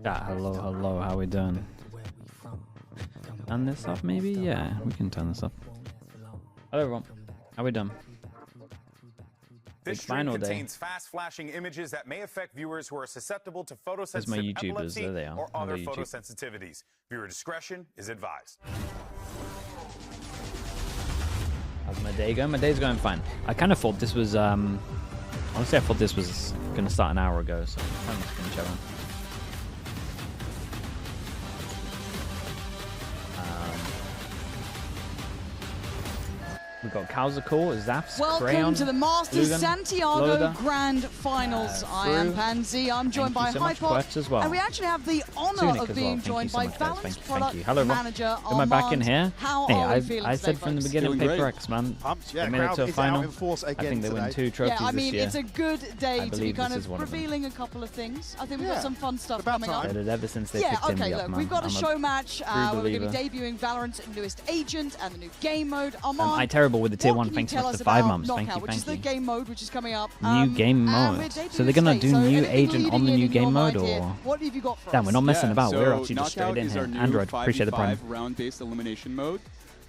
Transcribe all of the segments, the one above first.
Yeah, hello, how we doing? Turn this up maybe? Yeah, we can turn this up. Hello everyone, how we doing? This stream contains fast-flashing images that may affect viewers who are susceptible to photosensitive epilepsy or other photosensitivities. Viewer discretion is advised. How's my day going? My day's going fine. I kind of thought this was, honestly I thought this was going to start an hour ago, so I'm just going to chill on. We've got Kalzakor, Zaps, Welcome Crayon, to the Masters Lugan, Santiago Loader, Grand Finals. I am Pansy. I'm joined by Hypot, as well. and we actually have the honor of being joined by Valorant's product manager Am I back in here? How hey, are we feeling I said today, from the beginning, PaperX, man. Yeah, they made it to a final. I think they win 2 trophies I mean, this year. it's a good day to be kind of one revealing a couple of things. I think we've got some fun stuff coming up. They did ever since they picked me up, man. We've got a show match where we're going to be debuting Valorant's newest agent and the new game mode. I'm terrible with the tier 1, thanks so much for 5 months. Thank you. Which is the game mode which is coming up. New game mode. So they're gonna do new agent on the new game mode, or? What have you got for us? Damn, we're not messing about. So we're actually just straight in here. Android, appreciate the prime. Round-based elimination mode.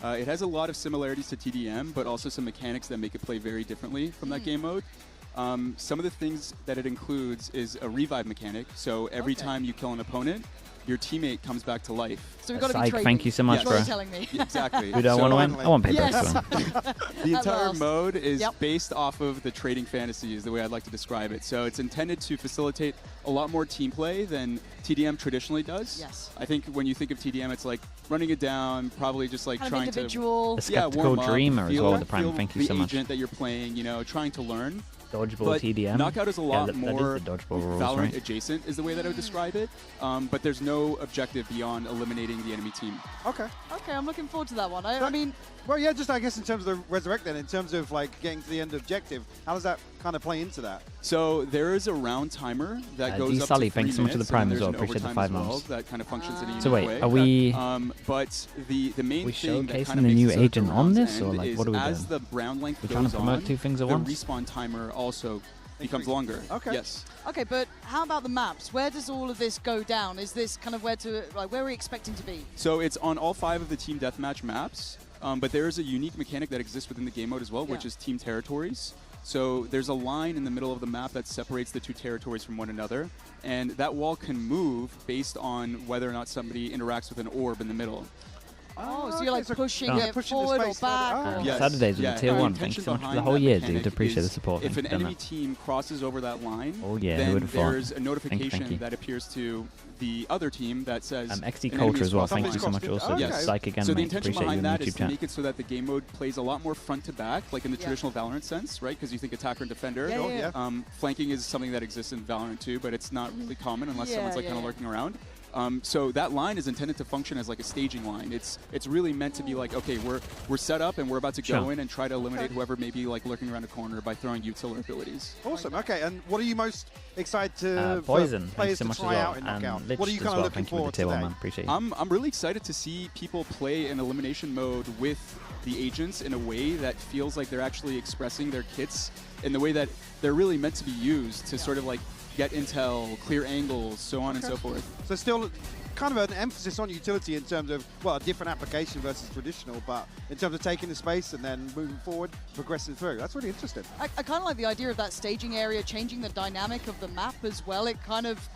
It has a lot of similarities to TDM, but also some mechanics that make it play very differently from that game mode. Some of the things that it includes is a revive mechanic. So every time you kill an opponent, your teammate comes back to life. So we've got to be trading. Thank you so much, bro. Telling me. Exactly. Who do I want to win? I want PaperX to win. The entire mode is based off of the trading fantasy, is the way I'd like to describe it. So it's intended to facilitate a lot more team play than TDM traditionally does. Yes. I think when you think of TDM, it's like running it down, probably just like trying to a skeptical dreamer as well. The prime. Thank you so much. The agent that you're playing, you know, trying to learn. Dodgeball TDM. Knockout is a lot more rules, Valorant adjacent is the way that I would describe it. But there's no objective beyond eliminating the enemy team. Okay. Okay, I'm looking forward to that one. I mean... Well, yeah, just I guess in terms of the Resurrect then, in terms of like getting to the end objective, how does that kind of play into that? So there is a round timer that goes up to 3 minutes. Thanks so much for the prime as well. Appreciate the 5 months. That kind of functions in a unique so wait, way. Are we... but the main thing that kind showcasing of the new makes agent on this, or like what are we doing? As the round length we're trying to promote 2 things at once? The respawn timer also becomes longer. Okay. Yes. Okay, but how about the maps? Where does all of this go down? Is this kind of where are we expecting to be? So it's on all 5 of the team deathmatch maps, but there is a unique mechanic that exists within the game mode as well, which is team territories. So there's a line in the middle of the map that separates the 2 territories from one another, and that wall can move based on whether or not somebody interacts with an orb in the middle. Oh, so you're like pushing it forward or back? Yes. Saturdays with the tier 1. Thanks so much for the whole year, dude. Appreciate the support. If an enemy team crosses over that line, then there's a notification that appears to the other team that says XD Culture as well. Thank you so much also. Yes. Psych again, so the mate. intention Appreciate behind you that on is YouTube to chat. make it so that the game mode plays a lot more front to back, like in the traditional Valorant sense, right? Because you think attacker and defender. Flanking is something that exists in Valorant too, but it's not really common unless someone's like kind of lurking around. So that line is intended to function as like a staging line. It's really meant to be like, okay, we're set up and we're about to go in and try to eliminate whoever may be like lurking around a corner by throwing utility abilities. Awesome. Okay, and what are you most excited to Poison. players Thanks so to much try as out in well. Knockout? And What are you kind of looking forward to today? Appreciate it. I'm really excited to see people play in elimination mode with the agents in a way that feels like they're actually expressing their kits in the way that they're really meant to be used to sort of like get intel, clear angles, so on and so forth. So still kind of an emphasis on utility in terms of, well, a different application versus traditional, but in terms of taking the space and then moving forward, progressing through. That's really interesting. I kind of like the idea of that staging area, changing the dynamic of the map as well. It kind of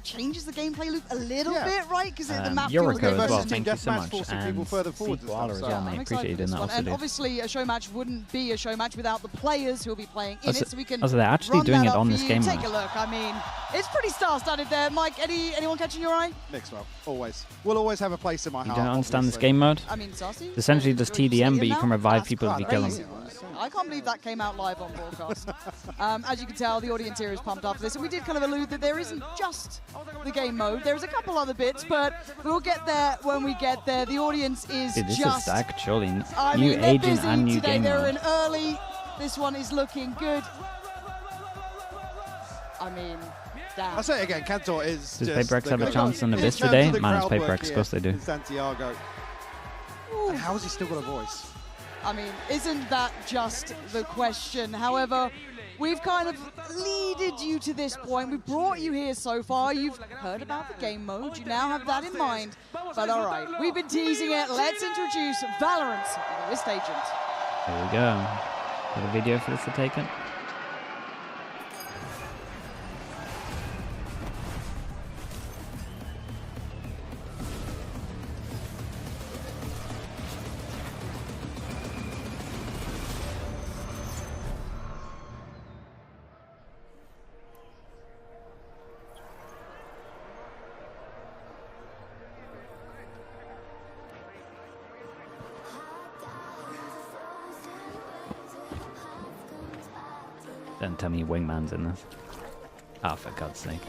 changes the gameplay loop a little bit, right? Because the map feels as well. Thank you so much. forcing people further forward and stuff. As well, mate. Appreciate you doing that. And obviously, a show match wouldn't be a show match without the players who will be playing in it. So we can. they're actually doing it on this game. Take a look. I mean, it's pretty star-studded there. Mike, anyone catching your eye? Mixed well, always. We'll always have a place in my heart. You don't understand this game mode? I mean, Sassy? It's essentially just TDM, but you can revive people if you kill them. I can't believe that came out live on broadcast. As you can tell, the audience here is pumped up for this. And we did kind of allude that there isn't just the game mode. There's a couple other bits, but we'll get there when we get there. The audience is this just... is stacked, surely. I new mean, they're agent busy and new today. game They're mode. in early. This one is looking good. I mean, damn. I'll say it again, Cantor is Does PaperX have a chance on Abyss today? Man, it's PaperX, of course they do. In Santiago. And how has he still got a voice? I mean, isn't that just the question? However, We've kind of leaded you to this point. We've brought you here so far. You've heard about the game mode. You now have that in mind. But all right, we've been teasing it. Let's introduce Valorant's newest agent. Here we go. Got a video for this to take it. Don't tell me Wingman's in this. Ah, for God's sake.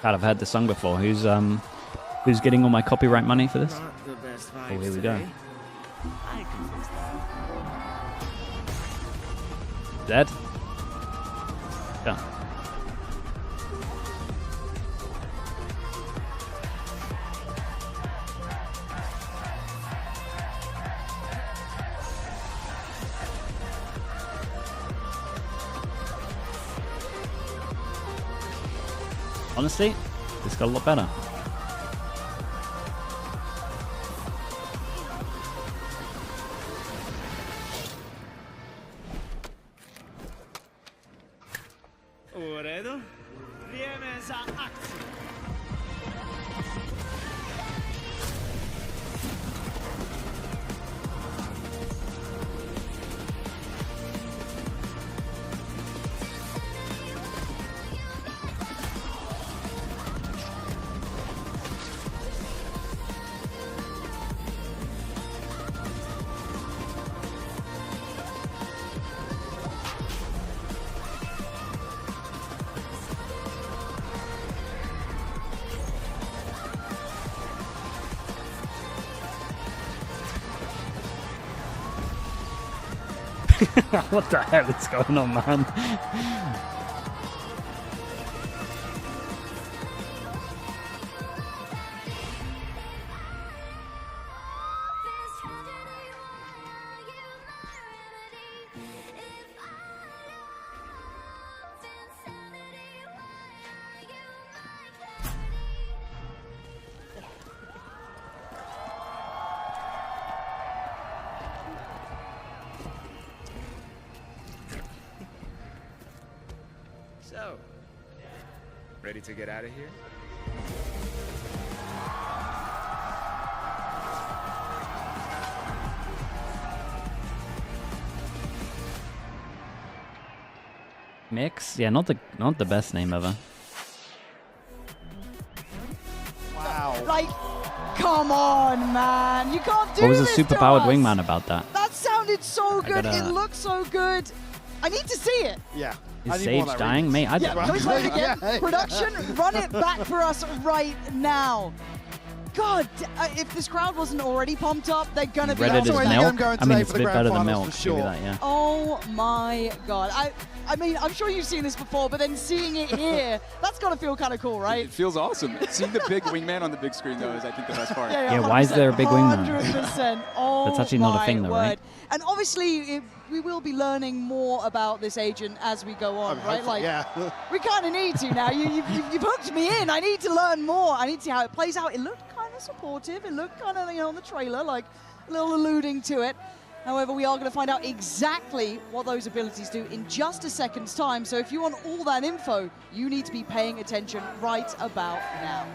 God, I've heard this song before. Who's getting all my copyright money for this? Oh, here we go. Dead? Yeah. Honestly, this got a lot better. What the hell is going on, man? So, ready to get out of here? Mix? Yeah, not the best name ever. Wow. Like, come on, man. You can't do this. What was the superpowered to us. wingman about that? That sounded so good. It looked so good. I need to see it. Yeah. Is Sage dying? Mate, I don't Can we play it again? Production, run it back for us right now. God, if this crowd wasn't already pumped up, they're going to be... Reddit is milk? I mean, it's a bit better than milk. Sure. That, yeah. Oh my God. I mean, I'm sure you've seen this before, but then seeing it here, that's got to feel kind of cool, right? It feels awesome. Seeing the big wingman on the big screen, though, is, I think, the best part. Yeah, why is there a big wingman? 100%. Oh, that's actually not a thing, though, right? And obviously, we will be learning more about this agent as we go on, right? Like, yeah. we kind of need to now. You've hooked me in. I need to learn more. I need to see how it plays out. It looked kind of supportive. It looked kind of, on the trailer, like a little alluding to it. However, we are going to find out exactly what those abilities do in just a second's time. So if you want all that info, you need to be paying attention right about now.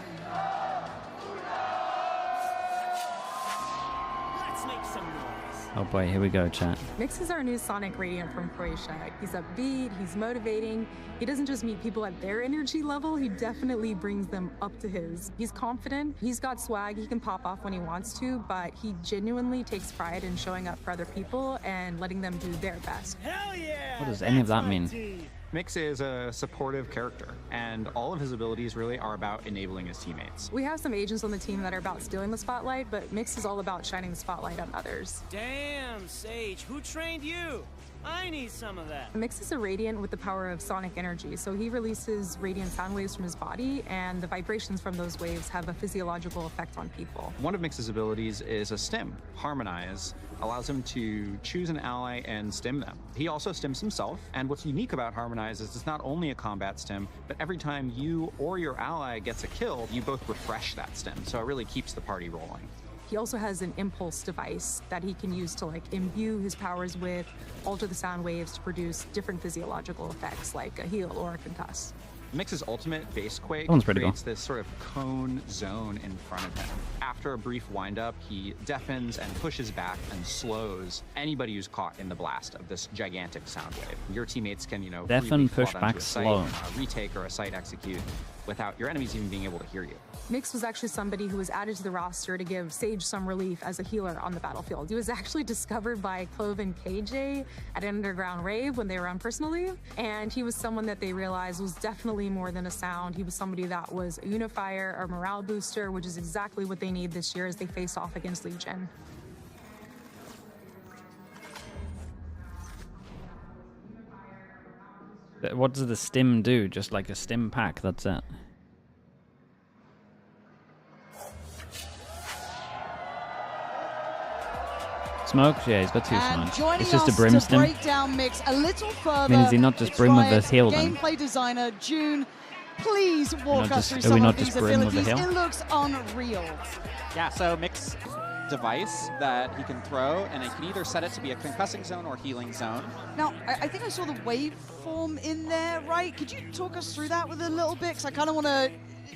Let's make some noise. Oh boy, here we go, chat. Mix is our new Sonic Radiant from Croatia. He's upbeat, he's motivating. He doesn't just meet people at their energy level, he definitely brings them up to his. He's confident, he's got swag, he can pop off when he wants to, but he genuinely takes pride in showing up for other people and letting them do their best. Hell yeah! What does any of that mean? Mix is a supportive character, and all of his abilities really are about enabling his teammates. We have some agents on the team that are about stealing the spotlight, but Mix is all about shining the spotlight on others. Damn, Sage, who trained you? I need some of that. Mix is a Radiant with the power of sonic energy, so he releases radiant sound waves from his body, and the vibrations from those waves have a physiological effect on people. One of Mix's abilities is a stim. Harmonize allows him to choose an ally and stim them. He also stims himself, and what's unique about Harmonize is it's not only a combat stim, but every time you or your ally gets a kill, you both refresh that stim, so it really keeps the party rolling. He also has an impulse device that he can use to like imbue his powers with, alter the sound waves to produce different physiological effects like a heal or a concuss. Mix's ultimate base quake creates this sort of cone zone in front of him. After a brief windup, he deafens and pushes back and slows anybody who's caught in the blast of this gigantic sound wave. Your teammates can, you know, deafen, push back, slow, retake or a site execute without your enemies even being able to hear you. Mix was actually somebody who was added to the roster to give Sage some relief as a healer on the battlefield. He was actually discovered by Clove and KJ at an underground rave when they were on personal leave, and he was someone that they realized was definitely more than a sound. He was somebody that was a unifier, a morale booster, which is exactly what they need this year as they face off against Legion. What does the stim do? Just like a stim pack, that's it. Smoke? Yeah, he's got two smokes. It's just a brim stim. Break down Mix a little further. I mean, is he not just brim with a heal then? Gameplay designer June, please walk us through some of these abilities. It looks unreal. Yeah, so Mix device that he can throw, and he can either set it to be a concussing zone or healing zone. Now, I think I saw the waveform in there, right? Could you talk us through that with a little bit? Because I kind of want to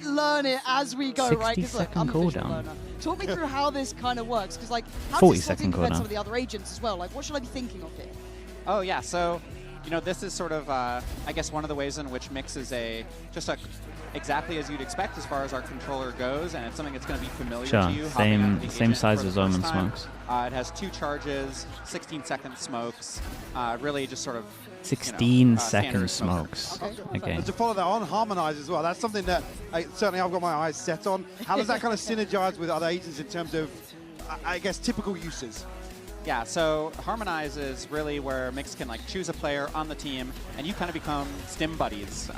learn it as we go, right? Because look, I'm a visual learner. Talk me through how this kind of works, because like, how does this compare to some of the other agents as well? Like, what should I be thinking of here? Oh yeah, so you know, this is sort of, I guess, one of the ways in which Mix is exactly as you'd expect as far as our controller goes, and it's something that's going to be familiar to you. Same size as Omen smokes. It has 2 charges, 16-second smokes, really just sort of 16-second smokes. Okay. And to follow that on, Harmonize as well. That's something that certainly I've got my eyes set on. How does that kind of synergize with other agents in terms of, I guess, typical uses? Yeah, so Harmonize is really where Mix can like choose a player on the team, and you kind of become stim buddies, for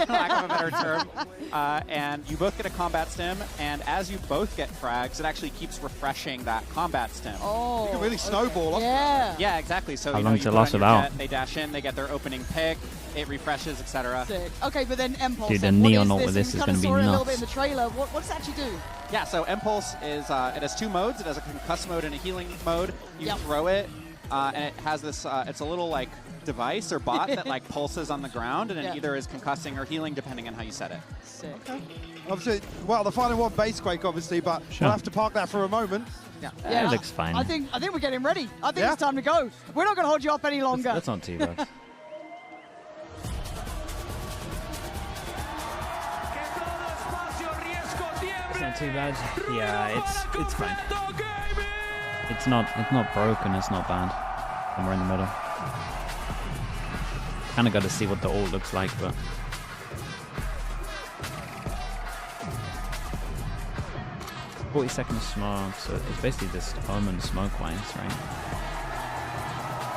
lack of a better term. And you both get a combat stim, and as you both get frags, it actually keeps refreshing that combat stim. Oh, you can really snowball. Yeah. Yeah, exactly. So how you long know, to last about? They dash in, they get their opening pick, it refreshes, etc. Okay, but then Impulse. Dude, the neon ult with this is going to be nuts. A little bit in the trailer. What does it actually do? Yeah, so Impulse is it has 2 modes. It has a concuss mode and a healing mode. You throw it, and it has this. It's a little like device or bot that like pulses on the ground, and it either is concussing or healing depending on how you set it. Sick. Okay. Obviously, well, the final one, base quake, obviously, but we'll have to park that for a moment. Yeah, it looks fine. I think we're getting ready. I think it's time to go. We're not going to hold you up any longer. That's not too bad. It's not too bad. Yeah, it's fine. It's not broken. It's not bad. Somewhere in the middle. Kind of got to see what the ult looks like, but 40-second smoke. So it's basically just Omen smoke lines, right?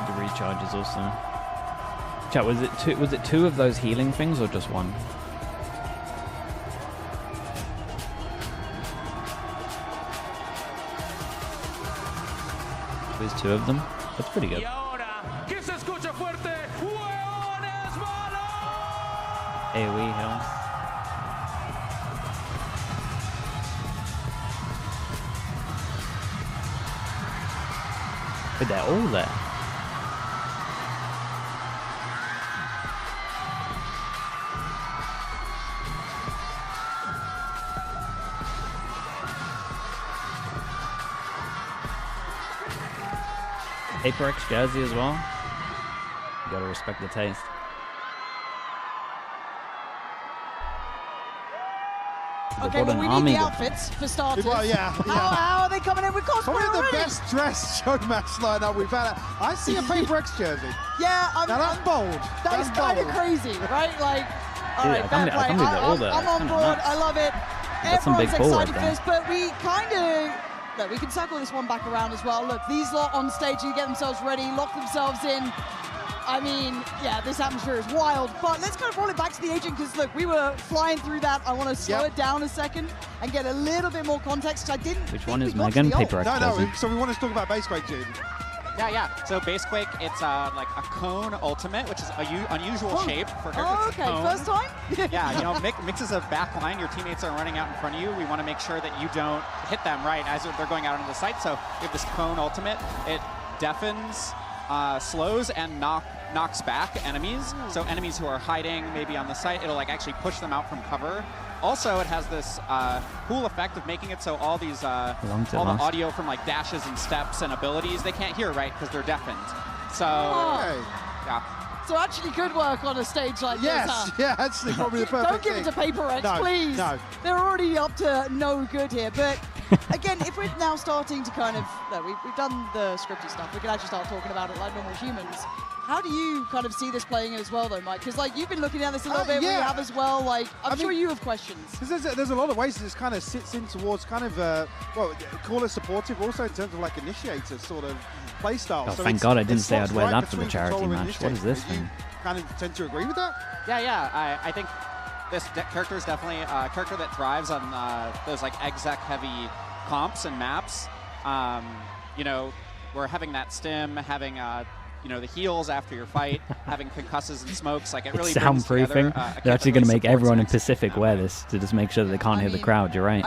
The recharges also. Chat, was it 2 of those healing things or just 1? There's 2 of them. That's pretty good. AoE heal. But they're all there. HyperX jersey as well. You gotta respect the taste. Okay, well, we need the outfits for starters. Well, yeah. How are they coming in with cosplay Probably already? the best dressed showmatch lineup we've had. I see a Paper X jersey. Yeah, now that's bold. That's kind of crazy, right? Like, all right, I can't believe they're all there. I'm on board. I love it. Everyone's excited for this, but we kind of... Look, we can circle this one back around as well. Look, these lot on stage, you get themselves ready, lock themselves in. I mean, yeah, this atmosphere is wild, but let's kind of roll it back to the agent because, look, we were flying through that. I want to slow it down a second and get a little bit more context. I didn't Which one is Megan? Paper X jersey. So we want to talk about Base Quake, June. Yeah. So Base Quake, it's like a cone ultimate, which is an unusual shape for characters. Oh, okay, first time? Yeah, you know, Mix is a back line. Your teammates are running out in front of you. We want to make sure that you don't hit them right as they're going out into the site. So we have this cone ultimate. It deafens, slows, and knocks back enemies. So enemies who are hiding maybe on the site, it'll like actually push them out from cover. Also, it has this cool effect of making it so all these all the audio from like dashes and steps and abilities they can't hear, right, because they're deafened. So yeah. So actually could work on a stage like this, huh? Yeah, actually probably the perfect Don't give it to Paper X, please. No. They're already up to no good here. But again, if we're now starting to kind of, we've done the scripty stuff, we can actually start talking about it like normal humans. How do you kind of see this playing as well, though, Mike? Because like you've been looking at this a little bit, we have as well. Like I'm sure you have questions. Because there's a lot of ways this kind of sits in towards kind of well, call it supportive, also in terms of like initiator sort of play style. Oh, so thank God I didn't say I'd wear that for the charity match. What is this thing? Kind of tend to agree with that? Yeah. I think this character is definitely a character that thrives on those like exec heavy comps and maps. You know, we're having that stim, having you know, the heals after your fight, having concusses and smokes, like it really brings together, They're actually going to make everyone in Pacific wear this to just make sure that they can't hear the crowd. You're right.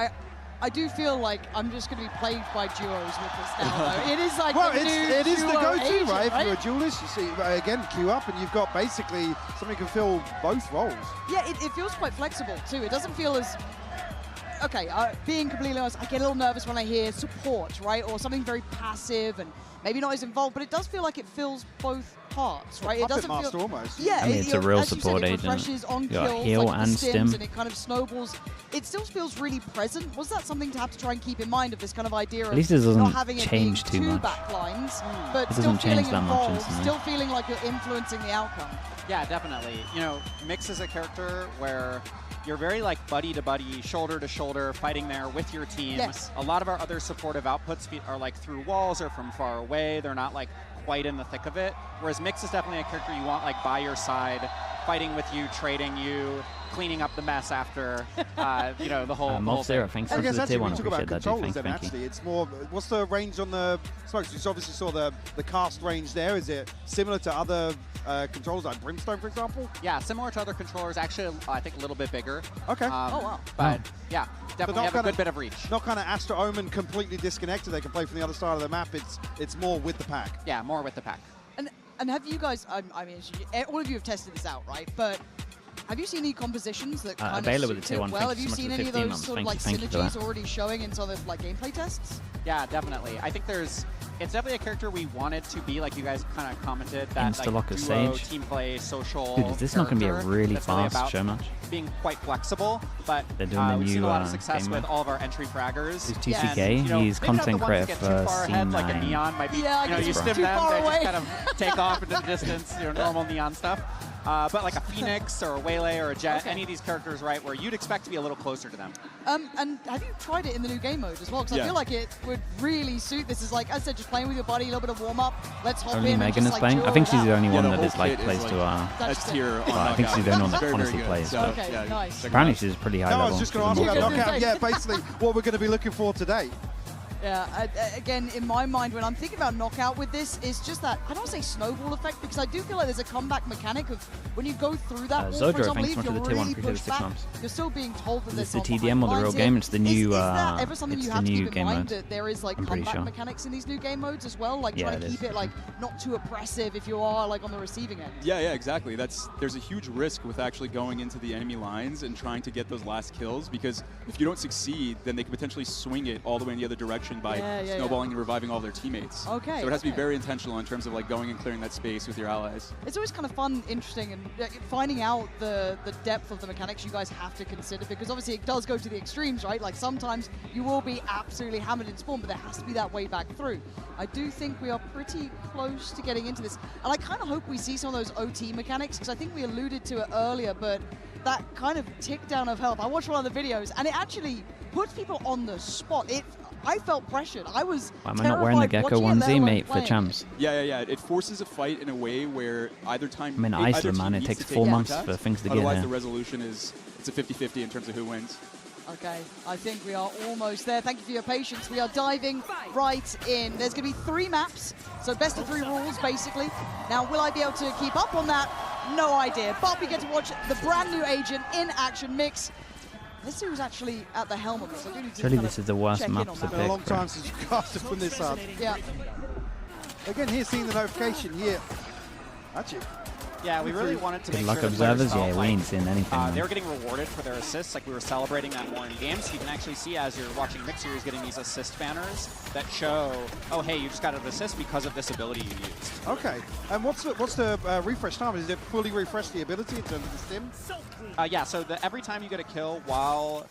I do feel like I'm just going to be plagued by duos with this now, though. It is like it is the go-to, agent, right? If you're a duelist, you see, again, queue up, and you've got basically somebody can fill both roles. Yeah, it feels quite flexible, too. It doesn't feel as... Okay, being completely honest, I get a little nervous when I hear support, right? Or something very passive and maybe not as involved, but it does feel like it fills both parts, right? It doesn't feel almost. Yeah, I mean, it's a real support it agent. Refreshes on You got kills, heal like and the stim, and it kind of snowballs. It still feels really present. Was that something to have to try and keep in mind of this kind of idea At least of it doesn't not having change it being too two much. backlines, but It still doesn't feeling change that much involved, instantly. still feeling like you're influencing the outcome. Yeah, definitely. You know, Mix is a character where you're very like buddy to buddy, shoulder to shoulder, fighting there with your team. Yes. A lot of our other supportive outputs are like through walls or from far away. They're not like quite in the thick of it. Whereas Mix is definitely a character you want like by your side, fighting with you, trading you, cleaning up the mess after, you know, the whole Mob0, thanks for the tier 1. I appreciate that, dude. Thank you. Actually, it's more, what's the range on the smokes? You obviously saw the cast range there. Is it similar to other controllers like Brimstone, for example? Yeah, similar to other controllers. Actually, I think a little bit bigger. Okay. Oh, wow. But yeah, definitely have a good bit of reach. Not kind of Astro Omen completely disconnected. They can play from the other side of the map. It's more with the pack. Yeah, more with the pack. And have you guys, I mean, all of you have tested this out, right? But have you seen any compositions that kind of with the tier 1, well? Have thank you you so much seen for any of 15 those months. sort of like Thank you for synergies that. already showing in some of like gameplay tests? Yeah, definitely. I think it's definitely a character we wanted to be, like you guys kind of commented, that like duo, Sage. team play, social. Dude, is this not going to be a really fast show match? Being quite flexible, but They're doing the we've seen new, a lot of success with game all of our entry fraggers. Who's TCK? And, you know, He's maybe not content the ones that creator get too for far ahead, like a C9. Neon might be, Yeah, you know, you stim too them, far they away. just kind of take off into the distance, you know, normal Neon stuff. But like a Phoenix or a Waylay or a Jet, any of these characters, right, where you'd expect to be a little closer to them. And have you tried it in the new game mode as well? Because I feel like it would really suit this. Is like, as I said, just playing with your buddy, a little bit of warm up. Let's hop Only in. Megan and is just, playing. like, I think she's the only one the that whole is like kit plays is to S tier. I think she's the only one that Very, honestly very plays. good. But Okay, yeah, nice. apparently she's pretty high No, level. I was just going to ask about knockout. Yeah, basically what we're going to be looking for today. Yeah, again, in my mind, when I'm thinking about knockout with this, it's just that, I don't want to say snowball effect, because I do feel like there's a comeback mechanic of when you go through that wall, for Zodro, example, thanks if so much you're for the tier 1, really appreciate the pushed 6 back, months. you're still being told that Is there's this the some TDM or the real behind game? it. It's the new, Is that ever something it's you the have to new keep in game mind, mode. that there is like I'm pretty comeback sure. mechanics in these new game modes as well? Like Yeah, trying to it keep is. it like not too oppressive if you are like on the receiving end. Yeah, exactly. There's a huge risk with actually going into the enemy lines and trying to get those last kills, because if you don't succeed, then they can potentially swing it all the way in the other direction situation by snowballing and reviving all their teammates. Okay. So it has to be very intentional in terms of like going and clearing that space with your allies. It's always kind of fun, interesting, and finding out the depth of the mechanics you guys have to consider, because obviously it does go to the extremes, right? Like sometimes you will be absolutely hammered in spawn, but there has to be that way back through. I do think we are pretty close to getting into this, and I kind of hope we see some of those OT mechanics, because I think we alluded to it earlier, but that kind of tick down of health. I watched one of the videos, and it actually puts people on the spot. I felt pressured. I was Why am I not wearing the Gecko onesie, mate, for champs? Yeah. It forces a fight in a way where either time... I'm in Iceland, man. It takes 4 months for things to get here. Otherwise, the resolution is it's a 50-50 in terms of who wins. Okay, I think we are almost there. Thank you for your patience. We are diving right in. There's going to be 3 maps, so best of 3 rules, basically. Now, will I be able to keep up on that? No idea. But we get to watch the brand new Agent in action mix. Let's see who's actually at the helm of this. I do need to Surely this is the worst map to pick. It's been a long time since you casted from this up. Yeah. Again, here seeing the notification here. Actually. Yeah, we really wanted to Good make luck, sure observers. Yeah, we ain't seen anything. They were getting rewarded for their assists, like we were celebrating that more in games. So you can actually see as you're watching Mix Series getting these assist banners that show, oh hey, you just got an assist because of this ability you used. Okay, and what's the refresh time? Is it fully refresh the ability in terms of the stim? Yeah, so every time you get a kill while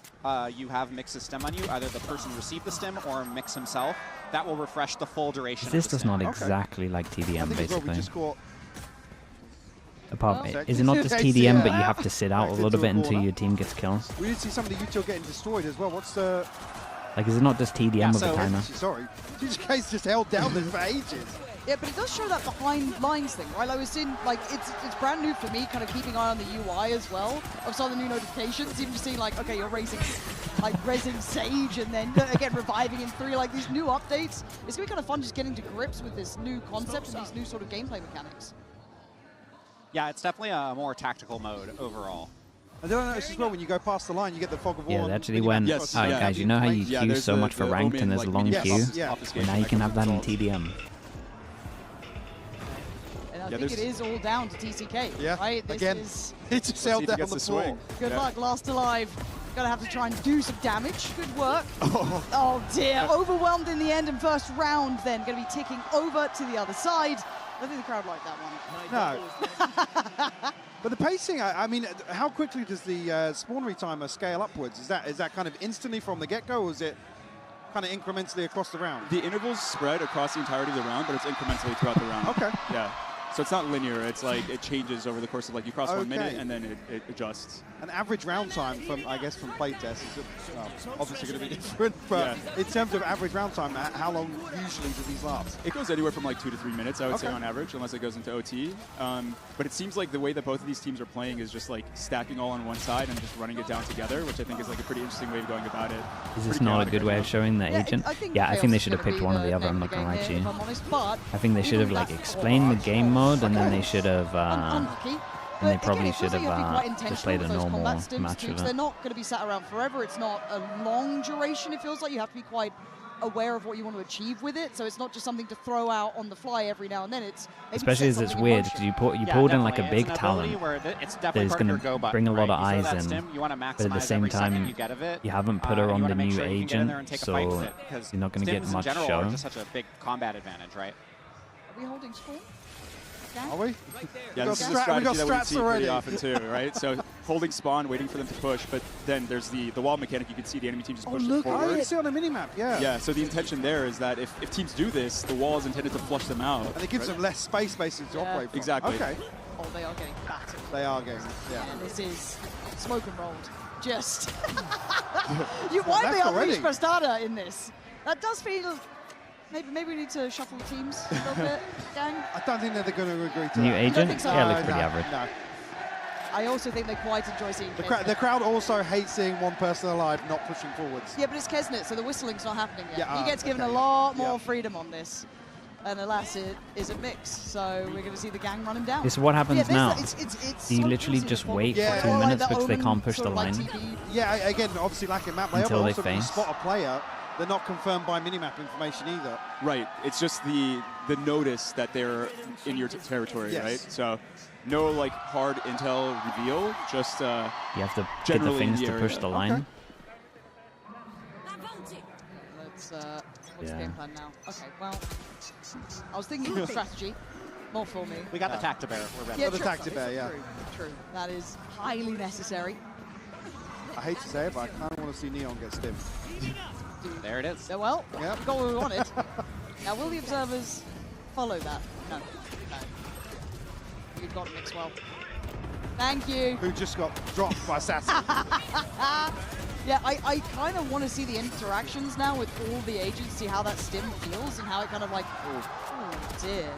you have Mix's stem on you, either the person received the stem or Mix himself, that will refresh the full duration. This of the does not exactly like TDM, basically. Is it not just TDM, but you have to sit out a little bit until your team gets kills? We did see some of the util getting destroyed as well. What's the... Like, is it not just TDM with a timer? Sorry, TGK's just held down this for ages. Yeah, but it does show that behind lines thing, right? Like we've seen, like it's brand new for me, kind of keeping an eye on the UI as well of some of the new notifications. Even just seeing like, okay, you're raising, like rezzing Sage, and then again reviving in 3. Like these new updates, it's gonna be kind of fun just getting to grips with this new concept and these new sort of gameplay mechanics. Yeah, it's definitely a more tactical mode overall. And then I noticed as well, when you go past the line, you get the fog of war. Yeah, they actually went, guys, you know how you queue so much for ranked and there's a long queue? Well, now you can have that in TDM. And I think it is all down to TCK, right? This again, it just held down the floor. Good luck, last alive. Gonna have to try and do some damage. Good work. Oh dear, overwhelmed in the end, and first round then gonna be ticking over to the other side. I think the crowd liked that one. No. But the pacing, I mean, how quickly does the spawn retimer scale upwards? Is that kind of instantly from the get-go, or is it kind of incrementally across the round? The intervals spread across the entirety of the round, but it's incrementally throughout the round. Okay. Yeah. So it's not linear. It's like it changes over the course of like you cross 1 minute and then it adjusts. An average round time from, I guess, from playtest is obviously going to be different. But in terms of average round time, how long usually do these last? It goes anywhere from like 2 to 3 minutes, I would say, on average, unless it goes into OT. But it seems like the way that both of these teams are playing is just like stacking all on one side and just running it down together, which I think is like a pretty interesting way of going about it. Is this not a good way of showing the agent? I think they should have picked one or the other. I'm not gonna lie to you. I think they should have like explained the game mode, and then they should have. And they probably should have just played a normal match with it. They're not going to be sat around forever. It's not a long duration. It feels like you have to be quite aware of what you want to achieve with it. So it's not just something to throw out on the fly every now and then. It's especially as it's weird because you pulled in like a big talent that is going to bring a lot of eyes in, but at the same time you haven't put her on the new agent, so you're not going to get much show. It's such a big combat advantage, right? Are we holding spawn? Are we? Yeah, this is a strategy that we see pretty often too, right? So holding spawn, waiting for them to push, but then there's the wall mechanic. You can see the enemy team just push it forward. I see on the minimap, Yeah, so the intention there is that if teams do this, the wall is intended to flush them out. And it gives them less space basically to operate from. Exactly. Okay. Oh, they are getting battered. They are getting, And this is smoke and rolled. Just. Why are they unleashed Bastarda in this? That does feel... Maybe we need to shuffle the teams a little bit, gang. I don't think they're going to agree to New that. agent? So. Yeah, it looks pretty average. No. I also think they quite enjoy seeing the crowd also hates seeing one person alive not pushing forwards. Yeah, but it's Kesnet, so the whistling's not happening yet. Yeah, he gets given a lot more freedom on this. And alas, it is a mix, so we're going to see the gang run him down. This is what happens now. It's you literally just wait for 2 minutes because they can't push the line. Yeah, again, obviously lacking map layout, but also when you spot a player, they're not confirmed by minimap information either. Right. It's just the notice that they're in your territory, right? So no like hard intel reveal, just you have to get the things to push the line. Let's What's the game plan now? Okay, well, I was thinking of strategy. More for me. We got the Tactibear. We're ready. Yeah, the Tactibear, yeah. True. That is highly necessary. I hate to say it, but I kind of want to see Neon get stimmed. There it is. Well, we got what we wanted. Now, will the observers follow that? No. You've got Mix well. Thank you. Who just got dropped by Sassy. Yeah, I kind of want to see the interactions now with all the agents, see how that stim feels and how it kind of like, oh dear.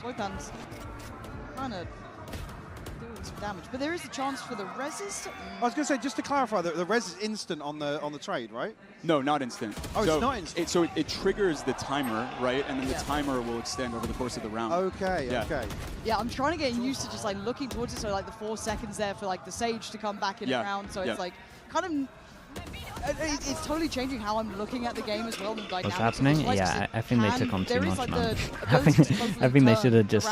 Soypan's kind of doing some damage, but there is a chance for the resist. I was going to say, just to clarify, the res is instant on the trade, right? No, not instant. Oh, so it's not instant. It triggers the timer, right? And then the timer will extend over the course of the round. Okay, okay. Yeah, I'm trying to get used to just like looking towards it, so like the 4 seconds there for like the Sage to come back in a round, so it's like kind of. It's totally changing how I'm looking at the game as well. What's happening? Yeah, I think they took on too much, man. I think they should have just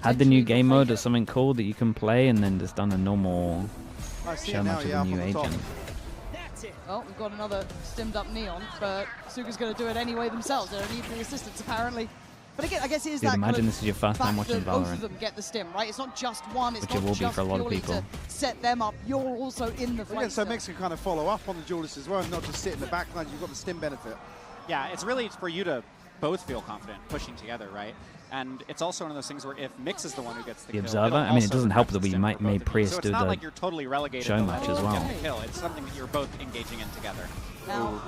had the new game mode or something cool that you can play, and then just done a normal Showmatch of the new agent. Well, we've got another stimmed up Neon, but Suga's going to do it anyway themselves. They don't need the assistance, apparently. But again, I guess it is that imagine this is your first time watching Valorant. Both of them get the stim, right? It's not just one. It's Which not it will just be for a lot of purely people. to set them up. You're also in the fight. Again, so Mix can kind of follow up on the duelists as well, and not just sit in the backline. You've got the stim benefit. Yeah, it's really for you to both feel confident pushing together, right? And it's also one of those things where if Mix is the one who gets the kill, observer, I mean, it doesn't help that we made Prius so do it's not the like you're totally relegated Showmatch as well. Kill. It's something that you're both engaging in together. Now,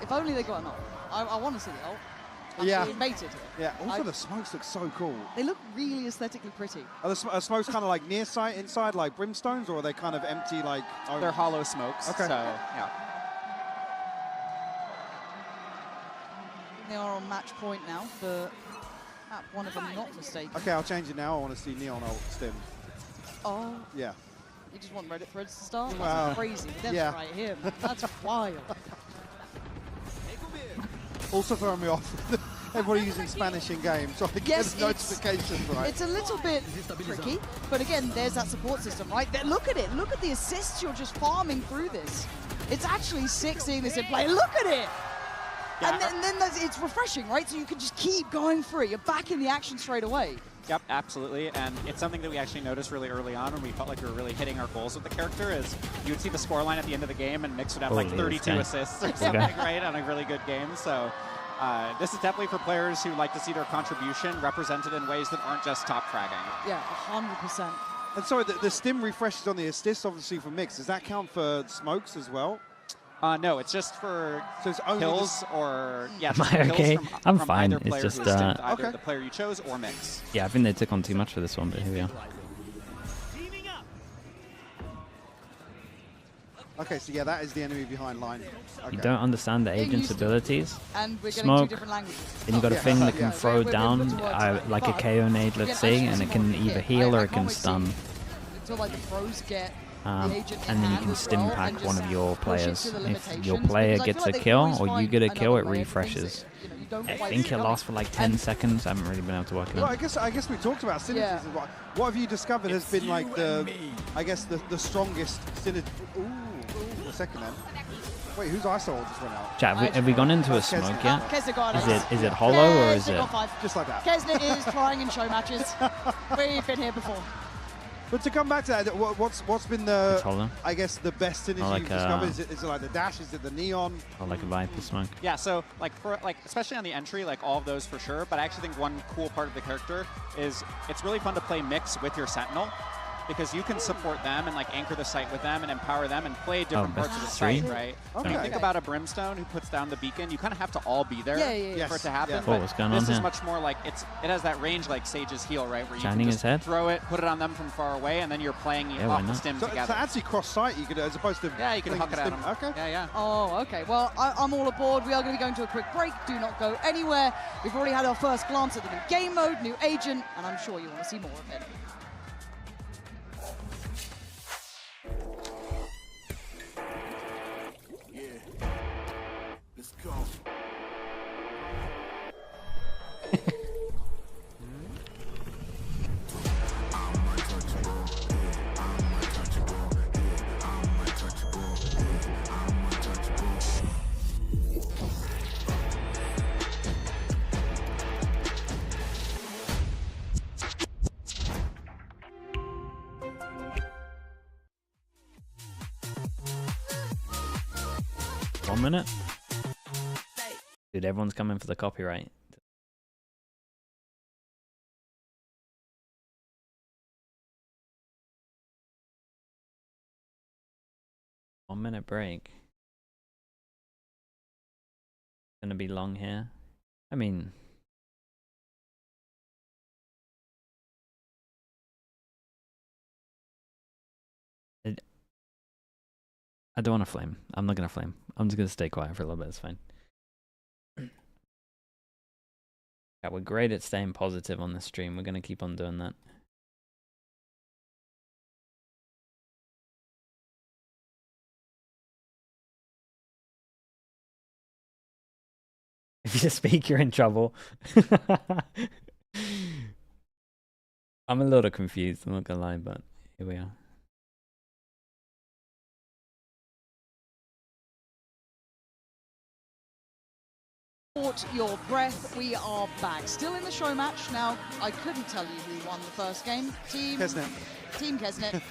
if only they got an ult. I want to see the ult. Yeah. Mated. Yeah. Also, the smokes look so cool. They look really aesthetically pretty. Are the smokes kind of like near sight, inside, like brimstones, or are they kind of empty, like? Oh. They're hollow smokes. Okay. So yeah. They are on match point now for map one, if I'm not mistaken. Okay, I'll change it now. I want to see Neon ult stim. Oh. Yeah. You just want Reddit threads to start? Wow. That's crazy. That's right here. That's wild. Also throwing me off. Everybody using Spanish in game, so I get notifications, right? It's a little bit tricky, but again, there's that support system, right? Look at it. Look at the assists you're just farming through this. It's actually sick seeing this in play. Look at it. Yeah. And then it's refreshing, right? So you can just keep going through. You're back in the action straight away. Yep, absolutely. And it's something that we actually noticed really early on when we felt like we were really hitting our goals with the character is you would see the scoreline at the end of the game and Mix would have like 32 assists or something, right, on a really good game. So this is definitely for players who like to see their contribution represented in ways that aren't just top fragging. Yeah, 100%. And sorry, the stim refreshes on the assists, obviously, for Mix. Does that count for smokes as well? No, it's just for kills or Am I okay? I'm fine. It's just either the player you chose or Mix. Yeah, I think they took on too much for this one, but here we are. Okay, so yeah, that is the enemy behind line. Okay. You don't understand the agent's abilities. And we're getting Smoke, two different languages. then you got a thing that can throw down like a KO nade, let's say, and it can either heal or it can stun. Until like the pros get and then you can stim pack one of your players. If your player gets a kill or you get a kill, it refreshes. I think it lasts for like 10 seconds. I haven't really been able to work it out. Well, I guess we talked about synergies. What have you discovered has been like the strongest synergy? Ooh, a second then. Wait, whose ISO just went out? Chat, have we gone into a smoke yet? Is it hollow or is it? Just like that. Kesnet is trying in show matches. We've been here before. But to come back to that, what's been the, I guess, the best synergy you've discovered? Is it like the dash? Is it the neon? Or like a Viper smoke? Yeah, so like especially on the entry, like all of those for sure. But I actually think one cool part of the character is it's really fun to play Mix with your Sentinel, because you can support them and like anchor the site with them and empower them and play different parts of the site, right? When you think about a Brimstone who puts down the beacon, you kind of have to all be there for it to happen. But what's going on this here? is much more like it has that range like Sage's heal, right? Where you Shining can his head? throw it, put it on them from far away, and then you're playing off the stim together. So actually cross-site you could, as opposed to... Yeah, you can huck it at them. Okay. Yeah. Oh, okay. Well, I'm all aboard. We are going to be going to a quick break. Do not go anywhere. We've already had our first glance at the new game mode, new agent, and I'm sure you want to see more of it. Let's go. 1 minute. Dude, everyone's coming for the copyright. One minute break. Gonna be long here. I mean, I don't want to flame. I'm not gonna flame. I'm just gonna stay quiet for a little bit. It's fine. Yeah, we're great at staying positive on the stream. We're gonna keep on doing that. If you speak, you're in trouble. I'm a little confused, I'm not gonna lie, but here we are. Your breath. We are back. Still in the show match. Now, I couldn't tell you who won the first game. Team Kesnet.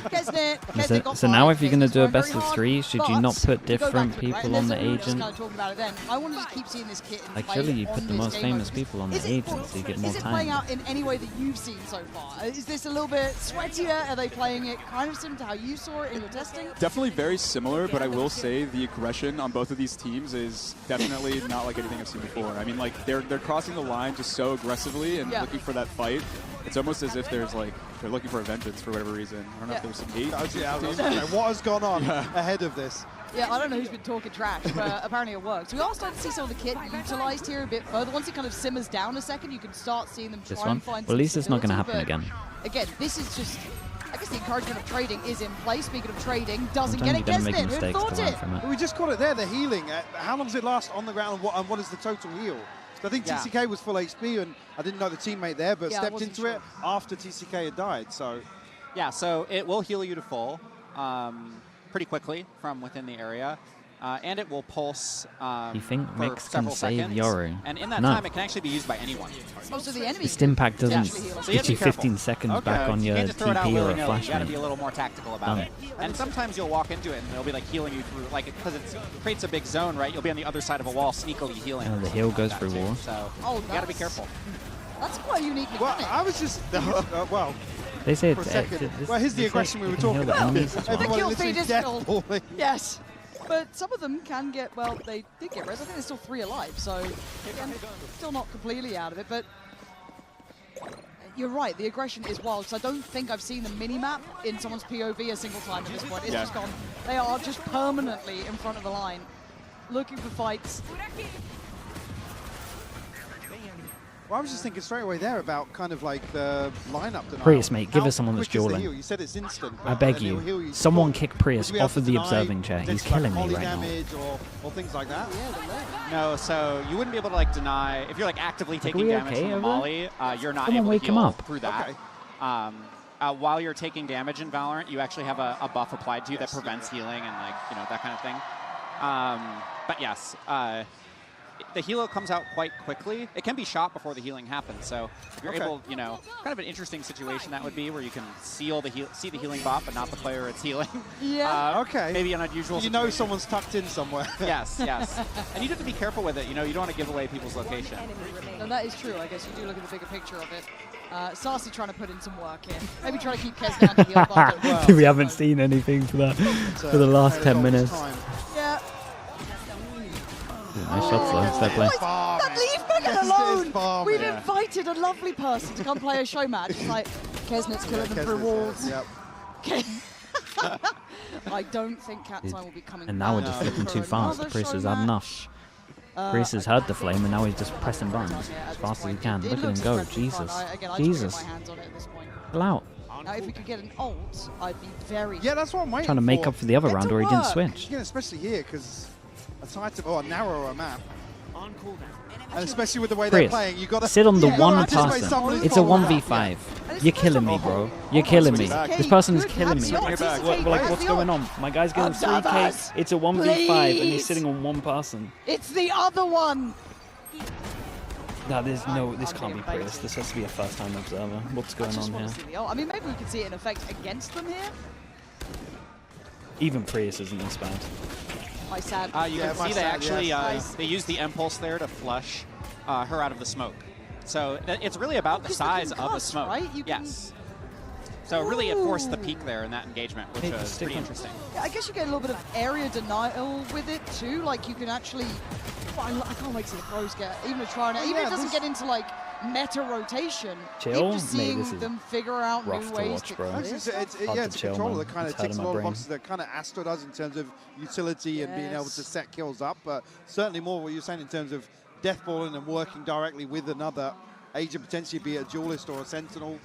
Kesnet. So now if you're going to do a best of 3, should you not put different people on the agent? I want to just keep seeing this kit in Like, play surely you put the most game famous mode. people on the agent so you get more Is it time. playing out in any way that you've seen so far? Is this a little bit sweatier? Are they playing it kind of similar to how you saw it in your testing? Definitely very similar, but I will say the aggression on both of these teams is definitely not like anything I've seen before. I mean, like, they're crossing the line just so aggressively and looking for that fight. It's almost as if there's like, they're looking for a vengeance for whatever reason. I don't know if there's some hate. What has gone on ahead of this? Yeah, I don't know who's been talking trash, but apparently it works. We are starting to see some of the kit utilized here a bit further. Once it kind of simmers down a second, you can start seeing them try and find Well, at least it's not going to happen again. Again, this is just, I guess the encouragement of trading is in place. Speaking of trading, doesn't Sometimes get it, you're gonna make Kesnet. Who mistakes thought to learn it? from it. Well, we just caught it there, the healing. How long does it last on the ground, and what is the total heal? I think TCK was full HP, and I didn't know the teammate there, but stepped into it after TCK had died. So, yeah, so it will heal you to full pretty quickly from within the area. And it will pulse You think for Mix can several save seconds. Yoru? And in that No. time, it can actually be used by anyone. Oh, so the enemy. The stim pack doesn't So you have get to you be careful. 15 seconds back on You your can't just throw it out TP or a willy-nilly. flash You got to be mate. a little more tactical about it. And sometimes you'll walk into it and it'll be like healing you through, like, because it creates a big zone, right? You'll be on the other side of a wall sneakily healing. The heal goes through wall. So you got to be careful. That's quite a unique well, mechanic. I was just, well, They say for a it's second. Well, here's the aggression we were talking about. The kill feed is full. Falling. Yes. But some of them can get, well, they did get res. I think there's still 3 alive, so again, still not completely out of it. But you're right, the aggression is wild, because I don't think I've seen the mini-map in someone's POV a single time at this point. It's just gone. They are just permanently in front of the line, looking for fights. Well, I was just thinking straight away there about kind of like the lineup tonight. Prius, mate, give us someone that's quick is the dueling. heal? You said it's instant. I beg he'll heal you, to someone full. kick Prius Would you be off able of to the deny observing chair. He's potentially killing me volley right now. damage or things like that? No, so you wouldn't be able to like deny, if you're like actively taking we damage okay from a over molly, you're not Someone able wake to him heal up. through that. Okay. While you're taking damage in Valorant, you actually have a buff applied to you that prevents healing and like, you know, that kind of thing. But yes, the heal comes out quite quickly. It can be shot before the healing happens, so if you're able, you know, kind of an interesting situation that would be where you can see the healing bot, but not the player it's healing. Yeah. Okay. Maybe an unusual You know someone's tucked in somewhere. Yes, yes. And you have to be careful with it. You know, you don't want to give away people's location. No, that is true. I guess you do look at the bigger picture of it. Sarsy trying to put in some work in. Maybe try to keep Kez down to heal bot. We haven't seen anything for the last 10 minutes. Yeah. Nice shots though, fair play. Leave Megan alone! We've invited a lovely person to come play a show match. It's like, Kesnet's killing them through walls. Yep. I don't think Cat's Eye will be coming And now we're back just flipping for too fast. another Prius has show had match. enough. Prius has heard the flame and now he's just pressing buttons as fast as he can. Look at him go, Jesus. Jesus. Chill out. Now, if we could get an ult, I'd be very... Yeah, that's what I'm waiting Trying to make up for the other round or he didn't switch. Yeah, especially here, because a narrower map. And especially with the way they're Prius, playing, you got to sit on the one person. It's a 1v5. You're killing me, bro. You're killing me. This person is killing me. Like, what's going on? My guy's getting 3k. It's a 1v5 and he's sitting on one person. It's the other one! No, this can't be Prius. This has to be a first-time observer. What's going on here? I mean, maybe we could see it in effect against them here. Even Prius isn't this bad. My sad. You can see they actually they use the impulse there to flush her out of the smoke. So it's really about the size of the smoke. Right? Yes. So really it forced the peak there in that engagement, which was pretty interesting. Yeah, I guess you get a little bit of area denial with it too. Like you can actually, I can't wait to see the pros get even a try on it. Even if it doesn't get into like meta rotation, even just seeing them figure out new ways to clear. It's a controller that kind of ticks a lot of boxes that kind of Astro does in terms of utility and being able to set kills up, but certainly more what you're saying in terms of deathballing and working directly with another agent, potentially be a duelist or a sentinel.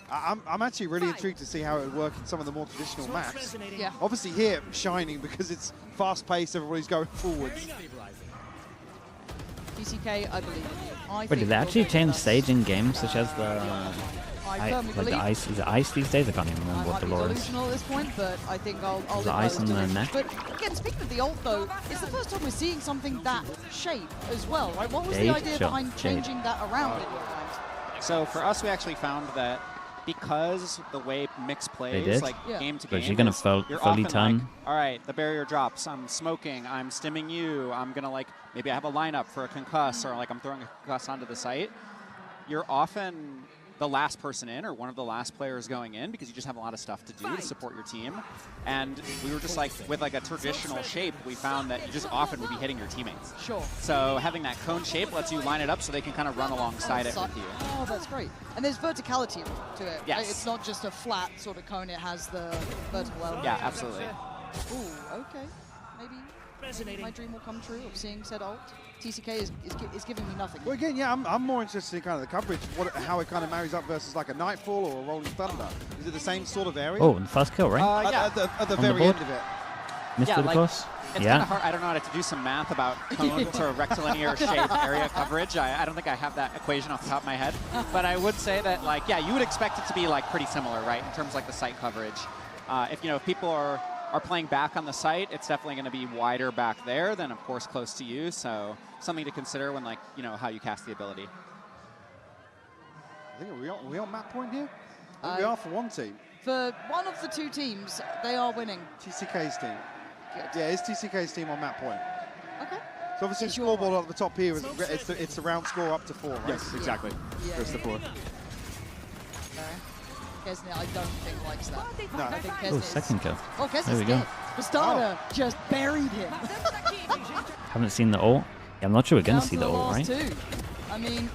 I'm actually really intrigued to see how it would work in some of the more traditional maps. Yeah. Obviously here, shining because it's fast-paced, everybody's going forwards. VCT, I believe in you. Wait, did they actually change stage in games, such as the like the ice? Is it ice these days? I can't even remember what the lore is. At this point, but I think I'll the ice on the neck. But again, speaking of the ult though, it's the first time we're seeing something that shape as well, right? What was the idea behind changing that around in your mind? So for us, we actually found that because the way Mix plays, like game to game, you're gonna fully turn. Like, all right, the barrier drops. I'm smoking. I'm stimming you. I'm gonna like maybe I have a lineup for a concuss, or like I'm throwing a concuss onto the site. You're often the last person in or one of the last players going in because you just have a lot of stuff to do to support your team. And we were just like, with like a traditional shape, we found that you just often would be hitting your teammates. Sure. So having that cone shape lets you line it up so they can kind of run alongside it with you. Oh, that's great. And there's verticality to it. Yes. Right? It's not just a flat sort of cone, it has the vertical element. Yeah, absolutely. Ooh, okay. Maybe my dream will come true of seeing said ult. TCK is giving me nothing. Well, again, yeah, I'm more interested in kind of the coverage, how it kind of marries up versus like a Nightfall or a Rolling Thunder. Is it the same sort of area? Oh, and first kill, right? Yeah. At the very end of it. Missed it, of course. It's kind of hard. I don't know how to do some math about cones or rectilinear shape area coverage. I don't think I have that equation off the top of my head. But I would say that, like, yeah, you would expect it to be like pretty similar, right, in terms of like the site coverage. If people are playing back on the site, it's definitely going to be wider back there than, of course, close to you. So something to consider when, like, how you cast the ability. I think are we on map point here? We are for one team. For one of the two teams, they are winning. TCK's team. Good. Yeah, it's TCK's team on map point. Okay. So obviously the scoreboard at the top here, it's the round score up to 4, right? Yes, exactly. Yeah. Goes to 4. Kesnet, I don't think likes that. No. I think Kesnet second kill. Oh, Kesnet's there we go. Bastarda just buried him. Haven't seen the ult. Yeah, I'm not sure we're going to see the ult, right? I mean,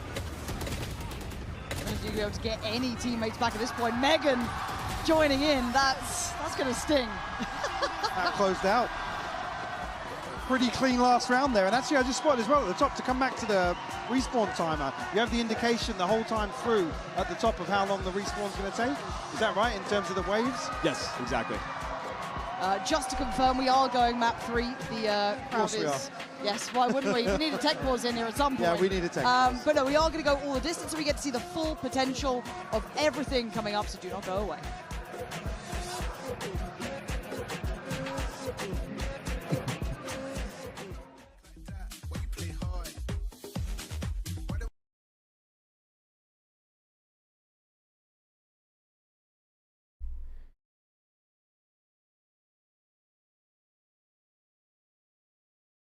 you're able to get any teammates back at this point. Megan joining in, that's going to sting. That closed out. Pretty clean last round there, and actually I just spotted as well at the top to come back to the respawn timer. You have the indication the whole time through at the top of how long the respawn's going to take. Is that right in terms of the waves? Yes, exactly. Just to confirm, we are going map 3. The crowd we are. Yes, why wouldn't we? We need a tech pause in here at some point. Yeah, we need a tech pause. But no, we are going to go all the distance, so we get to see the full potential of everything coming up, so do not go away.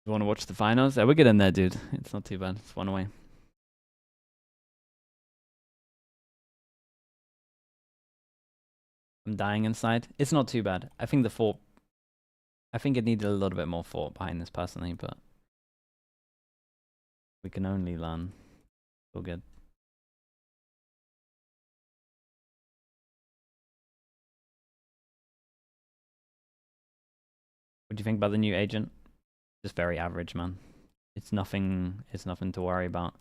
You want to watch the finals? Yeah, we're good in there, dude. It's not too bad. It's one away. I'm dying inside. It's not too bad. I think the fort... I think it needed a little bit more fort behind this personally, but... we can only learn. All good. What do you think about the new agent? Just very average, man. It's nothing to worry about.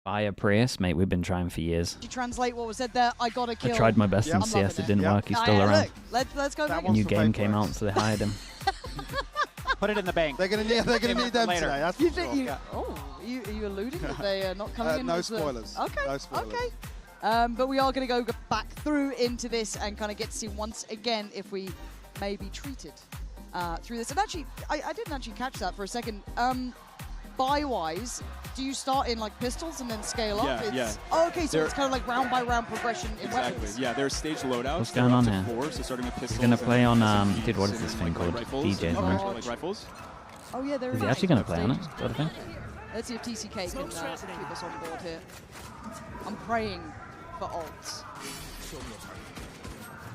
Fire Prius, mate, we've been trying for years. To translate what was said there, I got a kill. I tried my best in CS, it didn't work, he's still around. Look, let's go back. A new game came out, so they hired him. Put it in the bank. They're gonna need them later. today. That's you for think sure. are you alluding that they are not coming in? No spoilers. Okay. No spoilers. Okay. But we are going to go back through into this and kind of get to see once again if we may be treated through this. And actually, I didn't actually catch that for a second. Buy-wise, do you start in like pistols and then scale up? Yeah. Oh, okay, so it's kind of like round by round progression in weapons. Yeah, there's stage loadouts. What's going on here? 4, so starting with pistols. He's gonna play on dude, what is this thing called? DJs, right? Like rifles. Oh yeah, there is he actually gonna play on it? Sort of thing. Let's see if TCK can keep us on board here. I'm praying for ults.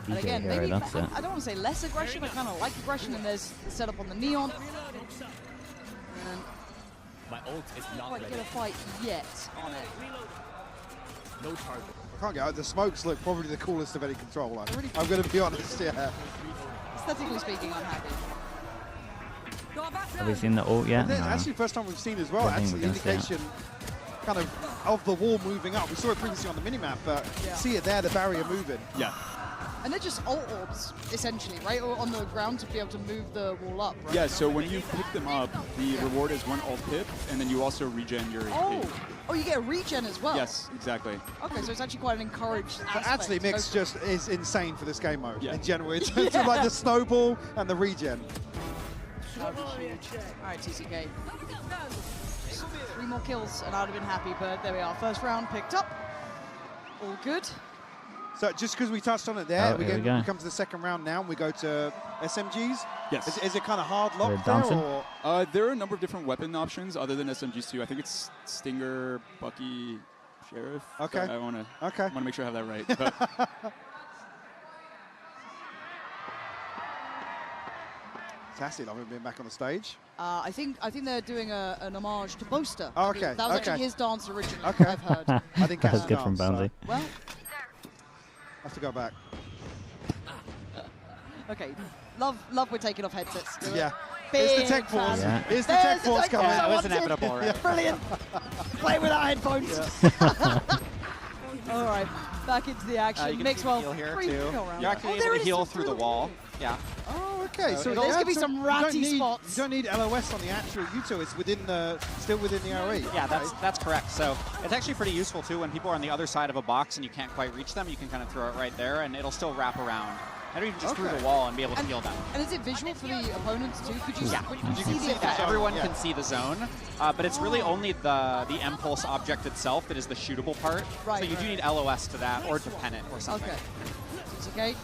And again, maybe I don't want to say less aggression. I kind of like aggression, and there's the setup on the neon. And my ult is not quite get a fight yet on it. No target. I can't get out. The smokes look probably the coolest of any controller. I'm going to be honest, yeah. Aesthetically speaking, I'm happy. Have we seen the ult yet? No. Actually, first time we've seen as well. Actually, the indication kind of the wall moving up. We saw it previously on the minimap, but see it there, the barrier moving. Yeah. And they're just ult orbs, essentially, right? Or on the ground to be able to move the wall up, right? Yeah, so when you pick them up, the reward is 1 ult pip, and then you also regen your HP. Oh, you get a regen as well? Yes, exactly. Okay, so it's actually quite an encouraged aspect. But actually, Mix just is insane for this game mode in general. In terms of like the snowball and the regen. That would be huge. All right, TCK. 3 more kills, and I'd have been happy, but there we are. First round picked up. All good. So just because we touched on it there, we come to the second round now, and we go to SMGs. Yes. Is it kind of hard locked there, or? There are a number of different weapon options other than SMGs too. I think it's Stinger, Bucky, Sheriff. Okay. I want to make sure I have that right. But Fantastic, I've been back on the stage. I think they're doing an homage to Boaster. Oh, okay. That was actually his dance originally. Okay. I've heard. I think that's good from Bouncy. Well. I have to go back. Okay, love we're taking off headsets. Yeah. It's the tech force. Yeah. It's the tech force coming. That was inevitable, right? Brilliant. Play without headphones. All right, back into the action. Mix well. Here too. You're actually able to heal through the wall. Yeah. Oh, okay. So there's gonna be some ratty spots. You don't need LOS on the actual util. It's still within the RE. Yeah, that's correct. So it's actually pretty useful too when people are on the other side of a box and you can't quite reach them. You can kind of throw it right there, and it'll still wrap around. And you can just through the wall and be able to heal them. And is it visual for the opponents too? Could you, you can see that everyone can see the zone, but it's really only the impulse object itself that is the shootable part. Right, so you do need LOS to that or to pen it or something. Okay. It's okay.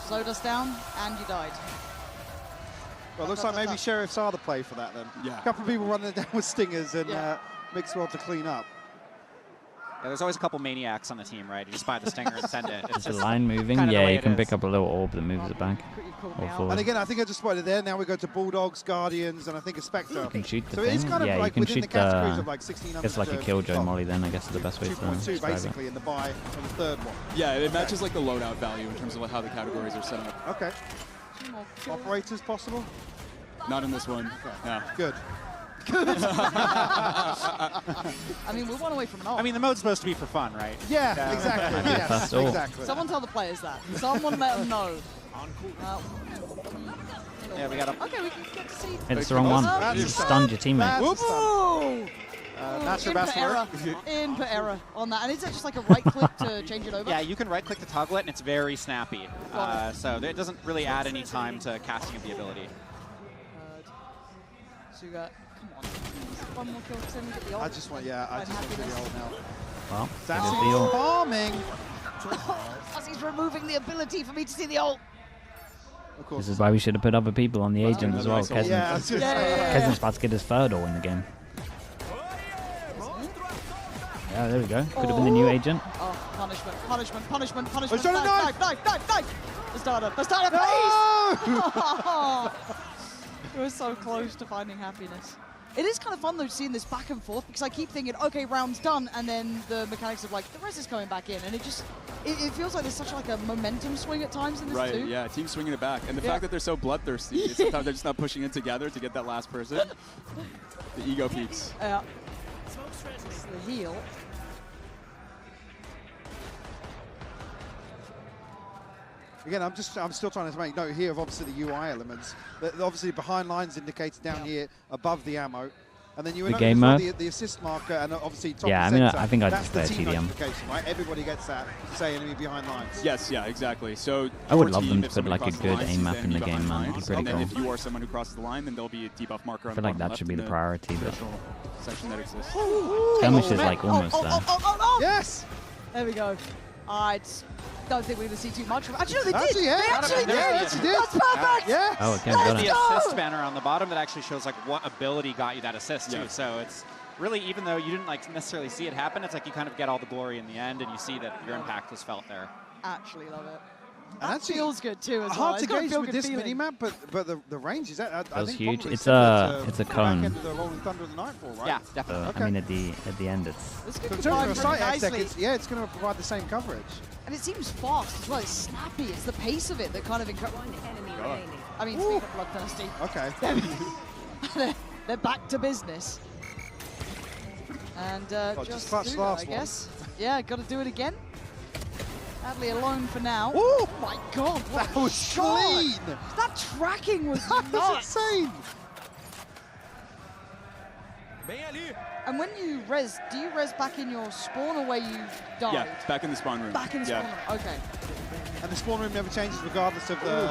Slowed us down, and you died. Well, it looks like maybe Sheriffs are the play for that then. Yeah. A couple of people running down with stingers and Mixwell to clean up. Yeah, there's always a couple maniacs on the team, right? You just buy the stinger and send it. Is the line moving? Yeah, you can pick up a little orb that moves it back. And again, I think I just spotted there. Now we go to Bulldogs, Guardians, and I think a Spectre. You can shoot the so thing. it's kind of yeah, like you can within shoot the categories of like 1600. It's like a Killjoy molly then, I guess is the best way to 2.2 basically in the buy on the third one. Yeah, it matches like the loadout value in terms of how the categories are set up. Okay. Operators possible? Not in this one. Okay. Yeah. Good. I mean, we're one away from an ult. I mean, the mode's supposed to be for fun, right? Yeah, exactly. Yes, exactly. Someone tell the players that. Someone let them know. Yeah, we got him. Okay, we can get to see. It's the wrong one. You stunned your teammate. Whoa! Not your best work. Input error on that. And is it just like a right click to change it over? Yeah, you can right click to toggle it, and it's very snappy. So it doesn't really add any time to casting of the ability. So you got, come on. One more kill, so get the ult. I just want the ult now. Well, Sassy's farming. Sassy's removing the ability for me to see the ult. Of course. This is why we should have put other people on the agent as well. Kezin's about to get his third ult in the game. Yeah, there we go. Could have been the new agent. Oh, punishment, punishment, punishment, punishment. Oh, knife, knife. Bastardo, please! No! It was so close to finding happiness. It is kind of fun though seeing this back and forth because I keep thinking, okay, round's done, and then the mechanics of like the rest is coming back in, and it feels like there's such like a momentum swing at times in this too. Right, yeah, team swinging it back, and the fact that they're so bloodthirsty, sometimes they're just not pushing it together to get that last person. The ego peaks. Yeah. This is the heal. Again, I'm still trying to make note here of obviously the UI elements. Obviously behind lines indicated down here above the ammo. And then you the game mode. The assist marker and obviously top yeah, I mean, I think I'd just play a TDM. Right? Everybody gets that to say enemy behind lines. Yes, yeah, exactly. So I would love them to put like a good aim map in the game, man. It'd be pretty cool. If you are someone who crosses the line, then there'll be a debuff marker on the bottom left. I feel like that should be the priority, but section that exists. skirmish is like almost there. Yes! There we go. I don't think we're going to see too much from Actually, no, they did! Yeah. They actually did! That's perfect! Yeah. Oh, okay, got it. The assist banner on the bottom that actually shows like what ability got you that assist too. So it's really, even though you didn't like necessarily see it happen, it's like you kind of get all the glory in the end, and you see that your impact was felt there. Actually love it. And that feels good too as well. Hard to gauge with this minimap, but the range is that. I think huge. It's a cone. Right? Yeah, definitely. I mean, at the end, it's. So in terms of a sight exec, it's going to provide the same coverage. And it seems fast as well. It's snappy. It's the pace of it that kind of I mean, speaking of bloodthirsty. Okay. They're back to business. And just do that, I guess. Yeah, got to do it again. Adley alone for now. Oh my God! That was clean. That tracking was nuts. That's insane. And when you res, do you res back in your spawn or where you died? Yeah, back in the spawn room. Back in the spawn room. Okay. And the spawn room never changes regardless of the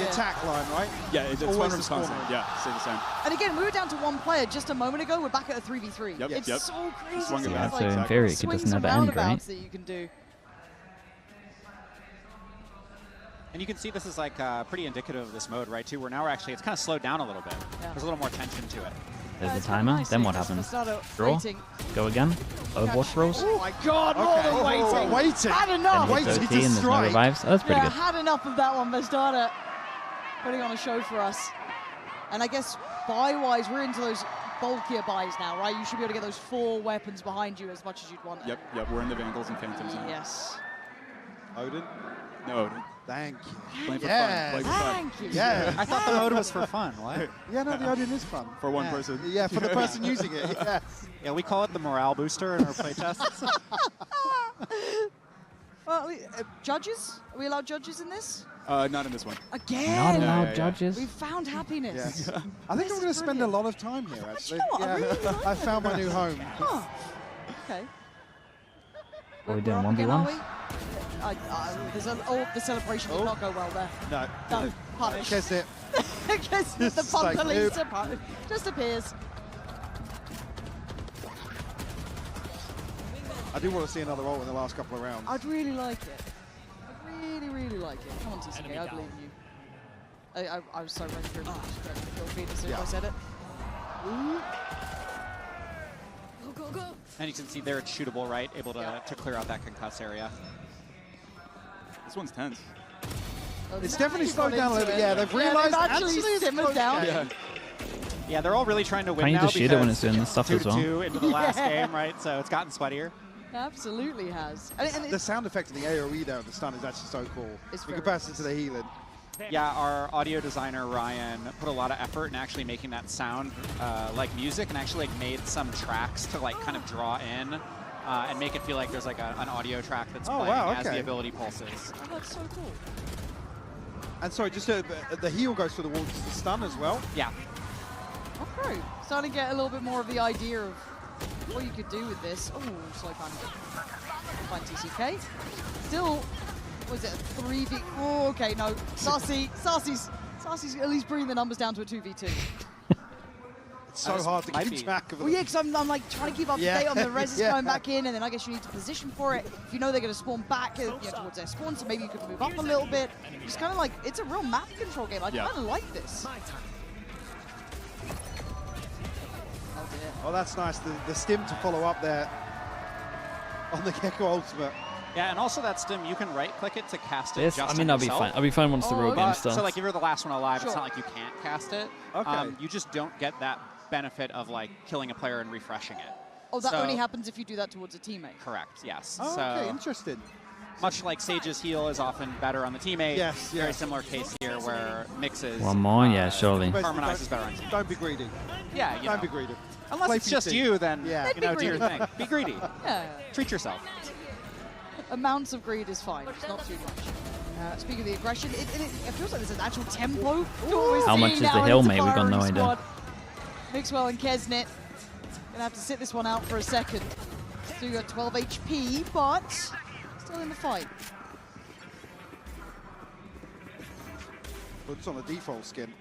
attack line, right? Yeah, it's always the spawn room. Yeah, stay the same. And again, we were down to one player just a moment ago. We're back at a 3v3. Yep, it's so crazy. Yeah, so in theory, it could just never end, right? That you can do. And you can see this is like pretty indicative of this mode, right? Too, where now we're actually, it's kind of slowed down a little bit. Yeah. There's a little more tension to it. There's the timer. Then what happens? Draw. Go again. Overwatch rolls. Oh my God! More than waiting. Waiting. Had enough. Then it's OT and there's no revives. Oh, that's pretty good. Had enough of that one. Vestada putting on a show for us. And I guess buy-wise, we're into those bulkier buys now, right? You should be able to get those 4 weapons behind you as much as you'd want. Yep, we're in the Vandals and Phantoms now. Yes. Odin? No, Odin. Thank you. Playing for fun. Thank you. Yeah. I thought the mode was for fun. What? Yeah, no, the Odin is fun. For one person. Yeah, for the person using it. Yes. Yeah, we call it the morale booster in our playtests. Well, judges? Are we allowed judges in this? Not in this one. Again? Not allowed judges? We found happiness. Yes. I think I'm going to spend a lot of time here, actually. You know what? I really like I found my new home. Huh. Okay. Are we doing 1v1? The celebration did not go well there. No. Punish. Guess it. Guess the fun police just appears. I do want to see another ult in the last couple of rounds. I'd really like it. I'd really like it. Come on, TCK, I believe in you. I was so ready for him to kill Feed as soon as I said it. Go. And you can see there it's shootable, right? Able to clear out that concuss area. This one's tense. Oh, it's definitely slowed down a little bit. Yeah, they've realized actually simmered down. Yeah, they're all really trying to win Can't you now just shoot it when it's doing this stuff as well? 2-2 into the last game, right? So it's gotten sweatier. Absolutely has. And the sound effect of the AoE there, the stun, is actually so cool. In comparison to the healing. Yeah, our audio designer, Ryan, put a lot of effort in actually making that sound like music, and actually like made some tracks to like kind of draw in and make it feel like there's like an audio track that's playing as the ability pulses. Oh, that's so cool. And sorry, just the heal goes for the wall, just the stun as well? Yeah. Okay, starting to get a little bit more of the idea of what you could do with this. Oh, slow fine TCK. Still, was it a 3v? Oh, okay, no. Sarsi's at least bringing the numbers down to a 2v2. It's so hard to keep track of it. Well, yeah, because I'm like trying to keep up to date on the res going back in, and then I guess you need to position for it. If you know they're going to spawn back towards their spawn, so maybe you could move up a little bit. It's kind of like, it's a real map control game. I kind of like this. Oh, that's nice. The stim to follow up there on the Gecko ultimate. Yeah, and also that stim, you can right-click it to cast it just I mean, I'll be fine. I'll be fine once the real game starts. So, like, if you're the last one alive, it's not like you can't cast it. Okay. You just don't get that benefit of, like, killing a player and refreshing it. Oh, that only happens if you do that towards a teammate. Correct, yes. Oh, okay, interesting. Much like Sage's heal is often better on the teammate. Yes. Very similar case here where Mix's one more, yeah, surely. Harmonize is better on team. Don't be greedy. Yeah, don't be greedy. Unless it's just you, then you know, do your thing. Be greedy. Yeah. Treat yourself. Amounts of greed is fine, just not too much. Speaking of the aggression, it feels like there's an actual tempo. How much is the hill, mate? We've got no idea. Mixwell and Kesnet gonna have to sit this one out for a second. So you got 12 HP, but still in the fight. Puts on the default skin,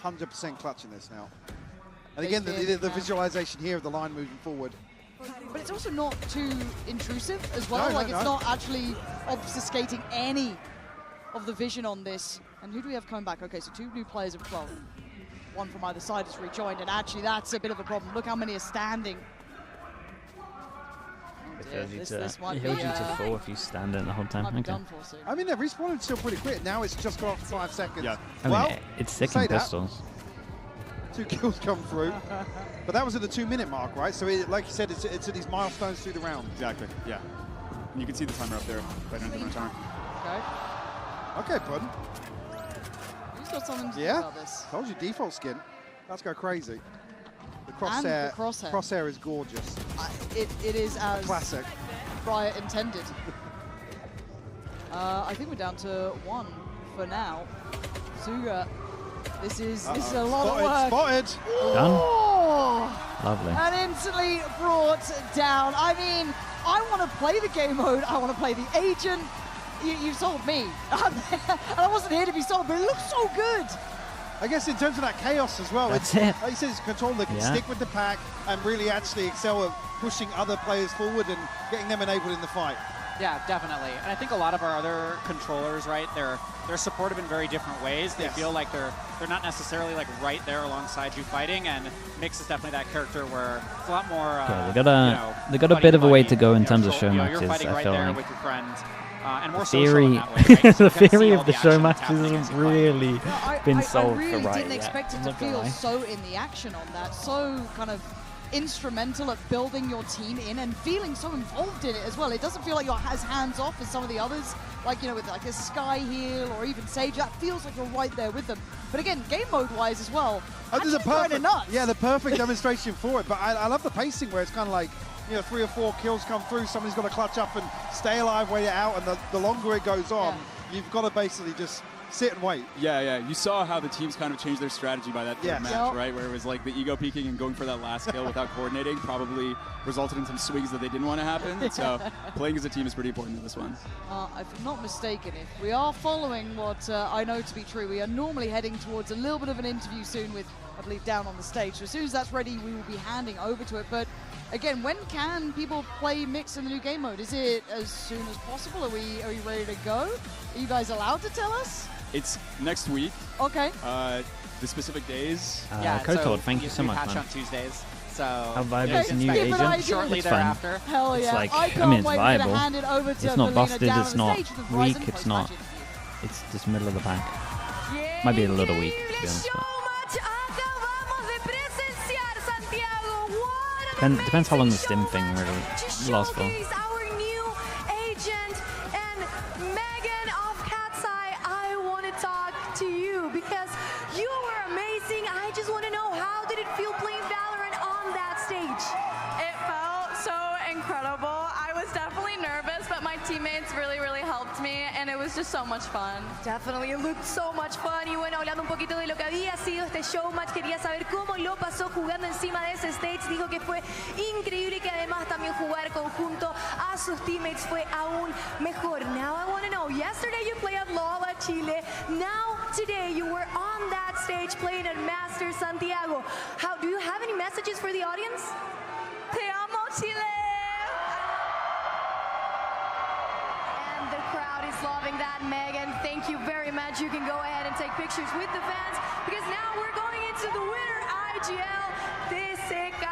100% clutching this now. And again, the visualization here of the line moving forward. But it's also not too intrusive as well. It's not actually obfuscating any of the vision on this. And who do we have coming back? Okay, so 2 new players of 12. One from either side has rejoined, and actually that's a bit of a problem. Look how many are standing. This might be, to 4 if you stand in the whole time. Okay. I mean, they're respawning still pretty quick. Now it's just got off 5 seconds. Yeah. I mean, it's sick in pistols. 2 kills come through. But that was at the 2-minute mark, right? So, like you said, it's at these milestones through the round. Exactly, yeah. And you can see the timer up there, right under the timer. Okay, bud. Who's got something to do about this? Told you, default skin. Let's go crazy. The crosshair is gorgeous. It is as classic. Riot intended. I think we're down to 1 for now. Suga, this is a lot of work. Spotted. Done. Lovely. And instantly brought down. I mean, I want to play the game mode. I want to play the agent. You sold me. And I wasn't here to be sold, but it looks so good. I guess in terms of that chaos as well, That's it. Like you said, it's control that can stick with the pack and really actually excel at pushing other players forward and getting them enabled in the fight. Yeah, definitely. And I think a lot of our other controllers, right, they're supportive in very different ways. They feel like they're not necessarily like right there alongside you fighting, and Mix is definitely that character where it's a lot more. They got a bit of a way to go in terms of show matches. You're fighting I right feel there like. with your friend. And more theory, the theory of the show matches hasn't really been solved for Riot. I really didn't yet. expect it to feel so in the action on that, so kind of instrumental at building your team in and feeling so involved in it as well. It doesn't feel like you're as hands off as some of the others, like, you know, with like a Sky Heal or even Sage. That feels like you're right there with them. But again, game mode wise as well, there's a perfect, the perfect demonstration for it. But I love the pacing where it's kind of like, you know, 3 or 4 kills come through, somebody's got to clutch up and stay alive, wait it out, and the longer it goes on, you've got to basically just sit and wait. Yeah. You saw how the teams kind of changed their strategy by that third match, right? Where it was like the ego peaking and going for that last kill without coordinating probably resulted in some swings that they didn't want to happen. So playing as a team is pretty important in this one. If I'm not mistaken, if we are following what I know to be true, we are normally heading towards a little bit of an interview soon with, I believe, down on the stage. So as soon as that's ready, we will be handing over to it. But again, when can people play Mix in the new game mode? Is it as soon as possible? Are we ready to go? Are you guys allowed to tell us? It's next week. Okay. The specific days. Kotor, thank you so much, patch man. on Tuesdays. So how viable is the new agent? Shortly thereafter. Hell yeah. It's like, I mean, it's viable. Hand it over to it's not busted, it's not weak, it's not. It's just middle of the pack. Might be a little weak, to be honest. Depends how long the stim thing really lasts for. Because you were amazing. I just want to know, how did it feel playing Valorant on that stage? It felt so incredible. I was definitely nervous, but my teammates really helped me, and it was just so much fun. Definitely, it looked so much fun. Y bueno, hablando un poquito de lo que había sido este showmatch, quería saber cómo lo pasó jugando encima de ese stage. Dijo que fue increíble y que además también jugar conjunto a sus teammates fue aún mejor. Now I want to know, yesterday you played at Lola Chile. Now today you were on that stage playing at Master Santiago. Do you have any messages for the audience? Te amo, Chile! And the crowd is loving that, Megan. Thank you very much. You can go ahead and take pictures with the fans, because now we're going into the winner, IGL TCK.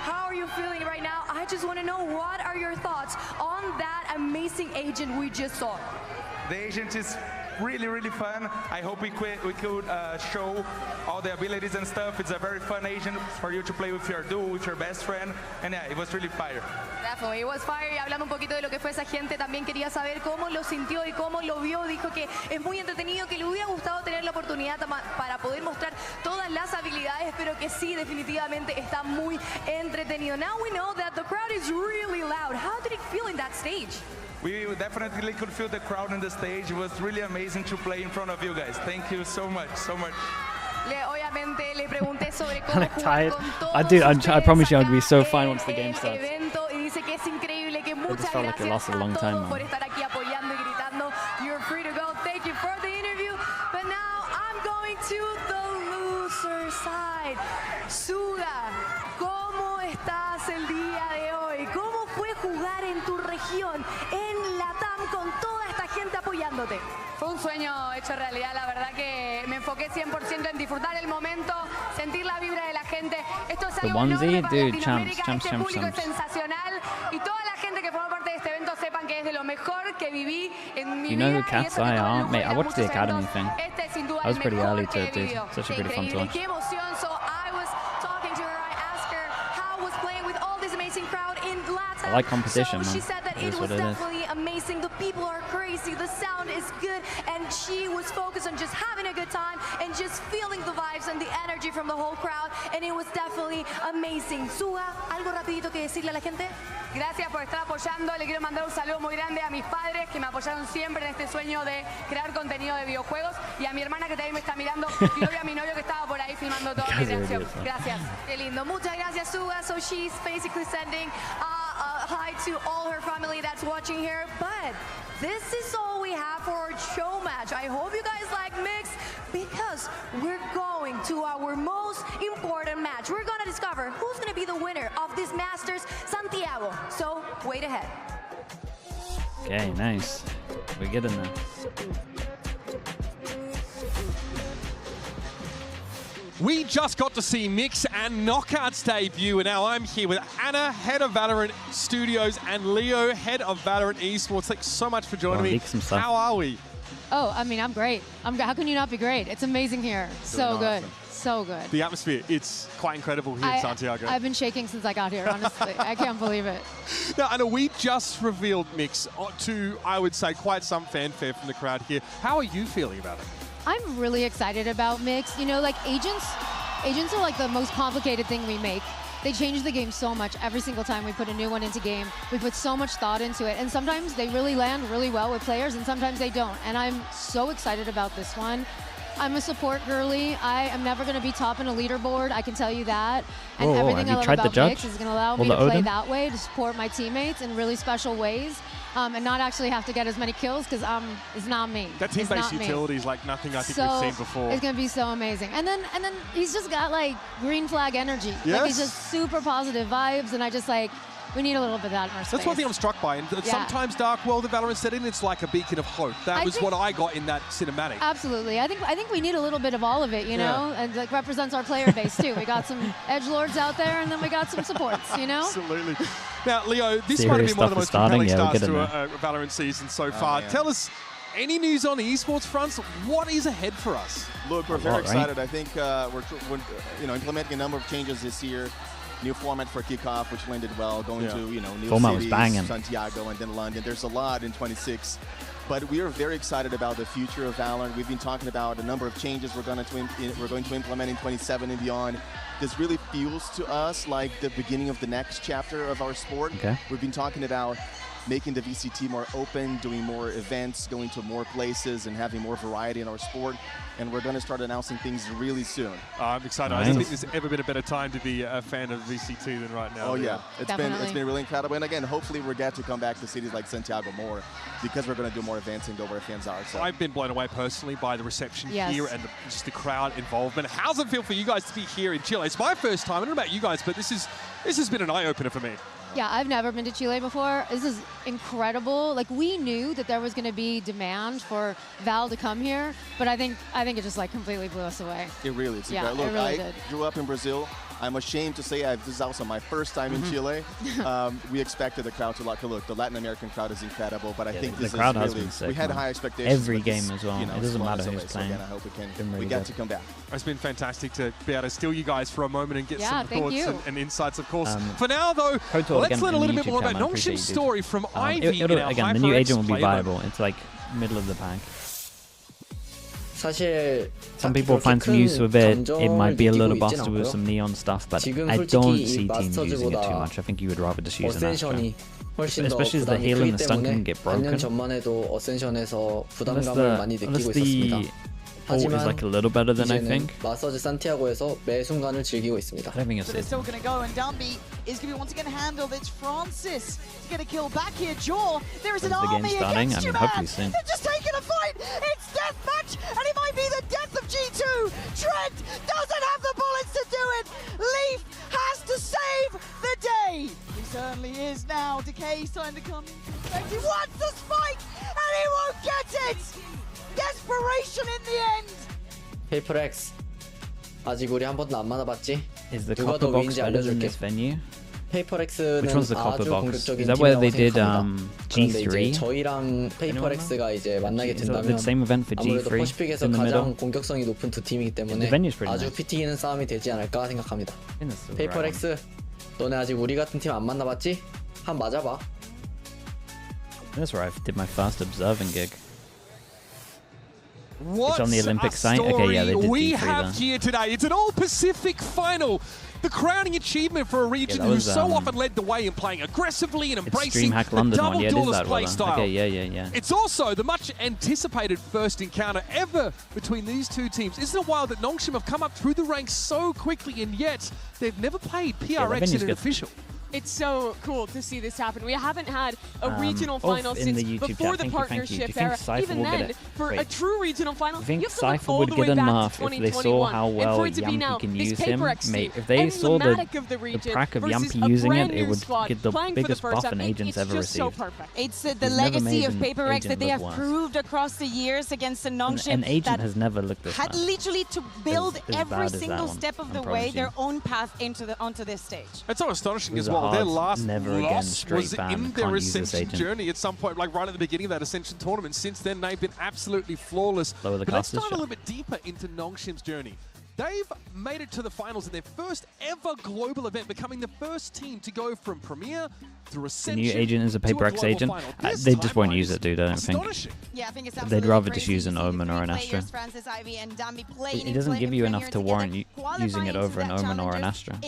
How are you feeling right now? I just want to know, what are your thoughts on that amazing agent we just saw? The agent is really fun. I hope we could show all the abilities and stuff. It's a very fun agent for you to play with your duo, with your best friend, and yeah, it was really fire. Definitely, it was fire. Y hablando un poquito de lo que fue esa gente, también quería saber cómo lo sintió y cómo lo vio. Dijo que es muy entretenido, que le hubiera gustado tener la oportunidad para poder mostrar todas las habilidades, pero que sí, definitivamente está muy entretenido. Now we know that the crowd is really loud. How did it feel in that stage? We definitely could feel the crowd on the stage. It was really amazing to play in front of you guys. Thank you so much. Hoy obviamente le pregunté sobre cómo I'm tired. todos I promise you I'll be so fine once the game starts. evento y dice que es increíble, que muchas felt like it lasted a long time, man. por estar aquí apoyando y gritando. You're free to go. Thank you for the interview. But now I'm going to the loser side. Suga, ¿cómo estás el día de hoy? ¿Cómo fue jugar en tu región, en Latam, con toda esta gente apoyándote? Fue un sueño hecho realidad, la verdad que me enfoqué 100% en disfrutar el momento, sentir la vibra de la gente. Esto es algo enorme para Latinoamérica, este público es sensacional y toda la gente que forma parte de este evento sepan que es de lo mejor que viví en mi vida. You know who Cats I are? Mate, I watched the Academy thing. Este sin duda I was el pretty mejor early que to he it, dude. vivido. It's actually pretty fun to watch. Qué emoción. So I was talking to her, I asked her how was playing with all this amazing crowd in Latam. I like competition, so man. She said that it was definitely amazing. The people are crazy, the sound is good, and she was focused on just having a good time and just feeling the vibes and the energy from the whole crowd, and it was definitely amazing. Suga, algo rapidito que decirle a la gente. Gracias por estar apoyando. Le quiero mandar un saludo muy grande a mis padres que me apoyaron siempre en este sueño de crear contenido de videojuegos y a mi hermana que también me está mirando y obvio a mi novio que estaba por ahí filmando toda mi reacción. Gracias. Qué lindo. Muchas gracias, Suga. So she's basically sending hi to all her family that's watching here. But this is all we have for our show match. I hope you guys like Mix because we're going to our most important match. We're going to discover who's going to be the winner of this Masters, Santiago. So wait ahead. Okay, nice. We're getting there. We just got to see Mix and Knockout's debut, and now I'm here with Anna, head of Valorant Studios, and Leo, head of Valorant Esports. Thanks so much for joining me. How are we? Oh, I mean, I'm great. How can you not be great? It's amazing here. So good. So good. The atmosphere, it's quite incredible here in Santiago. I've been shaking since I got here, honestly. I can't believe it. Now, Anna, we just revealed Mix to, I would say, quite some fanfare from the crowd here. How are you feeling about it? I'm really excited about Mix. You know, like agents are like the most complicated thing we make. They change the game so much every single time we put a new one into game. We put so much thought into it, and sometimes they really land really well with players, and sometimes they don't. And I'm so excited about this one. I'm a support girly. I am never going to be top in a leaderboard, I can tell you that. And everything I love about Mix is going to allow me to play that way, to support my teammates in really special ways. And not actually have to get as many kills because it's not me. That team-based utility is like nothing I think we've seen before. It's gonna be so amazing. And then he's just got like green flag energy. Yes. Like he's just super positive vibes, and I just like we need a little bit of that in our space. That's one thing I'm struck by. And sometimes Dark World of Valorant setting, it's like a beacon of hope. That was what I got in that cinematic. Absolutely. I think we need a little bit of all of it, you know, and like represents our player base too. We got some edgelords out there, and then we got some supports, you know. Absolutely. Now, Leo, this might have been one of the most compelling starts to a Valorant season so far. Tell us, any news on the esports fronts? What is ahead for us? Look, we're very excited. I think we're implementing a number of changes this year. New format for kickoff, which landed well. Going to new cities, Santiago, and then London. There's a lot in 26. But we are very excited about the future of Valorant. We've been talking about a number of changes we're going to implement in 27 and beyond. This really feels to us like the beginning of the next chapter of our sport. We've been talking about making the VCT more open, doing more events, going to more places, and having more variety in our sport. And we're going to start announcing things really soon. I'm excited. Nice. I don't think there's ever been a better time to be a fan of VCT than right now. Oh yeah, it's been really incredible. And again, hopefully we get to come back to cities like Santiago more because we're going to do more events and go where fans are. So I've been blown away personally by the reception here and just the crowd involvement. How does it feel for you guys to be here in Chile? It's my first time. I don't know about you guys, but this has been an eye-opener for me. Yeah, I've never been to Chile before. This is incredible. Like, we knew that there was going to be demand for Val to come here, but I think it just like completely blew us away. It really is. Yeah, look, it really I grew up in Brazil. I'm ashamed to say this is also my first time in Chile. We expected the crowd to look. The Latin American crowd is incredible, but I think this the crowd is has really, been sick, we had high expectations. Every game as well. It doesn't matter who's playing. Again, I hope we get to come back. It's been fantastic to be able to steal you guys for a moment and get some thoughts and insights, of course. For now, though, let's learn a little bit more about NONGSHIM's story from Ivy. Again, the new agent will be viable. It's like middle of the pack. Some people find some use of it. It might be a little busted with some neon stuff, but I don't see teams using it too much. I think you would rather just use an Astra. Especially as the heal and the stun can get broken. Unless the is like a little better than I think. 마서즈 산티아고에서 매 순간을 즐기고 있습니다. I don't think so they're still going to go, and Dumby is going to be once again handled. It's Francis to get a kill back here. Jaw, there is an army against you, man. They're just taking a fight. It's deathmatch, and it might be the death of G2. Trent doesn't have the bullets to do it. Leaf has to save the day. He certainly is now. Decay's time to come in. He wants the spike, and he won't get it. Desperation in the end. 페이퍼렉스 아직 우리 한 번도 안 만나봤지? Is the copper box better than this venue? 페이퍼렉스는 Which one's the copper 아주 box? 공격적인 Is that where they 팀이라고 did 생각합니다. G3? 그런데 이제 저희랑 페이퍼렉스가 이제 만나게 Is that the 된다면 same event for 아무래도 G3 퍼시픽에서 in the middle? 가장 공격성이 높은 두 팀이기 때문에 The venue's pretty 아주 nice. 피 튀기는 싸움이 되지 않을까 생각합니다. Right 페이퍼렉스 너네 아직 우리 같은 팀 안 만나봤지? 한 맞아봐. That's where I did my first observing gig. What it's on the Olympic site? Okay, yeah, they did we G3 have here today. It's an all-Pacific final. The crowning achievement for a region who so often led the way in playing aggressively and embracing the double duelist play style. Okay, yeah. It's also the much anticipated first encounter ever between these two teams. Isn't it wild that NONGSHIM have come up through the ranks so quickly and yet they've never played PRX in an official? It's so cool to see this happen. We haven't had a regional final since before the partnership era. Even then, for a true regional final, you have to look all the way back to 2021. If they saw how well Yampi can use him, if they saw the crack of Yampi using it, it would get the biggest buff an agent's ever received. It's the legacy of PaperX that they have proved across the years against the NONGSHIM. An agent has never looked this had literally to build every single step of the way their own path onto this stage. It's so astonishing as well. Their last loss was in their Ascension journey at some point, like right at the beginning of that Ascension tournament. Since then, they've been absolutely flawless. But let's dive a little bit deeper into NONGSHIM's journey. They've made it to the finals in their first ever global event, becoming the first team to go from Premier through Ascension. The new agent is a PaperX agent. They just won't use it, dude. I don't think. Yeah, I think it's they'd rather just use an Omen or an Astra. It doesn't give you enough to warrant using it over an Omen or an Astra.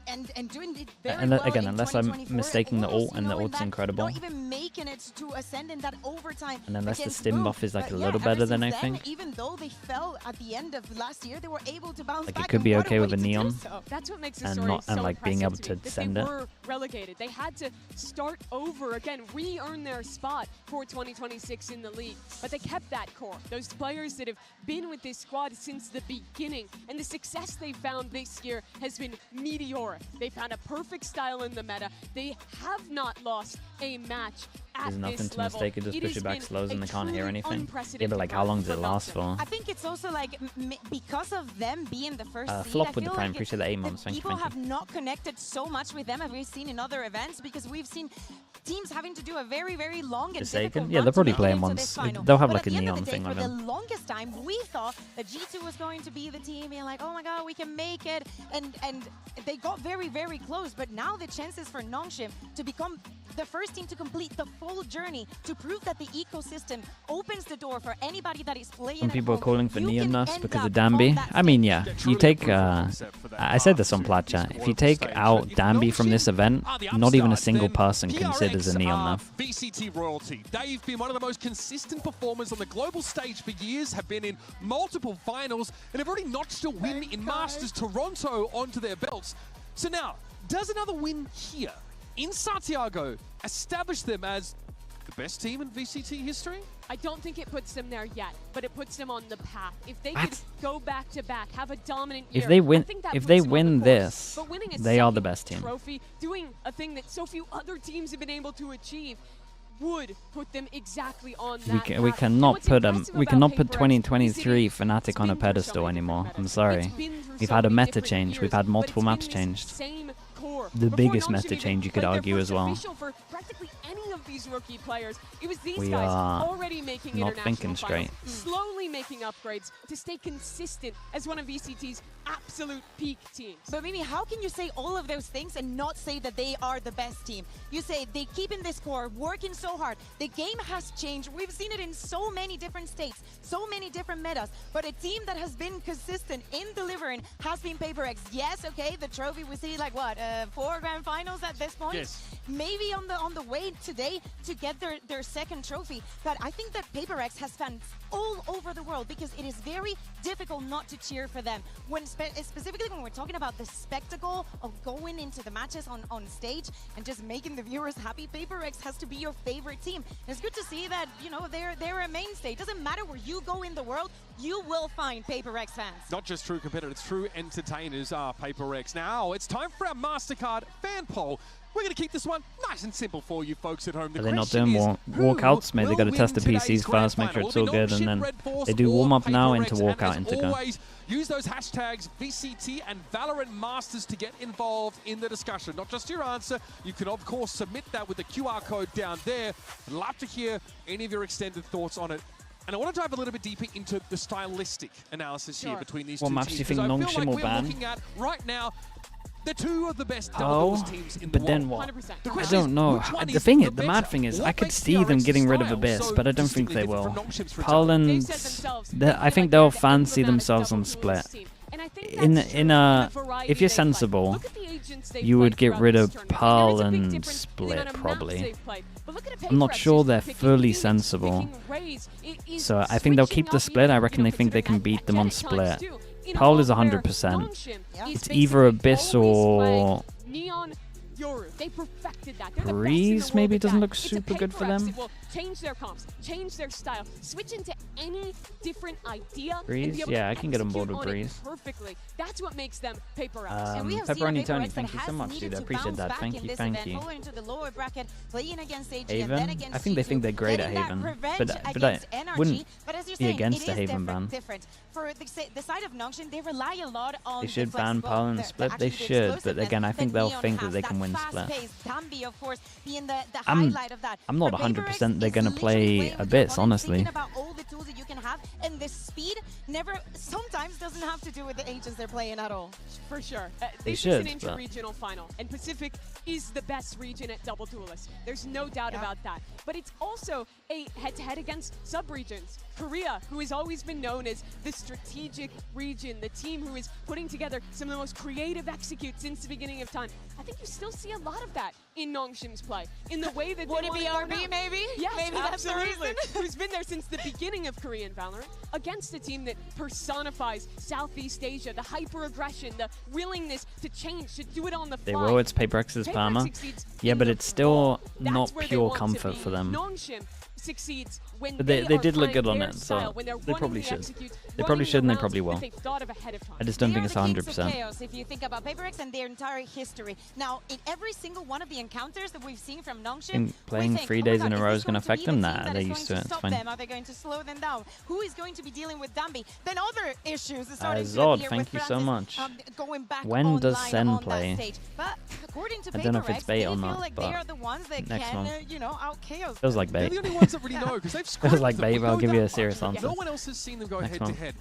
And doing it very and well again, unless I'm mistaking the ult, and the ult's incredible. Not even making it to ascend in that overtime. And unless the stim buff is like a little better than I think. Even though they fell at the end of last year, they were able to bounce back. Like it could be okay with a neon. That's what makes the story so like being able to send it. They were relegated. They had to start over again, re-earn their spot for 2026 in the league. But they kept that core. Those players that have been with this squad since the beginning, and the success they found this year has been meteoric. They found a perfect style in the meta. They have not lost a match at There's nothing this to level. mistake it, just push it back slows and they can't hear anything. Yeah, but like how long does it last for? I think it's also like because of them being the first seed, flop I with the feel prime, like appreciate the 8 months. Thank you. People have not connected so much with them as we've seen in other events, because we've seen teams having to do a very, very long and difficult yeah, they'll probably play them once. They'll have like a neon thing on them. For the longest time, we thought that G2 was going to be the team being like, oh my god, we can make it, and they got very, very close. But now the chances for NONGSHIM to become the first team to complete the full journey, to prove that the ecosystem opens the door for anybody that is playing. Some people are calling for neon nerfs because of Danby. I mean, yeah, you take. I said this on Plat Chat. If you take out Danby from this event, not even a single person considers a neon nerf. VCT royalty. They've been one of the most consistent performers on the global stage for years, have been in multiple finals, and have already notched a win in Masters Toronto onto their belts. So now, does another win here in Santiago establish them as the best team in VCT history? I don't think it puts them there yet, but it puts them on the path. If they could go back to back, have a dominant year, if they win, this, but winning a they are the best team. Trophy, doing a thing that so few other teams have been able to achieve, would put them exactly on that path. We cannot put 2023 Fnatic on a pedestal anymore. I'm sorry. We've had a meta change. We've had multiple maps changed. The biggest meta change, you could argue, as well. For practically any of these rookie players, it was these we guys are already making not thinking straight. Slowly making upgrades to stay consistent as one of VCT's absolute peak teams. But Mimi, how can you say all of those things and not say that they are the best team? You say they keep in this core, working so hard. The game has changed. We've seen it in so many different states, so many different metas. But a team that has been consistent in delivering has been PaperX. Yes, okay, the trophy we see like what, 4 grand finals at this point. Yes. Maybe on the way today, to get their second trophy. But I think that PaperX has fans all over the world because it is very difficult not to cheer for them. Specifically when we're talking about the spectacle of going into the matches on stage and just making the viewers happy, PaperX has to be your favorite team. And it's good to see that, you know, they're a mainstay. It doesn't matter where you go in the world, you will find PaperX fans. Not just true competitors, true entertainers are PaperX. Now it's time for our MasterCard fan poll. We're going to keep this one nice and simple for you folks at home. Are they not doing walkouts? Maybe they got to test the PCs first, make sure it's all good, and then they do warm up now into walkout into go. Use those hashtags VCT and Valorant Masters to get involved in the discussion. Not just your answer, you can of course submit that with the QR code down there. I'd love to hear any of your extended thoughts on it. And I want to dive a little bit deeper into the stylistic analysis here between these two teams. What maps do you think NONGSHIM will ban? Looking at right now, they're two of the best double teams in the world. But then what? I don't know. The mad thing is, I could see them getting rid of Abyss, but I don't think they will. Poland, I think they'll fancy themselves on Split. If you're sensible, you would get rid of Pearl and Split, probably. I'm not sure they're fully sensible. So I think they'll keep the Split. I reckon they think they can beat them on Split. Pearl is 100%. It's either Abyss or They perfected that. Breeze maybe doesn't look super good for them. Change their comps, change their style, switch into any different idea. Breeze, yeah, I can get on board with Breeze. Perfectly. That's what makes them PaperX. Pepperoni Tony, thank you so much, dude. I appreciate that. Thank you, thank you. Haven, I think they think they're great at Haven, but I wouldn't be against the Haven ban. For the side of NONGSHIM, they rely a lot on they should ban Pearl and Split. They should, but again, I think they'll think that they can win Split. I'm not 100% they're going to play Abyss, honestly. And the speed sometimes doesn't have to do with the agents they're playing at all. For sure. This is an inter-regional final, and Pacific is the best region at Double Duelist. There's no doubt about that. But it's also a head-to-head against sub-regions. Korea, who has always been known as the strategic region, the team who is putting together some of the most creative executes since the beginning of time. I think you still see a lot of that in NONGSHIM's play, in the way that would it be RB maybe? Yes, maybe absolutely. Who's been there since the beginning of Korean Valorant, against a team that personifies Southeast Asia, the hyper-aggression, the willingness to change, to do it on the fly. They will, it's PaperX's Palmer. Yeah, but it's still not pure comfort for them. NONGSHIM succeeds when but they did look good on it, so they probably should. They probably should and they probably will. I just don't think it's 100%. If you think about PaperX and their entire history. Now, in every single one of the encounters that we've seen from NONGSHIM, playing 3 days in a row is going to affect them? Nah, they're used to it. It's fine. Are they going to slow them down? Who is going to be dealing with Dambi? Then other issues are starting Zod, to thank you so much. Going back when does Sen play? But according to I don't know if it's bait or not, like but next month. You know, out chaos. Feels like bait. They're the only ones that really know, because they've Feels like bait, but I'll give you a serious answer. No one else has seen them go head-to-head.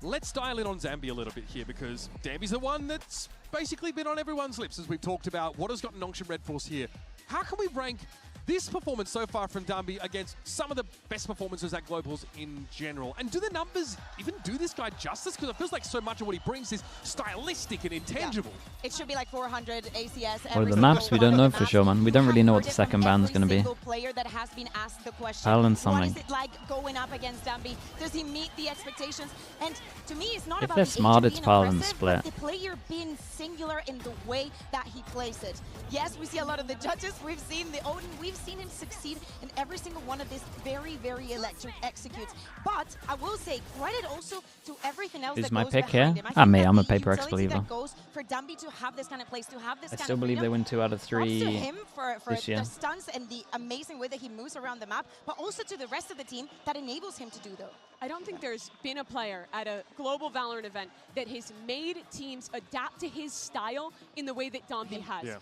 Let's dial in on Zambi a little bit here, because Dambi's the one that's basically been on everyone's lips as we've talked about what has got NONGSHIM REDFORCE here. How can we rank this performance so far from Dambi against some of the best performances at Globals in general? And do the numbers even do this guy justice? Because it feels like so much of what he brings is stylistic and intangible. Yeah. It should be like 400 ACS. Or the maps, we don't know for sure, man. We don't really know what the second band's going to be. Pearl and something. What is it like going up against Dambi? Does he meet the expectations? And to me, it's not if about they're smart, it's Pearl and Split. The player being singular in the way that he plays it. Yes, we see a lot of the judges. We've seen the Odin. We've seen him succeed in every single one of these very, very electric executes. But I will say, credit also to everything else that my pick here? I'm a PaperX believer. For Dambi to have this kind of place, to have this I still believe they win 2 out of 3 to him for this year. The stunts and the amazing way that he moves around the map, but also to the rest of the team that enables him to do though. I don't think there's been a player at a global Valorant event that has made teams adapt to his style in the way that Dambi has. Yeah.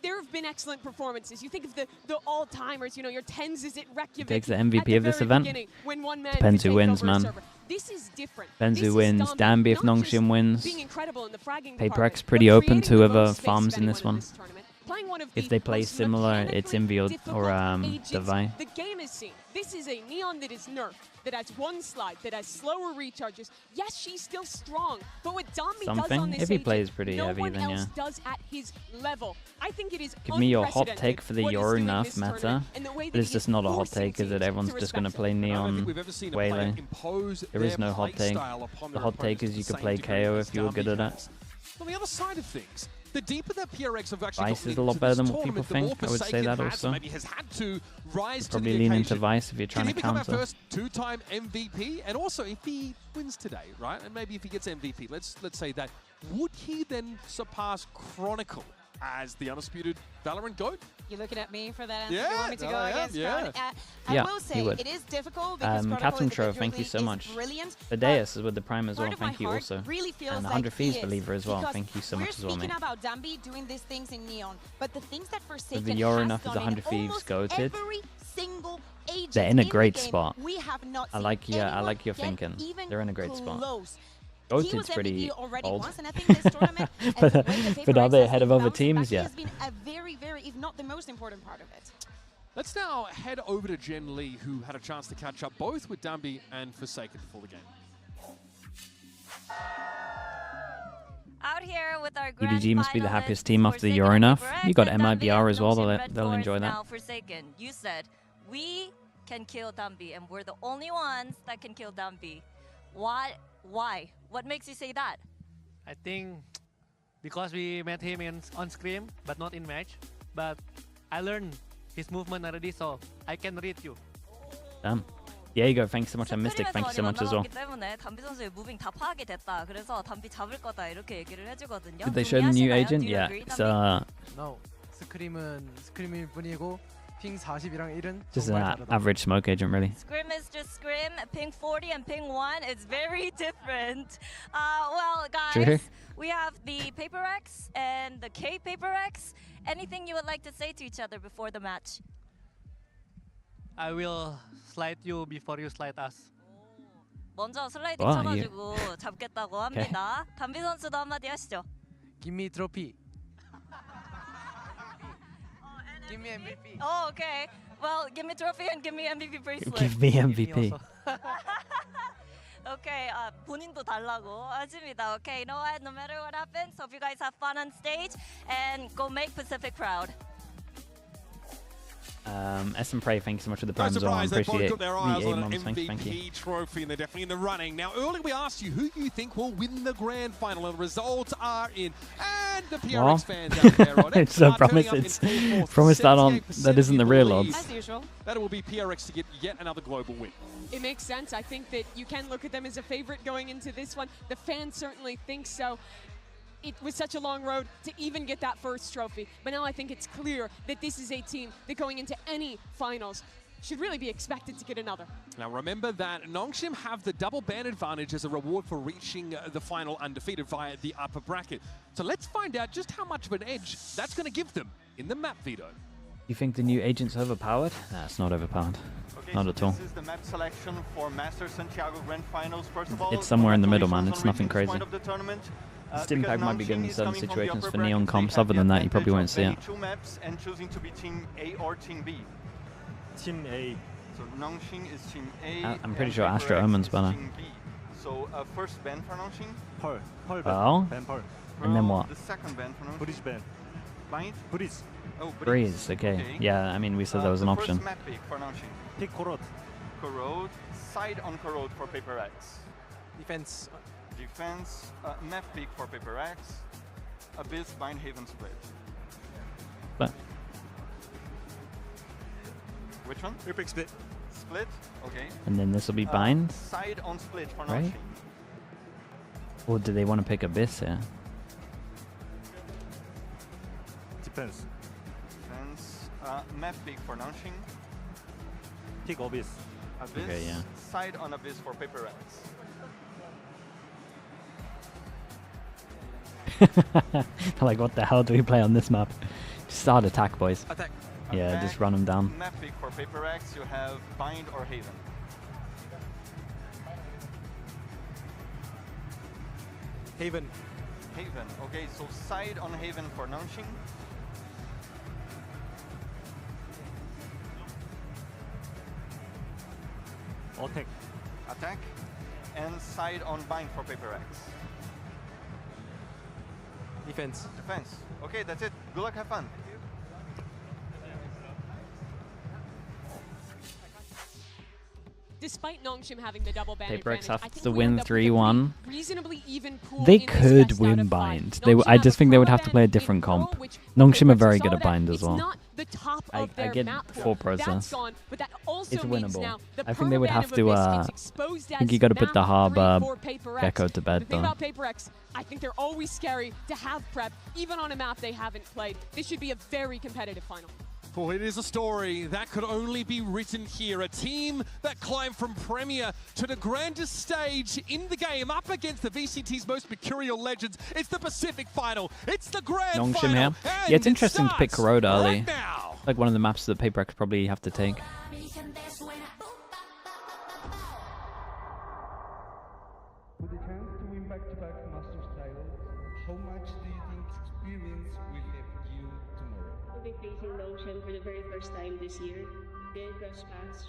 There have been excellent performances. You think of the all-timers, you know, your Tens is it Reykjavik. Takes the MVP of this event. Depends who wins, man. This is different. Depends who wins. Dambi if NONGSHIM wins. PaperX pretty open to whoever farms in this one. playing one of if they play similar, it's Envy or Divine. The game is seen. This is a Neon that is nerfed, that has one slide, that has slower recharges. Yes, she's still strong, but what Dambi does on this if he plays pretty no heavy, one then else does at his level. I think it is Give me your hot take for the Yoru nerf meta, but it's just not a hot take, is it? Everyone's just going to play Neon Waylay. There is no hot take. The hot take is you could play KO if you were good at it. On the other side of things, the deeper that PRX have actually Vice is a lot better than what people think. I would say that also. Maybe has had to rise probably to the lean occasion. into Vice if you're trying to counter. Can he become our first two-time MVP? And also, if he wins today, right, and maybe if he gets MVP, let's say that, would he then surpass Chronicle as the undisputed Valorant GOAT? You're looking at me for that answer. Yeah, you want me to go against Chronicle? Yeah, I will say, it is difficult because Catentro, thank you so much. Fideas is with the Prime as well, thank you also. Really feels and like 100 Fees believer as well, thank you so much as well, mate. We're speaking about Dambi doing these things in Neon, but the things that Forsaken the Yoru enough is 100 Thieves goated. They're in a great spot. I like your thinking. They're in a great spot. Goated's pretty old. But are they ahead of other teams? Yeah. If not the most important part of it. Let's now head over to Jen Lee, who had a chance to catch up both with Dambi and Forsaken before the game. Out here with our grand EDG must be the happiest team after the Yoru nerf. You got MIBR as well, they'll enjoy that. Now, Forsaken, you said we can kill Dambi, and we're the only ones that can kill Dambi. Why? What makes you say that? I think because we met him on Scream, but not in match. But I learned his movement already, so I can read you. Damn. Diego, thanks so much, and Mystic, thank you so much as well. Did they show the new agent? Yeah, it's No, 스크림일 뿐이고 핑 40이랑 1은 just an average smoke agent, really. Scrim is just Scrim. Ping 40 and Ping 1 is very different. Well, guys, True. We have the Paper X and the K Paper X. Anything you would like to say to each other before the match? I will slide you before you slide us. 먼저 슬라이딩 쳐가지고 잡겠다고 합니다. 담비 선수도 한마디 하시죠. Give me trophy. Give me MVP. Oh, okay. Well, give me trophy and give me MVP bracelet. Give me MVP. Okay, 본인도 달라고 하십니다. Okay, you know what? No matter what happens, hope you guys have fun on stage and go make Pacific proud. SM Prey, thank you so much for the prime as well. I appreciate it. Their eyes on an MVP trophy, and they're definitely in the running. Now, earlier we asked you who you think will win the grand final, and the results are in. And the PRX fans out there on it. It's so promise that isn't the real odds. As usual. That will be PRX to get yet another global win. It makes sense. I think that you can look at them as a favorite going into this one. The fans certainly think so. It was such a long road to even get that first trophy. But now I think it's clear that this is a team that going into any finals should really be expected to get another. Now remember that NONGSHIM have the double ban advantage as a reward for reaching the final undefeated via the upper bracket. So let's find out just how much of an edge that's going to give them in the map veto. You think the new agent's overpowered? Nah, it's not overpowered. Okay, not so at all. This is the map selection for Master Santiago Grand Finals. First of all, it's somewhere in the middle, man. It's nothing crazy. Stimpack might be good in certain situations for Neon comps. Other than that, you probably won't see it. Two maps and choosing to be Team A or Team B. Team A. So NONGSHIM is Team A. I'm pretty sure Astro Omen's better. Team B. So first ban for NONGSHIM. Pearl. Oh. And then what? The second ban for NONGSHIM. Breeze ban. Bind? Breeze. Oh, Breeze. Okay. Yeah, I mean, we said that was an option. First map pick for NONGSHIM. Pick Corrode. Corrode. Side on Corrode for Paper X. Defense. Defense, map pick for Paper X, Abyss, Bind, Haven, Split. But which one? We pick Split. Split, okay. And then this will be Bind. Side on Split for right? NONGSHIM. Or do they want to pick Abyss here? Depends. Defense, map pick for NONGSHIM. Pick Abyss. Abyss, okay, yeah. Side on Abyss for Paper X. Like, what the hell do we play on this map? Just start attack, boys. Attack. Yeah, Attack. just run them down. Map pick for Paper X, you have Bind or Haven. Haven. Haven, okay, so side on Haven for NONGSHIM. Attack. Attack. And side on bind for Paper X. Defense. Defense. Okay, that's it. Good luck, have fun. Despite NONGSHIM having the double ban Paper X advantage, have to win 3-1. Reasonably even pool They in this could best win out of bind. five. I just think they would NONGSHIM have to play a have different Pearl, comp. which NONGSHIM are Paper very X good at saw bind that. as well. It's not the top of I their get map pool. full process. That's gone, but that also It's means winnable. now the I think they would permaban have of to. Abyss gets exposed I think as you got to put the map Harbor 3 for Paper X. Gecko to The bed thing though. about Paper X, I think they're always scary to have prep, even on a map they haven't played. This should be a very competitive final. Well, it is a story that could only be written here. A team that climbed from Premier to the grandest stage in the game, up against the VCT's most mercurial legends. It's the Pacific Final. It's the grand NONGSHIM final. here. And Yeah, it's interesting to pick Corrode early. right now. Like one of the maps that Paper X probably have to take. With the chance to win back-to-back Masters titles, how much do you think experience will help you tomorrow? We'll be facing NONGSHIM for the very first time this year.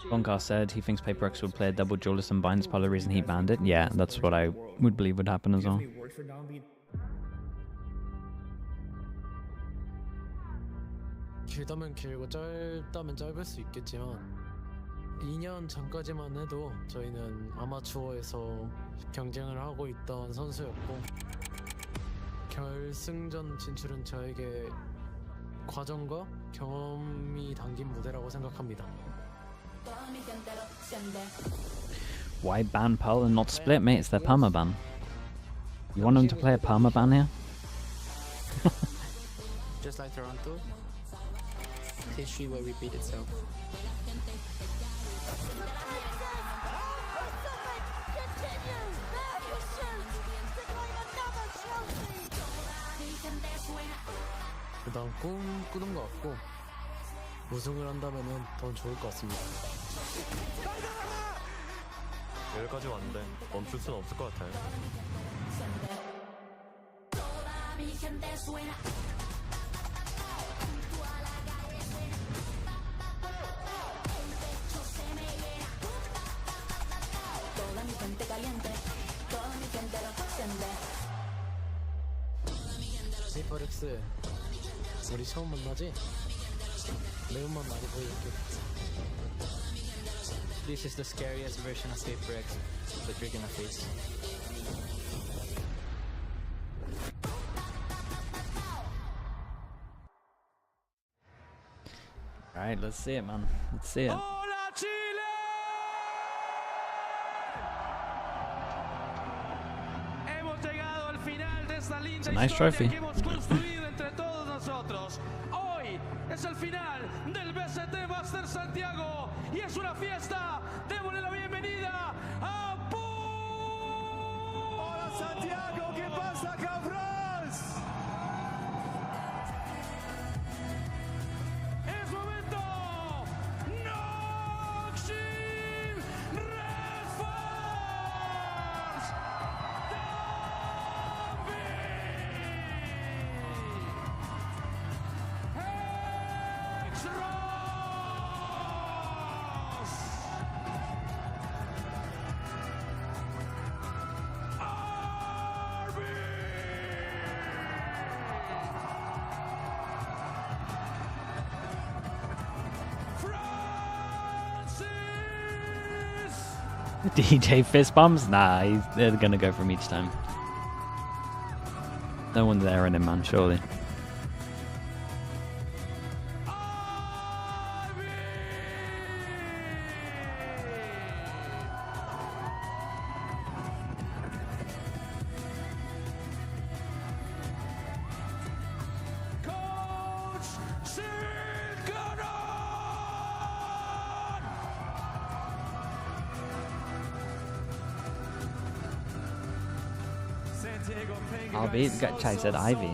Bonkar said he thinks Paper X would play a double duelist and bind. That's part of the reason he banned it. Yeah, that's what I would believe would happen as well. 길다면 길고 짧다면 짧을 수 있겠지만 2년 전까지만 해도 저희는 아마추어에서 경쟁을 하고 있던 선수였고 결승전 진출은 저에게 과정과 경험이 담긴 무대라고 생각합니다. Why ban Pearl and not Split, mate? It's their permaban. You want them to play a permaban here? Just like Toronto, history will repeat itself. 그다음 꿈 꾸는 것 같고 우승을 한다면은 더 좋을 것 같습니다. 여기까지 왔는데 멈출 수는 없을 것 같아요. 페이퍼 X 우리 처음 만나지? 매운맛 많이 보여줄게. This is the scariest version of Paper X that you're gonna face. Alright, let's see it, man. Let's see it. It's a nice trophy. Es el final del VCT Master Santiago y es una fiesta. Démosle la bienvenida a Hola Santiago, ¿qué pasa, cabros? Es momento. NONGSHIM REDFORCE. DJ fist bumps? Nah, they're gonna go from each time. No one's there in him, man, surely. RB, the guy said Ivy.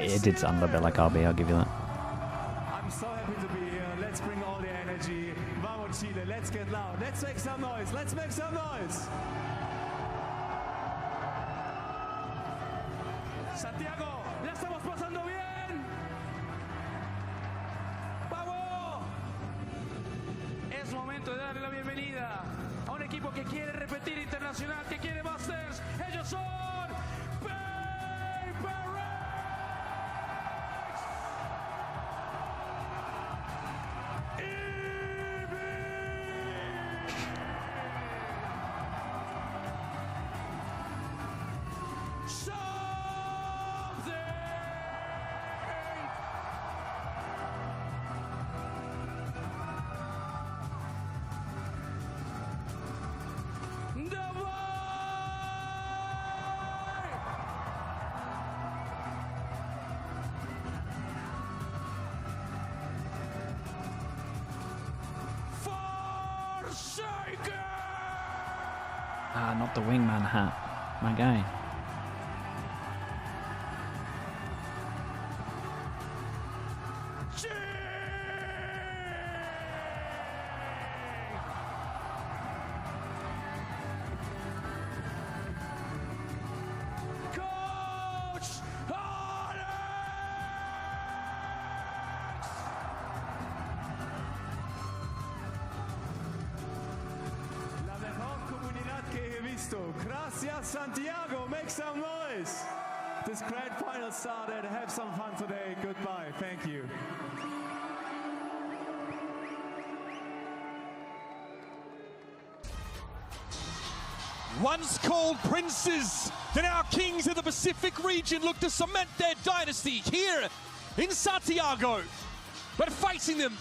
It did sound a little bit like RB, I'll give you that. I'm so happy to be here. Let's bring all the energy. Vamos Chile, let's get loud. Let's make some noise. Let's make some noise. Santiago, la estamos pasando bien. Vamos. Es momento de darle la bienvenida que quiere repetir internacional, que quiere Masters. Ellos son Ah, not the wingman hat. My guy. Gracias, Santiago. Make some noise. This grand final started. Have some fun today. Goodbye. Thank you. Once called princes, the now kings of the Pacific region look to cement their dynasty here in Santiago. But facing them,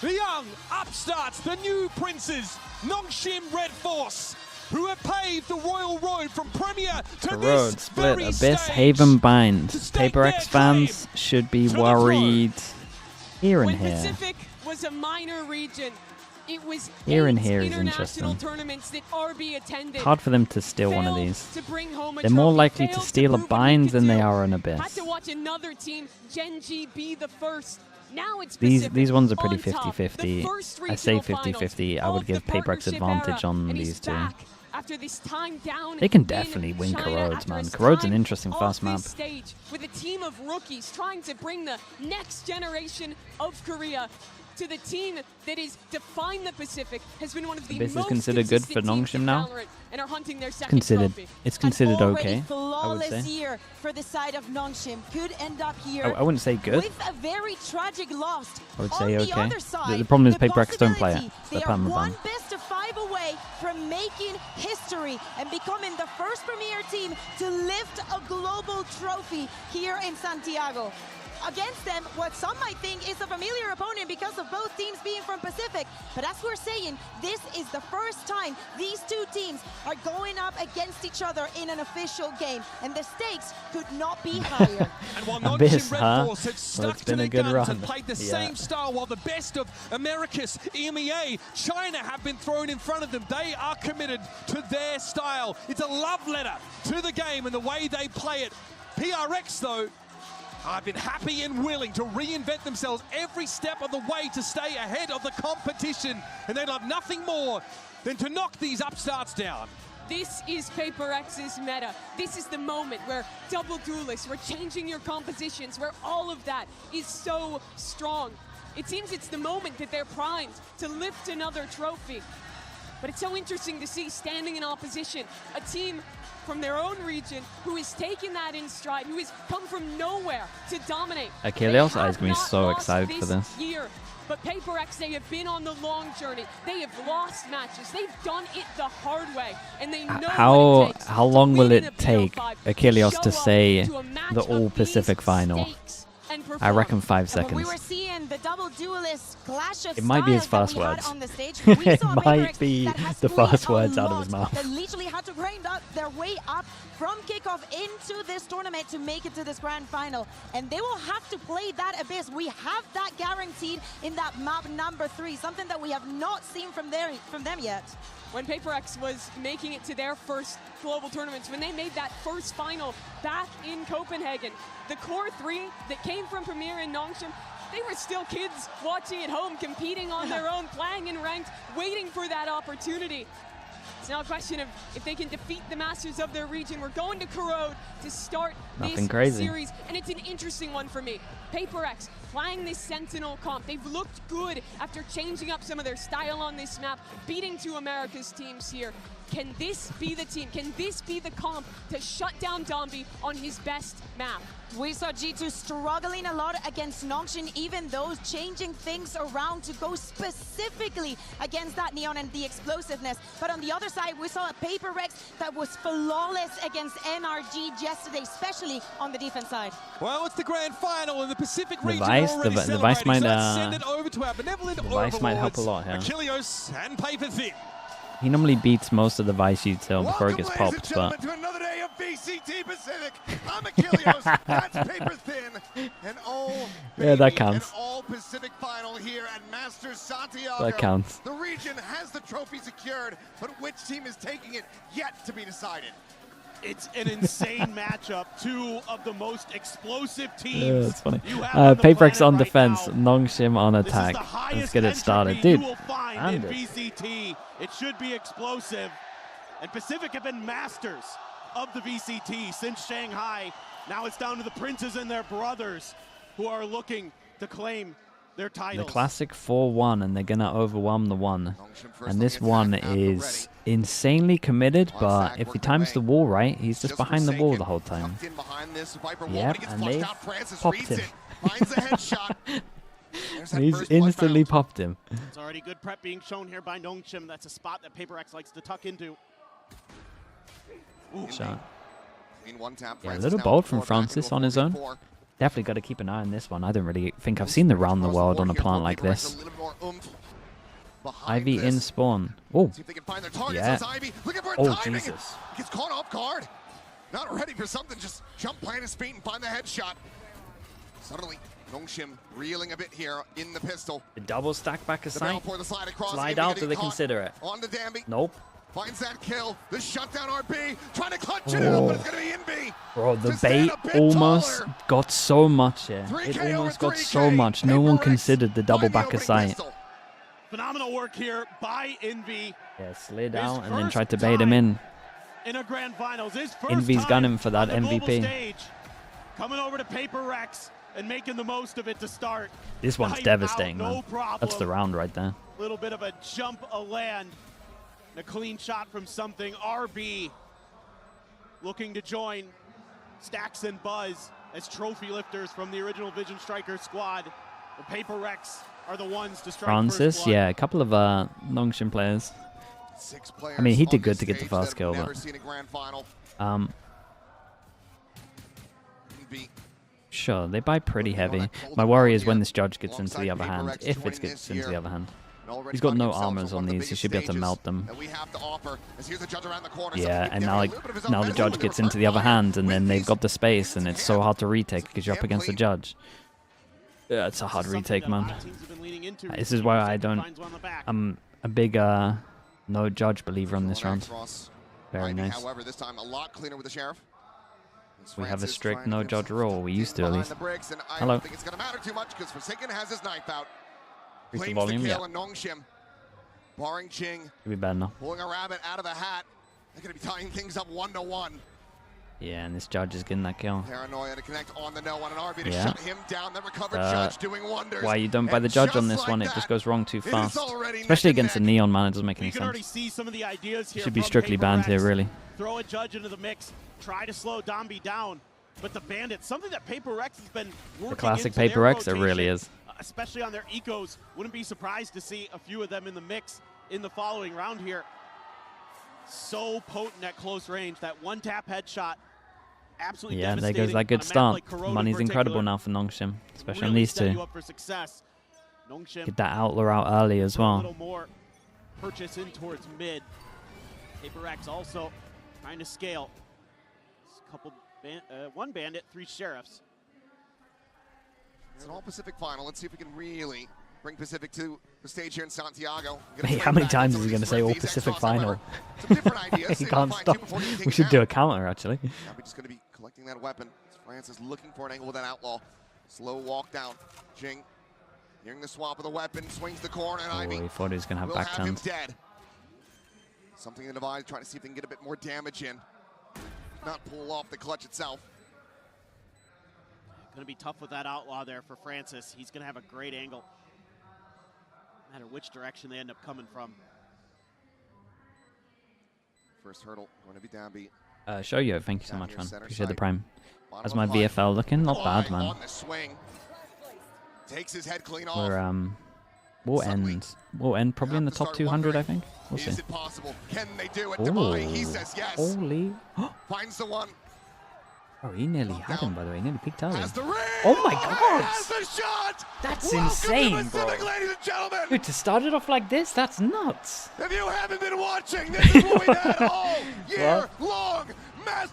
the young upstarts, the new princes, NONGSHIM REDFORCE, who have paved the royal road from Premier to Road this split. very Abyss, stage. Haven, Bind. Paper X fans should be worried here and When here. Pacific was a minor region, it was Here and 8 here is international interesting. tournaments that RB attended. Hard for them to steal one of these. To bring home a They're more trophy, likely to failed steal a prove what Bind he could than they do. are an Had Abyss. to watch another team, Gen G, be the first. Now it's These ones are pretty on top, 50-50. the first I say regional 50-50. I finals would of give the Paper X partnership advantage era, on and these he's two. back after this time down They can in definitely win China, Corrodes, after man. his Corrodes an time interesting off fast map. this stage with a team of rookies trying to bring the next generation of Korea to the team that has defined the Pacific, has been one of the Abyss is most considered good for consistent teams NONGSHIM in now? Valorant and are hunting their second Considered. trophy. It's considered Already okay, I would flawless say. year for the side of NONGSHIM. Could end up here I wouldn't say good. with a very tragic loss. I would On say the okay. other side, The problem is the Paper X don't play it. possibility They're they are permaban. one best of 5 away from making history and becoming the first premier team to lift a global trophy here in Santiago. Against them, what some might think is a familiar opponent because of both teams being from Pacific. But as we're saying, this is the first time these two teams are going up against each other in an official game. And the stakes could not be higher. And while Abyss, NONGSHIM huh? REDFORCE had stuck Well, it's to been their a good guns run. and played the same style, while the best of Americas, EMEA, China have been thrown in front of them. They are committed to their style. It's a love letter to the game and the way they play it. PRX, though, have been happy and willing to reinvent themselves every step of the way to stay ahead of the competition. And they love nothing more than to knock these upstarts down. This is Paper X's meta. This is the moment where double duelists, where changing your compositions, where all of that is so strong. It seems it's the moment that they're primed to lift another trophy. But it's so interesting to see standing in opposition, a team from their own region who has taken that in stride, who has come from nowhere to dominate. Achilles They is have going to be not so lost excited for this. year. But Paper X, they have been on the long journey. They have lost matches. They've done it the hard way, and they know what it takes How to long will win in it a take BO5, Achilles show to up say to a match the of All-Pacific these final? stakes and I perform. reckon 5 When we seconds. were seeing the double duelist clash of It might be his styles first that we had words. on the stage, we It saw might Paper X be that has the played first a words out of his lot, mouth. that literally had to grind up their way up from kickoff into this tournament to make it to this grand final. And they will have to play that Abyss. We have that guaranteed in that map number 3, something that we have not seen from them yet. When Paper X was making it to their first global tournaments, when they made that first final back in Copenhagen, the core 3 that came from Premier and NONGSHIM, they were still kids watching at home, competing on their own, playing in ranked, waiting for that opportunity. It's now a question of if they can defeat the masters of their region. We're going to Corrode to start Nothing this crazy. series, and it's an interesting one for me. Paper X, applying this Sentinel comp. They've looked good after changing up some of their style on this map, beating two America's teams here. Can this be the team? Can this be the comp to shut down Domby on his best map? We saw G2 struggling a lot against NONGSHIM, even those changing things around to go specifically against that Neon and the explosiveness. But on the other side, we saw a Paper Rex that was flawless against NRG yesterday, especially on the defense side. Well, it's the grand final in the Pacific region. The Vice might, send it over to our benevolent might help a lot here. Achilles and Paper Thin. He normally beats most of the Vice until before it gets popped, but to another day of VCT Pacific. I'm Achilles. That's Paper Thin. And yeah, that counts. An all-Pacific final here at Masters Santiago. That counts. The region has the trophy secured, but which team is taking it yet to be decided. It's an insane matchup. Two of the most explosive teams. Yeah, that's funny. Paperex on defense, NONGSHIM on attack. Let's get it started, dude. And VCT, it should be explosive. And Pacific have been masters of the VCT since Shanghai. Now it's down to the princes and their brothers who are looking to claim their titles. The classic 4-1, and they're gonna overwhelm the one. And this one is insanely committed, but if he times the wall right, he's just behind the wall the whole time. Yep, and they popped him. He's instantly popped him. It's already good prep being shown here by NONGSHIM. That's a spot that PaperX likes to tuck into. Shot. Yeah, a little bold from Francis on his own. Definitely got to keep an eye on this one. I don't really think I've seen the round the world on a plant like this. Ivy in spawn. Oh, yeah. Oh, Jesus. Gets caught off guard. Not ready for something. Just jump, plant his feet, and find the headshot. Suddenly, NONGSHIM reeling a bit here in the pistol. The double stack back aside. Slide out, do they consider it? Nope. Finds that kill. The shutdown RB. Trying to clutch it out, but it's going to be Invi. Bro, the bait almost got so much here. It almost got so much. No one considered the double back aside. Phenomenal work here by Invi. Yeah, slid out and then tried to bait him in. In a grand finals, Invi's gunning for that MVP. Coming over to Paper Rex and making the most of it to start. This one's devastating, man. That's the round right there. A little bit of a jump a land. And a clean shot from something. RB looking to join Stacks and Buzz as trophy lifters from the original Vision Striker squad. The Paper Rex are the ones to strike Francis, yeah, a couple of NONGSHIM players. I mean, he did good to get the first kill, but sure, they buy pretty heavy. My worry is when this judge gets into the other hand, if it gets into the other hand. He's got no armors on these. He should be able to melt them. Yeah, and now the judge gets into the other hand, and then they've got the space, and it's so hard to retake because you're up against the judge. Yeah, it's a hard retake, man. This is why I'm a big no judge believer on this round. Very nice. We have a strict no judge rule. We used to, at least. Hello. Increase the volume, yeah. Barring Ching. Could be better now. Pulling a rabbit out of the hat. They're going to be tying things up 1-1. Yeah, and this judge is getting that kill. Paranoia to connect on the no one, and RB to shut him down. Then recovered judge doing wonders. Why you don't buy the judge on this one? It just goes wrong too fast. Especially against the Neon, man. It doesn't make any sense. See some of the ideas here. Should be strictly banned here, really. Throw a judge into the mix. Try to slow Domby down. But the Bandit, something that Paper Rex has been working the classic Paper Rex, it really is. Especially on their ecos. Wouldn't be surprised to see a few of them in the mix in the following round here. So potent at close range. That one-tap headshot, absolutely devastating. There goes that good start. Money's incredible now for NONGSHIM, especially on these two. Get that outlaw out early as well. A little more purchase in towards mid. Paper X also trying to scale. One Bandit, 3 Sheriffs. It's an all-Pacific final. Let's see if we can really bring Pacific to the stage here in Santiago. Hey, how many times is he going to say all-Pacific final? He can't stop. We should do a counter, actually. Yeah, we're just going to be collecting that weapon. Francis looking for an angle with that outlaw. Slow walk down. Jing hearing the swap of the weapon. Swings the corner, and Ivy he thought he was going to have backhand. Dead. Something in the divide, trying to see if they can get a bit more damage in. Not pull off the clutch itself. Going to be tough with that outlaw there for Francis. He's going to have a great angle, no matter which direction they end up coming from. First hurdle going to be Danby. Shoyo, thank you so much, man. Appreciate the prime. How's my VFL looking? Not bad, man. On the swing. Takes his head clean off. We'll end probably in the top 200, I think. We'll see. Is it possible? Can they do it? Devai, he says yes. Holy. Finds the one. Oh, he nearly had him, by the way. He nearly peeked early. Oh my god! That's insane, bro. Ladies and gentlemen. Dude, to start it off like this, that's nuts. If you haven't been watching, this is what we've had all year long.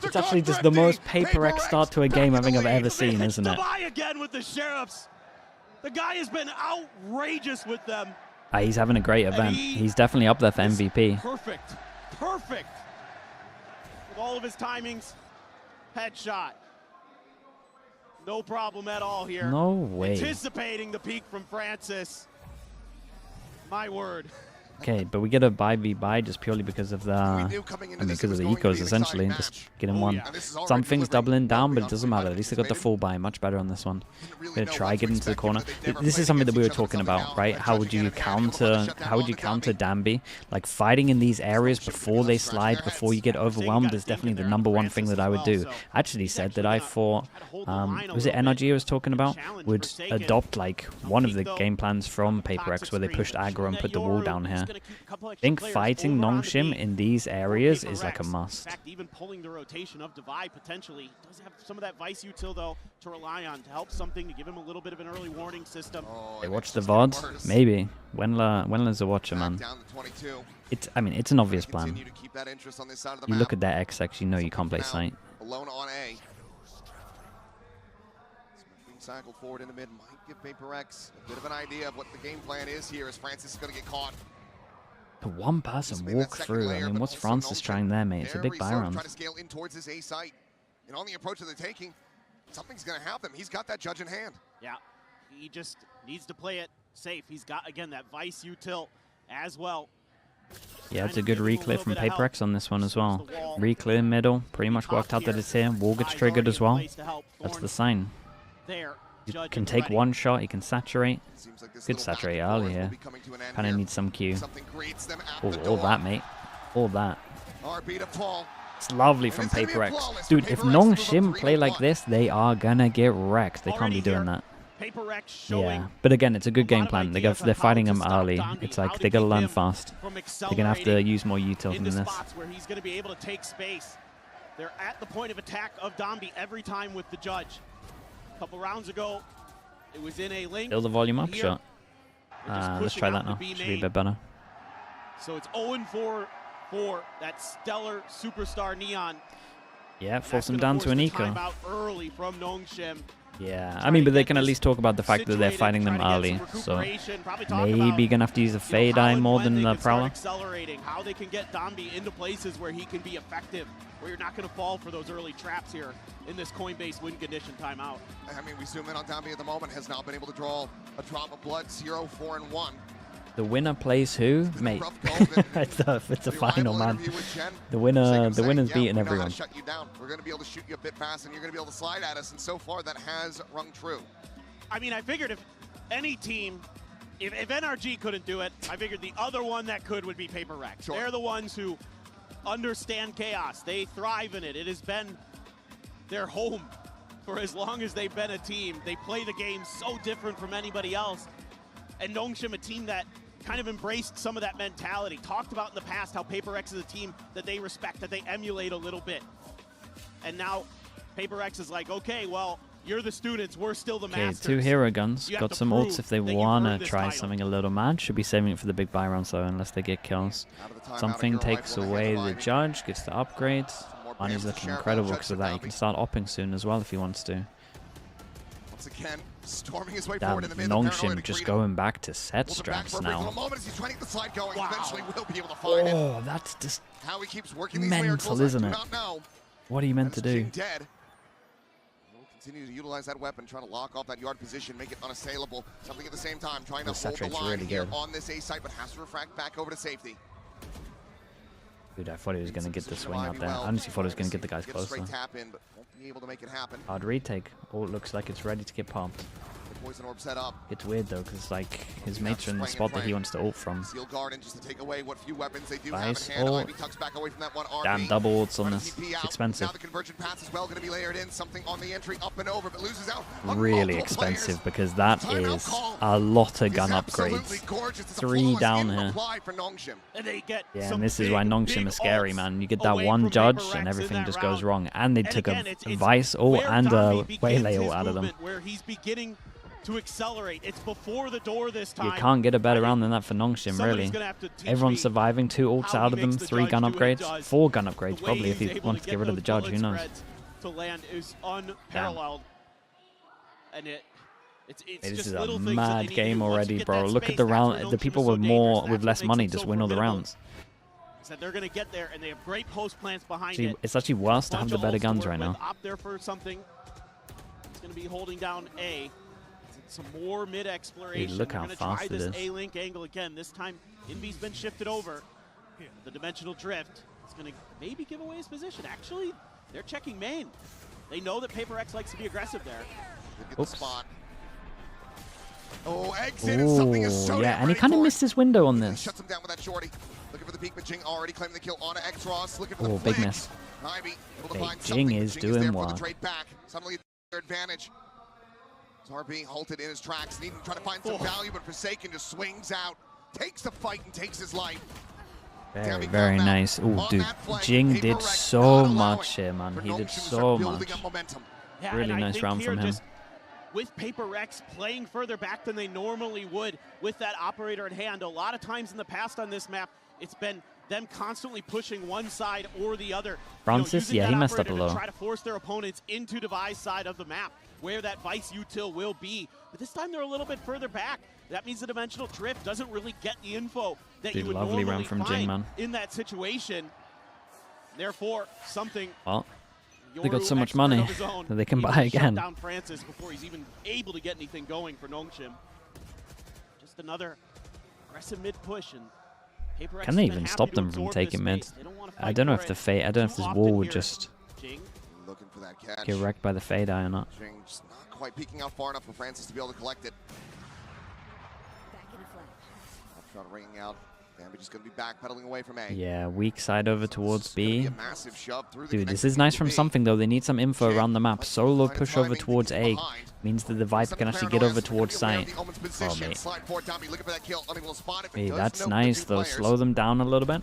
It's actually just the most Paper X start to a game I think I've ever seen, isn't it? Devai again with the Sheriffs. The guy has been outrageous with them. He's having a great event. He's definitely up there for MVP. Perfect. Perfect. With all of his timings. Headshot. No problem at all here. No way. Anticipating the peak from Francis. My word. Okay, but we get a buy v buy just purely because of the, because of the ecos essentially. Just get him one. Some things doubling down, but it doesn't matter. At least they got the full buy, much better on this one. Gonna try get into the corner. This is something that we were talking about, right? How would you counter Danby? Like fighting in these areas before they slide, before you get overwhelmed is definitely the #1 thing that I would do. I actually said that I thought, was it NRG I was talking about? Would adopt like one of the game plans from Paper X where they pushed aggro and put the wall down here. I think fighting NONGSHIM in these areas is like a must. In fact, even pulling the rotation of Devai potentially does have some of that Vice util though to rely on to help something, to give him a little bit of an early warning system. They watch the VOD? Maybe. Wenler's a watcher, man. I mean, it's an obvious plan. You look at their XX, you know you can't play sight. Alone on A. Being cycled forward in the mid might give Paper X a bit of an idea of what the game plan is here as Francis is going to get caught. The one person walk through. I mean, what's Francis trying there, mate? It's a big buy round. Try to scale in towards his A site. And on the approach of the taking, something's going to happen. He's got that judge in hand. Yeah, he just needs to play it safe. He's got, again, that Vice util as well. Yeah, it's a good reclear from Paper X on this one as well. Reclear middle, pretty much worked out that it's here. Wall gets triggered as well. That's the sign. He can take one shot, he can saturate. Good saturate early here. Kind of need some Q. Oh, all that, mate. All that. It's lovely from Paper X. Dude, if NONGSHIM play like this, they are gonna get wrecked. They can't be doing that. Yeah, but again, it's a good game plan. They're fighting him early. It's like they gotta learn fast. They're gonna have to use more util than this. Where he's gonna be able to take space. They're at the point of attack of Danby every time with the judge. A couple rounds ago, it was in a link. Build the volume up shot. Let's try that now. Should be a bit better. So it's 0-4 for that stellar superstar Neon. Yeah, force them down to an eco. Timeout early from NONGSHIM. Yeah, I mean, but they can at least talk about the fact that they're fighting them early. So maybe gonna have to use a fade eye more than the Prowler. Accelerating how they can get Danby into places where he can be effective, where you're not going to fall for those early traps here in this coin-based win condition timeout. I mean, we zoom in on Danby at the moment, has not been able to draw a drop of blood. 0-4-1. The winner plays who, mate? it's a final, man. The winner's beating everyone. Shut you down. We're going to be able to shoot you a bit fast, and you're going to be able to slide at us. And so far, that has rung true. I mean, I figured if any team, if NRG couldn't do it, I figured the other one that could would be Paper X. Sure. They're the ones who understand chaos. They thrive in it. It has been their home for as long as they've been a team. They play the game so different from anybody else. And NONGSHIM, a team that kind of embraced some of that mentality. Talked about in the past how Paper X is a team that they respect, that they emulate a little bit. And now Paper X is like, okay, well, you're the students, we're still the masters. Okay, 2 hero guns. Got some ults if they want to try something a little mad. Should be saving it for the big buy rounds though, unless they get kills. Something takes away the judge, gets the upgrades. Money's looking incredible because of that. He can start opping soon as well if he wants to. Once again, storming his way Damn, forward in the mid. NONGSHIM just going back to set straps now. Oh, that's just mental, isn't it? What are you meant to do? Continue to utilize that weapon, trying to lock off that yard position, make it unassailable. Something at the same time, trying to hold the line here on this A site, but has to refract back over to safety. Dude, I thought he was going to get the swing out there. I honestly thought he was going to get the guys closer. Hard retake. Oh, it looks like it's ready to get popped. Poison orb set up. It's weird though, because like his mates are in the spot that he wants to ult from. Seal Garden just to take away what few weapons they do Nice. have in hand. Ivy tucks back away from that one. Damn, double ults on this. It's expensive. Now the convergent pass is well going to be layered in. Something on the entry up and over, but loses out. Really expensive because that is a lot of gun upgrades. 3 down here. Yeah, and this is why NONGSHIM is scary, man. You get that one judge and everything just goes wrong. And they took a Vice ult and a Waylay ult out of them. Where he's beginning to accelerate. It's before the door this time. You can't get a better round than that for NONGSHIM, really. Everyone's surviving, 2 ults out of them, 3 gun upgrades, 4 gun upgrades probably if he wanted to get rid of the judge, who knows. To land is unparalleled. And this is a mad game already, bro. Look at the round. The people with less money just win all the rounds. They're going to get there, and they have great post plants behind it. It's actually worse to have the better guns right now. Up there for something. It's going to be holding down A. Some more mid exploration. Dude, look how fast it is. A-link angle again. This time, Envy's been shifted over. The dimensional drift is going to maybe give away his position. Actually, they're checking main. They know that Paper X likes to be aggressive there. Oops. Spot. Oh, exit and something is so yeah, and he kind of missed his window on this. Shuts him down with that shorty. Looking for the peak, but Jing already claiming the kill on X-Ross. Looking for the big miss. Ivy able to hey, find Jing is doing well. Suddenly their advantage. RB halted in his tracks, and even trying to find some value, but Forsaken just swings out, takes the fight, and takes his life. Very, very nice. Oh, dude, Jing did so much here, man. He did so much. Yeah, really nice round from him. With Paper Rex playing further back than they normally would with that operator at hand, a lot of times in the past on this map, it's been them constantly pushing one side or the other. Francis, yeah, he messed up a lot. Try to force their opponents into Device side of the map, where that Vice util will be. But this time they're a little bit further back. That means the dimensional drift doesn't really get the info that you would lovely normally round from find Jing, man. in that situation. Therefore, something. Well, they got so much money that they can buy again. Down Francis before he's even able to get anything going for NONGSHIM. Just another aggressive mid push, and Paper X can they even stop them from taking mid? I don't know if the fade. I don't know if this wall would just get wrecked by the fade eye or not. Jing's not quite peeking out far enough for Francis to be able to collect it. Shot ringing out. Just going to be backpedaling away from A. Yeah, weak side over towards B. A massive shove through the Dude, this is nice from something though. They need some info around the map. Solo push over towards A means that the Viper can actually get over towards site. Oh, mate. Hey, that's nice though. Slow them down a little bit.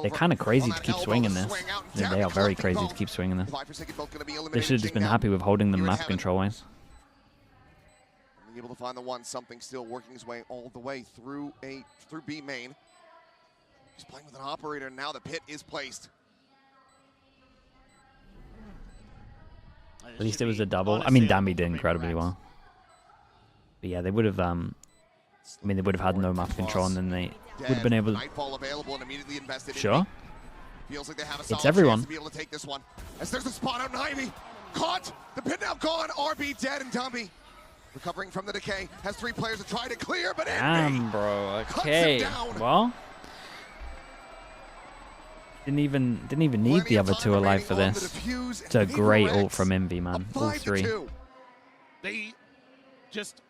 They're kind of crazy to keep swinging this. Yeah, they are very crazy to keep swinging this. They should have just been happy with holding the map control-wise. Able to find the one, something still working his way all the way through B main. He's playing with an operator, and now the pit is placed. At least it was a double. I mean, Dambi did incredibly well. But yeah, they would have. I mean, they would have had no map control, and then they would have been able to. Nightfall available and immediately invested. Sure. Feels like they have a it's everyone. To be able to take this one. As there's a spot out in Ivy, caught. The pit now gone. RB dead, and Dambi recovering from the decay, has 3 players to try to clear, but damn, bro. Okay. Well, didn't even need the other 2 alive for this. It's a great ult from Envy, man. All 3. They just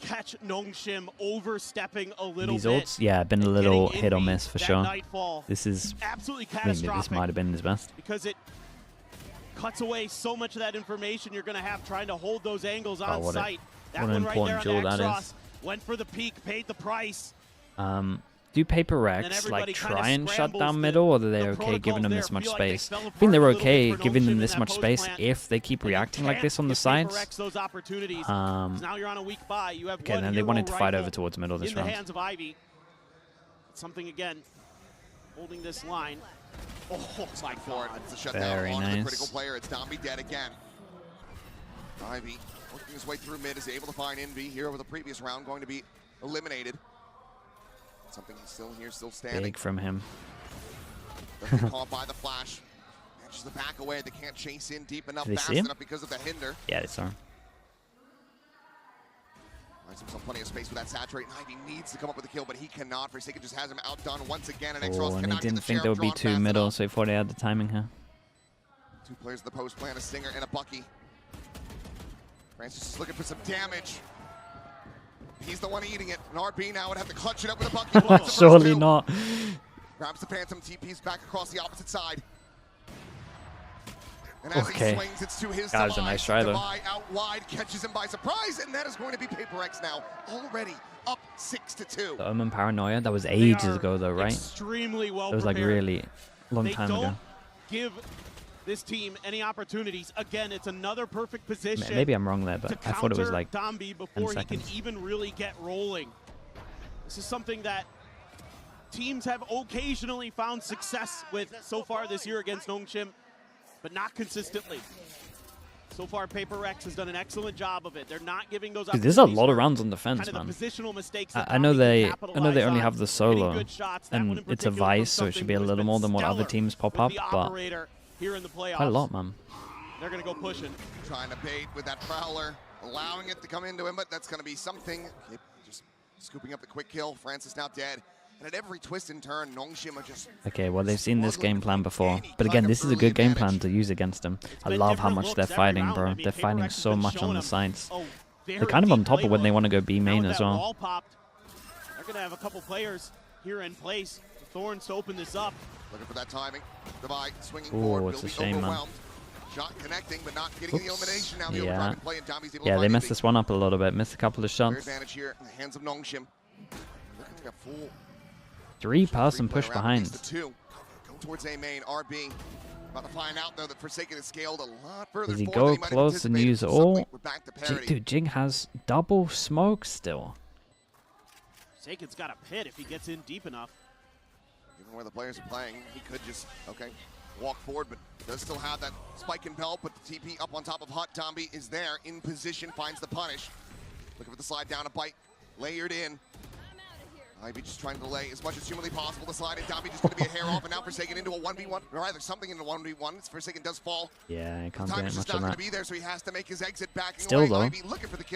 catch NONGSHIM overstepping a little bit. These ults, yeah, been a little hit or miss for sure. This is absolutely catastrophic. Maybe this might have been his best. Because it cuts away so much of that information you're going to have trying to hold those angles on site. What an important jewel that is. Went for the peak, paid the price. Do Paper Rex like try and shut down middle, or are they okay giving them this much space? I think they're okay giving them this much space if they keep reacting like this on the sides. Now you're on a weak buy. You have okay, then they wanted to fight over towards middle this round. In the hands of Ivy. Something again, holding this line. Oh my God! It's a shutdown on the critical player. It's Dambi dead again. Ivy working his way through mid is able to find Envy here over the previous round, going to be eliminated. Something he's still here, still standing. Big from him. Caught by the flash. Manages to back away. They can't chase in deep enough, fast enough because of the hinder. Yeah, they saw him. Finds himself plenty of space with that saturate. Ivy needs to come up with a kill, but he cannot. Forsaken just has him outdone once again. And Oh, and he didn't think there would be two middle, so he thought he had the timing here. Two players in the post plan, a Stinger and a Bucky. Francis is looking for some damage. He's the one eating it. And RB now would have to clutch it up with a Bucky. Surely not. Grabs the Phantom, TP's back across the opposite side. And as he swings, it's to his That was a nice try, though. Out wide, catches him by surprise, and that is going to be Paper X now, already up 6-2. The Omen Paranoia, that was ages ago, though, right? Extremely well That was like really long time ago. They don't give this team any opportunities. Again, it's another perfect position. Maybe I'm wrong there, but I thought it was like Dambi 10 before he seconds. can even really get rolling. This is something that teams have occasionally found success with so far this year against NONGSHIM, but not consistently. So far, Paper X has done an excellent job of it. They're not giving those Dude, there's a lot of rounds on defense, man. I know they only have the solo, and it's a Vice, so it should be a little more than what other teams pop up, but quite a lot, man. They're going to go pushing. Trying to bait with that Prowler, allowing it to come into him, but that's going to be something. Just scooping up the quick kill. Francis now dead. And at every twist and turn, NONGSHIM are just... Okay, well, they've seen this game plan before. But again, this is a good game plan to use against them. I love how much they're fighting, bro. They're fighting so much on the sides. They're kind of on top of when they want to go B main as well. They're going to have a couple players here in place. The Thorns to open this up. Looking for that timing. Divide, swinging forward. It's a shame, man. Shot connecting, but not getting the elimination. Now the Yeah, play, and Tommy's able yeah, to they find messed Envy. this one up a little bit. Missed a couple of shots. Advantage here in the hands of NONGSHIM. Looking like a full 3-person push behind. Two. Towards A main, RB. About to find out, though, that Forsaken has scaled a lot further. Does he go close and use all? Dude, Jing has double smoke still. Forsaken's got a pit if he gets in deep enough. Given where the players are playing, he could just, walk forward, but does still have that spike and belt, but the TP up on top of Hut. Dambi is there, in position, finds the punish. Looking for the slide down, a bite, layered in. Ivy just trying to delay as much as humanly possible the slide, and Dambi just going to be a hair off, and now Forsaken into a 1v1, or rather something into a 1v1. Forsaken does fall. Yeah, I can't Time get is much just on not going that. to be there, so he has to make his exit back. Still, though,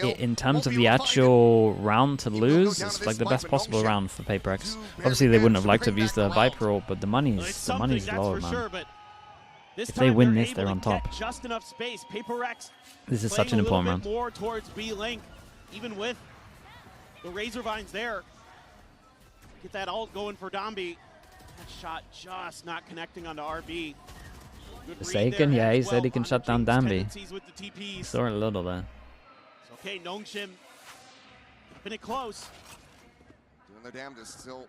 in terms of the actual round to lose, it's like the best possible round for Paper X. Obviously, they wouldn't have liked to have used the Viper ult, but the money's lower, man. If they win this, they're on top. Just enough space. Paper X. This is such an important round. More towards B Link, even with the Razor Vines there. Get that ult going for Dambi. That shot just not connecting onto RB. Forsaken, yeah, he said he can shut down Dambi. Saw it a little there. Okay, NONGSHIM keeping it close. Doing their damnedest, still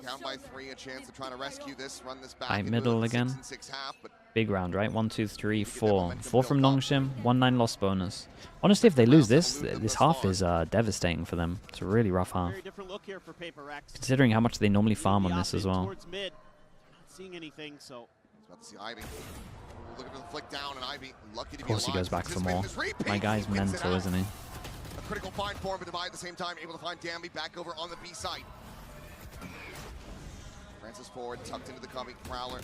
down by 3, a chance to try to rescue this, run this back. High middle again. 6 half, but Big round, right? 1, 2, 3, 4. 4 from NONGSHIM, 1-9 loss bonus. Honestly, if they lose this half is devastating for them. It's a really rough half. Considering how much they normally farm on this as well. Not seeing anything, so. About to see Ivy. Looking for the flick down, and Ivy lucky to Of course he goes back for more. My guy's mental, isn't he? A critical find for him, but Divide at the same time, able to find Dambi back over on the B side. Francis forward, tucked into the coming Prowler.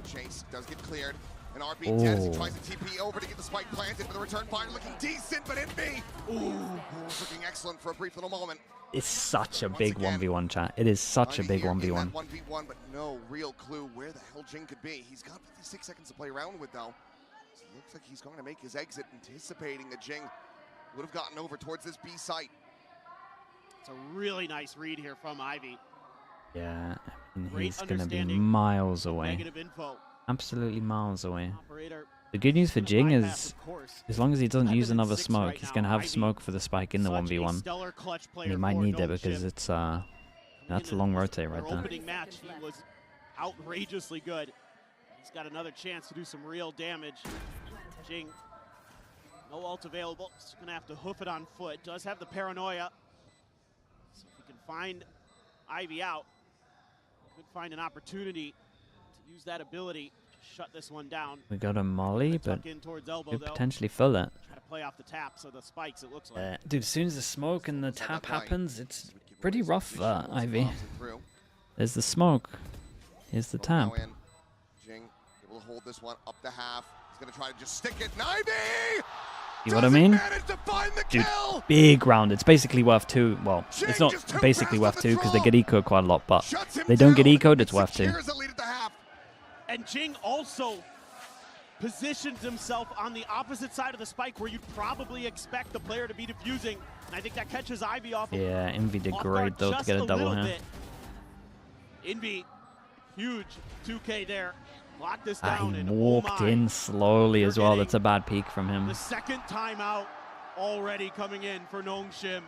Chase does get cleared. And RB dead as he tries to TP over to get the spike planted, but the return fire looking decent, but NB. Looking excellent for a brief little moment. It's such a big 1v1, chat. It is such a big 1v1. 1v1, but no real clue where the hell Jing could be. He's got 56 seconds to play around with, though. So it looks like he's going to make his exit, anticipating that Jing would have gotten over towards this B site. It's a really nice read here from Ivy. Yeah, and he's going to be miles away. Negative info. Absolutely miles away. The good news for Jing is, as long as he doesn't use another smoke, he's going to have smoke for the spike in the 1v1. And he might need it because it's that's a long rotate right there. Opening match, he was outrageously good. He's got another chance to do some real damage. Jing, no ult available. He's going to have to hoof it on foot. Does have the paranoia. So if he can find Ivy out, could find an opportunity to use that ability to shut this one down. We got a molly, but could potentially fill it. Try to play off the tap, so the spikes, it looks like. Dude, as soon as the smoke and the tap happens, it's pretty rough for Ivy. There's the smoke. Here's the tap. Jing able to hold this one up to half. He's going to try to just stick it. And Ivy! You know what I mean? Dude, big round. It's basically worth 2. Well, it's not basically worth 2 because they get ecoed quite a lot, but they don't get ecoed, it's worth 2. And Jing also positions himself on the opposite side of the spike where you'd probably expect the player to be defusing. And I think that catches Ivy off. Yeah, Envy did great though to get a double here. Envy, huge 2K there. Lock this down. He and walked in slowly as well. That's a bad peek from him. The second timeout already coming in for NONGSHIM.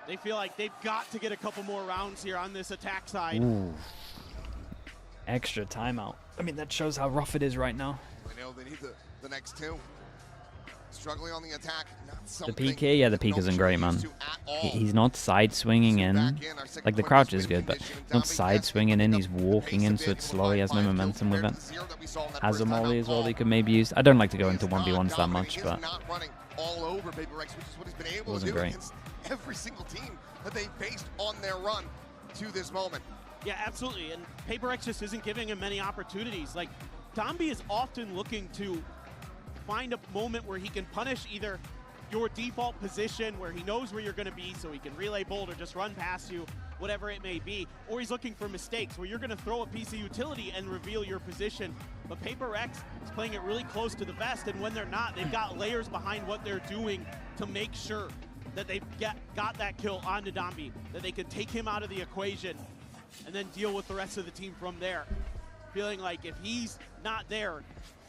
They feel like they've got to get a couple more rounds here on this attack side. Ooh. Extra timeout. I mean, that shows how rough it is right now. I know they need the next 2. Struggling on the attack. The peek here, yeah, the peek isn't great, man. He's not side swinging in. Like, the crouch is good, but he's not side swinging in. He's walking in, so it's slow. He has no momentum with it. Has a molly as well that he could maybe use. I don't like to go into 1v1s that much, but it wasn't great. Every single team that they faced on their run to this moment. Yeah, absolutely. And Paper X just isn't giving him many opportunities. Like, Domby is often looking to find a moment where he can punish either your default position where he knows where you're going to be so he can relay bolt or just run past you, whatever it may be, or he's looking for mistakes where you're going to throw a piece of utility and reveal your position. But Paper X is playing it really close to the vest, and when they're not, they've got layers behind what they're doing to make sure that they've got that kill onto Domby, that they can take him out of the equation and then deal with the rest of the team from there. Feeling like if he's not there,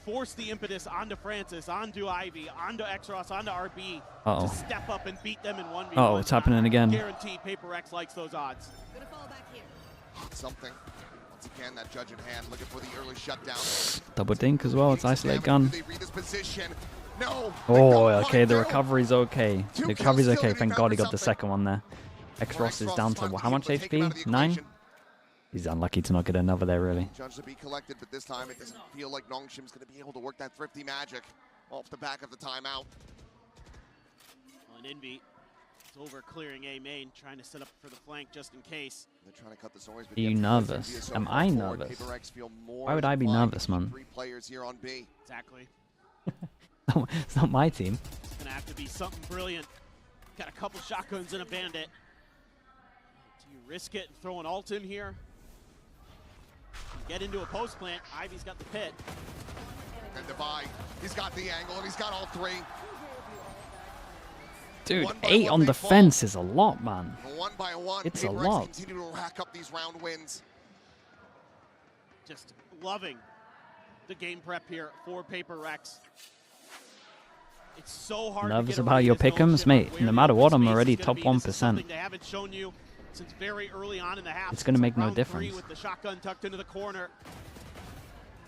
force the impetus onto Francis, onto Ivy, onto Xros, onto RB to step up and beat them in 1v1. Oh, it's happening again. Guarantee Paper X likes those odds. Something. Once again, that judge in hand looking for the early shutdown. Double dink as well. It's isolate gun. No. Oh, okay. The recovery's okay. The recovery's okay. Thank God he got the second one there. Xros is down to how much HP? 9? He's unlucky to not get another there, really. Judge to be collected, but this time it doesn't feel like NONGSHIM's going to be able to work that thrifty magic off the back of the timeout. Well, and Envy is over clearing A main, trying to set up for the flank just in case. They're trying to cut this noise. Are you nervous? Am I nervous? Why would I be nervous, man? 3 players here on B. Exactly. It's not my team. It's going to have to be something brilliant. Got a couple shotguns and a bandit. Do you risk it and throw an ult in here? Get into a post plant. Ivy's got the pit. And Divide. He's got the angle and he's got all 3. Dude, 8 on defense is a lot, man. One by one, it's a lot. Continue to rack up these round wins. Just loving the game prep here for Paper X. It's so hard. Nervous about your pick'ems, mate. No matter what, I'm already top 1%. They haven't shown you since very early on in the half. It's going to make no difference. With the shotgun tucked into the corner.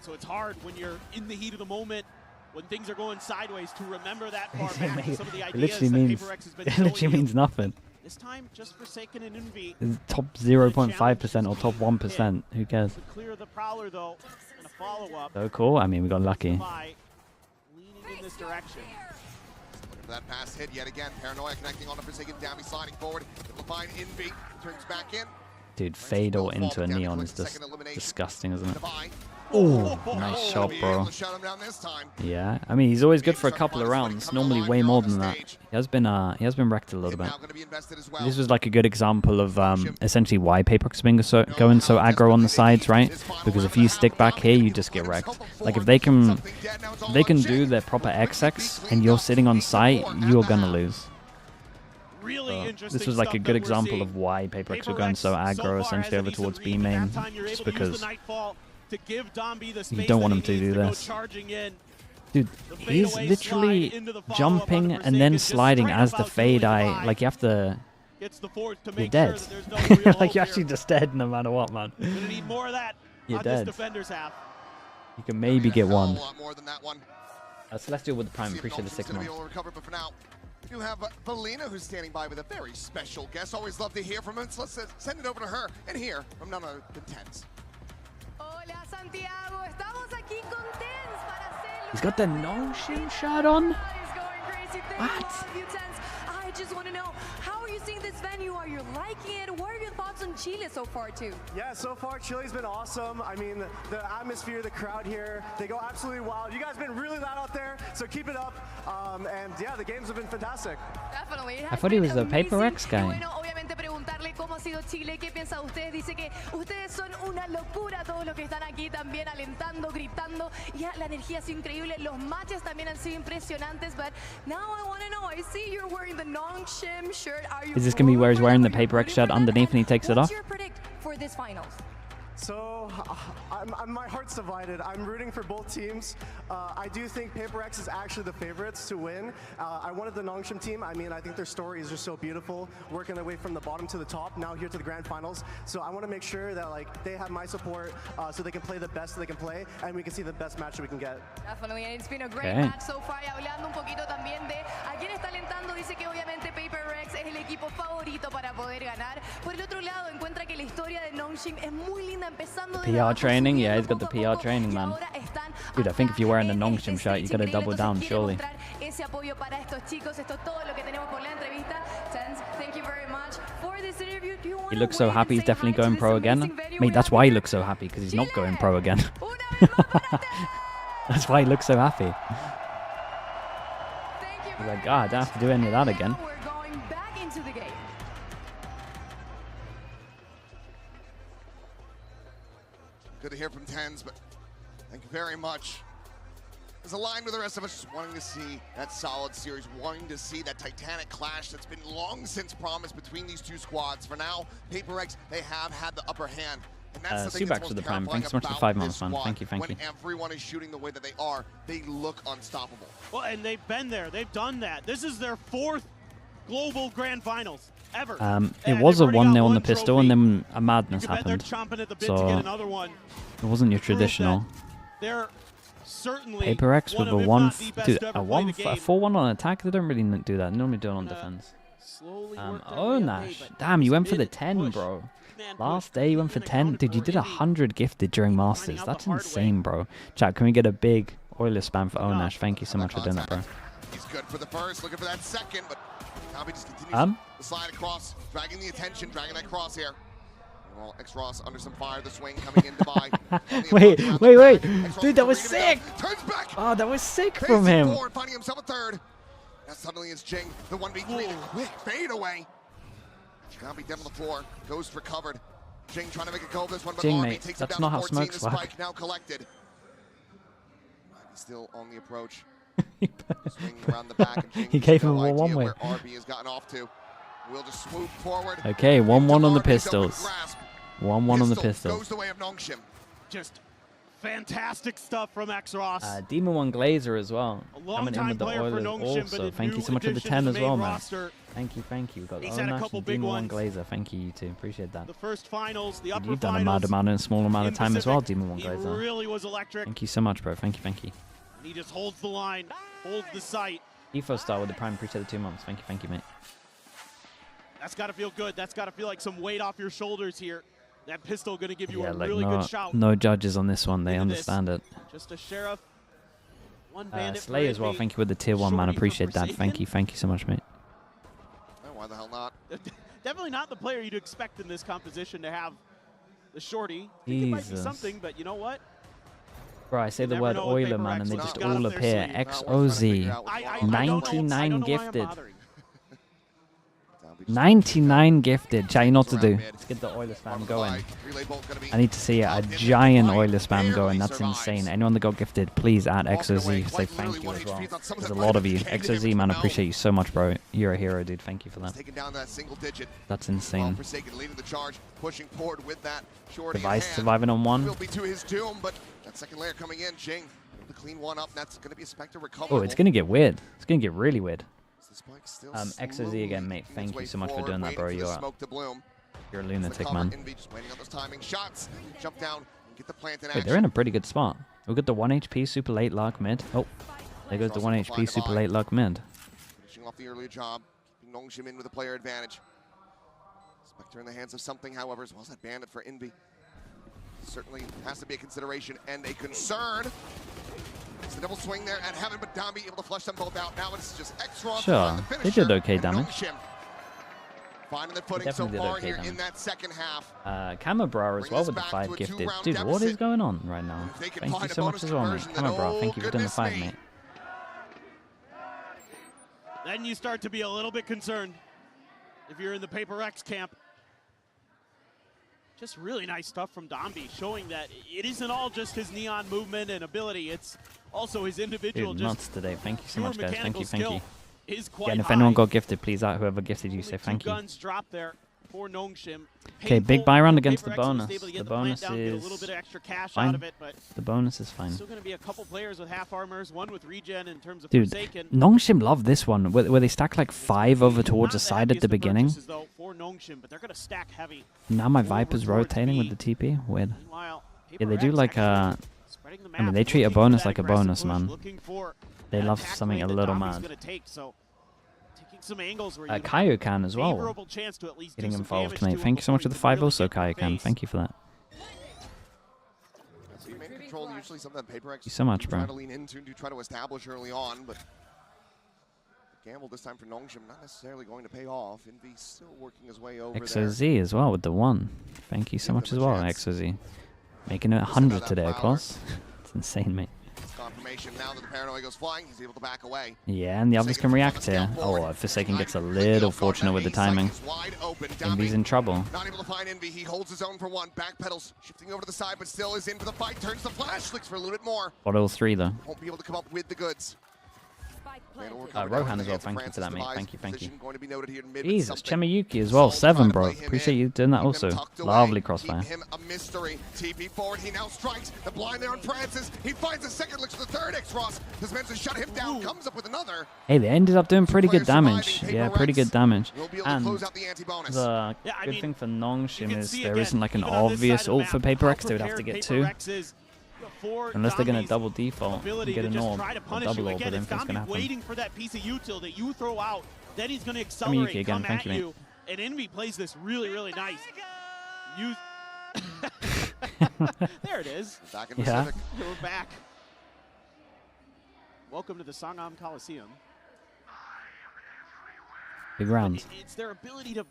So it's hard when you're in the heat of the moment, when things are going sideways, to remember that far back. Some of the ideas that Paper X has been it literally means nothing. This time, just Forsaken and Envy. Top 0.5% or top 1%. Who cares? Clear the Prowler, though, and a follow-up. So cool. I mean, we got lucky. Leaning in this direction. That pass hit yet again. Paranoia connecting on a Forsaken. Dammy sliding forward. Able to find Envy. Turns back in. Dude, fade all into a neon is just disgusting, isn't it? Oh, nice shot, bro. Yeah, I mean, he's always good for a couple of rounds. Normally way more than that. He has been wrecked a little bit. This was like a good example of essentially why Paper X going so aggro on the sides, right? Because if you stick back here, you just get wrecked. Like if they can do their proper XX and you're sitting on site, you're gonna lose. This was like a good example of why Paper X were going so aggro essentially over towards B main, just because you don't want him to do this. Dude, he's literally jumping and then sliding as the fade eye. Like you have to... You're dead. Like you're actually just dead no matter what, man. You're dead. You can maybe get one. Celestial with the prime. Appreciate the 6 months. We do have Valina who's standing by with a very special guest. Always love to hear from him. So let's send it over to her and hear from none other than Tens. Hola Santiago, estamos aquí con Tens para hacerlo. He's got the NONGSHIM shirt on. What? just want to know, how are you seeing this venue? Are you liking it? What are your thoughts on Chile so far, too? Yeah, so far, Chile's been awesome. I mean, the atmosphere, the crowd here, they go absolutely wild. You guys have been really loud out there, so keep it up. And yeah, the games have been fantastic. Definitely. I thought he was a Paper X guy. Preguntarle cómo ha sido Chile, qué piensa de ustedes. Dice que ustedes son una locura, todos los que están aquí también alentando, gritando. Ya la energía es increíble. Los matches también han sido impresionantes. But now I want to know, I see you're wearing the NONGSHIM shirt. Are you Is this going to be where he's wearing the Paper X shirt underneath and he takes it off? What's your predict for this finals? So, my heart's divided. I'm rooting for both teams. I do think Paper X is actually the favorites to win. I wanted the NONGSHIM team. I mean, I think their story is just so beautiful, working their way from the bottom to the top, now here to the grand finals. So I want to make sure that they have my support so they can play the best that they can play, and we can see the best match that we can get. Definitely, and it's been a great match so far. Y hablando un poquito también de a quién está alentando, dice que obviamente Paper X es el equipo favorito para poder ganar. Por el otro lado, encuentra que la historia de NONGSHIM es muy linda. PR training? Yeah, he's got the PR training, man. Dude, I think if you're wearing the NONGSHIM shirt, you gotta double down, surely. He looks so happy, he's definitely going pro again. Mate, that's why he looks so happy, because he's not going pro again. That's why he looks so happy. He's like, God, I don't have to do any of that again. Good to hear from Tens, but thank you very much. It's aligned with the rest of us, just wanting to see that solid series, wanting to see that titanic clash that's been long since promised between these two squads. For now, Paper X, they have had the upper hand. And that's the thing that's most Prime. terrifying Thanks so much for 5 months, man. Thank you. When everyone is shooting the way that they are, they look unstoppable. Well, and they've been there. They've done that. This is their 4th global grand finals ever. It was a 1-0 on the pistol, and then a madness happened. So it wasn't your traditional. They're certainly Paper X with a 4-1 on attack. They don't really do that. They normally do it on defense. Oh, Nash. Damn, you went for the 10, bro. Last day you went for 10. Dude, you did 100 gifted during Masters. That's insane, bro. Chat, can we get a big Oilers spam for Onash? Thank you so much for doing that, bro. He's good for the first, looking for that second, but now he just continues to slide across, dragging the attention, dragging that cross here. Well, X-Ross under some fire, the swing coming in to buy. wait. Dude, that was sick. Turns back. Oh, that was sick from him. Forward, finding himself a third. Now suddenly it's Jing, the 1v3, the quick fade away. Now be dead on the floor, Ghost recovered. Jing trying to make a go of this one, but Jing, Army mate, takes it that's down not to how 14. smokes The spike work. now collected. He's still on the approach. Swinging around the back, and Jing He gave him a no one-way. where RB has gotten off to. We'll just swoop forward. Okay, 1-1 on the pistols. 1-1 on the pistols. Goes the way of NONGSHIM. Just fantastic stuff from X-Ross. Demon 1 Glazer as well. Coming in with the Oilers also. Thank you so much for the 10 as well, man. Thank you. We've got Onash and Demon 1 Glazer. Thank you, you two. Appreciate that. The first finals, the upper You've done a finals, mad amount in a small amount of time as well, Demon 1 he Glazer. really was electric. Thank you so much, bro. Thank you. And he just holds the line, holds the sight. Efo Star with the Prime. Appreciate the 2 months. Thank you, mate. That's got to feel good. That's got to feel like some weight off your shoulders here. That pistol going to give you Yeah, a like really good shout. no judges on this one. They understand it. Just a sheriff. One bandit. Slay as well. Thank you with the tier 1, man. Appreciate that. Thank you so much, mate. Oh, why the hell not? Definitely not the player you'd expect in this composition to have the shorty. I think it might be something, but you know what? Bro, I say the word Oiler, man, and they just all appear. XOZ. 99 gifted. 99 gifted. Chat, you know what to do. Let's get the Oiler spam going. I need to see a giant Oiler spam going. That's insane. Anyone that got gifted, please add XOZ. Say thank you as well. There's a lot of you. XOZ, man, I appreciate you so much, bro. You're a hero, dude. Thank you for that. That's insane. Device surviving on 1. Will be to his doom, but that second layer coming in, Jing to clean one up. That's going to be a Spectre recovery. Oh, it's going to get weird. It's going to get really weird. XOZ again, mate. Thank you so much for doing that, bro. You're a lunatic, man. Wait, they're in a pretty good spot. We've got the 1 HP super late luck mid. Oh, there goes the 1 HP super late luck mid. Finishing off the earlier job, keeping NONGSHIM in with a player advantage. Spectre in the hands of something, however, as well as that bandit for Envy. Certainly has to be a consideration and a concern. The double swing there at Heaven, but Dambi able to flush them both out. Now it's just X-Ross. Sure, they did okay damage. Finding the footing so far here in that second half. Kamabra as well with the 5 gifted. Dude, what is going on right now? Thank you so much as well, mate. Kamabra, thank you for doing the 5, mate. Then you start to be a little bit concerned if you're in the Paper X camp. Just really nice stuff from Dambi, showing that it isn't all just his neon movement and ability, it's also his individual. Dude, nuts today. Thank you so much, guys. Thank you, thank you. Yeah, and if anyone got gifted, please out whoever gifted you, say thank you. Guns drop there for NONGSHIM. Okay, big buy round against the bonus. The bonus is fine. The bonus is fine. Still going to be a couple players with half armors, one with regen in terms of Dude, Forsaken. NONGSHIM love this one, where they stack like 5 over towards the side at the beginning. For NONGSHIM, but they're going to stack heavy. Now my Viper's rotating with the TP. Weird. Yeah, they do like a... I mean, they treat a bonus like a bonus, man. They love something a little mad. Kaioken as well. Getting involved, mate. Thank you so much for the 5 also, Kaioken. Thank you for that. Thank you so much, bro. To lean into to try to establish early on, but gamble this time for NONGSHIM not necessarily going to pay off. Envy still working his way over XOZ as well with the 1. Thank you so much as well, XOZ. Making it 100 today, of course. It's insane, mate. Confirmation now that the Paranoia goes flying, he's able to back away. Yeah, and the others can react here. Oh, Forsaken gets a little fortunate with the timing. Envy's in trouble. Not able to find Envy. He holds his own for 1. Backpedals, shifting over to the side, but still is into the fight. Turns the flash, looks for a little bit more. Bottle 3 though. Won't be able to come up with the goods. Rohan as well, thank you for that, mate. Thank you, thank you. Going to be noted here in mid Jesus, Chemayuki as well, 7, bro. Appreciate you doing that also. Lovely crossfire. Him a mystery. TP forward, he now strikes. The blind there on Francis. He finds a second, looks for the third. X-Ross has managed to shut him down, comes up with another. Hey, they ended up doing pretty good damage. Yeah, pretty good damage. And the good thing for NONGSHIM is there isn't like an obvious ult for Paper X. They would have to get 2. Unless they're going to double default and get an orb, or double orb, but anything's going to happen. Waiting for that piece of util that you throw out, then he's going to accelerate, again, come at you, and Envy plays this really, really nice. There it is. Back in Pacific. We're back. Welcome to the Sangam Coliseum. Big round. It's their ability to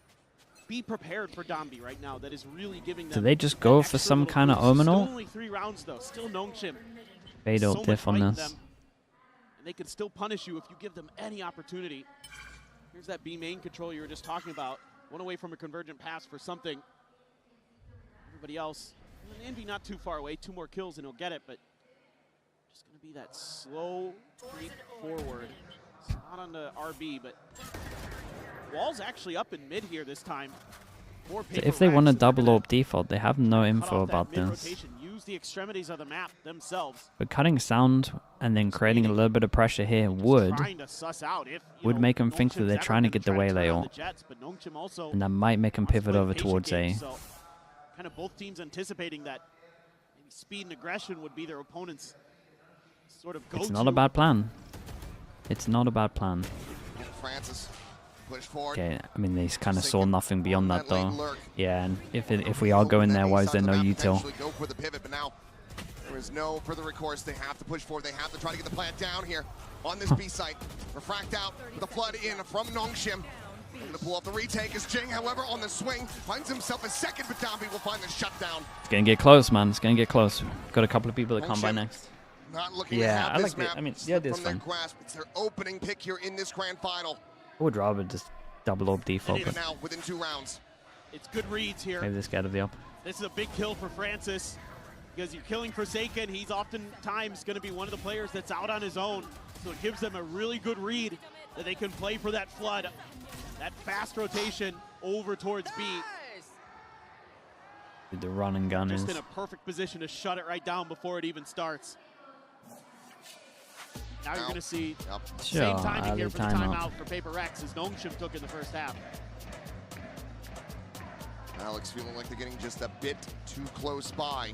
be prepared for Dambi right now that is really giving them. Do they just go for some kind of Omen ult? Only 3 rounds though. Still NONGSHIM. Fade ult diff on this. And they can still punish you if you give them any opportunity. Here's that B main control you were just talking about. 1 away from a convergent pass for something. Everybody else. Envy not too far away. 2 more kills and he'll get it, but just going to be that slow creep forward. It's not on the RB, but Wall's actually up in mid here this time. So if they want to double orb default, they have no info about this. Use the extremities of the map themselves. But cutting sound and then creating a little bit of pressure here would make them think that they're trying to get the Waylay ult. And that might make them pivot over towards A. Kind of both teams anticipating that maybe speed and aggression would be their opponent's sort of go-to. It's not a bad plan. It's not a bad plan. Francis. Okay, I mean, they kind of saw nothing beyond that, though. Yeah, and if we are going there, why is there no util? Go for the pivot, but now there is no further recourse. They have to push forward. They have to try to get the plant down here on this B site. Refract out with a flood in from NONGSHIM. Going to pull off the retake as Jing, however, on the swing, finds himself a second, but Dambi will find the shutdown. It's going to get close, man. It's going to get close. Got a couple of people that come by next. Not looking yeah, to have I this like it. I mean, yeah, this fun. It's their opening pick here in this grand final. I would rather just double orb default. But now within 2 rounds. It's good reads here. Maybe this guy to the up. This is a big kill for Francis because you're killing Forsaken. He's oftentimes going to be one of the players that's out on his own. So it gives them a really good read that they can play for that flood. That fast rotation over towards B. The run and gun just is in a perfect position to shut it right down before it even starts. Now you're going to see same timing here for the timeout for Paper X as NONGSHIM took in the first half. Alex feeling like they're getting just a bit too close by.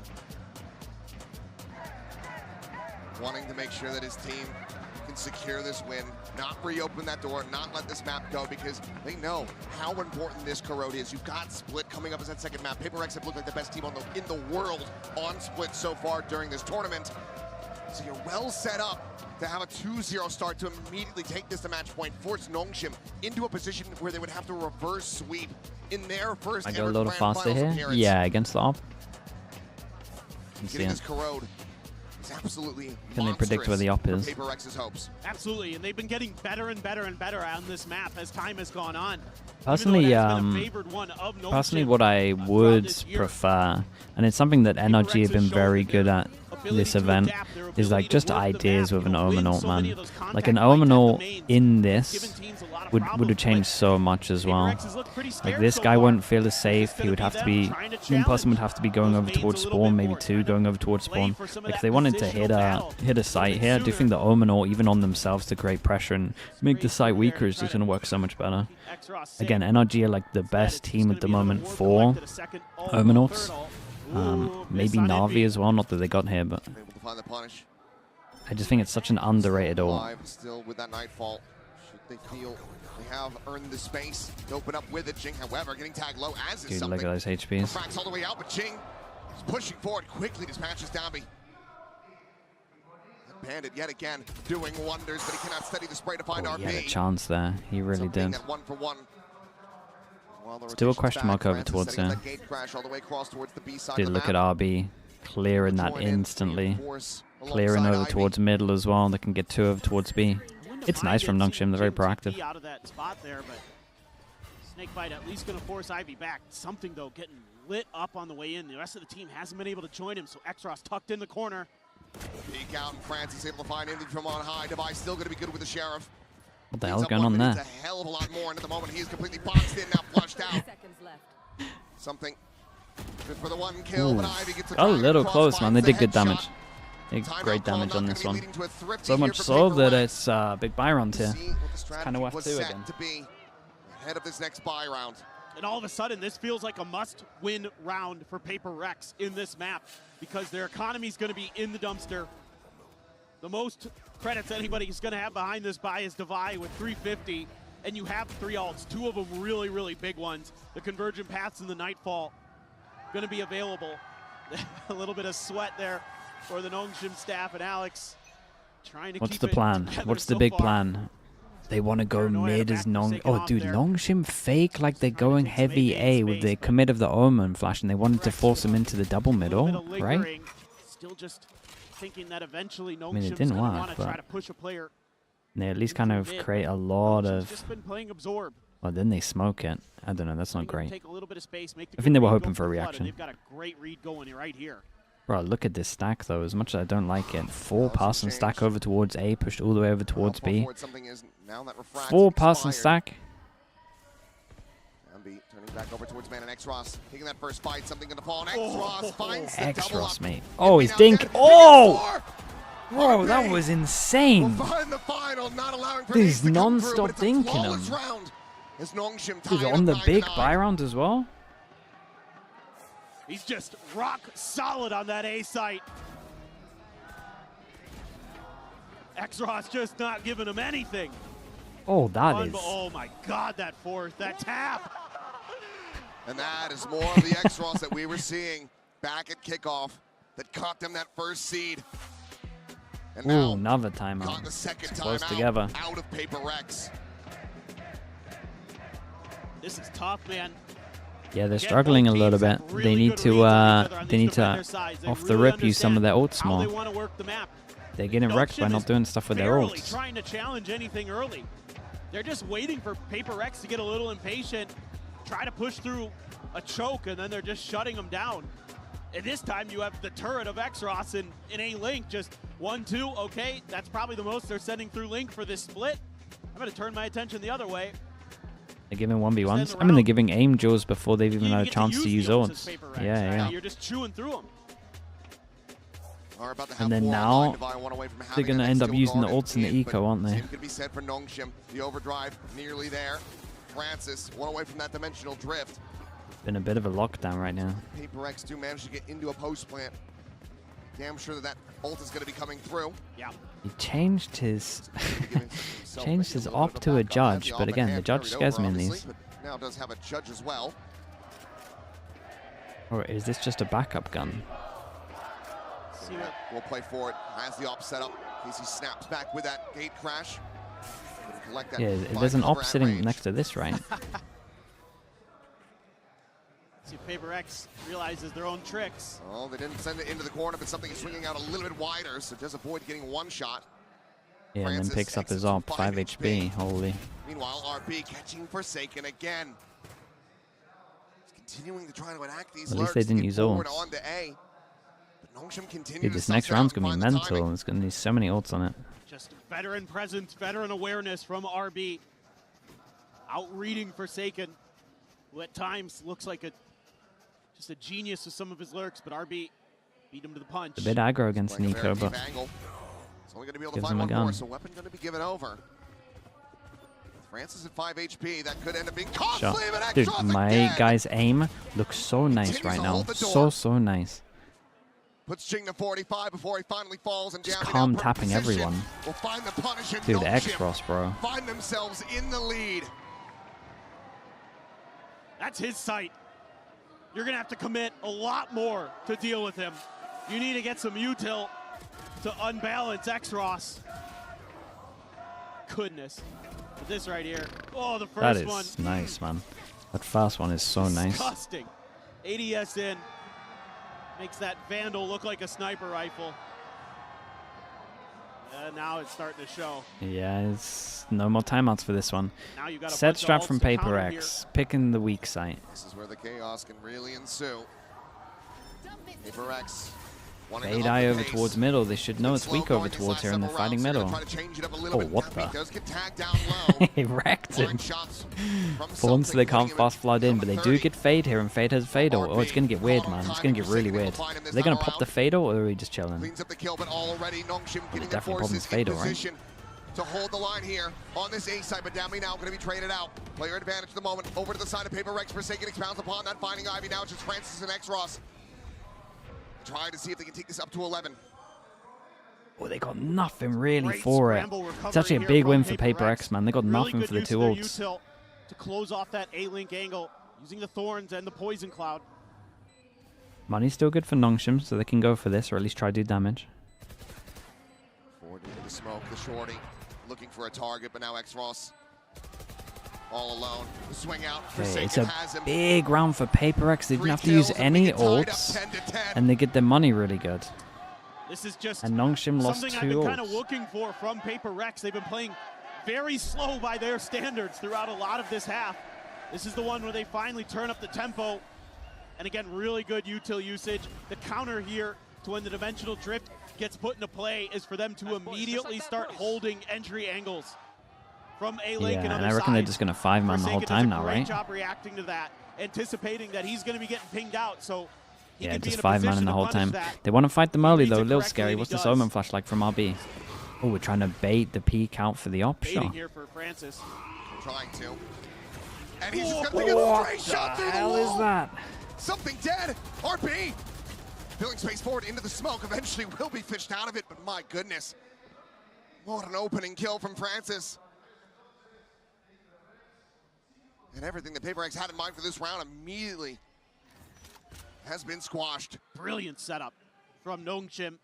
Wanting to make sure that his team can secure this win, not reopen that door, not let this map go, because they know how important this corrode is. You've got Split coming up as that second map. Paper X have looked like the best team in the world on Split so far during this tournament. So you're well set up to have a 2-0 start to immediately take this to match point, force NONGSHIM into a position where they would have to reverse sweep in their first I go a ever little Grand faster Finals here. appearance. Yeah, against the op. Getting this corrode is absolutely Can they predict where the op is? Paper Rex's hopes. Absolutely, and they've been getting better and better and better on this map as time has gone on. Personally, personally, what I would prefer, and it's something that NRG have been very good at this event, is like just ideas with an Omen ult, man. Like an Omen ult in this would have changed so much as well. Like this guy wouldn't feel as safe. He would have to be, one person would have to be going over towards spawn, maybe two going over towards spawn. Like if they wanted to hit a site here, I do think the Omen ult, even on themselves, to create pressure and make the site weaker is just going to work so much better. Again, NRG are like the best team at the moment for Omen ults. Maybe Na'Vi as well, not that they got here, but I just think it's such an underrated ult. Still with that Nightfall, should they feel they have earned the space to open up with it? Jing, however, getting tagged low as is Dude, something. look at those HPs. Cracks all the way out, but Jing is pushing forward quickly, dispatches Dambi. Bandit yet again doing wonders, but he cannot steady the spray to find RP. He had a chance there. He really did. That 1-for-1. Let's do a question mark over towards here. Dude, look at RB clearing that instantly. Clearing over towards middle as well. They can get two over towards B. It's nice from NONGSHIM. They're very proactive. Out of that spot there, but Snakebite at least going to force Ivy back. Something, though, getting lit up on the way in. The rest of the team hasn't been able to join him, so Xros tucked in the corner. Peek out, and Francis able to find Indy from on high. Device still going to be good with the Sheriff. What the hell's going on there? A hell of a lot more, and at the moment he is completely boxed in, now flushed out. Something good for the one kill, but Ivy gets a little close, man. They did good damage. They did great damage on this one. So much so that it's big buy round here. It's kind of worth 2 again. To be ahead of this next buy round. And all of a sudden, this feels like a must-win round for Paper Rex in this map because their economy is going to be in the dumpster. The most credits anybody's going to have behind this buy is Devi with 350, and you have 3 ults, 2 of them really, really big ones. The Convergent Paths and the Nightfall going to be available. A little bit of sweat there for the NONGSHIM staff, and Alex trying to What's the plan? What's the big plan? They want to go mid as Nong. Oh, dude, NONGSHIM fake like they're going heavy A with the commit of the Omen flash, and they wanted to force him into the double middle, right? Still just thinking that eventually I mean, it didn't work, but they at least kind of create a lot of. Just been playing absorb. Well, then they smoke it. I don't know. That's not great. Take a little bit of space, make the I think they were hoping for a reaction. They've got a great read going right here. Bro, look at this stack, though. As much as I don't like it. 4 pass and stack over towards A, pushed all the way over towards B. 4 pass and stack. Turning back over towards man and Xros. Taking that first fight, something gonna fall. Xros finds the double up. Mate. Oh, he's dink. Oh! Bro, that was insane. He's non-stop dinking him. He's on the big buy round as well. He's just rock solid on that A site. Xros just not giving him anything. Oh, that is. Oh my God, that fourth, that tap. And that is more of the Xros that we were seeing back at kickoff that caught them that first seed. And now another timeout. Got the second close timeout together. Out of Paper Rex. This is tough, man. Yeah, they're struggling a little bit. They need to off the rip use some of their ults more. They're getting wrecked by not doing stuff with their ults. Trying to challenge anything early. They're just waiting for Paper Rex to get a little impatient, try to push through a choke, and then they're just shutting them down. And this time you have the turret of Xros in a Link, just 1-2, okay, that's probably the most they're sending through Link for this split. I'm gonna turn my attention the other way. They're giving 1v1s. I mean, they're giving aim jaws before they've even had a chance to use ults. Yeah. You're just chewing through them. And then now they're going to end up using the ults in the eco, aren't they? Could be said for NONGSHIM. The overdrive nearly there. Francis, one away from that dimensional drift. Been a bit of a lockdown right now. Paper Rex do manage to get into a post plant. Damn sure that ult is going to be coming through. Yeah. He changed his op to a judge, but again, the judge scares me in these. Now does have a judge as well. Or is this just a backup gun? Will play for it. Has the op set up. In case he snaps back with that gate crash. That yeah, there's an op sitting next to this, right? See if Paper Rex realizes their own tricks. Oh, they didn't send it into the corner, but something is swinging out a little bit wider, so just avoid getting one shot. Yeah, Francis, and then picks up his op, 5 HP. Holy. Meanwhile, RB catching Forsaken again. He's continuing to try to enact these At least they didn't use ults. On to A. But NONGSHIM continues. Dude, this next round's gonna be mental. It's gonna need so many ults on it. Just veteran presence, veteran awareness from RB. Out-reading Forsaken, who at times looks like just a genius with some of his lurks, but RB beat him to the punch. A bit aggro against Nico, but it's only going to be able to find one more, so weapon going to be given over. Francis at 5 HP, that could end up being costly. Dude, my guy's aim looks so nice right now. So nice. Puts Ching to 45 before he finally falls and just calm tapping everyone. Will find the punish in dude, X-Ross, bro. Find themselves in the lead. That's his sight. You're going to have to commit a lot more to deal with him. You need to get some util to unbalance X-Ross. Goodness. But this right here. Oh, the first one. That is nice, man. That first one is so nice. Disgusting. ADS in. Makes that Vandal look like a sniper rifle. Now it's starting to show. Yeah, it's no more timeouts for this one. Now you got set strap from Paper X, picking the weak site. This is where the chaos can really ensue. Paper X. Fade eye over towards middle. They should know it's weak over towards here, and they're fighting middle. Oh, what the? He wrecked him. For once, they can't fast flood in, but they do get Fade here, and Fade has Fatal. Oh, it's going to get weird, man. It's going to get really weird. Are they going to pop the Fatal, or are we just chilling? Definitely popping the Fatal, right? To hold the line here on this A side, but Dami now going to be traded out. Player advantage at the moment. Over to the side of Paper Rex. Forsaken expounds upon that, finding Ivy. Now it's just Francis and X-Ross. Trying to see if they can take this up to 11. Oh, they got nothing really for it. It's actually a big win for Paper X, man. They got nothing for the 2 ults. To close off that A-Link angle, using the Thorns and the Poison Cloud. Money's still good for NONGSHIM, so they can go for this, or at least try to do damage. Forward into the smoke, the shorty, looking for a target, but now X-Ross all alone. Swing out. Okay, it's a big round for Paper X. They didn't have to use any ults, and they get their money really good. This is just and NONGSHIM lost 2 something I've been ults. kind of looking for from Paper Rex. They've been playing very slow by their standards throughout a lot of this half. This is the one where they finally turn up the tempo. And again, really good util usage. The counter here to when the dimensional drift gets put into play is for them to immediately start holding entry angles. From A-Link and I reckon they're just going to 5-man the whole time now, right? Great job reacting to that, anticipating that he's going to be getting pinged out, so yeah, just 5-man the whole time. They want to fight them early, though. A little scary. What's this Omen flash like from RB? Oh, we're trying to bait the peek out for the op shot. Here for Francis. Trying to. And he's just going to get a straight shot through the wall. What the hell is that? Something dead. RB. Filling space forward into the smoke. Eventually will be fished out of it, but my goodness. What an opening kill from Francis. And everything that Paper X had in mind for this round immediately has been squashed. Brilliant setup from NONGSHIM,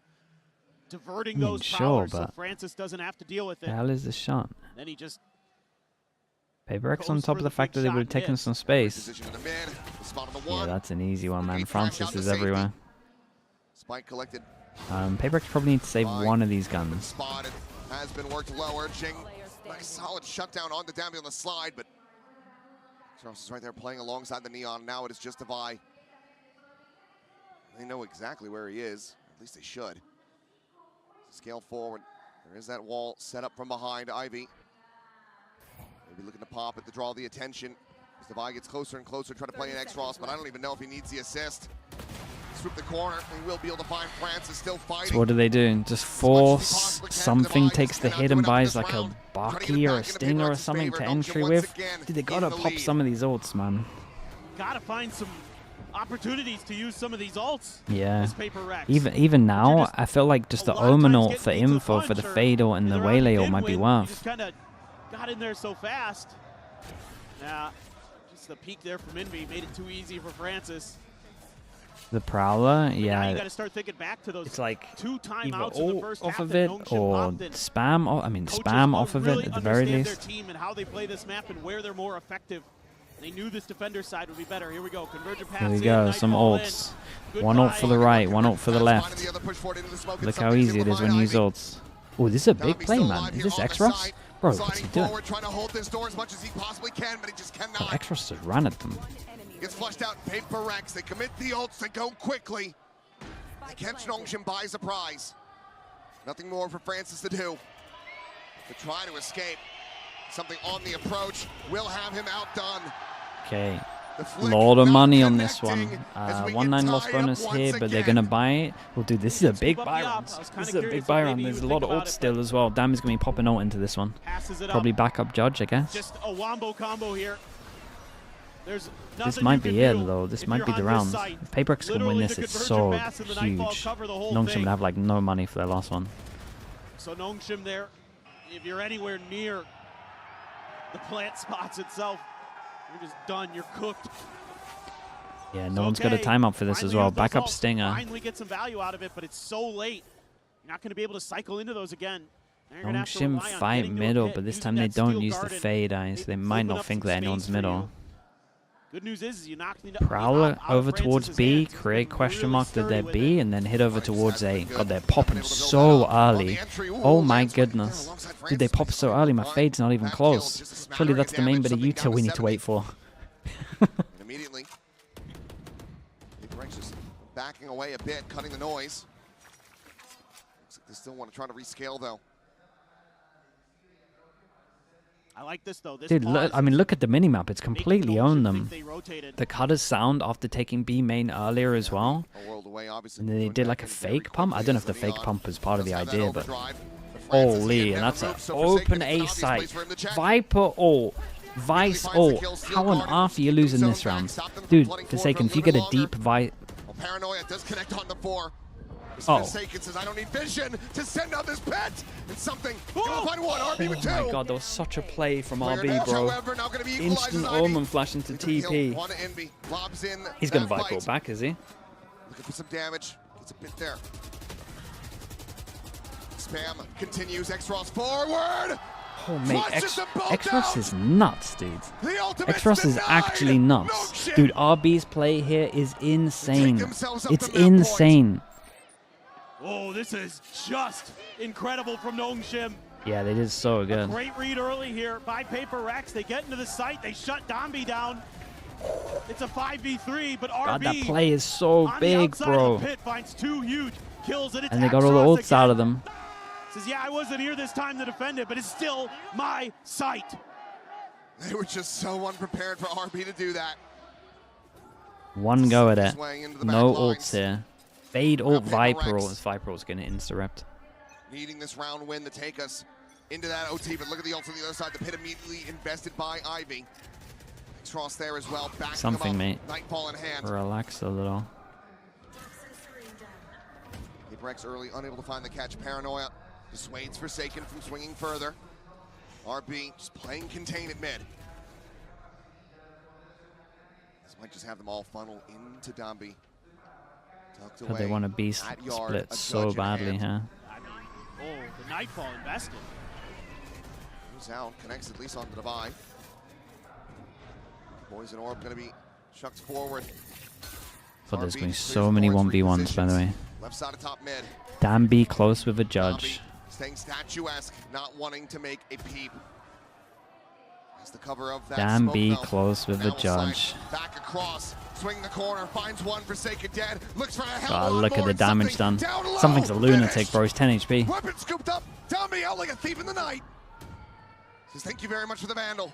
diverting those powers so Francis doesn't have to deal with it. The hell is this shot? Then he just Paper X on top of the fact that they would have taken some space. Yeah, that's an easy one, man. Francis is everywhere. Spike collected. Paper X probably needs to save one of these guns. Spotted. Has been worked lower. Ching, nice solid shutdown on the Dami on the slide, but Charles is right there playing alongside the Neon. Now it is just Vi. They know exactly where he is. At least they should. Scale forward. There is that wall set up from behind. Ivy. Maybe looking to pop it to draw the attention. As Vi gets closer and closer, trying to play an X-Ross, but I don't even know if he needs the assist. Swoop the corner. He will be able to find Francis still fighting. So what do they do? Just force something, takes the hit and buys like a Baki or a Stinger or something to entry with? Dude, they gotta pop some of these ults, man. Gotta find some opportunities to use some of these ults. Yeah. Even now, I feel like just the Omen ult for info for the Fade ult and the Waylay ult might be worth. Just kind of got in there so fast. Just the peek there from Envy made it too easy for Francis. The Prowler, yeah. You got to start thinking back to those it's like two timeouts either in the first off half of it or spam. Spam off of it at the very least. Their team and how they play this map and where they're more effective. They knew this defender side would be better. Here we go. Convergent pass. Here we go. Some ults. One ult for the right, one ult for the left. Look how easy it is when you use ults. Oh, this is a big play, man. Is this X-Ross? Bro, what's he doing? Trying to hold this door as much as he possibly can, but he just cannot. X-Ross just ran at them. Gets flushed out. Paper Rex. They commit the ults. They go quickly. They catch NONGSHIM by surprise. Nothing more for Francis to do. To try to escape. Something on the approach will have him outdone. Okay. Lot of money on this one. 1-9 loss bonus here, but they're going to buy it. Well, dude, this is a big buy round. This is a big buy round. There's a lot of ults still as well. Dam is going to be popping ult into this one. Probably backup Judge, I guess. Just a wombo combo here. This might be it, though. This might be the round. If PaperX can win this, it's so huge. NONGSHIM would have like no money for their last one. So NONGSHIM there, if you're anywhere near the plant spots itself, you're just done. You're cooked. Yeah, no one's got a timeout for this as well. Backup Stinger. Finally get some value out of it, but it's so late. You're not going to be able to cycle into those again. NONGSHIM fight middle, but this time they don't use the fade eye, so they might not think that anyone's middle. Good news is you knocked Prowler over towards B, create question mark that they're B, and then hit over towards A. God, they're popping so early. Oh my goodness. Dude, they pop so early, my fade's not even close. Surely that's the main bit of util we need to wait for. Immediately. PaperX just backing away a bit, cutting the noise. Looks like they still want to try to rescale though. I like this though. This dude, look at the minimap. It's completely owned them. The cutters sound after taking B main earlier as well. And then they did like a fake pump. I don't know if the fake pump was part of the idea, but holy, and that's an open A site. Viper ult, Vice ult. How on earth are you losing this round? Dude, Forsaken, if you get a deep Paranoia does connect on the 4. Forsaken says, I don't need vision to send out this pet. It's something. Find one. RB with 2. Oh my god, that was such a play from RB, bro. Instant Omen flash into TP. He's going to Viper back, is he? Looking for some damage. Gets a bit there. Spam continues. X-Ross forward. Oh, mate, X-Ross is nuts, dude. X-Ross is actually nuts. Dude, RB's play here is insane. It's insane. Oh, this is just incredible from NONGSHIM. Yeah, they did so good. A great read early here by PaperX. They get into the site. They shut Domby down. It's a 5v3, but RB God, that play is so big, bro. Pit finds 2 huge kills and they got all the ults out of them. Says, yeah, I wasn't here this time to defend it, but it's still my site. They were just so unprepared for RB to do that. One go at it. No ults here. Fade ult Viper ult. Viper ult's going to insta-rept. Needing this round win to take us into that OT, but look at the ults on the other side. The pit immediately invested by Ivy. X-Ross there as well. Something, mate. Nightfall in hand. Relax a little. PaperX early, unable to find the catch. Paranoia dissuades Forsaken from swinging further. RB just playing contain at mid. This might just have them all funnel into Domby. God, they want to be split so badly, huh? Oh, the Nightfall invested. Moves out, connects at least on the divide. Poison Orb going to be chucked forward. God, there's going to be so many 1v1s, by the way. Left side of top mid. Damn, be close with a Judge. Staying statuesque, not wanting to make a peep. That's the cover of that. Damn, be smoke close with a Judge. Back across, swing the corner, finds one. Forsaken dead. Looks for a hell. God, look at the damage done. Something's a lunatic, bro. He's 10 HP. Weapon scooped up. Domby out like a thief in the night. Says thank you very much for the Vandal.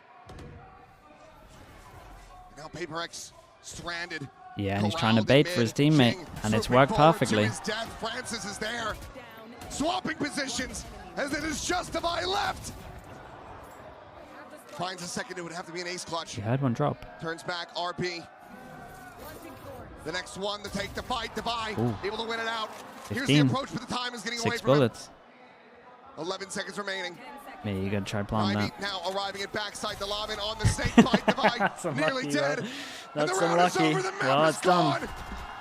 Now PaperX stranded. Yeah, and he's trying to bait for his teammate, and it's worked perfectly. Francis is there, swapping positions as it is Justify left. Finds a second, it would have to be an ace clutch. He had one drop. Turns back, RB. The next one to take the fight, Divide, able to win it out. 15. Here's the approach, but the time is getting away 6 from bullets. Him. 11 seconds remaining. Yeah, you gotta try plan that. Now arriving at backside the Lavin on the same fight, Divide nearly dead. That's unlucky. Well, it's done.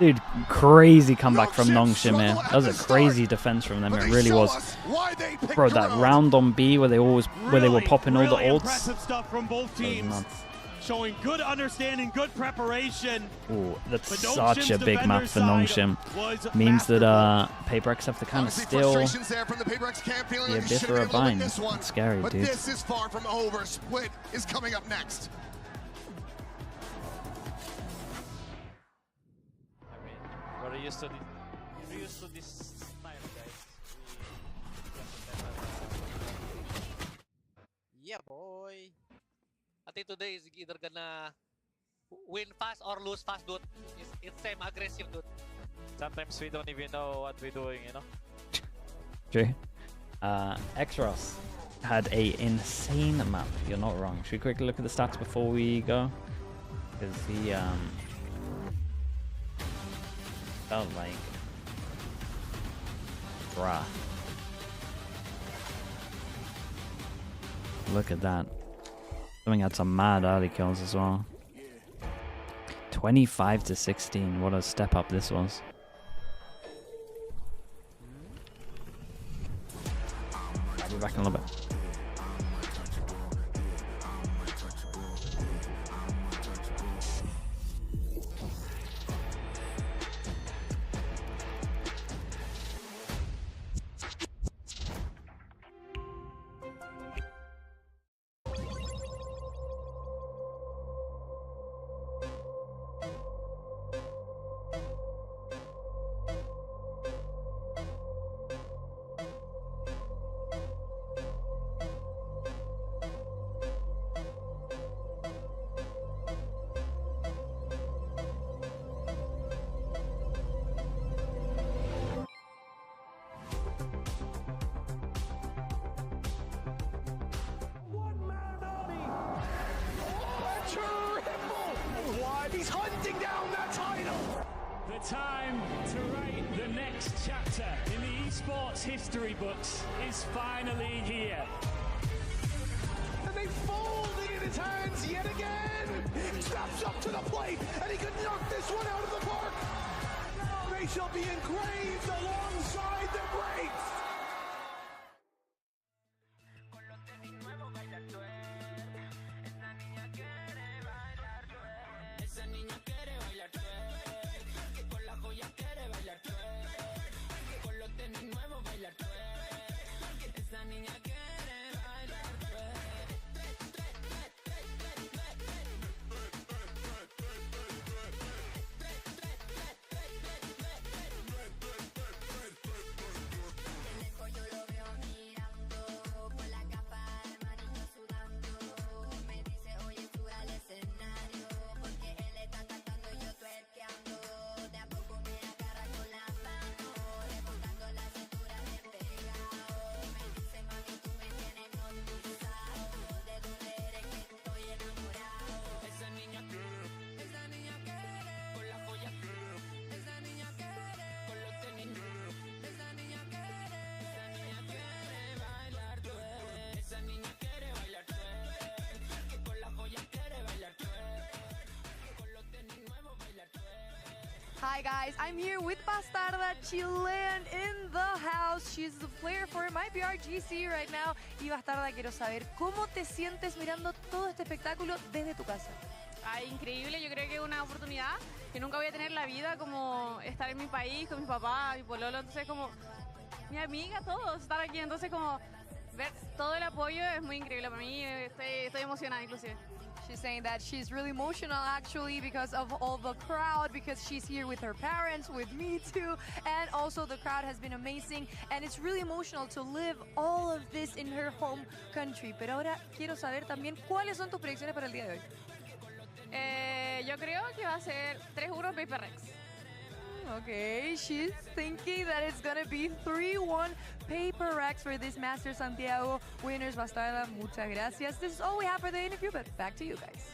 Dude, crazy comeback from NONGSHIM here. That was a crazy defense from them. It really was. Bro, that round on B where they were popping all the ults. Impressive stuff from both teams. Showing good understanding, good preparation. Ooh, that's such a big map for NONGSHIM. Means that PaperX have to kind of still be a bit for a bind. It's scary, dude. This is far from over. Split is coming up next. We're used to this style, guys. Yeah, boy. I think today is either gonna win fast or lose fast, dude. It's same aggressive, dude. Sometimes we don't even know what we're doing, you know? True. Xros had a insane map. You're not wrong. Should we quickly look at the stats before we go? Because he felt like bruh. Look at that. Something had some mad early kills as well. 25 to 16. What a step up this was. I'll be back in a little bit. He's hunting down that title! The time to write the next chapter in the esports history books is finally here. And they fold it in his hands yet again! Steps up to the plate, and he could knock this one out of the park! They shall be engraved alongside the greats! Hi guys, I'm here with Bastarda Chilean in the house. She's the player for my BRGC right now. Y Bastarda, quiero saber cómo te sientes mirando todo este espectáculo desde tu casa. Ay, increíble, yo creo que es una oportunidad que nunca voy a tener en la vida, como estar en mi país con mis papás, mi pololo, entonces como mi amiga, todos estar aquí, entonces como ver todo el apoyo es muy increíble para mí, estoy emocionada inclusive. She's saying that she's really emotional actually because of all the crowd, because she's here with her parents, with me too, and also the crowd has been amazing and it's really emotional to live all of this in her home country. Pero ahora quiero saber también cuáles son tus predicciones para el día de hoy. Yo creo que va a ser 3-1 PaperX. Okay, she's thinking that it's gonna be 3-1 PaperX for this Master Santiago. Winners, Bastarda, muchas gracias. This is all we have for the interview, but back to you guys.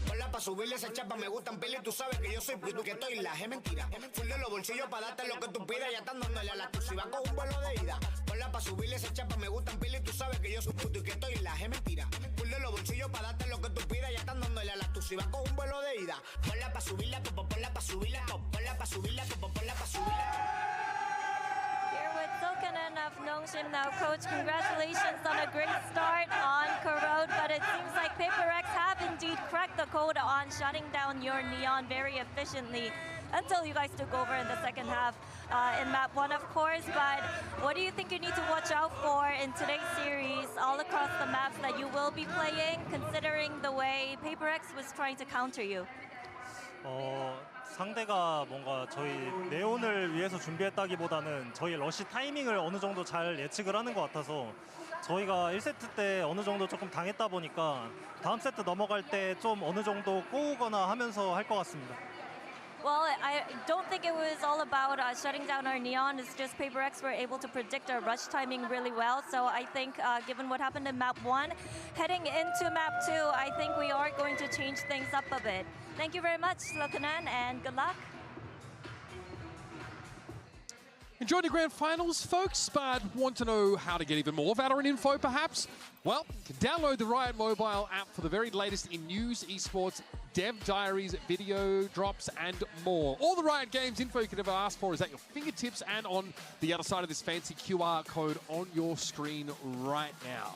Ponla pa' subirle esa chapa, me gustan pila y tú sabes que yo soy puto que estoy la mentira. Full de los bolsillos pa' darte lo que tú pidas, ya están dándole a la tu si va con un vuelo de ida. Ponla pa' subirle esa chapa, me gustan pila y tú sabes que yo soy puto y que estoy la mentira. Full de los bolsillos pa' darte lo que tú pidas, ya están dándole a la tu si va con un vuelo de ida. Ponla pa' subirla, ponla pa' subirla, ponla pa' subirla, ponla pa' subirla. Here with Silkanen of NONGSHIM now. Coach, congratulations on a great start on Corrode, but it seems like PaperX have indeed cracked the code on shutting down your Neon very efficiently until you guys took over in the second half in map 1, of course. But what do you think you need to watch out for in today's series all across the maps that you will be playing, considering the way PaperX was trying to counter you? 상대가 뭔가 저희 네온을 위해서 준비했다기보다는 저희 러시 타이밍을 어느 정도 잘 예측을 하는 것 같아서 저희가 1세트 때 어느 정도 조금 당했다 보니까 다음 세트 넘어갈 때 좀 어느 정도 꼬우거나 하면서 할 것 같습니다. Well, I don't think it was all about shutting down our Neon. It's just PaperX were able to predict our rush timing really well. So I think given what happened in map 1, heading into map 2, I think we are going to change things up a bit. Thank you very much, Lokanen, and good luck. Enjoyed the grand finals, folks, but want to know how to get even more Valorant info, perhaps? Well, you can download the Riot mobile app for the very latest in news, esports, dev diaries, video drops, and more. All the Riot Games info you could ever ask for is at your fingertips and on the other side of this fancy QR code on your screen right now.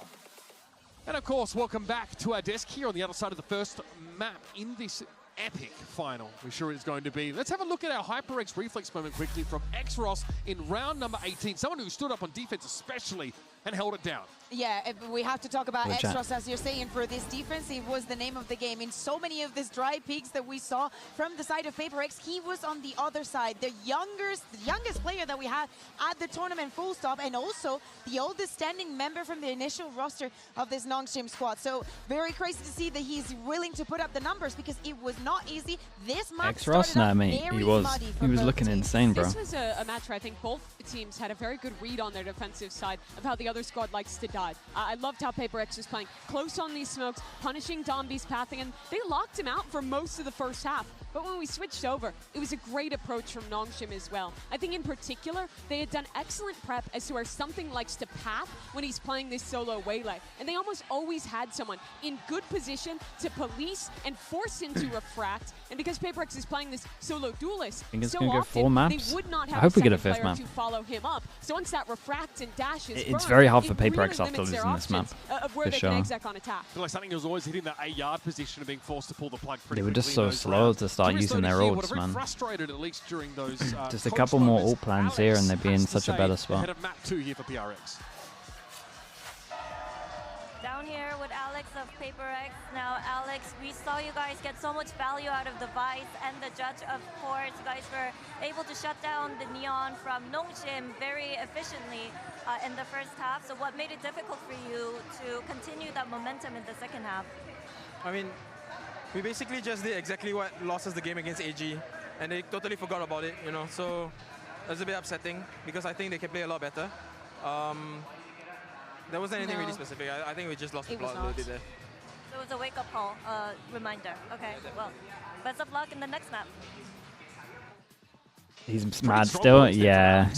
And of course, welcome back to our desk here on the other side of the first map in this epic final. We're sure it's going to be. Let's have a look at our HyperX reflex moment quickly from X-Ross in round number 18. Someone who stood up on defense especially and held it down. Yeah, we have to talk about X-Ross, as you're saying, for this defense. It was the name of the game. In so many of these dry peaks that we saw from the side of PaperX, he was on the other side. The youngest player that we had at the tournament, full stop, and also the oldest standing member from the initial roster of this NONGSHIM squad. So very crazy to see that he's willing to put up the numbers because it was not easy. This map X-Ross, nah, mate, he was looking insane, bro. This was a match where I think both teams had a very good read on their defensive side of how the other squad likes to dive. I loved how PaperX was playing close on these smokes, punishing Domby's pathing, and they locked him out for most of the first half. But when we switched over, it was a great approach from NONGSHIM as well. I think in particular, they had done excellent prep as to where something likes to path when he's playing this solo waylay. And they almost always had someone in good position to police and force him to refract. And because PaperX is playing this solo duelist, so often, go 4 maps? They would not have I hope we get a fifth fifth map. To follow him up. So once that refract and dash is It's burned, very hard for it PaperX really after limits their losing this map, of where for they sure. can exec on attack. I feel like something was always hitting that A-yard position and being forced to pull the plug pretty They were just quickly in so those slow rounds. to start using their ults, man. Frustrated at least during those Just a couple more ult plans here and they'd be in such a better spot. Ahead of map 2 here for PRX. Down here with Alex of PaperX. Now, Alex, we saw you guys get so much value out of the Vice and the Judge, of course. You guys were able to shut down the Neon from NONGSHIM very efficiently in the first half. So what made it difficult for you to continue that momentum in the second half? I mean, we basically just did exactly what lost us the game against AG, and they totally forgot about it, you know. So that's a bit upsetting because I think they can play a lot better. There wasn't anything really specific. I think we just lost the plot a little bit there. So it was a wake-up call, reminder. Okay, well, best of luck in the next map. He's mad still, yeah.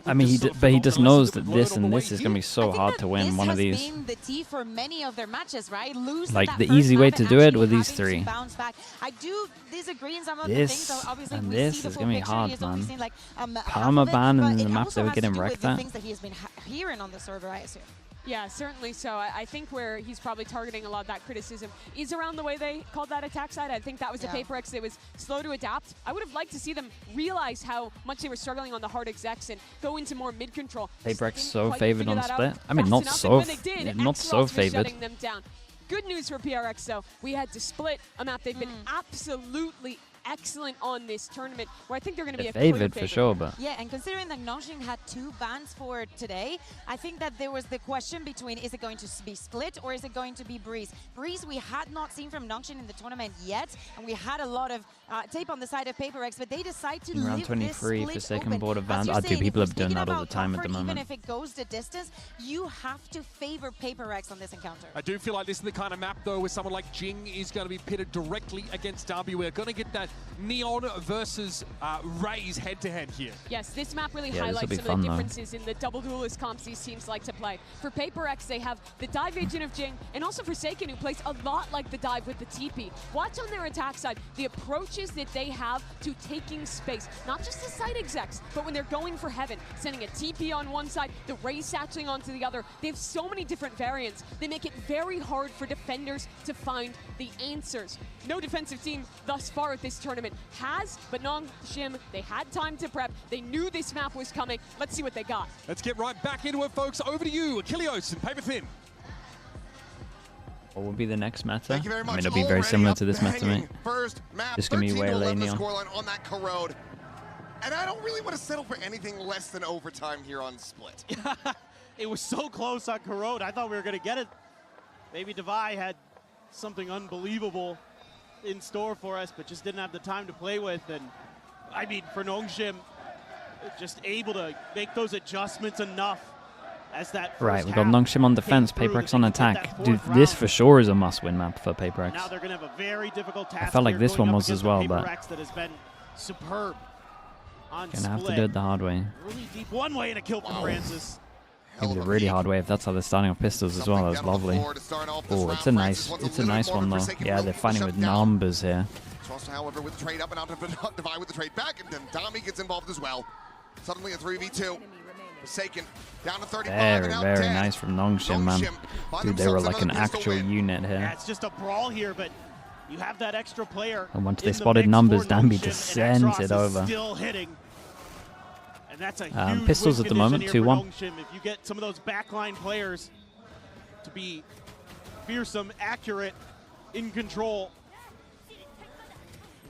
I mean, he just knows that this and this is going to be so hard to win one of these. This has been the key for many of their matches, right? Like the easy way to do it with these three. Bounce back. I do disagree in some of the This things. Obviously, and we this see the is full going to be picture. hard, He has only man. seen, like, Permaban and the map also they were has to getting do with wrecked the at. things that he has been hearing on the server, I assume. Yeah, certainly so. I think where he's probably targeting a lot of that criticism is around the way they called that attack side. I think that was a PaperX that was slow to adapt. I would have liked to see them realize how much they were struggling on the hard execs and go into more mid-control. PaperX so favored on split. I mean, not so favored. Them down. Good news for PRX, though. We had to split a map they've been absolutely excellent on this tournament, where I think they're going to be a favored for sure, but yeah, and considering that NONGSHIM had 2 bans for today, I think that there was the question between is it going to be Split or is it going to be Breeze? Breeze we had not seen from NONGSHIM in the tournament yet, and we had a lot of tape on the side of PaperX, but they decide to round leave 23 this for split second open. board of Van. As you're People saying, have done that all the time at the moment. Even if it goes the distance, you have to favor PaperX on this encounter. I do feel like this is the kind of map, though, where someone like Jing is going to be pitted directly against W. We're going to get that Neon versus Raze head-to-head here. Yes, this map really highlights some of the differences in the double duelist comps these teams like to play. For PaperX, they have the dive agent of Jing, and also Forsaken, who plays a lot like the dive with the TP. Watch on their attack side the approaches that they have to taking space. Not just the site execs, but when they're going for heaven, sending a TP on one side, the Raze satching onto the other. They have so many different variants. They make it very hard for defenders to find the answers. No defensive team thus far at this tournament has, but NONGSHIM, they had time to prep. They knew this map was coming. Let's see what they got. Let's get right back into it, folks. Over to you, Achilleos and Paper Thin. What will be the next meta? Thank you very much. I mean, it'll be very similar to this meta, mate. First map, Just going to be way late, Neon. Scoreline on that corrode. And I don't really want to settle for anything less than overtime here on Split. It was so close on corrode. I thought we were going to get it. Maybe Devi had something unbelievable in store for us, but just didn't have the time to play with. And I mean, for NONGSHIM, just able to make those adjustments enough as that right, we've got NONGSHIM on defense, PaperX on attack. Dude, this for sure is a must-win map for PaperX. Now they're going to have a very difficult task. I felt like this one was as well, but that has been superb on gonna have to do it the hard way. Really deep one way and a kill from Francis. Maybe the really hard way if that's how they're starting off pistols as well. That's lovely. Oh, it's a nice one though. Yeah, they're fighting with numbers here. Trust, however, with the trade up and out of Devi with the trade back, and then Dami gets involved as well. Suddenly a 3v2. Forsaken down to 35. Very nice from NONGSHIM, man. Dude, they were like an actual unit here. Yeah, it's just a brawl here, but you have that extra player. And once they spotted numbers, Dami just sent it over. Still hitting. And that's a huge pistols at the moment, 2-1. If you get some of those backline players to be fearsome, accurate, in control,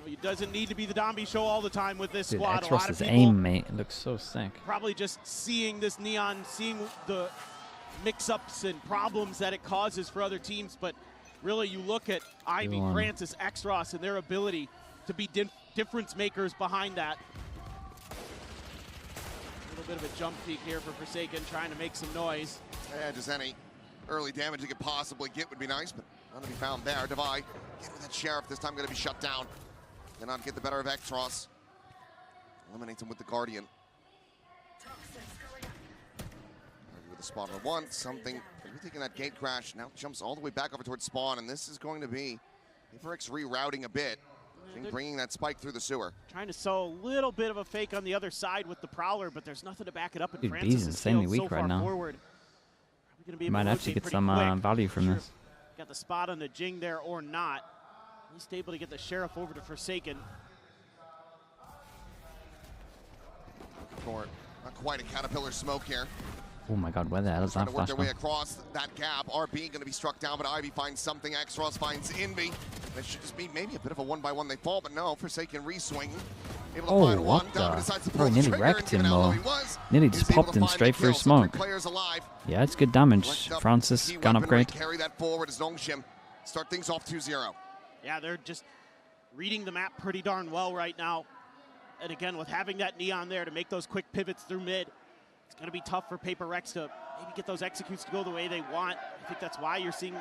it doesn't need to be the Dami show all the time with this squad. Dude, Xros's aim, mate, it looks so sick. Probably just seeing this Neon, seeing the mix-ups and problems that it causes for other teams, but really you look at Ivy, Francis, Xros, and their ability to be difference makers behind that. A little bit of a jump peek here for Forsaken, trying to make some noise. Yeah, just any early damage you could possibly get would be nice, but none to be found there. Devi, get with that Sheriff, this time going to be shut down. Cannot get the better of Xros. Eliminates him with the Guardian. With the spawner once, something. Taking that gate crash, now jumps all the way back over towards spawn, and this is going to be PaperX rerouting a bit, bringing that spike through the sewer. Trying to sow a little bit of a fake on the other side with the Prowler, but there's nothing to back it up. And Dude, Francis B's insanely weak right now. You might actually get some value from this. Got the spot on the Jing there or not. He's able to get the Sheriff over to Forsaken. Not quite a Caterpillar smoke here. Oh my god, where the hell is that Trying to work flash their way across that gap. RB going to be struck down, but Ivy finds something. Xros finds Envy. That should just be maybe a bit of a one-by-one they fall, but no, Forsaken re-swinging. Able to find one. Oh, nearly wrecked him though. Nearly just popped him straight through smoke. Yeah, it's good damage. Francis, gun upgrade. Carry that forward as NONGSHIM start things off 2-0. Yeah, they're just reading the map pretty darn well right now. And again, with having that Neon there to make those quick pivots through mid, it's going to be tough for PaperX to maybe get those executes to go the way they want. I think that's why you're seeing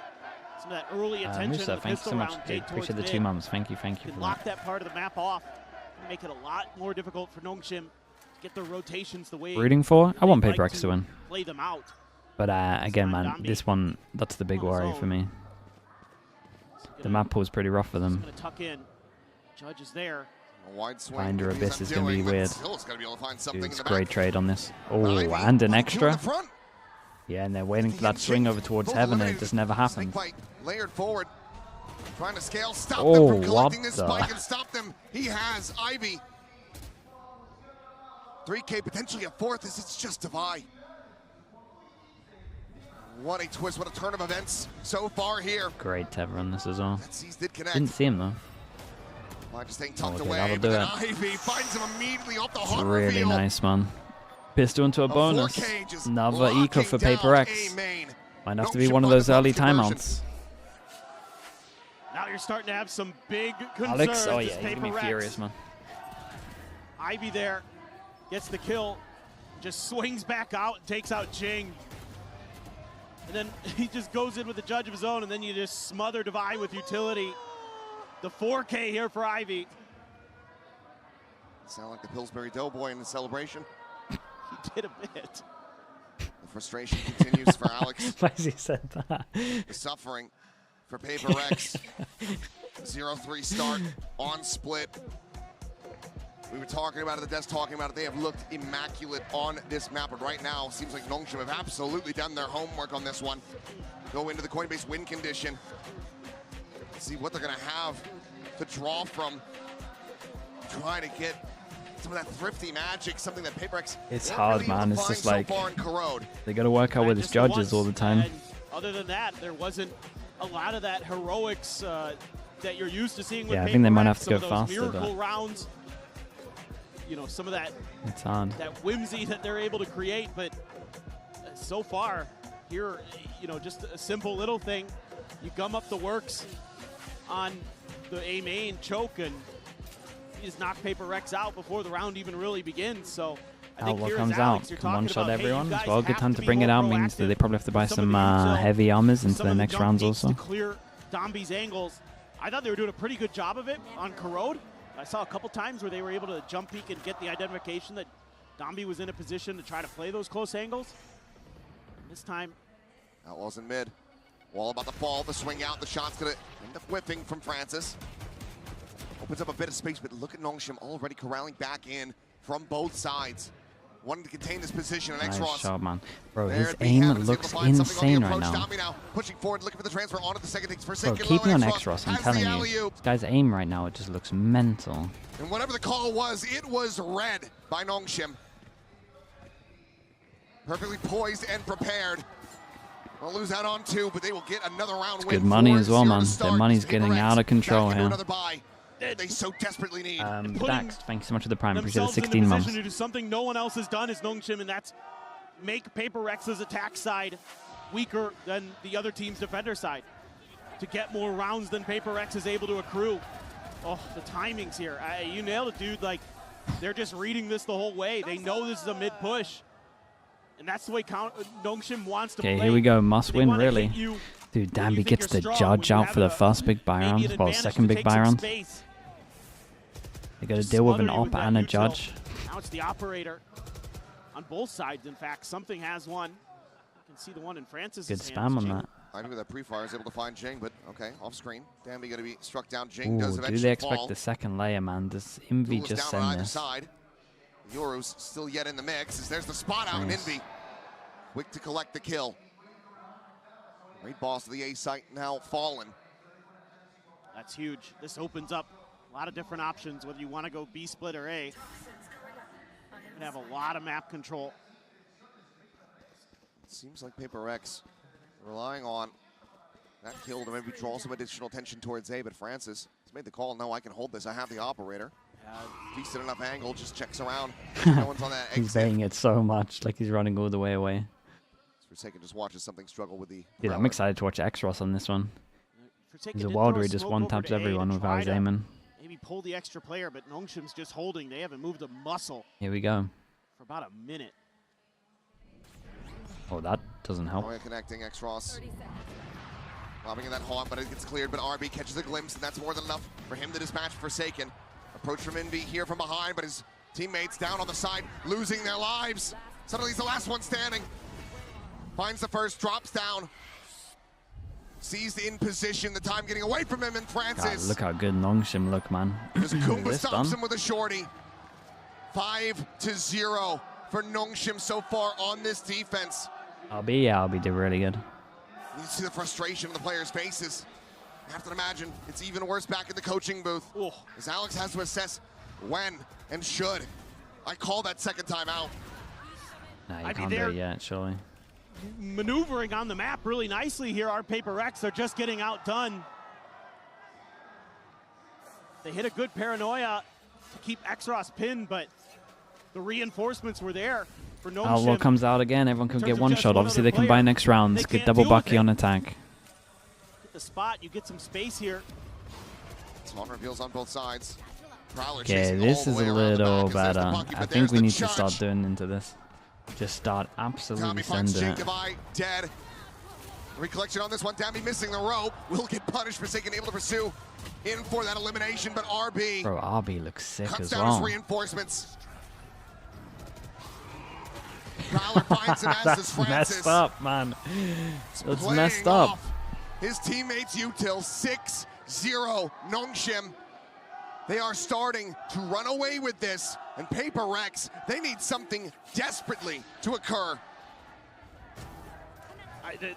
some of that early attention. Musa, thank you so much. Appreciate the 2 months. Thank you for lock that part of the map off. Make it a lot more difficult for NONGSHIM to get their rotations the way. Rooting for? I want PaperX to win. Play them out. But again, man, this one, that's the big worry for me. The map pool is pretty rough for them. Gonna tuck in. Judge is there. Finder Abyss is going to be weird. Dude, it's a great trade on this. Oh, and an extra. Yeah, and they're waiting for that swing over towards heaven, and it just never happened. Layered forward, trying to scale, stop them from collecting this spike and stop them. He has Ivy. 3K, potentially a fourth, as it's just Devi. What a twist, what a turn of events so far here. Great Tever on this as well. Didn't see him though. Just staying tucked okay, away, that'll but do then it. Ivy finds him immediately off the It's hot really reveal. nice, man. Pistol into a bonus. 4K just Another eco for locking Paper down X. A-main. Might have to be one of those early conversion. timeouts. Now you're starting to have some big concerns. Alex, oh as yeah, he's gonna be Paper Rex. furious, man. Ivy there gets the kill, just swings back out and takes out Jing. And then he just goes in with a judge of his own, and then you just smother Divine with utility. The 4K here for Ivy. Sound like the Pillsbury Doughboy in the celebration. He did a bit. The frustration continues for Alex. Why has he said that? The suffering for Paper Rex. 0-3 start on split. We were talking about it at the desk, talking about it. They have looked immaculate on this map, but right now, seems like NONGSHIM have absolutely done their homework on this one. Go into the Coinbase win condition. See what they're gonna have to draw from. Try to get some of that thrifty magic, something that Paper Rex It's hard, man. It's just like so they got to work out with his judges all the time. And other than that, there wasn't a lot of that heroics that you're used to seeing with Yeah, I Paper think they might have Rex, to go some of those faster, miracle but rounds. You know, some of that it's hard. that whimsy that they're able to create, but so far here, you know, just a simple little thing. You gum up the works on the A main choke, and you just knock Paper Rex out before the round even really begins. So I think Outlaw here comes is Alex. out, You're can talking one-shot about, hey, everyone you as guys well. Good have time to to be bring it more out. Means that they probably have to buy some heavy armors into their next rounds also. To clear Dombi's angles. I thought they were doing a pretty good job of it on Corrode. I saw a couple times where they were able to jump peek and get the identification that Dombi was in a position to try to play those close angles. This time, Outlaws in mid. Wall about to fall, the swing out, the shot's gonna end up whipping from Francis. Opens up a bit of space, but look at NONGSHIM already corralling back in from both sides. Wanting to contain this position, and Nice X-Ross. shot, man. Bro, There his at aim B-Ham is able to looks find something on the insane right approach. now. Dami now pushing forward, looking for the transfer onto the second takes for Bro, second. keep low, me on and X-Ross, I'm has telling the you. alley-oop. This guy's aim right now, it just looks mental. And whatever the call was, it was red by NONGSHIM. Perfectly poised and prepared. They'll lose out on 2, but they will get another round It's win. good money as well, 4-0 man. to start. Their money's Paper getting Rex out of control back into here. another bye. They so desperately need. Dax, thank you so much for the prime. Appreciate the themselves in 16 the months. position to do something no one else has done is NONGSHIM, and that's make Paper Rex's attack side weaker than the other team's defender side to get more rounds than Paper Rex is able to accrue. Oh, the timings here. You nailed it, dude. Like, they're just reading this the whole way. They know this is a mid-push. And that's the way NONGSHIM wants to play. Okay, here we go. Must They win, wanna really. hit you Dude, when you Danby think gets you're the strong, judge when you out have for the first big buy maybe round. an Well, advantage second to big take buy some round. space. They got to deal with an Smother you op that and a neutral. judge. Now it's the operator on both sides. In fact, something has one. You can see the one in Francis' Good hands. spam on Jing. that. Ivy with that pre-fire is able to find Jing, but okay, off screen. Danby going to be struck down. Jing Ooh, does do eventually they expect fall. the second layer, man? Does Envy Duel is just down on send either this? side. Yoru's still yet in the mix. As there's the spot out, and Nice. Envy quick to collect the kill. Great boss of the A site now fallen. That's huge. This opens up a lot of different options, whether you want to go B split or A. You're going to have a lot of map control. It seems like Paper Rex relying on that kill to maybe draw some additional attention towards A, but Francis has made the call. No, I can hold this. I have the operator. Decent enough angle, just checks around. No one's on that exit. He's baiting it so much, like he's running all the way away. Forsaken just watches something struggle with the... Dude, I'm excited to watch X-Ross on this one. Forsaken He's a did wild throw where he just smoke over one-taps to A everyone to without try his to aiming. Maybe pull the extra player, but NONGSHIM's just holding. They haven't moved a muscle Here we go. for about a minute. Oh, that doesn't help. Noya connecting X-Ross. Lobbing in that haunt, but it gets cleared, but RB catches a glimpse, and that's more than enough for him to dispatch Forsaken. Approach from Envy here from behind, but his teammates down on the side, losing their lives. Suddenly he's the last one standing. Finds the first, drops down. Seized in position, the time getting away from him, and God, Francis. look how good NONGSHIM look, man. As Kumba This stops done. him with a shorty. 5-0 for NONGSHIM so far on this defense. RB did really good. You see the frustration on the players' faces. I have to imagine it's even worse back in the coaching booth. As Alex has to assess when and should I call that second time out. Nah, you can't do it yet, surely. Maneuvering on the map really nicely here. Our Paper Rex are just getting outdone. They hit a good paranoia to keep Xros pinned, but the reinforcements were there for NONGSHIM. Outlaw comes out again. Everyone could get one shot. Obviously, they can buy next rounds. Get double Bucky on attack. Get the spot. You get some space here. Spawn reveals on both sides. Prowler Okay, this is a little better. I think we need to start doing into this. Just start absolutely sending it. Dead. Recollection on this one. Dambi missing the rope. Will get punished for taking able to pursue in for that elimination, but RB. Bro, RB looks sick cuts as down well. His reinforcements. Prowler finds him as does Francis. Messed up, man. It's messed up. His teammates Util 6-0 NONGSHIM. They are starting to run away with this, and Paper Rex, they need something desperately to occur.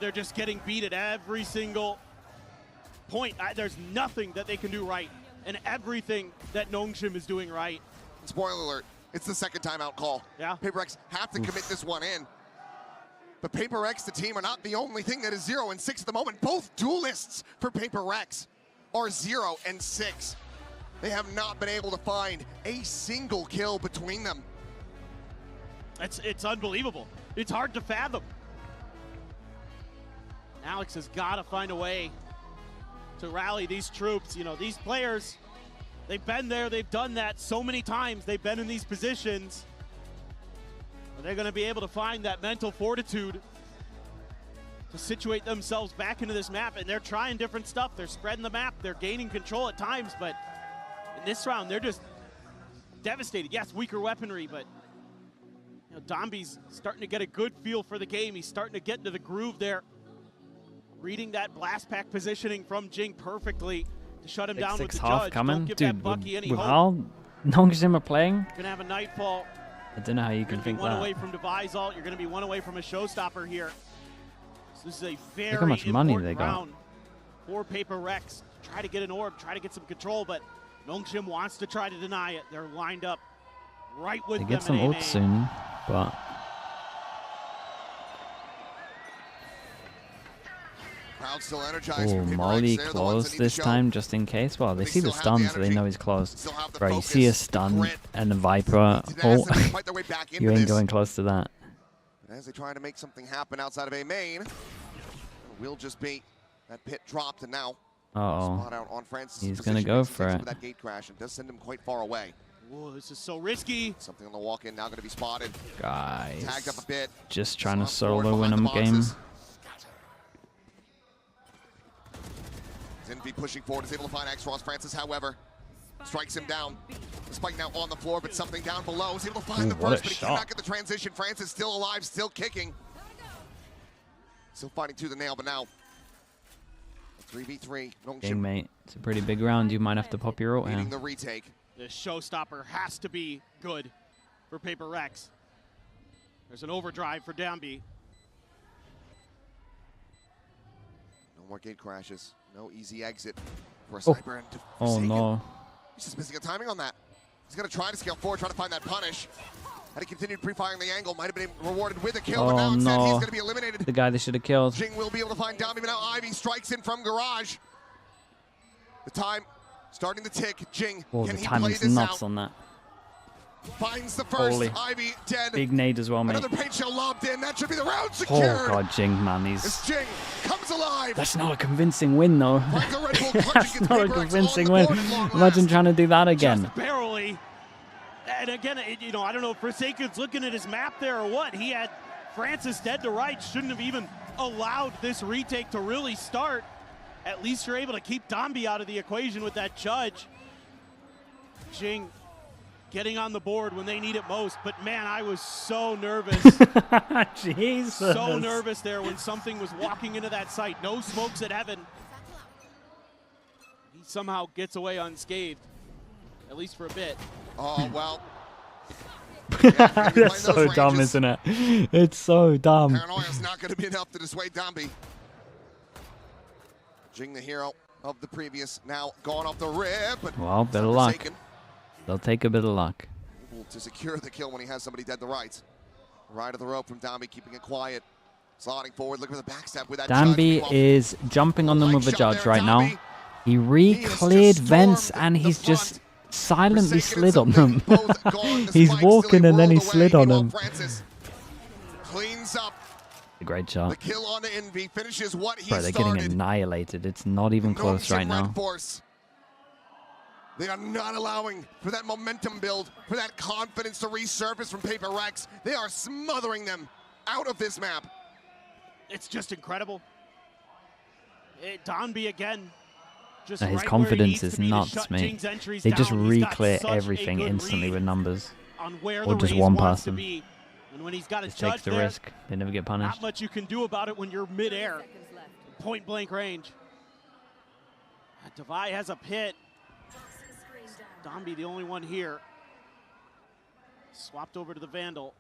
They're just getting beat at every single point. There's nothing that they can do right, and everything that NONGSHIM is doing right. Spoiler alert, it's the second timeout call. Yeah. Paper Rex have to commit this one in. But Paper Rex, the team, are not the only thing that is 0 and 6 at the moment. Both duelists for Paper Rex are 0 and 6. They have not been able to find a single kill between them. It's unbelievable. It's hard to fathom. Alex has got to find a way to rally these troops. You know, these players, they've been there, they've done that so many times. They've been in these positions. Are they going to be able to find that mental fortitude to situate themselves back into this map? And they're trying different stuff. They're spreading the map. They're gaining control at times, but in this round, they're just devastated. Yes, weaker weaponry, but you know, Dambi's starting to get a good feel for the game. He's starting to get into the groove there. Reading that blast pack positioning from Jing perfectly to shut him down with the judge. Coming. Don't give Dude, that Bucky any with hope. how NONGSHIM are playing, Gonna have a nightfall. I don't know how you can think one that. away from Devise Alt. You're gonna be one away from a showstopper here. So this is a very Look how much money they important got. round for Paper Rex. Try to get an orb, try to get some control, but NONGSHIM wants to try to deny it. They're lined up right with They them. get some in ult soon, but Crowd still energized. oh, Molly close this time just in case. Well, they see the stun, so they know he's close. Bro, you see a stun and the Viper. Oh, you ain't going close to that. As they try to make something happen outside of A main, will just be that pit dropped, and now spot out on Francis. He's gonna go for it. That gate crash and does send him quite far away. Whoa, this is so risky. Something on the walk-in now going to be spotted. Guys, tagged up a bit. Just trying to solo win them game. Zinvi pushing forward, is able to find Xros. Francis, however, strikes him down. The spike now on the floor, but something down below. Is able to find the burst, but he cannot get the transition. Francis still alive, still kicking. Still fighting to the nail, but now 3v3. Game, mate. It's a pretty big round. You might have to pop your ult here. The retake. This showstopper has to be good for Paper Rex. There's an overdrive for Dambi. No more gate crashes. No easy exit for a sniper. And oh no. He's just missing a timing on that. He's going to try to scale forward, try to find that punish. Had he continued pre-firing the angle, might have been rewarded with a kill, but now instead he's going to be eliminated. The guy they should have killed. Jing will be able to find Dambi, but now Ivy strikes in from garage. The time starting to tick. Jing, oh, can the he play timing's this nuts out? on that. Finds the first. Holy. Ivy dead. Big nade as well, mate. Another paint shell lobbed in. That should be the round secured. Oh god, Jing, man, he's. As Jing comes alive. That's not a convincing win, though. That's not a convincing win. Imagine trying to do that again. Just barely. And again, you know, I don't know if Forsaken's looking at his map there or what. He had Francis dead to right. Shouldn't have even allowed this retake to really start. At least you're able to keep Dambi out of the equation with that judge. Jing getting on the board when they need it most. But man, I was so nervous. Jesus. So nervous there when something was walking into that site. No smokes at heaven. He somehow gets away unscathed, at least for a bit. Oh, well. Yeah, that's so dumb, isn't it? It's so dumb. Paranoia's not going to be enough to dissuade Dambi. Jing, the hero of the previous, now gone off the rip. But well, bit of luck. They'll take a bit of luck. Able to secure the kill when he has somebody dead to right. Right of the rope from Dambi, keeping it quiet. Sliding forward, looking for the backstab with that Dambi judge. is jumping on them with the judge right now. He re-cleared vents and he's just silently slid on them. He's walking and then he slid on them. Cleans up. A great shot. The kill on Envy finishes what he Bro, they're started. getting annihilated. It's not even close right now. REDFORCE. They are not allowing for that momentum build, for that confidence to resurface from Paper Rex. They are smothering them out of this map. It's just incredible. Donby again. His confidence is nuts, mate. They just re-clear everything instantly with numbers. Or just one person. And when he's got a Just judge takes the there, risk. They never get punished. not much you can do about it when you're mid-air. Point blank range. Devi has a pit. Donby the only one here. Swapped over to the Vandal.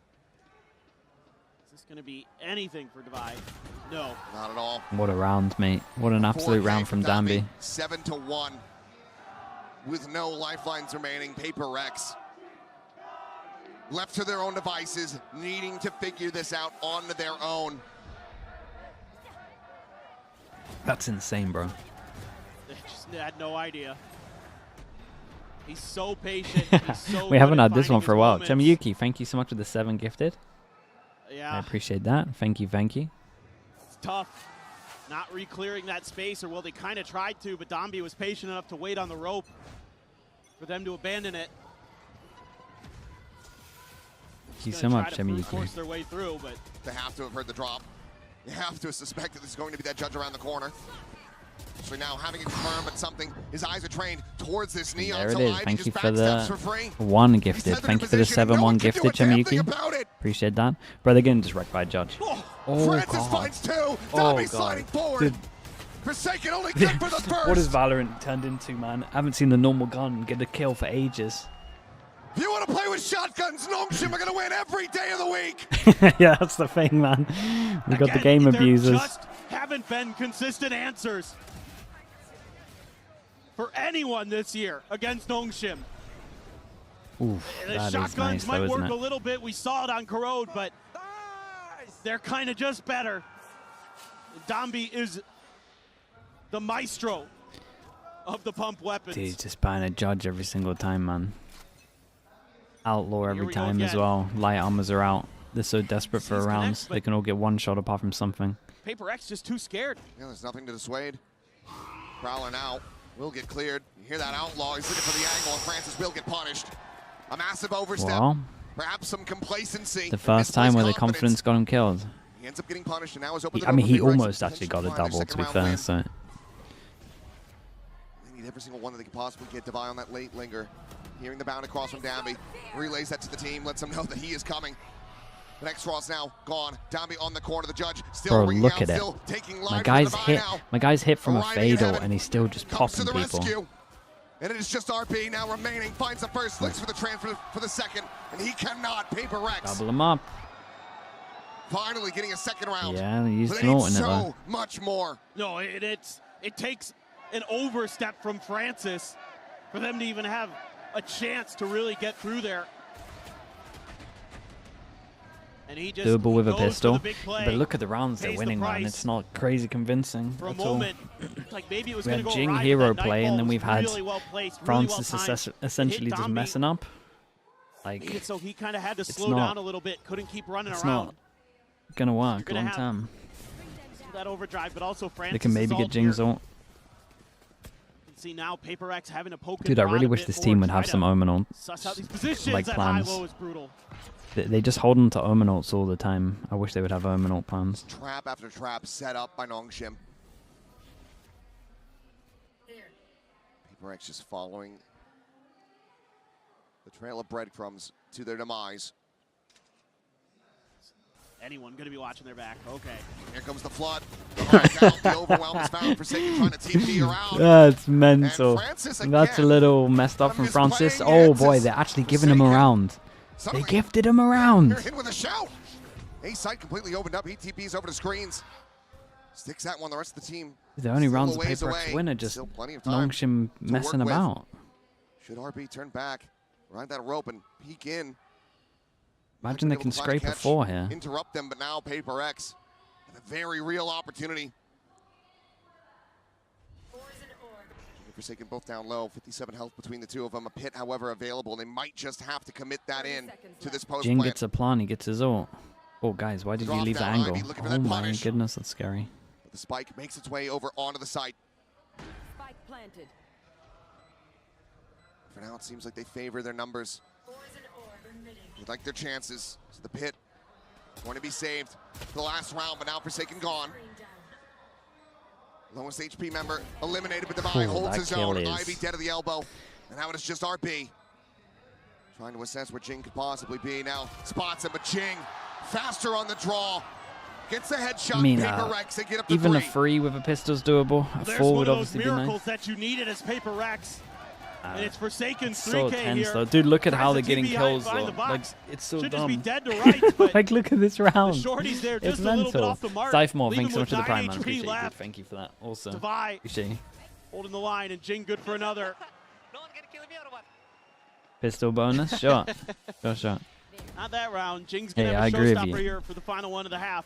Is this going to be anything for Devi? No. Not at all. What a round, mate. What an absolute round from Donby. 7-1. With no lifelines remaining, Paper Rex left to their own devices, needing to figure this out on their own. That's insane, bro. They just had no idea. He's so patient. He's so We haven't good at had this one finding for a his while. moments. Chamiyuki, thank you so much for the 7 gifted. Yeah. I appreciate that. Thank you, thank you. It's tough not re-clearing that space, or well, they kind of tried to, but Donby was patient enough to wait on the rope for them to abandon it. Thank you so much, Force Chamiyuki. their way through, but They have to have heard the drop. They have to have suspected there's going to be that judge around the corner. So now having it confirmed, but something, his eyes are trained towards this Neon. There it so is. Ivy Thank just you for backstabs the for free. 1 gifted. Thank you for the 7-1 gifted, Chamiyuki. Appreciate that. Bro, they're getting just wrecked by a judge. Oh, Francis God. finds 2. Oh, Donby God. sliding forward. Dude. Forsaken only good for the first. What has Valorant turned into, man? I haven't seen the normal gun get a kill for ages. If you want to play with shotguns, NONGSHIM are going to win every day of the week. Yeah, that's the thing, man. We got the game there abusers. just haven't been consistent answers for anyone this year against NONGSHIM. Oof, The that is shotguns nice, might though, work isn't a it? little bit. We saw it on Corrode, but they're kind of just better. Donby is the maestro of the pump weapons. Dude, just buying a judge every single time, man. Outlaw every we go time as again. well. Light armors are out. They're so desperate for rounds. They can all get one shot apart from something. Paper X just too scared. Yeah, there's nothing to dissuade. Prowler now will get cleared. You hear that Outlaw. He's looking for the angle, and Francis will get punished. A massive overstep. Well, Perhaps some complacency. the first time where the confidence got him killed. He ends up getting punished, and now is open. I mean, he almost actually got a double, to be fair. So They need every single one that they can possibly get. Devi on that late linger. Hearing the bound across from Donby. Relays that to the team. Lets them know that he is coming. The next cross now gone. Donby on the corner. The judge still bro, ringing look out, at it. still taking My line guy's from Devi hit. now. My guy's hit from a Arriving in fatal, heaven. and he's still just Comes to popping the people. rescue. And it is just RP now remaining. Finds the first, looks for the transfer for the second, and he cannot. Paper Rex Double him up. finally getting a second round. Yeah, he's But they need snorting it, so though. much more. No, it takes an overstep from Francis for them to even have a chance to really get through there. And he just Doable with a goes for pistol. the big play, But look at the rounds they're pays the winning, man. price. It's not crazy convincing For a at all. moment, like maybe it was We going had to go Jing right, hero but that play, night and then ball we've was had really well placed, really Francis well timed. essentially It hit just Donby, messing up. made it so he kind of had to it's slow not- down a little bit, couldn't keep running It's around. not gonna work gonna long have term. That overdrive, but also Francis They can maybe is get all Jing's here. ult. You can see now Paper X having to poke Dude, and I prod really a wish bit this more, team would try have to some Omen suss out these ults, positions. like That plans. high-low is brutal. They just hold on to Omen ults all the time. I wish they would have Omen ult plans. Trap after trap set up by NONGSHIM. Paper X just following the trail of breadcrumbs to their demise. Anyone going to be watching their back? Okay. Here comes the flood. The overwhelm is found. Forsaken trying to TP around. That's mental. And Francis That's a again. little messed up from Francis. Oh boy, they're actually giving him a round. They gifted him a round. They're hit with a shout. A side completely opened up. He TPs over to screens. Sticks that one. The rest of the team. The only still rounds a of ways Paper X away. win are just Still plenty of time NONGSHIM to messing work with. about. Should RB turn back, ride that rope, and peek in? Imagine they Able can to find scrape a catch, 4 here. Interrupt them, but now Paper X have a very real opportunity. Forsaken both down low, 57 health between the two of them. A pit, however, available. They might just have to commit that in to this post Jing plant. gets a plan, he gets his ult. Oh, guys, why did you leave the angle? Oh my goodness, that's scary. But the spike makes its way over onto the site. Spike planted. For now, it seems like they favor their numbers. They like their chances. So the pit going to be saved for the last round, but now Forsaken gone. Lowest HP member eliminated, but Divine holds his own. Ivy dead at the elbow. And now it is just RB. Trying to assess where Jing could possibly be. Now spots him, but Jing faster on the draw. Gets the headshot. I mean, Paper Rex, they get up to even 3. a 3 with a pistol's doable. A 4 would obviously be nice. Miracles that you needed as Paper Rex. And it's Forsaken 3K so tense here. though. Dude, look at how they're getting kills though. Like, it's so Should dumb. just be dead to right, like, look at this round. Shorty's there just It's a little bit mental. off the mark. Scythemore, Leave thanks so him much for the with prime, 9 man. HP Appreciate it, dude. left. Thank you for that. Also, Divide appreciate you. holding the line, and Jing good for another. Pistol bonus? Sure. Sure. Not that round. Jing's going to I have a agree with showstopper you. here for the final one of the half.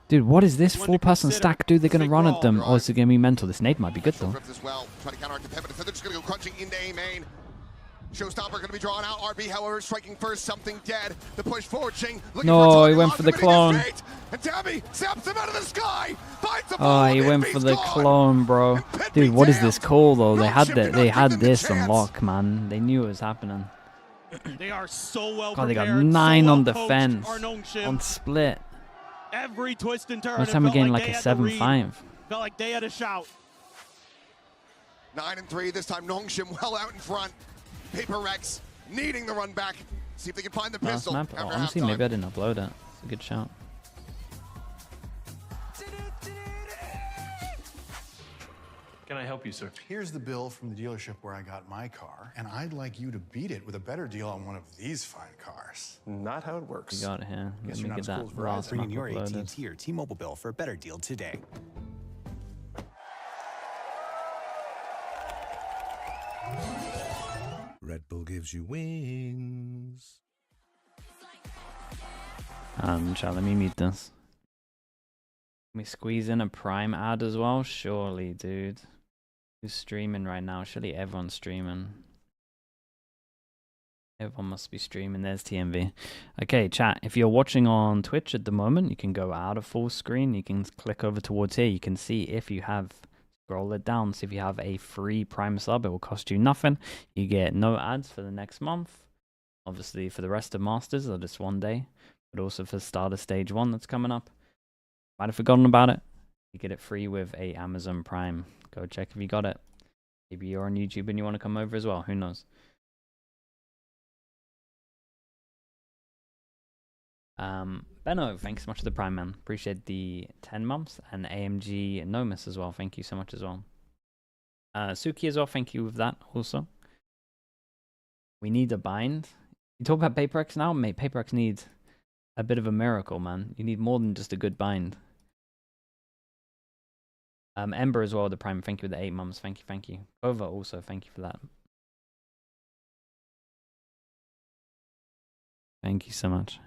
Dude, what is this 4-person stack? Dude, they're going to run at them. Oh, it's going to be mental. This nade might be good, though. As well. Try to counteract the pit, but they're just going to go crunching into A main. Showstopper going to be drawn out. RB, however, striking first. Something dead. The push forward. Jing looking No, for he went for the clone. And Tabby zaps him out of the sky. Oh, he went for the clone, bro. Dude, what is this call, though? They had this on lock, man. They knew it was happening. They are so well God, they got prepared, 9 so on well coached, defense. our NONGSHIM. On split. Every twist and turn. Last time we felt gained like like a they had the read. 7-5. Felt like they had a shout. 9-3. This time, NONGSHIM well out in front. Paper Rex needing the run back. See if they can find the Last pistol. map? Oh, after honestly, halftime. maybe I didn't upload it. It's a good shout. Can I help you, sir? Here's the bill from the dealership where I got my car, and I'd like you to beat it with a better deal on one of these fine cars. Not how it works. We got it here. Let Guess me you're not get as cool that as Verizon. last Bring map in your uploaded. AT&T or T-Mobile bill for a better deal today. Red Bull gives you wings. Chat, let me mute this. Can we squeeze in a Prime ad as well? Surely, dude. Who's streaming right now? Surely everyone's streaming. Everyone must be streaming. There's TMV. Okay, chat. If you're watching on Twitch at the moment, you can go out of full screen. You can click over towards here. You can see if you have... Scroll it down. See if you have a free Prime sub. It will cost you nothing. You get no ads for the next month. Obviously, for the rest of Masters, or just one day. But also for Starter Stage 1 that's coming up. Might have forgotten about it. You get it free with a Amazon Prime. Go check if you got it. Maybe you're on YouTube and you want to come over as well. Who knows? Benno, thanks so much for the Prime, man. Appreciate the 10 months. And AMG Nomus as well. Thank you so much as well. Suki as well. Thank you with that also. We need a bind. You talk about PaperX now? Mate, PaperX needs a bit of a miracle, man. You need more than just a good bind. Ember as well, the Prime. Thank you with the 8 months. Thank you, thank you. Over also, thank you for that. Thank you so much.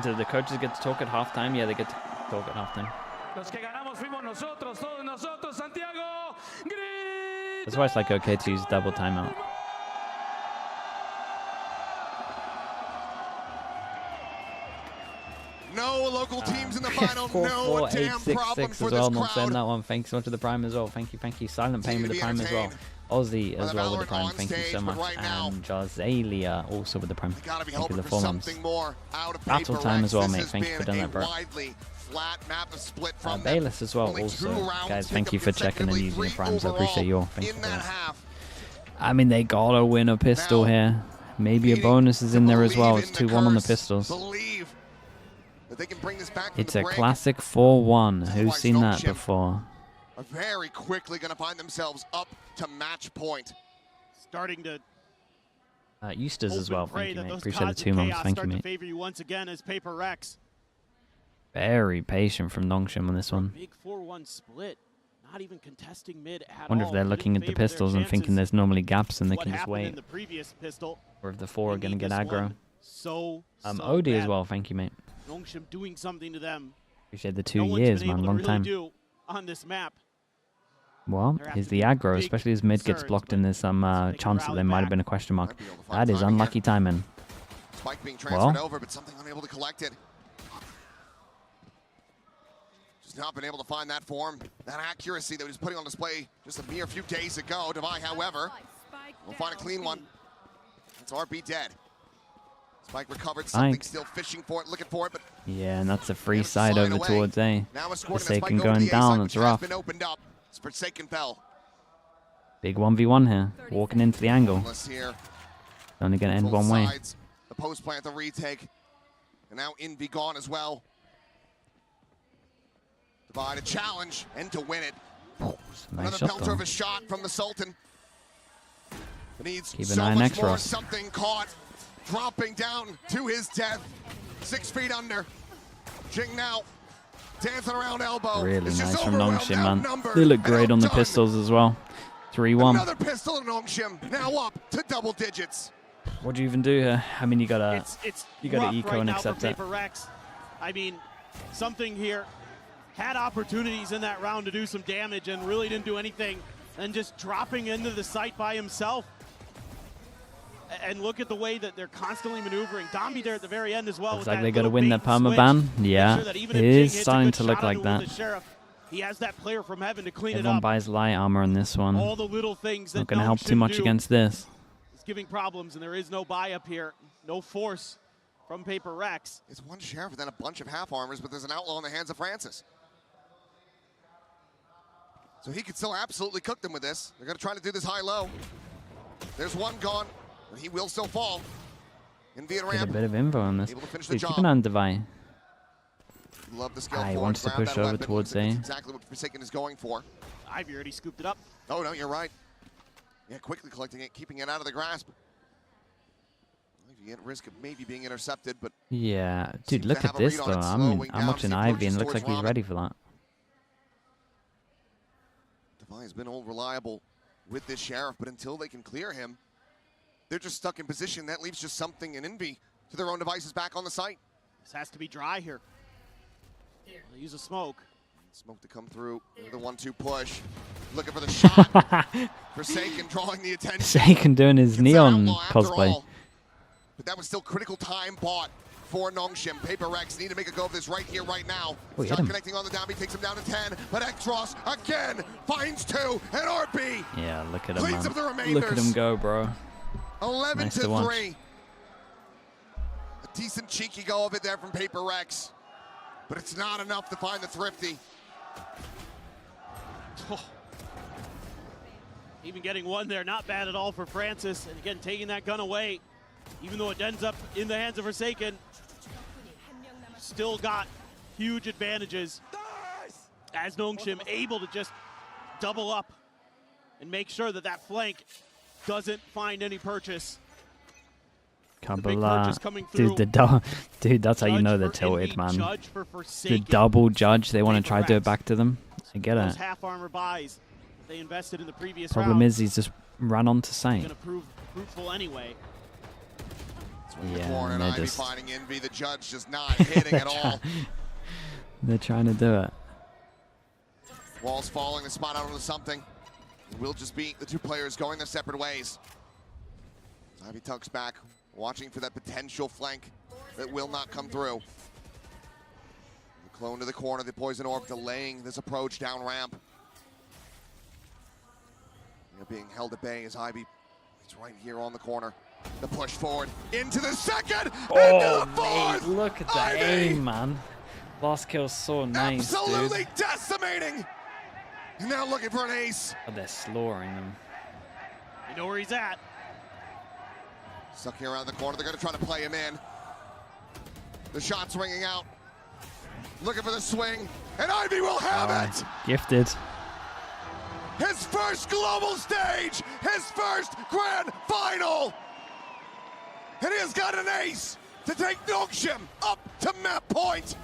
Do the coaches get to talk at halftime? Yeah, they get to talk at halftime. Los que ganamos fuimos nosotros, todos nosotros, Santiago. That's why it's like okay to use double timeout. No local teams in the final. No damn problem for as this well. crowd. Not saying that one. Thanks so much for the Prime as well. Thank you, thank you. Silent Pain with the Prime as well. Aussie as well with the Prime. Thank you so much. And Jazalia also with the Prime. Thank you for the 4 months. Battle Time as well, mate. Thank you for doing that, bro. Bayless as well also. Guys, thank you for checking and using the Primes. I appreciate you all. Thank you for that. I mean, they gotta win a pistol here. Maybe a bonus is in there as well. It's 2-1 on the pistols. It's a classic 4-1. Who's seen that before? Are very quickly going to find themselves up to match point. Starting to Eustace as well. Thank you, mate. Appreciate the 2 months. Thank you, mate. Favor you once again as Paper Rex. Very patient from NONGSHIM on this one. Big 4-1 split. Not even contesting mid at all. Wonder if they're looking at the pistols and thinking there's normally gaps and they can just wait. Or if the 4 are going to get aggro. So Odie as well. Thank you, mate. NONGSHIM doing something to them. Appreciate the 2 years, man. Long time. On this map. Well, here's the aggro, especially as mid gets blocked and there's some chance that there might have been a question mark. That is unlucky timing. Spike being transferred over, but something unable to collect it. Just not been able to find that form, that accuracy that he was putting on display just a mere few days ago. Devi, however, will find a clean one. It's RB dead. Spike recovered, something still fishing for it, looking for it, but yeah, and that's a free side over towards A. Forsaken going down, it's rough. Forsaken fell. Big 1v1 here, walking into the angle. Only going to end one way. The post plant, the retake, and now Envy gone as well. Divide a challenge and to win it. Another pelter of a shot from the Sultan. It needs so much more. Something caught, dropping down to his death. 6 feet under. Jing now dancing around elbow. Really nice from NONGSHIM, man. They look great on the pistols as well. 3-1. Another pistol in NONGSHIM, now up to double digits. What do you even do here? I mean, you gotta eco and accept it. I mean, something here had opportunities in that round to do some damage and really didn't do anything, and just dropping into the site by himself. And look at the way that they're constantly maneuvering. Domby there at the very end as well. Looks like they got to win their perma ban. Yeah, it is starting to look like that. He has that player from heaven to clean Everyone it up. buys light armor on this one. All the little things that not going to help too much against this. It's giving problems, and there is no buy up here. No force from Paper Rex. It's one sheriff and then a bunch of half armors, but there's an outlaw in the hands of Francis. So he could still absolutely cook them with this. They're going to try to do this high-low. There's one gone, but he will still fall. Get a bit of info on this. Dude, keep an eye on Devi. Love the skill. He wants to push over towards A. Exactly what Forsaken is going for. Ivy already scooped it up. Oh, no, you're right. Yeah, quickly collecting it, keeping it out of the grasp. Ivy at risk of maybe being intercepted, but... Yeah, dude, look at this, though. I'm watching Ivy, and it looks like he's ready for that. Devi has been all reliable with this sheriff, but until they can clear him, they're just stuck in position. That leaves just something in Envy to their own devices back on the site. This has to be dry here. They use a smoke. Smoke to come through. The 1-2 push. Looking for the shot. Forsaken drawing the attention. Forsaken doing his neon cosplay. But that was still critical time bought for NONGSHIM. Paper Rex need to make a go of this right here, right now. Start connecting on the down. He takes him down to 10. But X-Ross again finds 2. And RB. Yeah, look at him, man. Look at him go, bro. 11-3. A decent cheeky go of it there from Paper Rex. But it's not enough to find the Thrifty. Oh. Even getting one there, not bad at all for Francis. And again, taking that gun away, even though it ends up in the hands of Forsaken, still got huge advantages. As NONGSHIM able to just double up and make sure that that flank doesn't find any purchase. Dude, that's how you know they're tilted, man. The double judge, they want to try to do it back to them. I get it. Half armor buys they invested in the previous Problem is he's just ran onto site. Gonna prove fruitful anyway. Yeah, and they're just finding Envy, the judge just not hitting at all. They're trying to do it. Walls falling, the spot out onto something. It will just be the 2 players going their separate ways. Ivy tucks back, watching for that potential flank that will not come through. The clone to the corner, the poison orb delaying this approach down ramp. They're being held at bay as Ivy is right here on the corner. The push forward into the second, into the fourth. Mate, look at the aim, man. Last kill's so nice, absolutely dude. Decimating. Now looking for an ace. Oh, they're slaughtering them. You know where he's at. Stuck here around the corner. They're going to try to play him in. The shot's ringing out. Looking for the swing. And Ivy will have it. Gifted. His first global stage. His first grand final. And he has got an ace to take NONGSHIM up to map point.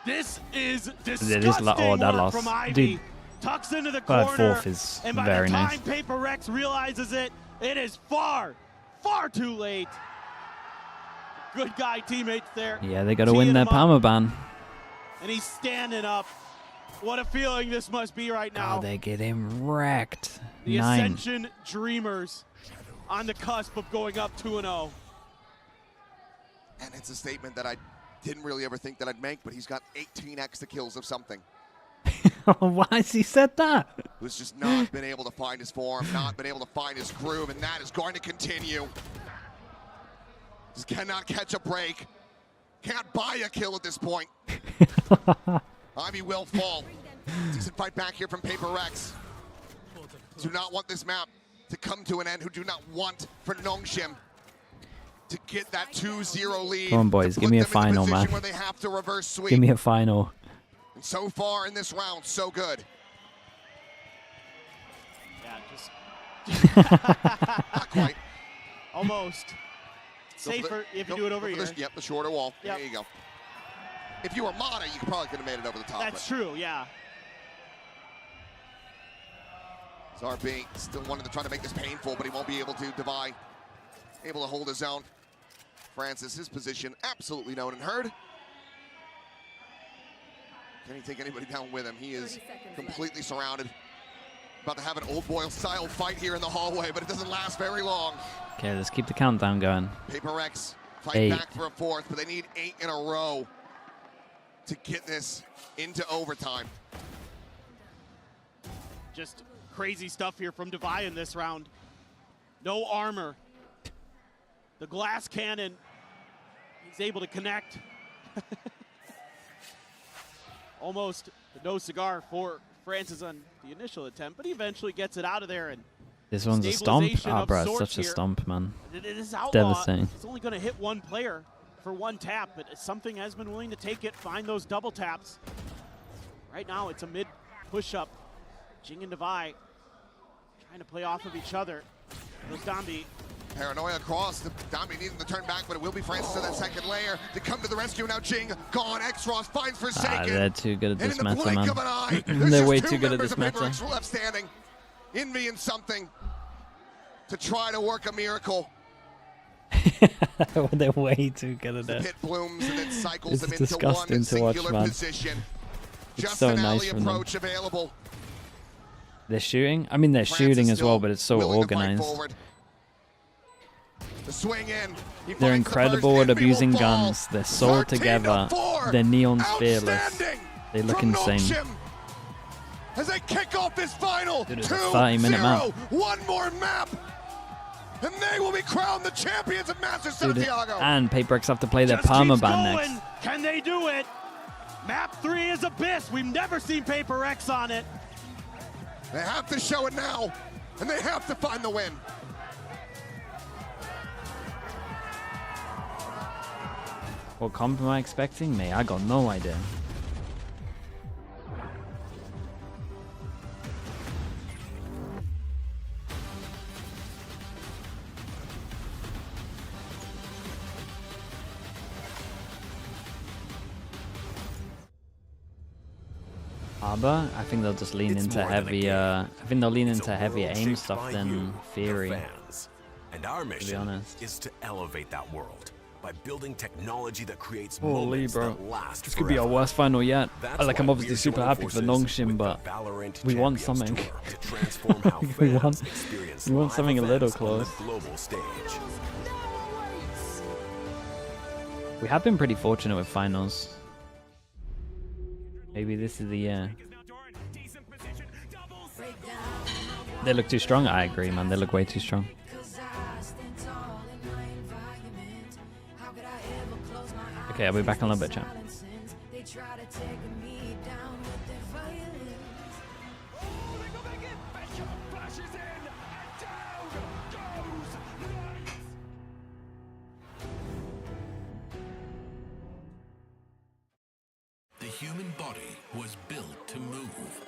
This is disgusting work from Ivy. Dude, tucks into the corner. Fourth is and by very the time nice. Paper Rex realizes it, it is far too late. Good guy teammates there. Yeah, they got to win their perma ban. And he's standing up. What a feeling this must be right now. Oh, they get him wrecked. The 9. Ascension Dreamers on the cusp of going up 2-0. And it's a statement that I didn't really ever think that I'd make, but he's got 18 extra kills of something. Why has he said that? Who's just not been able to find his form, not been able to find his groove, and that is going to continue. Just cannot catch a break. Can't buy a kill at this point. Ivy will fall. Decent fight back here from Paper Rex. Do not want this map to come to an end, who do not want for NONGSHIM to get that 2-0 lead. Come on, boys, give me a final, man. Where they have to reverse sweep. Give me a final. And so far in this round, so good. Yeah, just not quite. Almost. Safer if you do it over here. Yep, the shorter wall. Yep. There you go. If you were Mata, you probably could have made it over the top. That's true, yeah. RB still wanted to try to make this painful, but he won't be able to. Devi able to hold his own. Francis, his position absolutely known and heard. Can he take anybody down with him? He is completely surrounded. About to have an old boy style fight here in the hallway, but it doesn't last very long. Okay, let's keep the countdown going. Paper Rex fight 8. back for a 4th, but they need 8 in a row to get this into overtime. Just crazy stuff here from Devi in this round. No armor. The glass cannon, he's able to connect. Almost no cigar for Francis on the initial attempt, but he eventually gets it out of there. And this one's a stomp? Ah, bro, it's such a stomp, man. It is outlaw. Devastating. It's only going to hit one player for 1 tap, but something has been willing to take it, find those double taps. Right now, it's a mid push-up. Jing and Devi trying to play off of each other. Goes Dambi. Paranoia across. Dambi needing to turn back, but it will be Francis in that second layer to come to the rescue. Now Jing gone. X-Ross finds Forsaken. They're too good at this and in the meta, blink man. of an eye, They're way too good at this meta. Left standing. Envy and something to try to work a miracle. They're way too good at The it. pit blooms and then cycles It's them into disgusting one to watch, singular man. position. It's Just so an nice alley from them. approach available. They're shooting? I mean, they're shooting as well, but it's so organized. The swing in. They're incredible at abusing guns. They're so together. They're neon fearless. They look insane. As they kick off this final, Dude, it's a 30-minute map. One more map, and they will be crowned the champions of Master Santiago. And Paper Rex have to play their Just permaban keeps going. next. Can they do it? Map 3 is Abyss. We've never seen Paper X on it. They have to show it now, and they have to find the win. What comp am I expecting? Me, I got no idea. Arbor, I think they'll just lean into heavier. I think they'll lean into heavier aim stuff than Theory. And our mission to be honest. is to elevate that world by building technology that creates Holy moments bro, that last this could be our forever. worst final yet. That's Like, I'm why obviously we're super joining happy for forces NONGSHIM, with but the Valorant we want Champions something. Tour to transform how we fans experience want live something a little events on the close. global stage. We have been pretty fortunate with finals. Maybe this is the year. They look too strong. I agree, man. They look way too strong. Okay, I'll be back in a little bit, chat. The human body was built to move.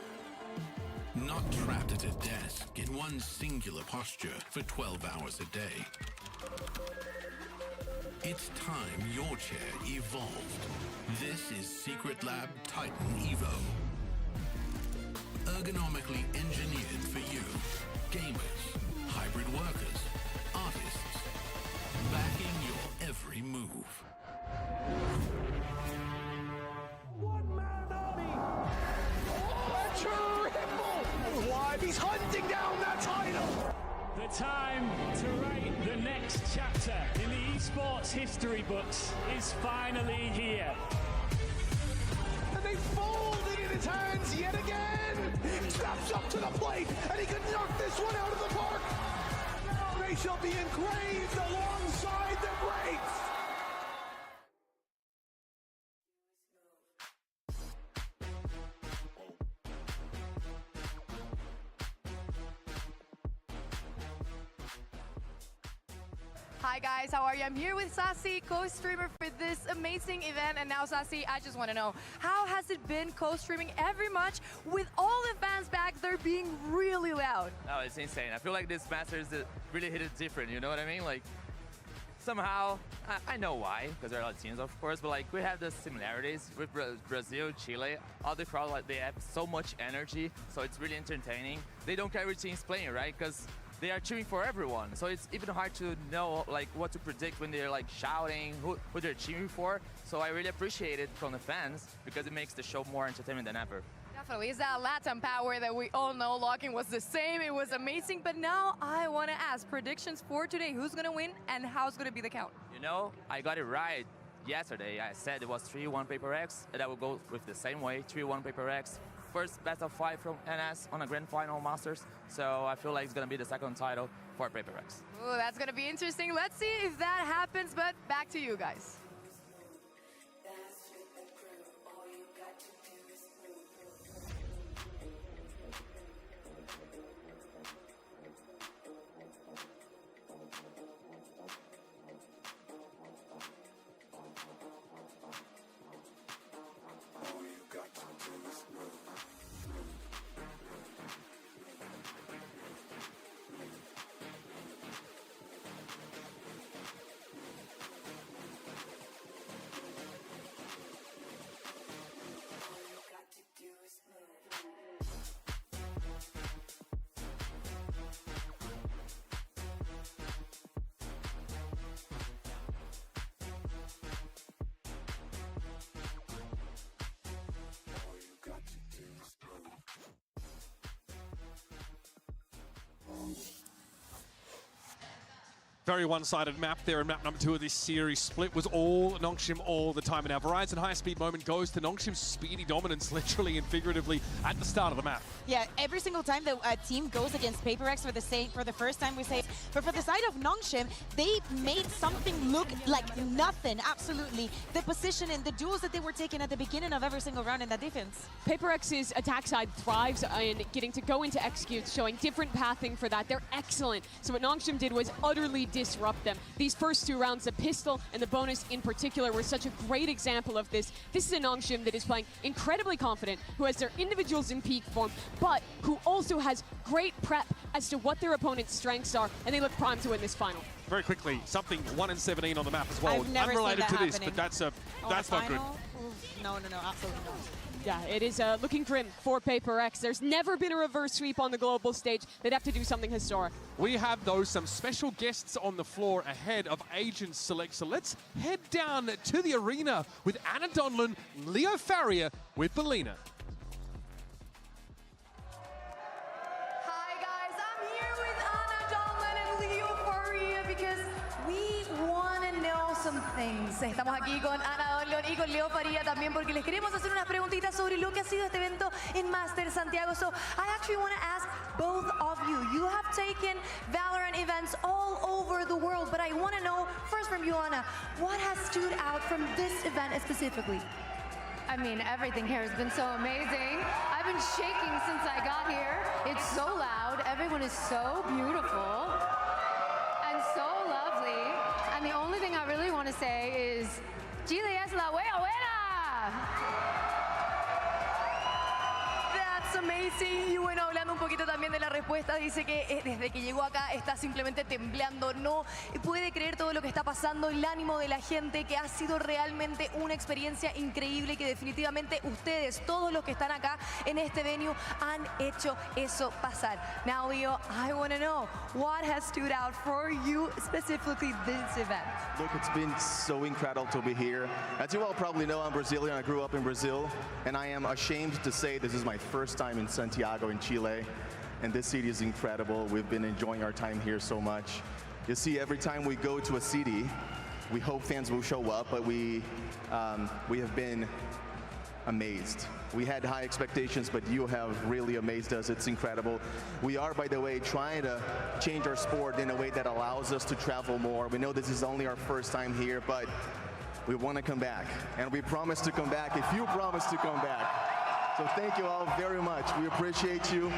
Not trapped at a desk in one singular posture for 12 hours a day. It's time your chair evolved. This is Secret Lab Titan Evo. Ergonomically engineered for you. Gamers, hybrid workers, artists. Backing your every move. One man time to write the next chapter in the esports history books is finally here. And they fold it in his hands yet again. Steps up to the plate, and he could knock this one out of the park. Now they shall be engraved alongside the greats. Hi guys, how are you? I'm here with Sassy, co-streamer for this amazing event. And now Sassy, I just want to know, how has it been co-streaming every match with all the fans back there being really loud? Oh, it's insane. I feel like this Masters really hit it different, you know what I mean? Like, somehow, I know why, because they're Latinos, of course, but like, we have the similarities with Brazil, Chile. All the crowd, like, they have so much energy, so it's really entertaining. They don't care which team's playing, right? Because they are cheering for everyone, so it's even hard to know like what to predict when they're like shouting who they're cheering for. So I really appreciate it from the fans because it makes the show more entertainment than ever. Definitely, it's that Latin power that we all know. Locking was the same, it was amazing, but now I want to ask predictions for today. Who's going to win and how's going to be the count? You know, I got it right yesterday. I said it was 3-1 Paper X, and I will go with the same way, 3-1 Paper X. First best of 5 from NS on a grand final Masters, so I feel like it's going to be the second title for Paper X. Ooh, that's going to be interesting. Let's see if that happens, but back to you guys. Very one-sided map there in map number 2 of this series. Split was all NONGSHIM all the time. And our Verizon high-speed moment goes to NONGSHIM's speedy dominance, literally and figuratively, at the start of the map. Yeah, every single time that a team goes against Paper X for the first time, we say, but for the side of NONGSHIM, they made something look like nothing, absolutely. The position and the duels that they were taking at the beginning of every single round in that defense. Paper X's attack side thrives in getting to go into executes, showing different pathing for that. They're excellent. So what NONGSHIM did was utterly disrupt them. These first 2 rounds, the pistol and the bonus in particular, were such a great example of this. This is a NONGSHIM that is playing incredibly confident, who has their individuals in peak form, but who also has great prep as to what their opponent's strengths are, and they look primed to win this final. Very quickly, something 1-17 on the map as well. I've never unrelated seen that to this, happening. but that's not good. No, absolutely not. Yeah, it is looking grim for Paper X. There's never been a reverse sweep on the global stage. They'd have to do something historic. We have, though, some special guests on the floor ahead of Agent Select. So let's head down to the arena with Anna Donlan, Leo Farrier with Belina. Hi guys, I'm here with Anna Donlan and Leo Farrier because we want to know some things. Estamos aquí con Ana Donlan y con Leo Farrier también porque les queremos hacer unas preguntitas sobre lo que ha sido este evento en Master Santiago. So I actually want to ask both of you. You have taken Valorant events all over the world, but I want to know first from you, Ana, what has stood out from this event specifically? I mean, everything here has been so amazing. I've been shaking since I got here. It's so loud. Everyone is so beautiful and so lovely. And the only thing I really want to say is, Chile es la buena buena. That's amazing. Y bueno, hablando un poquito también de la respuesta, dice que desde que llegó acá está simplemente temblando. No puede creer todo lo que está pasando, el ánimo de la gente, que ha sido realmente una experiencia increíble y que definitivamente ustedes, todos los que están acá en este venue, han hecho eso pasar. Now, Leo, I want to know, what has stood out for you specifically this event? Look, it's been so incredible to be here. As you all probably know, I'm Brazilian. I grew up in Brazil, and I am ashamed to say this is my first time in Santiago in Chile. and this city is incredible. We've been enjoying our time here so much. You see, every time we go to a city, we hope fans will show up, but we have been amazed. We had high expectations, but you have really amazed us. It's incredible. We are, by the way, trying to change our sport in a way that allows us to travel more. We know this is only our first time here, but we want to come back, and we promise to come back if you promise to come back. So thank you all very much. We appreciate you.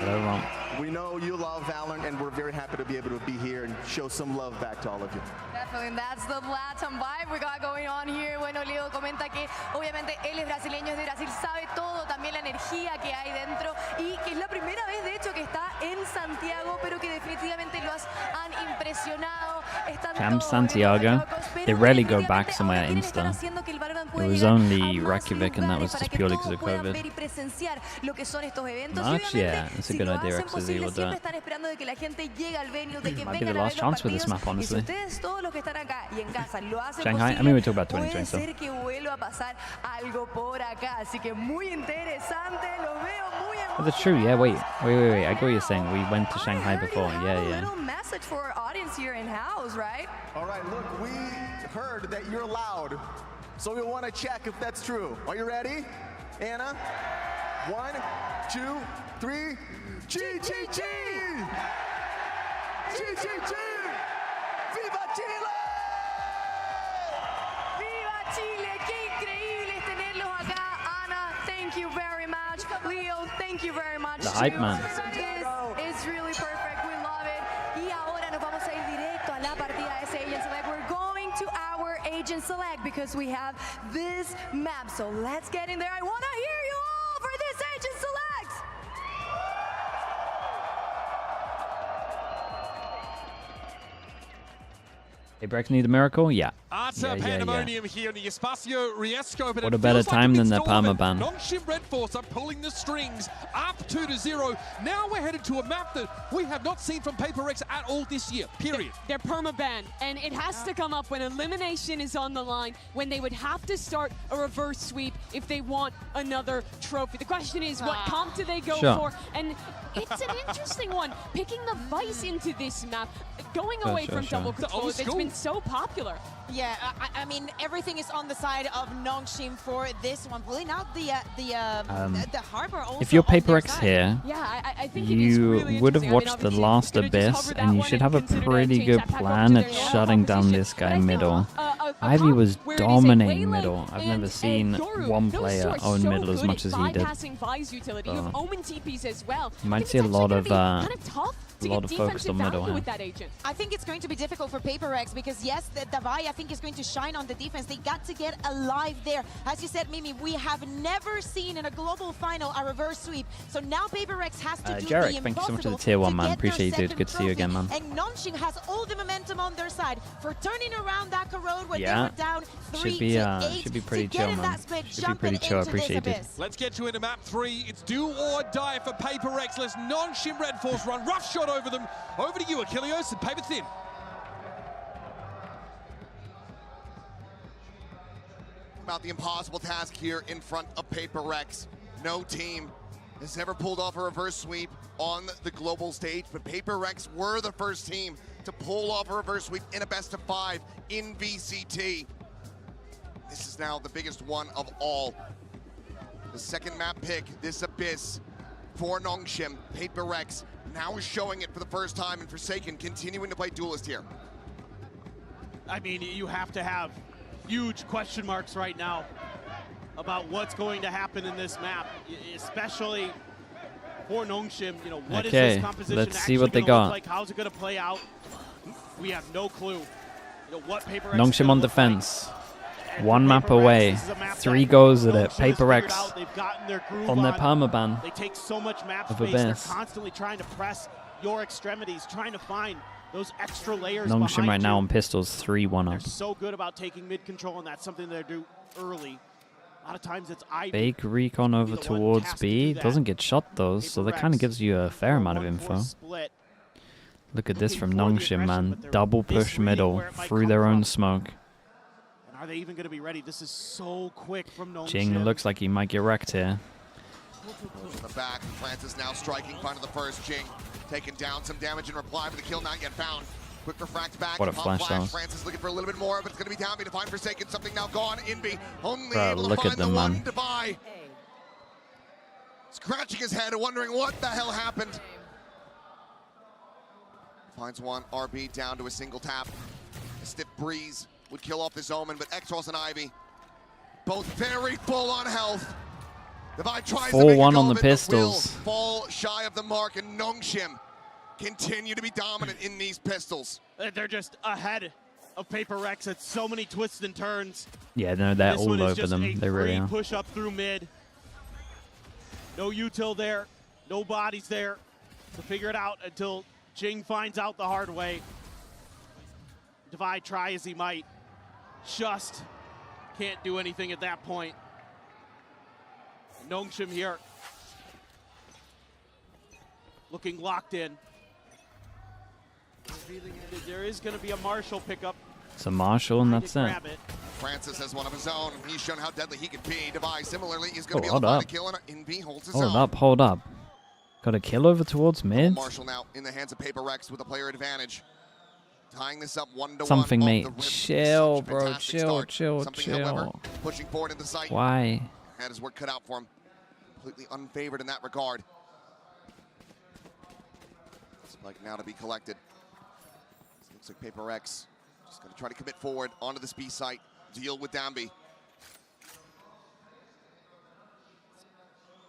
We know you love Valorant, and we're very happy to be able to be here and show some love back to all of you. Definitely, that's the Latin vibe we got going on here. Bueno, Leo comenta que obviamente él es brasileño, es de Brasil, sabe todo, también la energía que hay dentro y que es la primera vez de hecho que está en Santiago, pero que definitivamente han impresionado. Camp Santiago. They rarely go back somewhere Insta. It was only Reykjavik, and that was just purely because of COVID. March, yeah, it's a good idea. XZ will do it. Might be the last chance for this map, honestly. Shanghai? I mean, we talk about 2020 stuff. Oh, that's true, yeah, wait. I get what you're saying. We went to Shanghai before, yeah. Message for our audience here in house, right? All right, look, we heard that you're loud, so we want to check if that's true. Are you ready, Anna? 1, 2, 3. G! Viva Chile! Viva Chile! Qué increíble tenerlos acá. Ana, thank you very much. Leo, thank you very much. The hype man. This is really perfect. We love it. Y ahora nos vamos a ir directo a la partida de ese Agent Select. We're going to our Agent Select because we have this map. So let's get in there. I want to hear you all for this Agent Select. Paper X need a miracle? Yeah. Pandemonium here in the Espacio Riesco, but what a better time than the Palmer ban. NONGSHIM REDFORCE are pulling the strings up 2-0. Now we're headed to a map that we have not seen from Paper X at all this year, period. They're perma-banned, and it has to come up when elimination is on the line, when they would have to start a reverse sweep if they want another trophy. The question is, what comp do they go for? And it's an interesting one. Picking the Vice into this map, going away from double control, it's been so popular. Yeah, I mean, everything is on the side of NONGSHIM for this one. Pulling out the harbor also. If you're Paper X here, I think you would have watched the last Abyss, and you should have a pretty good plan at shutting down this guy middle. Ivy was dominating middle. I've never seen one player own middle as much as he did. You might see a lot of focus on middle. I think it's going to be difficult for Paper X because yes, the Vi I think is going to shine on the defense. They got to get alive there. As you said, Mimi, we have never seen in a global final a reverse sweep. So now Paper X has to do Jarek, the thank you so much for the impossible tier 1, to man. get Appreciate their you, dude. Good to see you second again, man. trophy. And NONGSHIM has all the momentum on their side for turning around that corrode when they were down 3-8. Should be pretty chill, man. Should be pretty chill. Appreciate it. Let's get you into map 3. It's do or die for Paper X. Let's NONGSHIM REDFORCE run. Rough shot over them. Over to you, Achilles, and Paper Thin. About the impossible task here in front of Paper X. No team has ever pulled off a reverse sweep on the global stage, but Paper X were the first team to pull off a reverse sweep in a best of 5 in VCT. This is now the biggest one of all. The second map pick, this Abyss for NONGSHIM. Paper X now is showing it for the first time, and Forsaken continuing to play Duelist here. I mean, you have to have huge question marks right now about what's going to happen in this map, especially for NONGSHIM. You know, what is this composition let's see actually what they gonna got. look like? How's it going to play out? We have no clue. You know, what Paper X NONGSHIM on defense. One map away. 3 goes at it. Paper X on their permaban. They take so much map space. They're constantly trying to press your extremities, trying to find those extra layers. NONGSHIM right now on pistols, 3-1 They're up. so good about taking mid control, and that's something they do early. A lot of times it's Ivy. Fake recon over towards B. Doesn't get shot though, so that kind of gives you a fair amount of info. Look at this from NONGSHIM, man. Double push middle through their own smoke. Are they even going to be ready? This is so quick from NONGSHIM. Jing looks like he might get wrecked here. In the back, Francis now striking, finding the first. Jing Taking down some damage in reply, but the kill not yet found. Quick refract back. What a flash that was. Francis looking for a little bit more, but it's going to be down. To find Forsaken. Something now gone. Invi only Bro, able to look find at the them, one. man. Devi scratching his head, wondering what the hell happened. Finds one. RB down to a single tap. A stiff breeze would kill off this Omen, but Xros and Ivy both very full on health. Devi tries 4-1 on the pistols. Fall shy of the mark, and NONGSHIM continue to be dominant in these pistols. They're just ahead of Paper Rex at so many twists and turns. Yeah, no, they're This all one is over just them. a They really free are. push up through mid. No util there, no bodies there to figure it out until Jing finds out the hard way. Devi try as he might, just can't do anything at that point. NONGSHIM here, looking locked in. There is going to be a Marshall pickup. It's a Marshall, and that's it. Francis has one of his own. He's shown how deadly he can be. Devi similarly is going to be hold able to find up. a kill, and Envy holds his Hold own. up, hold up. Got a kill over towards mid. Marshall now in the hands of Paper Rex with a player advantage. Tying this up 1-1. Something, off mate. the rim. Chill, Such a bro. fantastic Chill, start. chill, Something, however, chill. pushing forward into sight. Why? Had his work cut out for him. Completely unfavored in that regard. Spike now to be collected. Looks like Paper Rex just going to try to commit forward onto this B site. Deal with Dambi.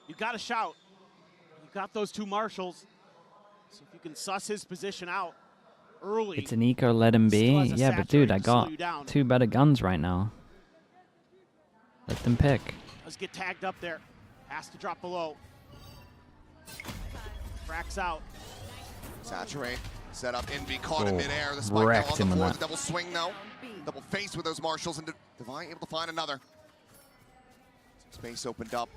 You got to shout. You got those two Marshalls. So if you can suss his position out early. It's an eco, let him be. has a Yeah, but dude, I saturate to slow got you down. 2 better guns right now. Let them pick. Let's get tagged up there. Has to drop below. Fracks out. Saturate. Set up. Envy caught in Oh, midair. The spike now wrecked on the him on floor. that. The double swing now. Double face with those Marshals, and Devi able to find another. Space opened up.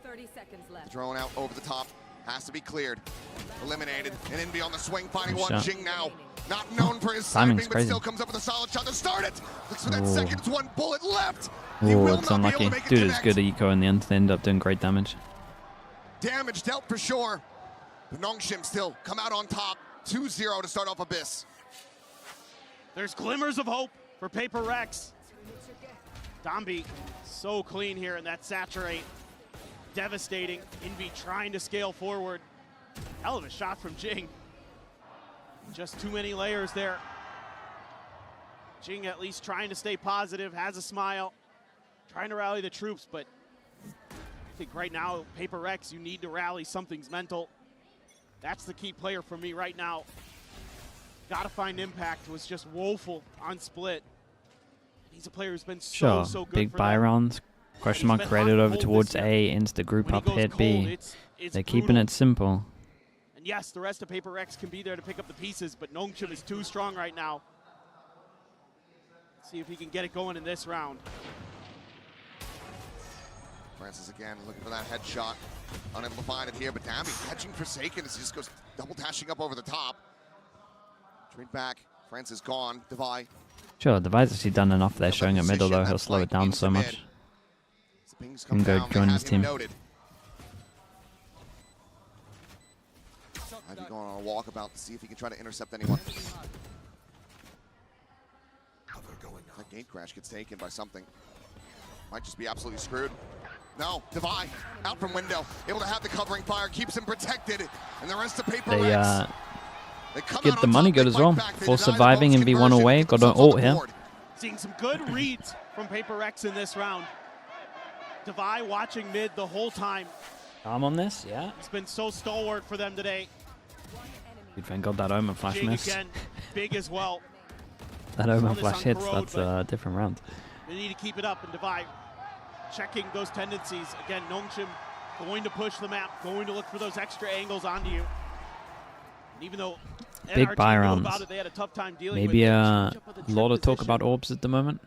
30 seconds left. Drone out over the top. Has to be cleared. Eliminated. And Envy on the swing, finding Good one. shot. Jing now. Not known for his Timing's sniping, but crazy. still comes up with a solid shot to start it. Looks for that Ooh. second. It's one bullet left. He Oh, will it's not be able unlucky. to make it Dude, it's connect. good eco in the end. They end up doing great damage. Damage dealt for sure. But NONGSHIM still come out on top. 2-0 to start off Abyss. There's glimmers of hope for Paper Rex. Dambi so clean here in that saturate. Devastating. Envy trying to scale forward. Hell of a shot from Jing. Just too many layers there. Jing at least trying to stay positive, has a smile, trying to rally the troops, but I think right now, Paper Rex, you need to rally. Something's mental. That's the key player for me right now. Gotta find impact. Was just woeful on split. He's a player who's been Sure. so good Big for buy them. rounds. Question mark been created hot over cold towards this year. A into the group When he up goes hit cold, B. it's They're keeping brutal. it simple. And yes, the rest of Paper Rex can be there to pick up the pieces, but NONGSHIM is too strong right now. See if he can get it going in this round. Francis again looking for that headshot. Unable to find it here, but Dambi catching Forsaken as he just goes double dashing up over the top. Trade back. Francis gone. Devi. Sure, Devi's actually done enough there, showing at middle though. He'll slow it down so much. The pings Can go join his team. Noted. Might be going on a walkabout to see if he can try to intercept anyone. That gate crash gets taken by something. Might just be absolutely screwed. No, Devi out from window, able to have the covering fire, keeps him protected, and the rest of Paper They Rex. They come get out the on money top, good they as fight well. back, they For deny the surviving bonus and be one conversion, away. get Got an themselves on ult the here. board. Seeing some good reads from Paper Rex in this round. Devi watching mid the whole time. I'm on this, yeah. It's been so stalwart for them today. Dude, thank God that Omen flash Jing missed. again, big as well. That Saw Omen this flash on hits, Corrode, that's but a different round. They need to keep it up, and Devi checking those tendencies. Again, NONGSHIM going to push the map, going to look for those extra angles onto you. And even though Big NRG buy knew rounds. about it, they had a tough time dealing Maybe with it. a Change up of the lot of trip talk position. about orbs at the moment.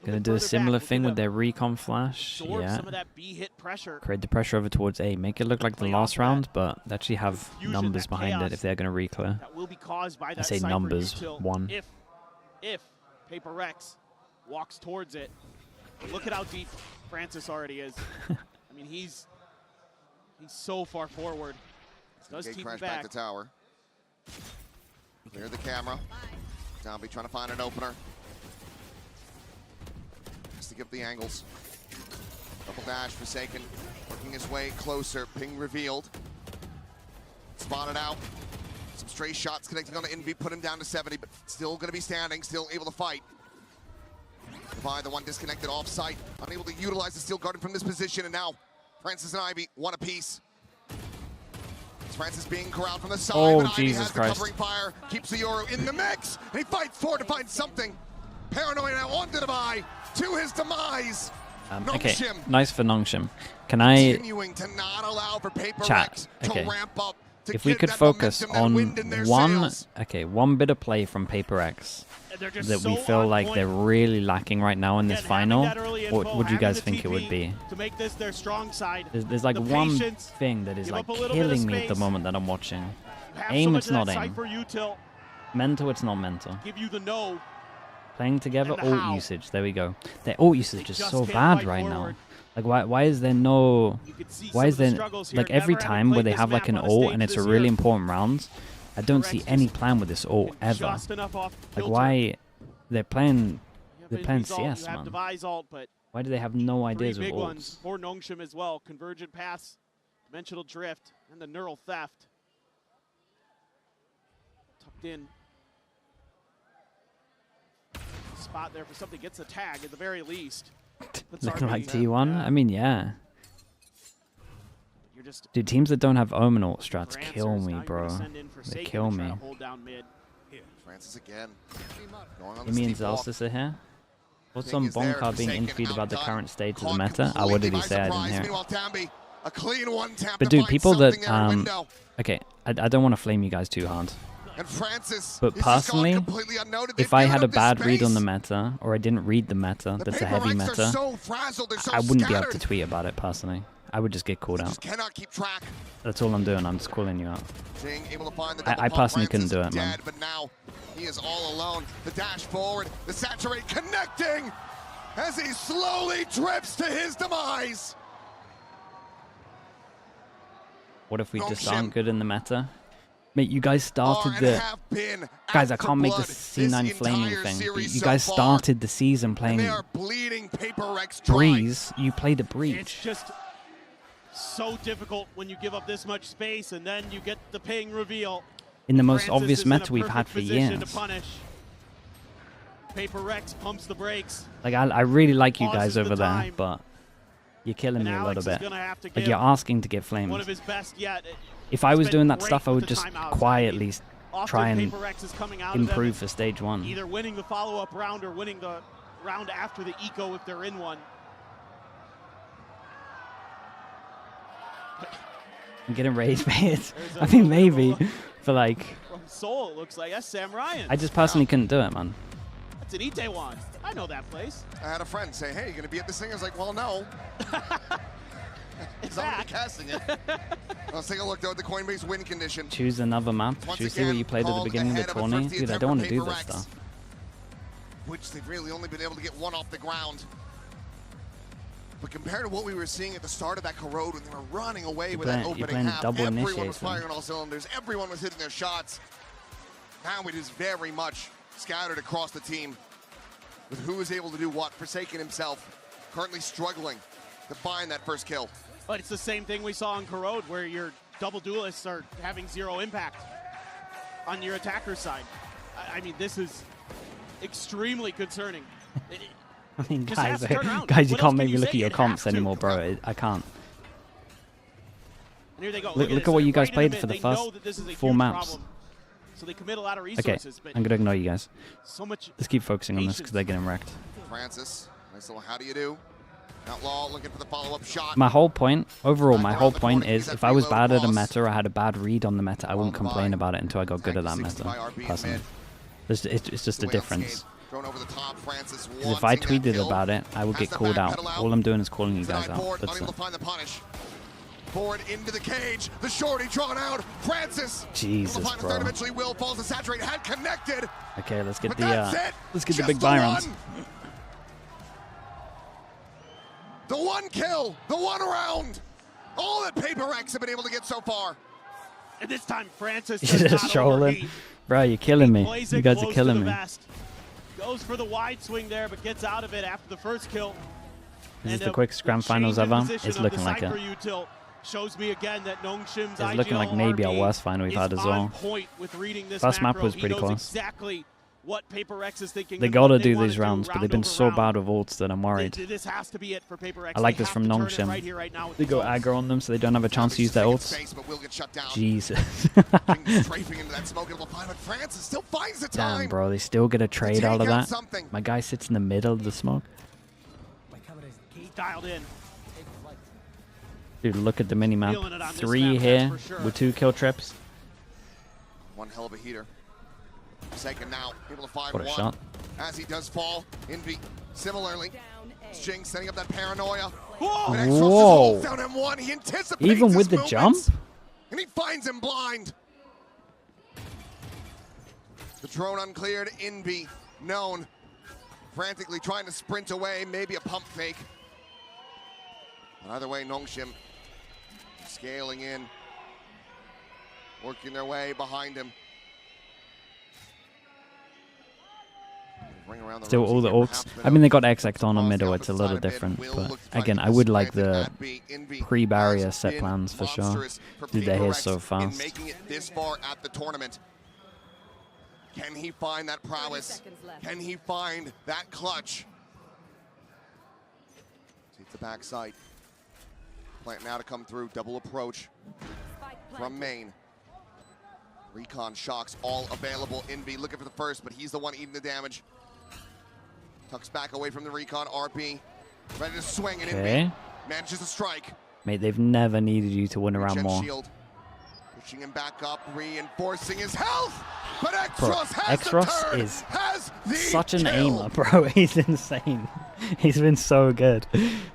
Gonna do a further similar back, thing look with at their recon flash. Absorb Yeah. some of that B hit pressure. Create the pressure over towards A. Make it look like the Play last off round, but they actually have fusion, numbers that behind chaos it if they're gonna reclear. That will be caused by I that say Cypher numbers, util 1. If Paper Rex walks towards it. Look at how deep Francis already is. I mean, he's so far forward. Does keep crash back to tower. Clear the camera. Zombie trying to find an opener. Has to give the angles. Double dash, Forsaken. Working his way closer. Ping revealed. Spotted out. Some stray shots connecting on to Envy. Put him down to 70, but still going to be standing. Still able to fight. Divide, the one disconnected off site. Unable to utilize the Steel Garden from this position. And now Francis and Ivy, one apiece. Francis being corralled from the side, oh, but Ivy Jesus has Christ. the covering fire, keeps the Yoru in the mix, and he fights forward to find something. Paranoia now on to Divide, to his demise. Okay, NONGSHIM nice for NONGSHIM. Can I continuing to not allow for Paper chat? Rex Okay. to ramp up, to If we get could that focus momentum, that on wind in their one, sails. one bit of play from Paper X that we feel like they're really lacking right now in this final, what would you guys think it would be? to make this their strong side. There's like The one patience, thing that is give like up a little bit of killing me at the space. moment that I'm watching. Have Aim, so much it's of not that aim. cypher util, Mental, it's not mental. give you the no. Playing together, and the ult how. usage. There we go. Their ult usage is just so can't bad fight right forward. now. Like, why is there no... see Why some is of the there... struggles here, Like, every never having time where played they this have, like, map an on a ult stage and it's a this really year. important round, I don't see any plan with this ult, ever. Just enough off Like, filter. why... They're playing Envy's ult, CS, you have man. Devi's ult, but Why do they have no three ideas with big ults? ones for NONGSHIM as well. Convergent pass, dimensional drift, and the neural theft. Tucked in. Spot there for something, gets a tag at the very least. Puts Looking RB like T1? I mean, yeah. You're just Dude, teams that don't have Omen ult strats for kill answers. me, Now you're bro. gonna send in They Forsaken kill and try me. to hold down mid. Francis again. Going on You the mean steep walk. Zelsis are here? What's Ping on is there, Bonkar being Forsaken interviewed about the outdone. current state of the Caught meta? What completely did he by say? I surprise. didn't hear it. Meanwhile, Tambi, a clean one tap But to dude, find people that something in a window. okay, I don't want to flame you guys too hard. And Francis But is just gone personally, completely unnoted. if They've I given had a up this bad read on the space. meta, or I didn't read the meta, that's a Paper heavy Rex are meta, so frazzled, they're so I wouldn't be able to scattered. tweet about it personally. I would just get called out. Just cannot keep track. That's all I'm doing. I'm just calling you out. Being able to find the I double pump. personally couldn't Francis do it, man. dead, but now he is all alone. The dash forward, the saturate connecting as he slowly drifts to his demise. What if we just NONGSHIM aren't good in the meta? Mate, you guys started and the... have been Guys, I out for can't make the blood this C9 flaming entire thing. But series you so guys far. started the season And playing they are bleeding Paper Rex dry. Breeze. You played a Breach. It's just so difficult when you give up this much space and then you get the ping reveal. In the most Francis obvious is in a meta we've had perfect for position years. to punish. Paper Rex pumps the brakes. Like, I really like you Pauses guys the over there, time. but you're killing And me a Alex little is bit. gonna have to Like, give you're asking to get flamed. one of his best yet. If I was He's been doing that great stuff, I with would the just timeouts. quietly Often try and Paper Rex is coming out of them improve for stage one. either winning the follow-up round or winning the round after the eco if they're in one. I'm getting raised bait. I mean, maybe. But, like, From Seoul, it looks like. That's Sam Ryan. I just personally couldn't do it, man. That's in Itaewon. I know that place. I had a friend say, hey, you going to be at this thing? I was like, well, no. Because I'm going to be casting it. Let's take a look, though, at the Coinbase win condition. Choose another map. Once Should we see what again, you played at the called beginning of the ahead of a tourney? thrifty Dude, I attempt don't want from to do Paper this Rex, stuff. Which they've really only been able to get one off the ground. But compared to what we were seeing at the start of that Corrode when they were running away with that You're opening playing half, double everyone was initiation. firing on all cylinders. Everyone was hitting their shots. Now it is very much scattered across the team with who is able to do what. Forsaken himself currently struggling to find that first kill. But it's the same thing we saw in Corrode where your double duelists are having zero impact on your attacker side. I mean, this is extremely concerning. I mean, Just has guys, to turn around. guys, you What else can't can make me you look say? at your It comps has to. anymore, bro. I can't. And here they go. Look this. at what you guys Right in played mid. for the They first know that this is a 4 huge maps. problem. So they commit a lot of Okay, resources. But I'm going to ignore you guys. so much Let's keep focusing on this because they're getting wrecked. Francis, nice little how do you do? Outlaw looking for the follow-up shot. My whole point, overall, my whole point is if I was bad at a meta or I had a bad read on the meta, I wouldn't complain about it until I got good at that meta, personally. It's just a difference. Because if I tweeted about it, I would get called out. All I'm doing is calling you guys out. That's it. Forward into the cage, the shorty drawn out, Francis. Jesus, bro. Third eventually will falls to saturate, had connected. Okay, let's get But the that's big buy rounds. The one kill, the one round. All that Paper Rex have been able to get so far. And this time, Francis You're just trolling. Bro, you're killing me. You guys are killing me. Goes for the wide swing there, but gets out of it after the first kill. This is the quickest grand finals ever. It's looking like it. Shows me again that NONGSHIM's It's looking like maybe our worst final we've had as well. First map was pretty close. Exactly what Paper Rex is thinking. They gotta do these rounds, but they've been so bad with ults that I'm worried. This has to be it for Paper Rex. I like this from NONGSHIM. They go aggro on them so they don't have a chance to use their ults. Jesus. Damn, bro, they still get a trade out of that. My guy sits in the middle of the smoke. He's dialed in. Dude, look at the mini-map. 3 here with 2 kill trips. One hell of a heater. Second now, able to find what a shot. As he does fall, Envy similarly. Jinx setting up that paranoia. Whoa! Down M1. He anticipates even with the movements, jump? and he finds him blind. The drone uncleared. Envy known, frantically trying to sprint away. Maybe a pump fake. But either way, NONGSHIM scaling in, working their way behind him. Still all the ults. I mean, they got X-Act on middle. It's a little different. But again, I would like the pre-barrier set plans for sure. Dude, they're here so fast. Making it this far at the tournament. Can he find that prowess? Can he find that clutch? Take the backside. Plant now to come through. Double approach from main. Recon shocks all available. Envy looking for the first, but he's the one eating the damage. Tucks back away from the recon. RP ready to swing, and Envy manages to strike. Mate, they've never needed you to win a round more. Shield. Pushing him back up, reinforcing his health. But Bro, Exros is such an aimer, bro. He's insane. He's been so good.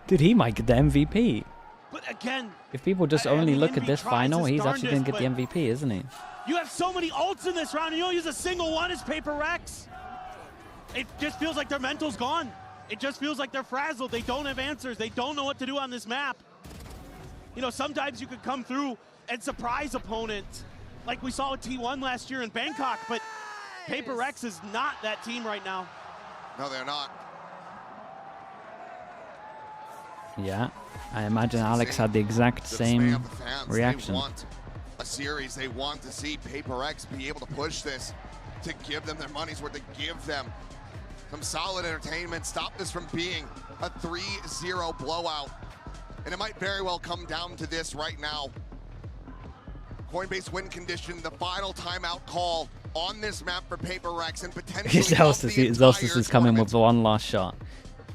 Dude, he might get the MVP. But again, if people just only look at this final, he's actually going to get the MVP, isn't he? You have so many ults in this round, and you don't use a single one as Paper Rex. It just feels like their mental's gone. It just feels like they're frazzled. They don't have answers. They don't know what to do on this map. You know, sometimes you could come through and surprise opponents, like we saw with T1 last year in Bangkok, but Paper Rex is not that team right now. No, they're not. Yeah, I imagine Alex had the exact same reaction. They want a series. They want to see Paper X be able to push this, to give them their money's worth, to give them some solid entertainment, stop this from being a 3-0 blowout. And it might very well come down to this right now. Coinbase win condition, the final timeout call on this map for Paper Rex, and potentially Zelsus is coming with the one last shot.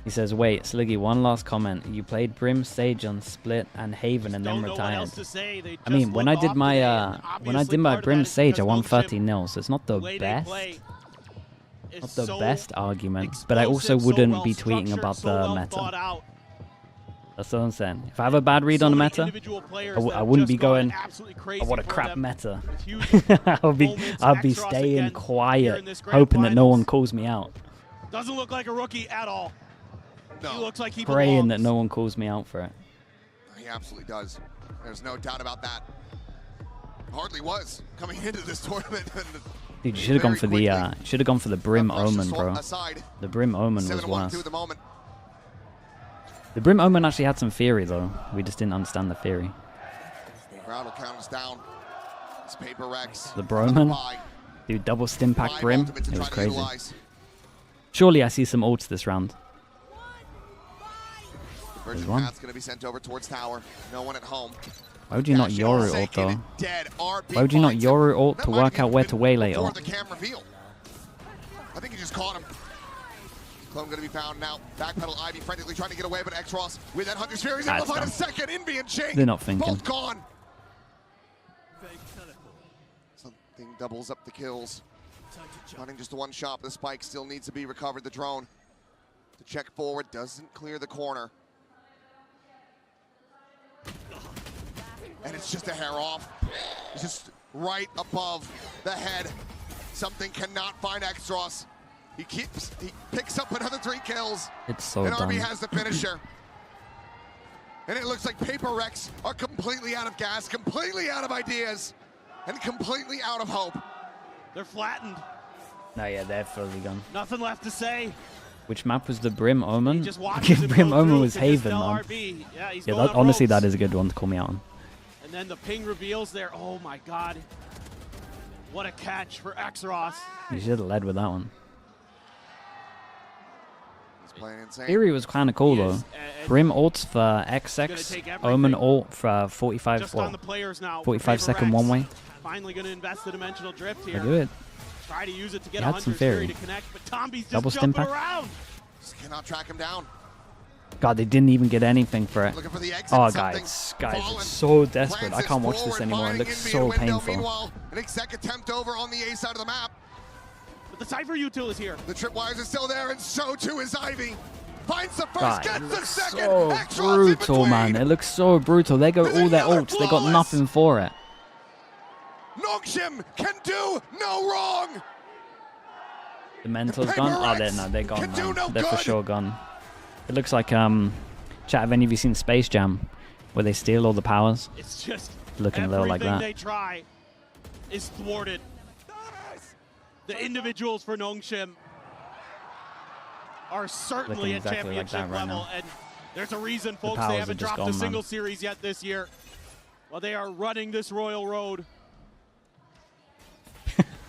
He says, wait, Sliggy, one last comment. You played Brim, Sage on Split and Haven and then retired. I mean, when I did my Brim Sage, I won 30-0, so it's not the best. Not the best argument, but I also wouldn't be tweeting about the meta. That's what I'm saying. If I have a bad read on the meta, I wouldn't be going, oh, what a crap meta. I'll be staying quiet, hoping that no one calls me out. Doesn't look like a rookie at all. No. He looks like he praying that no one calls me out for it. He absolutely does. There's no doubt about that. Hardly was coming into this tournament. Dude, you should have gone for the Brim Omen, bro. The Brim Omen was worse. The Brim Omen actually had some theory, though. We just didn't understand the theory. Crowd will count us down. It's Paper Rex. The Broman. Dude, double stim pack Brim. It was crazy. Surely I see some ults this round. There's one. That's going to be sent over towards tower. No one at home. Why would you not Yoru ult, though? Why would you not Yoru ult to work out where to waylay ult? I think he just caught him. Clone going to be found now. Backpedal Ivy frantically trying to get away, but X-Ross with that Hunter's Fury is able to find a second. Envy and Jake. They're not thinking. Both gone. Something doubles up the kills. Running just the one shot. The spike still needs to be recovered. The drone to check forward doesn't clear the corner. And it's just a hair off. It's just right above the head. Something cannot find X-Ross. He picks up another 3 kills. It's so and dumb. RB has the finisher. And it looks like Paper Rex are completely out of gas, completely out of ideas. and completely out of hope. They're flattened. No, yeah, they're fully gone. Nothing left to say. Which map was the Brim Omen? Brim Omen was Haven, man. Yeah, honestly, that is a good one to call me out on. And then the ping reveals there. Oh my god. What a catch for Exros. You should have led with that one. He's playing insane. Theory was kind of cool, though. Brim ults for XX, Omen ult for 45, well, 45-second one-way. Finally going to invest the dimensional drift here. I do it. Try to use it to get He had some theory. to connect, but Tomby's just Double jumping stim pack. around. Just cannot track him down. God, they didn't even get anything for it. Looking for the exit, Oh, guys, it's so desperate. I can't watch this anymore. It looks so painful. Meanwhile, an exec attempt over on the A side of the map. But the Cypher util is here. The tripwires are still there, and so too is Ivy. Finds the first, God, gets the second. so brutal, man. It looks so brutal. They go all their ults. They got nothing for it. NONGSHIM can do no wrong. The mental's gone? Oh, they're gone, man. They're for sure gone. It looks like, chat, have any of you seen Space Jam, where they steal all the powers? It's just looking a little like that. Everything they try is thwarted. The individuals for NONGSHIM are certainly at exactly like championship that right level, now. and there's a reason, folks, powers they are haven't just dropped a gone, single man. series yet this year. Well, they are running this Royal Road.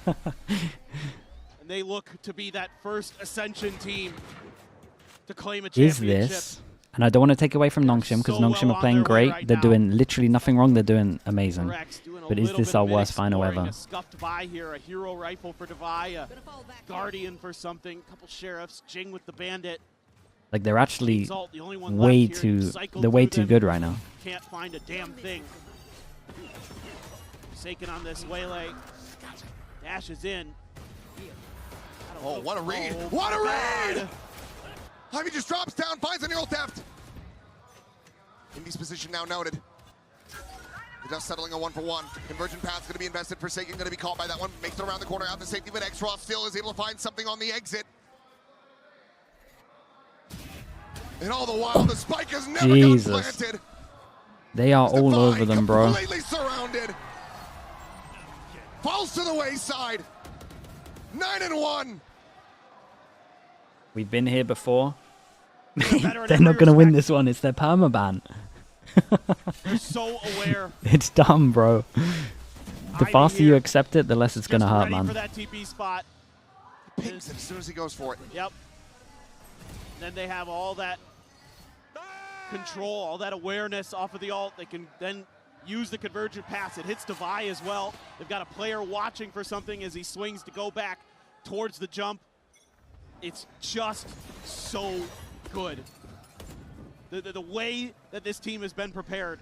And they look to be that first Ascension team to claim a championship. Is this, and I don't want to take away from NONGSHIM, because NONGSHIM are playing great. They're doing literally nothing wrong. They're doing amazing. But is this our worst final ever? A scuffed by here, a hero rifle for Devi, a Guardian for something, a couple sheriffs, Jing with the bandit. Like, they're actually way too good right now. Can't find a damn thing. Forsaken on this Waylay. Dashes in. Oh, what a read! What a read! Ivy just drops down, finds a neural theft. Indy's position now noted. The dust settling a 1-for-1. Convergent path's going to be invested. Forsaken going to be caught by that one. Makes it around the corner out the safety, but Exros still is able to find something on the exit. And all the while, the spike has never gotten planted. They are all over them, bro. Completely surrounded. Falls to the wayside. 9-1. We've been here before. They're not going to win this one. It's their permaban. They're so aware. It's dumb, bro. The faster you accept it, the less it's going to hurt, man. For that TP spot. Pings as soon as he goes for it. Yep. And then they have all that control, all that awareness off of the ult. They can then use the convergent pass. It hits Devi as well. They've got a player watching for something as he swings to go back towards the jump. It's just so good. The way that this team has been prepared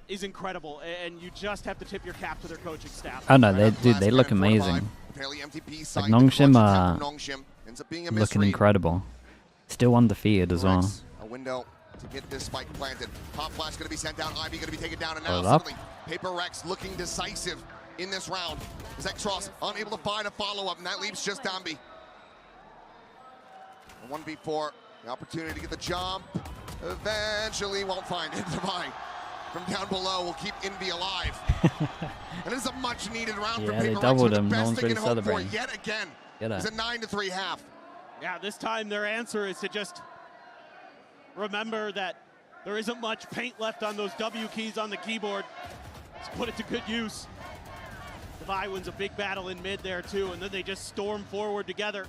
is incredible, and you just have to tip your cap to their coaching staff. Oh no, they look amazing. Like NONGSHIM are looking incredible. Still undefeated as well. A window to get this spike planted. Pop flash going to be sent down. Ivy going to be taken down, and now Hold up. suddenly Paper Rex looking decisive in this round. Exros unable to find a follow-up, and that leaves just Dambi. A 1v4, the opportunity to get the jump. Eventually won't find it. Devi from down below will keep Envy alive. And it's a much-needed round for Paper they Rex. doubled The him. No best one's they really can hope for celebrating. yet again. It's a 9-3 half. Yeah, this time their answer is to just remember that there isn't much paint left on those W keys on the keyboard. Let's put it to good use. Devi wins a big battle in mid there too, and then they just storm forward together.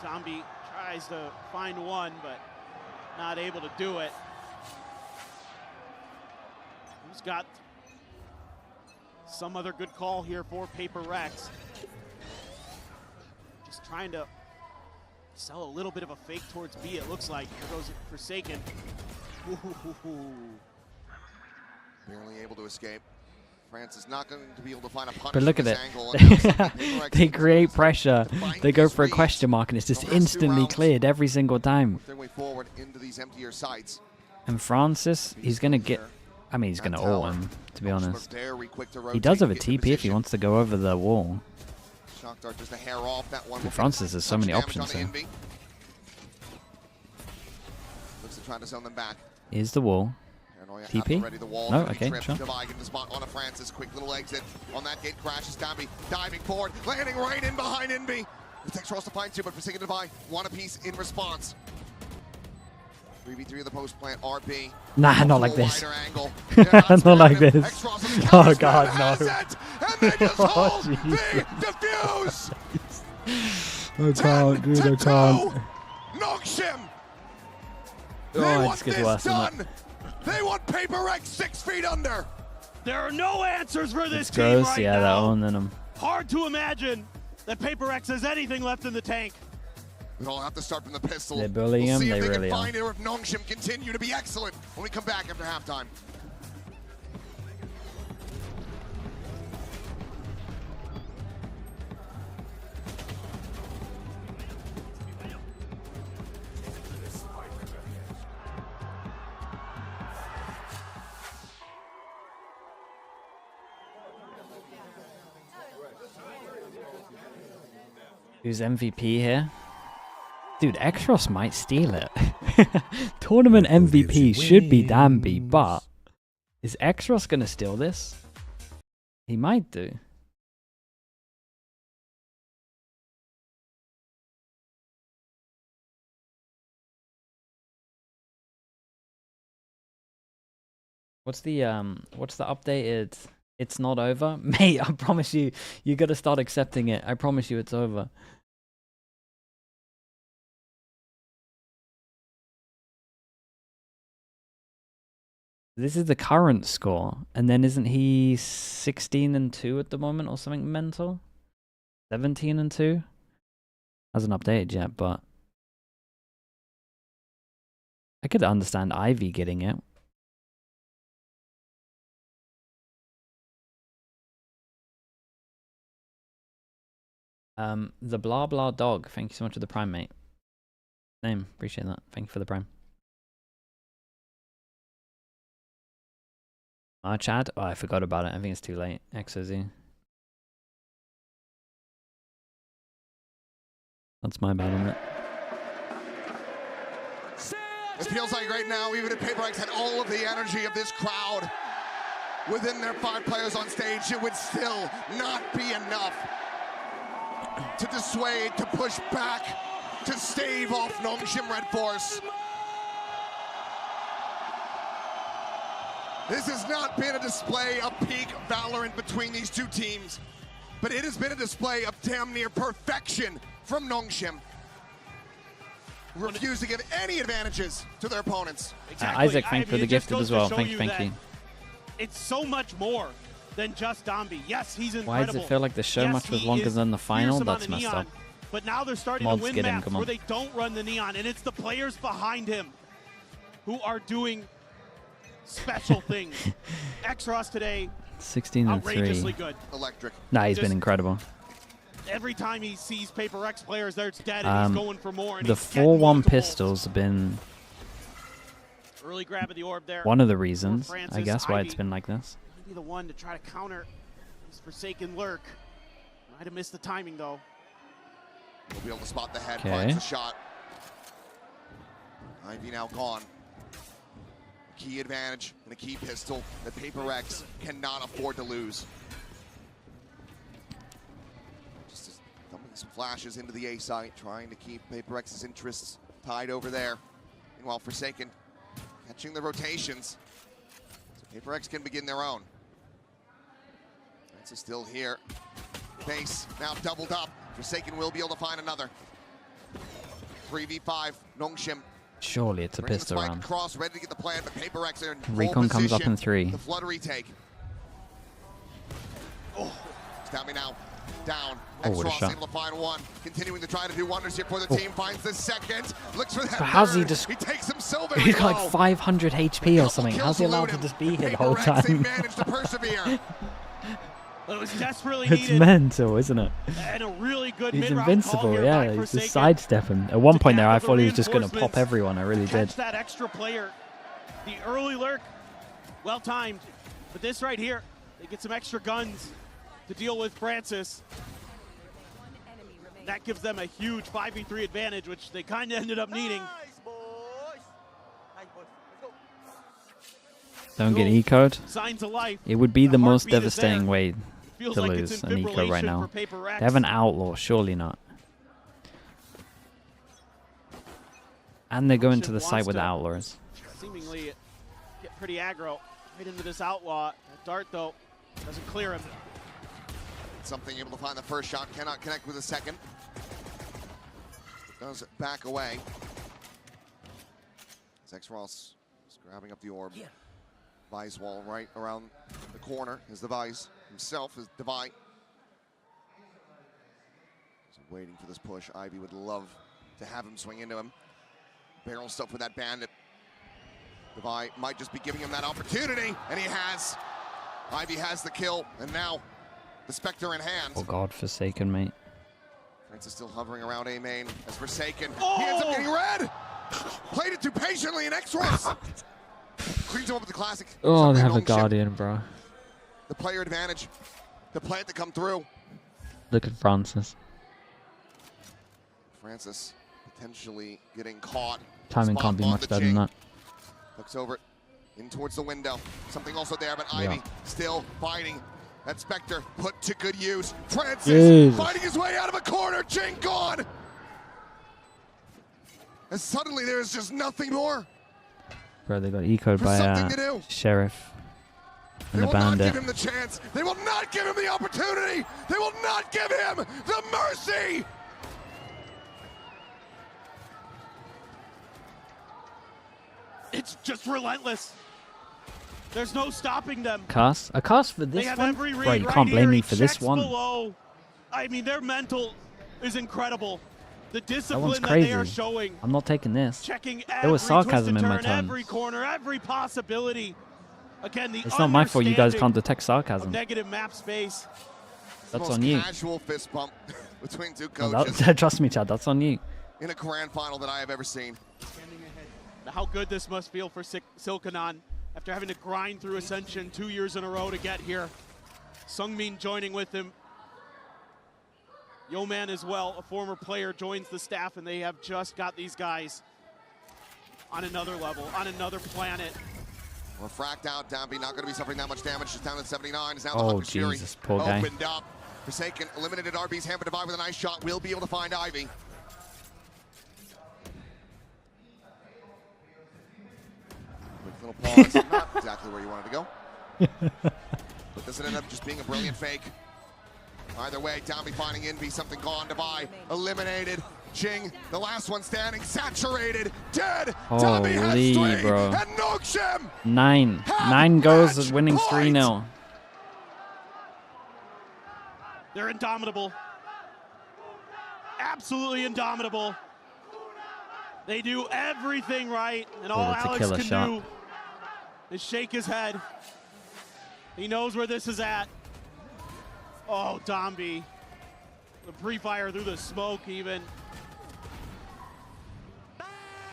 Zombie tries to find one, but not able to do it. Who's got some other good call here for Paper Rex? Just trying to sell a little bit of a fake towards B, it looks like. Here goes Forsaken. Barely able to escape. France is not going to be able to find a punish. But look at it. Angle. They create pressure. They go for a question mark, and it's just instantly cleared every single time. Their way forward into these emptier sites. And Francis, he's going to get... I mean, he's going to ult him, to be honest. He does have a TP if he wants to go over the wall. Shock dart just a hair off that one. Francis has so many options here. Looks to try to zone them back. Here's the wall. TP? No, okay, sure. On a Francis, quick little exit on that gate, crashes Dambi, diving forward, landing right in behind Envy. It takes Ross to find two, but Forsaken to buy one apiece in response. 3v3 of the post plant, RB. Nah, not like this. Not like this. Oh god, no. And they just hold the defuse. I can't, dude, I can't. NONGSHIM. Oh, it just gets worse than that. They want Paper X 6 feet under. There are no answers for this team Gross, right yeah, now. that one, then Hard to imagine that Paper X has anything left in the tank. We all have to start from the pistol. They're bullying him, See if they they really can are. find it, or if NONGSHIM continue to be excellent when we come back after halftime. Who's MVP here? Dude, Exros might steal it. Tournament MVP should be Dambi, but is Exros gonna steal this? He might do. What's the updated? It's not over? Mate, I promise you, you gotta start accepting it. I promise you it's over. This is the current score, and then isn't he 16-2 at the moment or something mental? 17-2? Hasn't updated yet, but I could understand Ivy getting it. The blah blah dog, thank you so much for the prime, mate. Name, appreciate that. Thank you for the prime. Chad? Oh, I forgot about it. I think it's too late. XOZ. That's my bad on it. It feels like right now, even if Paper X had all of the energy of this crowd within their 5 players on stage, it would still not be enough to dissuade, to push back, to stave off NONGSHIM REDFORCE. This has not been a display of peak Valorant between these two teams, but it has been a display of damn near perfection from NONGSHIM. Refuse to give any advantages to their opponents. Exactly. Isaac, thank you for the gifted as well. Thank you. It's so much more than just Dambi. Yes, he's incredible. Why does it feel like the show match was longer than the final? That's messed up. But now they're starting to win maps where they don't run the neon, and it's the players behind him who are doing special things. Exros today, 16-3. outrageously good. Electric. Nah, he's been incredible. Every time he sees Paper X players, they're dead, and he's going for more. And the 4-1 pistols have been early grab of the orb there. One of the reasons, Francis, I guess, why Ivy. it's been like this. Be the one to try to counter his Forsaken lurk. Might have missed the timing though. We'll be able to spot the head, Okay. finds the shot. Ivy now gone. Key advantage and a key pistol that Paper X cannot afford to lose. Just dumping some flashes into the A site, trying to keep Paper X's interests tied over there. Meanwhile, Forsaken catching the rotations, so Paper X can begin their own. Francis still here. Base now doubled up. Forsaken will be able to find another. 3v5, NONGSHIM. Surely it's a pistol round. Cross, ready to get the plan, but Paper X are in Recon comes up in 3. The flood retake. Oh, Stabby now down. Oh, what a X-Ross shot. able to find one. Continuing to try to do wonders here for the team. Finds the second. Looks for that So how's he third. just... He takes some silver. He's got like 500 HP or something. How's he allowed to just be here the whole Paper X, they time? managed to persevere. Well, it was desperately It's needed. mental, isn't it? And a really good He's mid-round invincible, call here yeah. by He's just Forsaken. sidestepping. At one point there, I gather thought the he was just going to pop reinforcements, everyone. I really did. Catch that extra player. The early lurk, well timed. But this right here, they get some extra guns to deal with Francis. That gives them a huge 5v3 advantage, which they kind of ended up needing. Don't get eco'd. Signs of life. It would be the most heartbeat is devastating there. way Feels to like lose it's an eco right fibrillation now. for Paper Rex. They have an outlaw, surely not. And they're going to the site with the outlaws. Seemingly get pretty aggro right into this outlaw. That dart, though, doesn't clear him. Something able to find the first shot, cannot connect with the second. Does back away. Ross is grabbing up the orb. Vi's wall right around the corner is the Vi's himself, is Devi. So waiting for this push. Ivy would love to have him swing into him. Barrel stuff with that bandit. Devi might just be giving him that opportunity, and he has. Ivy has the kill, and now the Spectre in hand. Oh God, Forsaken, mate. Francis still hovering around A main as Forsaken. He ends up getting red! Played it too patiently in X-Ross. Cleans him up with the classic. Oh, they have a Guardian, bro. The player advantage. The plant to come through. Look at Francis. Francis potentially getting caught. Timing can't be much better than that. Looks over in towards the window. Something also there, but Ivy still fighting. That Spectre put to good use. Francis fighting his way out of a corner. Jing gone. And suddenly there is just nothing more. Bro, they got eco'd by Sheriff and the Bandit. They will not give him the chance. They will not give him the opportunity. They will not give him the mercy. It's just relentless. There's no stopping them. A cast for this one? Bro, you can't blame me for this one. Below. I mean, their mental is incredible. The discipline that crazy. They are showing. I'm not taking this. Checking there was sarcasm in my tone. Every corner, every possibility. Again, it's not my fault you guys can't detect sarcasm. Negative map space. That's on you. Casual fist bump between two coaches. Trust me, Chad. That's on you. In a grand final that I have ever seen. How good this must feel for Silkanon after having to grind through Ascension 2 years in a row to get here. Sungmin joining with him. Yo-Man as well, a former player, joins the staff, and they have just got these guys on another level, on another planet. We're fracked out. Downbeat not going to be suffering that much damage. Just down at 79. Is now the Jesus, poor guy. Opened up. Forsaken eliminated RB's hand, but Devi with a nice shot will be able to find Ivy. Quick little pause. Not exactly where you wanted to go. But this ended up just being a brilliant fake. Either way, Downbeat finding Envy, something gone. Devi eliminated. Jing, the last one standing, saturated, dead. Holy, bro. And NONGSHIM 9 goes is winning 3-0. They're indomitable. Absolutely indomitable. They do everything right, and all Alex can do is shake his head. He knows where this is at. Oh, Dombey. The pre-fire through the smoke even.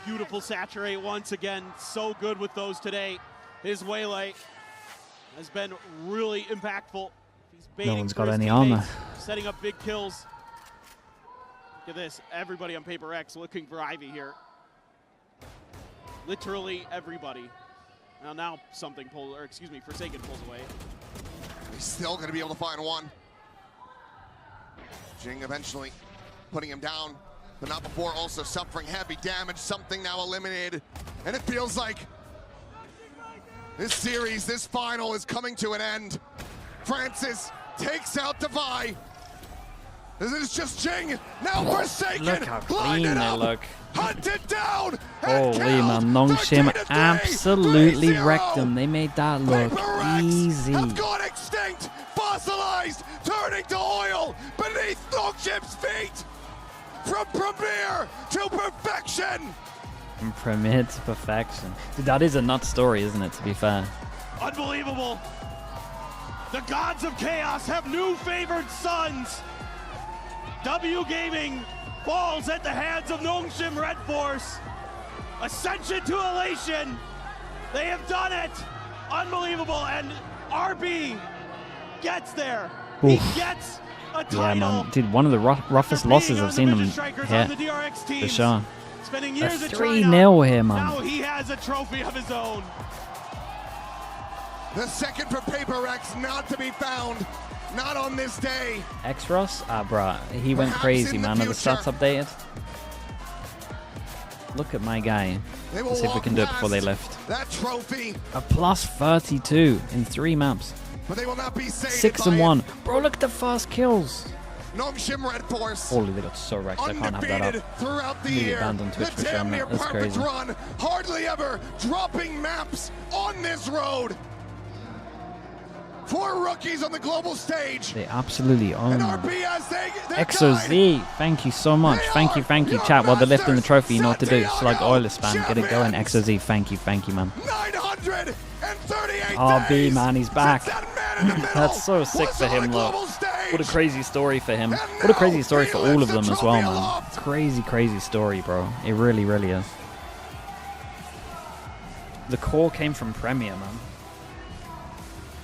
Beautiful saturate once again. So good with those today. His waylay has been really impactful. He's no one's got any armor. Setting up big kills. Look at this. Everybody on Paper X looking for Ivy here. Literally everybody. Now something pulls, or excuse me, Forsaken pulls away. He's still going to be able to find one. Jing eventually putting him down, but not before also suffering heavy damage. Something now eliminated, and it feels like this series, this final is coming to an end. Francis takes out Devi. This is just Jing, now Forsaken, look how clean they look. Hunted down. Holy man, NONGSHIM absolutely wrecked them. They made that look easy. Have gone extinct, fossilized, turning to oil beneath NONGSHIM's feet. From premiere to perfection. From premiere to perfection. Dude, that is a nut story, isn't it, to be fair? Unbelievable. The gods of chaos have new favored sons. W Gaming falls at the hands of NONGSHIM REDFORCE. Ascension to elation. They have done it. Unbelievable. And RB gets there. He gets a title. Yeah, man. Dude, one of the roughest losses I've seen them hit. For sure. Spending years a 3-0 here, man. Now he has a trophy of his own. The second for Paper Rex, not to be found. Not on this day. X-Ross? Bruh, he went crazy, man. Are the stats updated? Look at my guy. Let's see if we can do it before they lift. That trophy. A plus 32 in 3 maps. But they will not be 6 and 1. Bro, look at the first kills. NONGSHIM REDFORCE. Holy, they got so wrecked. I can't have that up. Throughout the I'm gonna get year. banned on Twitch for showing that. That's crazy. Run. Hardly ever dropping maps on this road. 4 rookies on the global stage. They absolutely own it. XOZ, thank you so much. Thank you, chat. While they're lifting the trophy, you know what to do. Slug Oiler spam, get it going. XOZ, thank you, man. 938 RB, man, he's back. That's so sick for him, look. What a crazy story for him. What a crazy story for all of them as well, man. Crazy story, bro. It really is. The core came from Premier, man.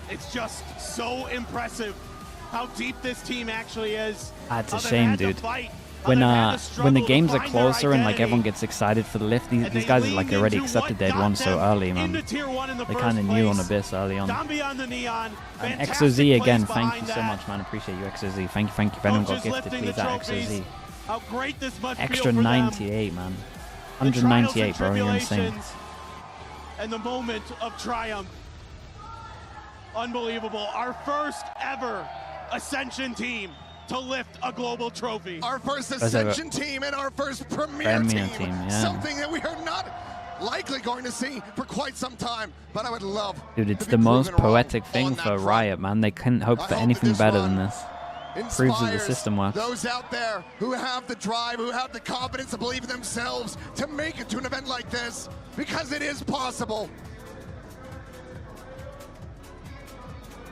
It's just so impressive how deep this team actually is. It's a shame, dude. When the games are closer and like everyone gets excited for the lift, these guys are like already accepted they'd won so early, man. They kind of knew on Abyss early on. And XOZ again, thank you so much, man. Appreciate you, XOZ. Thank you. If anyone got gifted, please at XOZ. Extra 98, man. 198, bro. You're insane. And the moment of triumph. Unbelievable. Our first ever Ascension team to lift a global trophy. Our first Ascension team and our first Premier team. Yeah. Something that we are not likely going to see for quite some time, but I would love. Dude, it's the most poetic thing for Riot, man. They couldn't hope for anything better than this. Proves that the system works. Those out there who have the drive, who have the confidence to believe in themselves to make it to an event like this, because it is possible.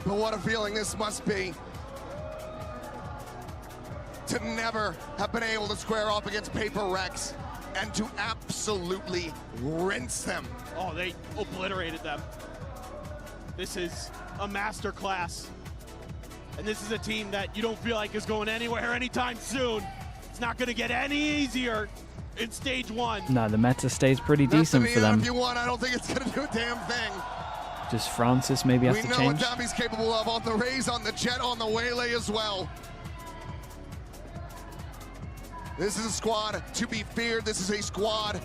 But what a feeling this must be to never have been able to square off against Paper Rex and to absolutely rinse them. Oh, they obliterated them. This is a masterclass. And this is a team that you don't feel like is going anywhere anytime soon. It's not going to get any easier in stage 1. No, the meta stays pretty decent for them. If you want, I don't think it's going to do a damn thing. Just Francis maybe has to change. We know what Dobby's capable of on the Raze, on the Jet, on the Waylay as well. This is a squad to be feared. This is a squad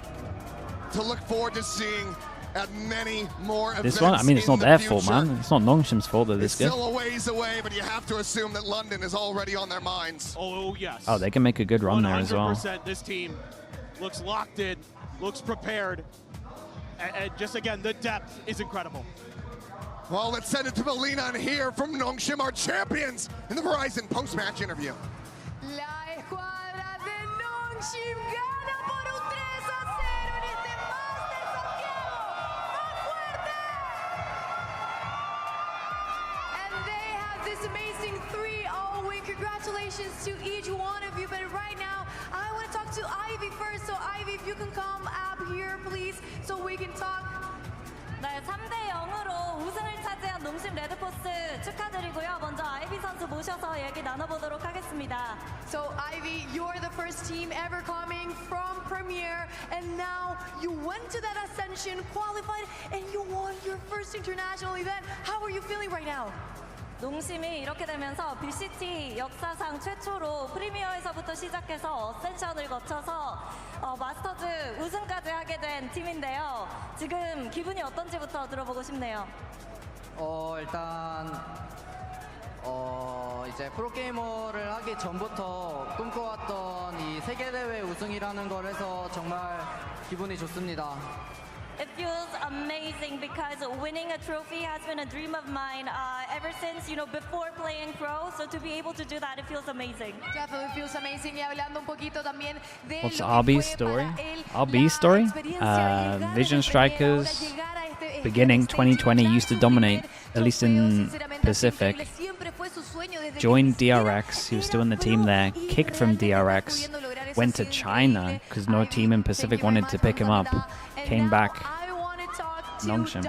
to look forward to seeing at many more events. This one, I mean, it's not their fault, man. It's not NONGSHIM's fault that this good. It's still a ways away, but you have to assume that London is already on their minds. Oh, yes. Oh, they can make a good run there as well. 100%. This team looks locked in, looks prepared. And just again, the depth is incredible. Well, let's send it to Melina and hear from NONGSHIM, our champions, in the Verizon post-match interview. La escuadra de NONGSHIM gana por un 3-0 en este Master Santiago. ¡Más fuerte! And they have this amazing 3-0 win. Congratulations to each one of you. But right now, I want to talk to Ivy first. So Ivy, if you can come up here, please, so we can talk. 네, 3대0으로 우승을 차지한 농심 레드포스 축하드리고요. 먼저 아이비 선수 모셔서 얘기 나눠보도록 하겠습니다. So Ivy, you're the first team ever coming from Premier, and now you went to that Ascension, qualified, and you won your first international event. How are you feeling right now? 농심이 이렇게 되면서 VCT 역사상 최초로 프리미어에서부터 시작해서 어센션을 거쳐서 마스터즈 우승까지 하게 된 팀인데요. 지금 기분이 어떤지부터 들어보고 싶네요. 일단 이제 프로게이머를 하기 전부터 꿈꿔왔던 이 세계대회 우승이라는 걸 해서 정말 기분이 좋습니다. It feels amazing because winning a trophy has been a dream of mine ever since, before playing pro. So to be able to do that, it feels amazing. Definitely feels amazing. Y hablando un poquito también de What's RB's story? RB's story? Vision Strikers, beginning 2020, used to dominate, at least in Pacific. Joined DRX, he was still in the team there, kicked from DRX, went to China because no team in Pacific wanted to pick him up. Came back, NONGSHIM,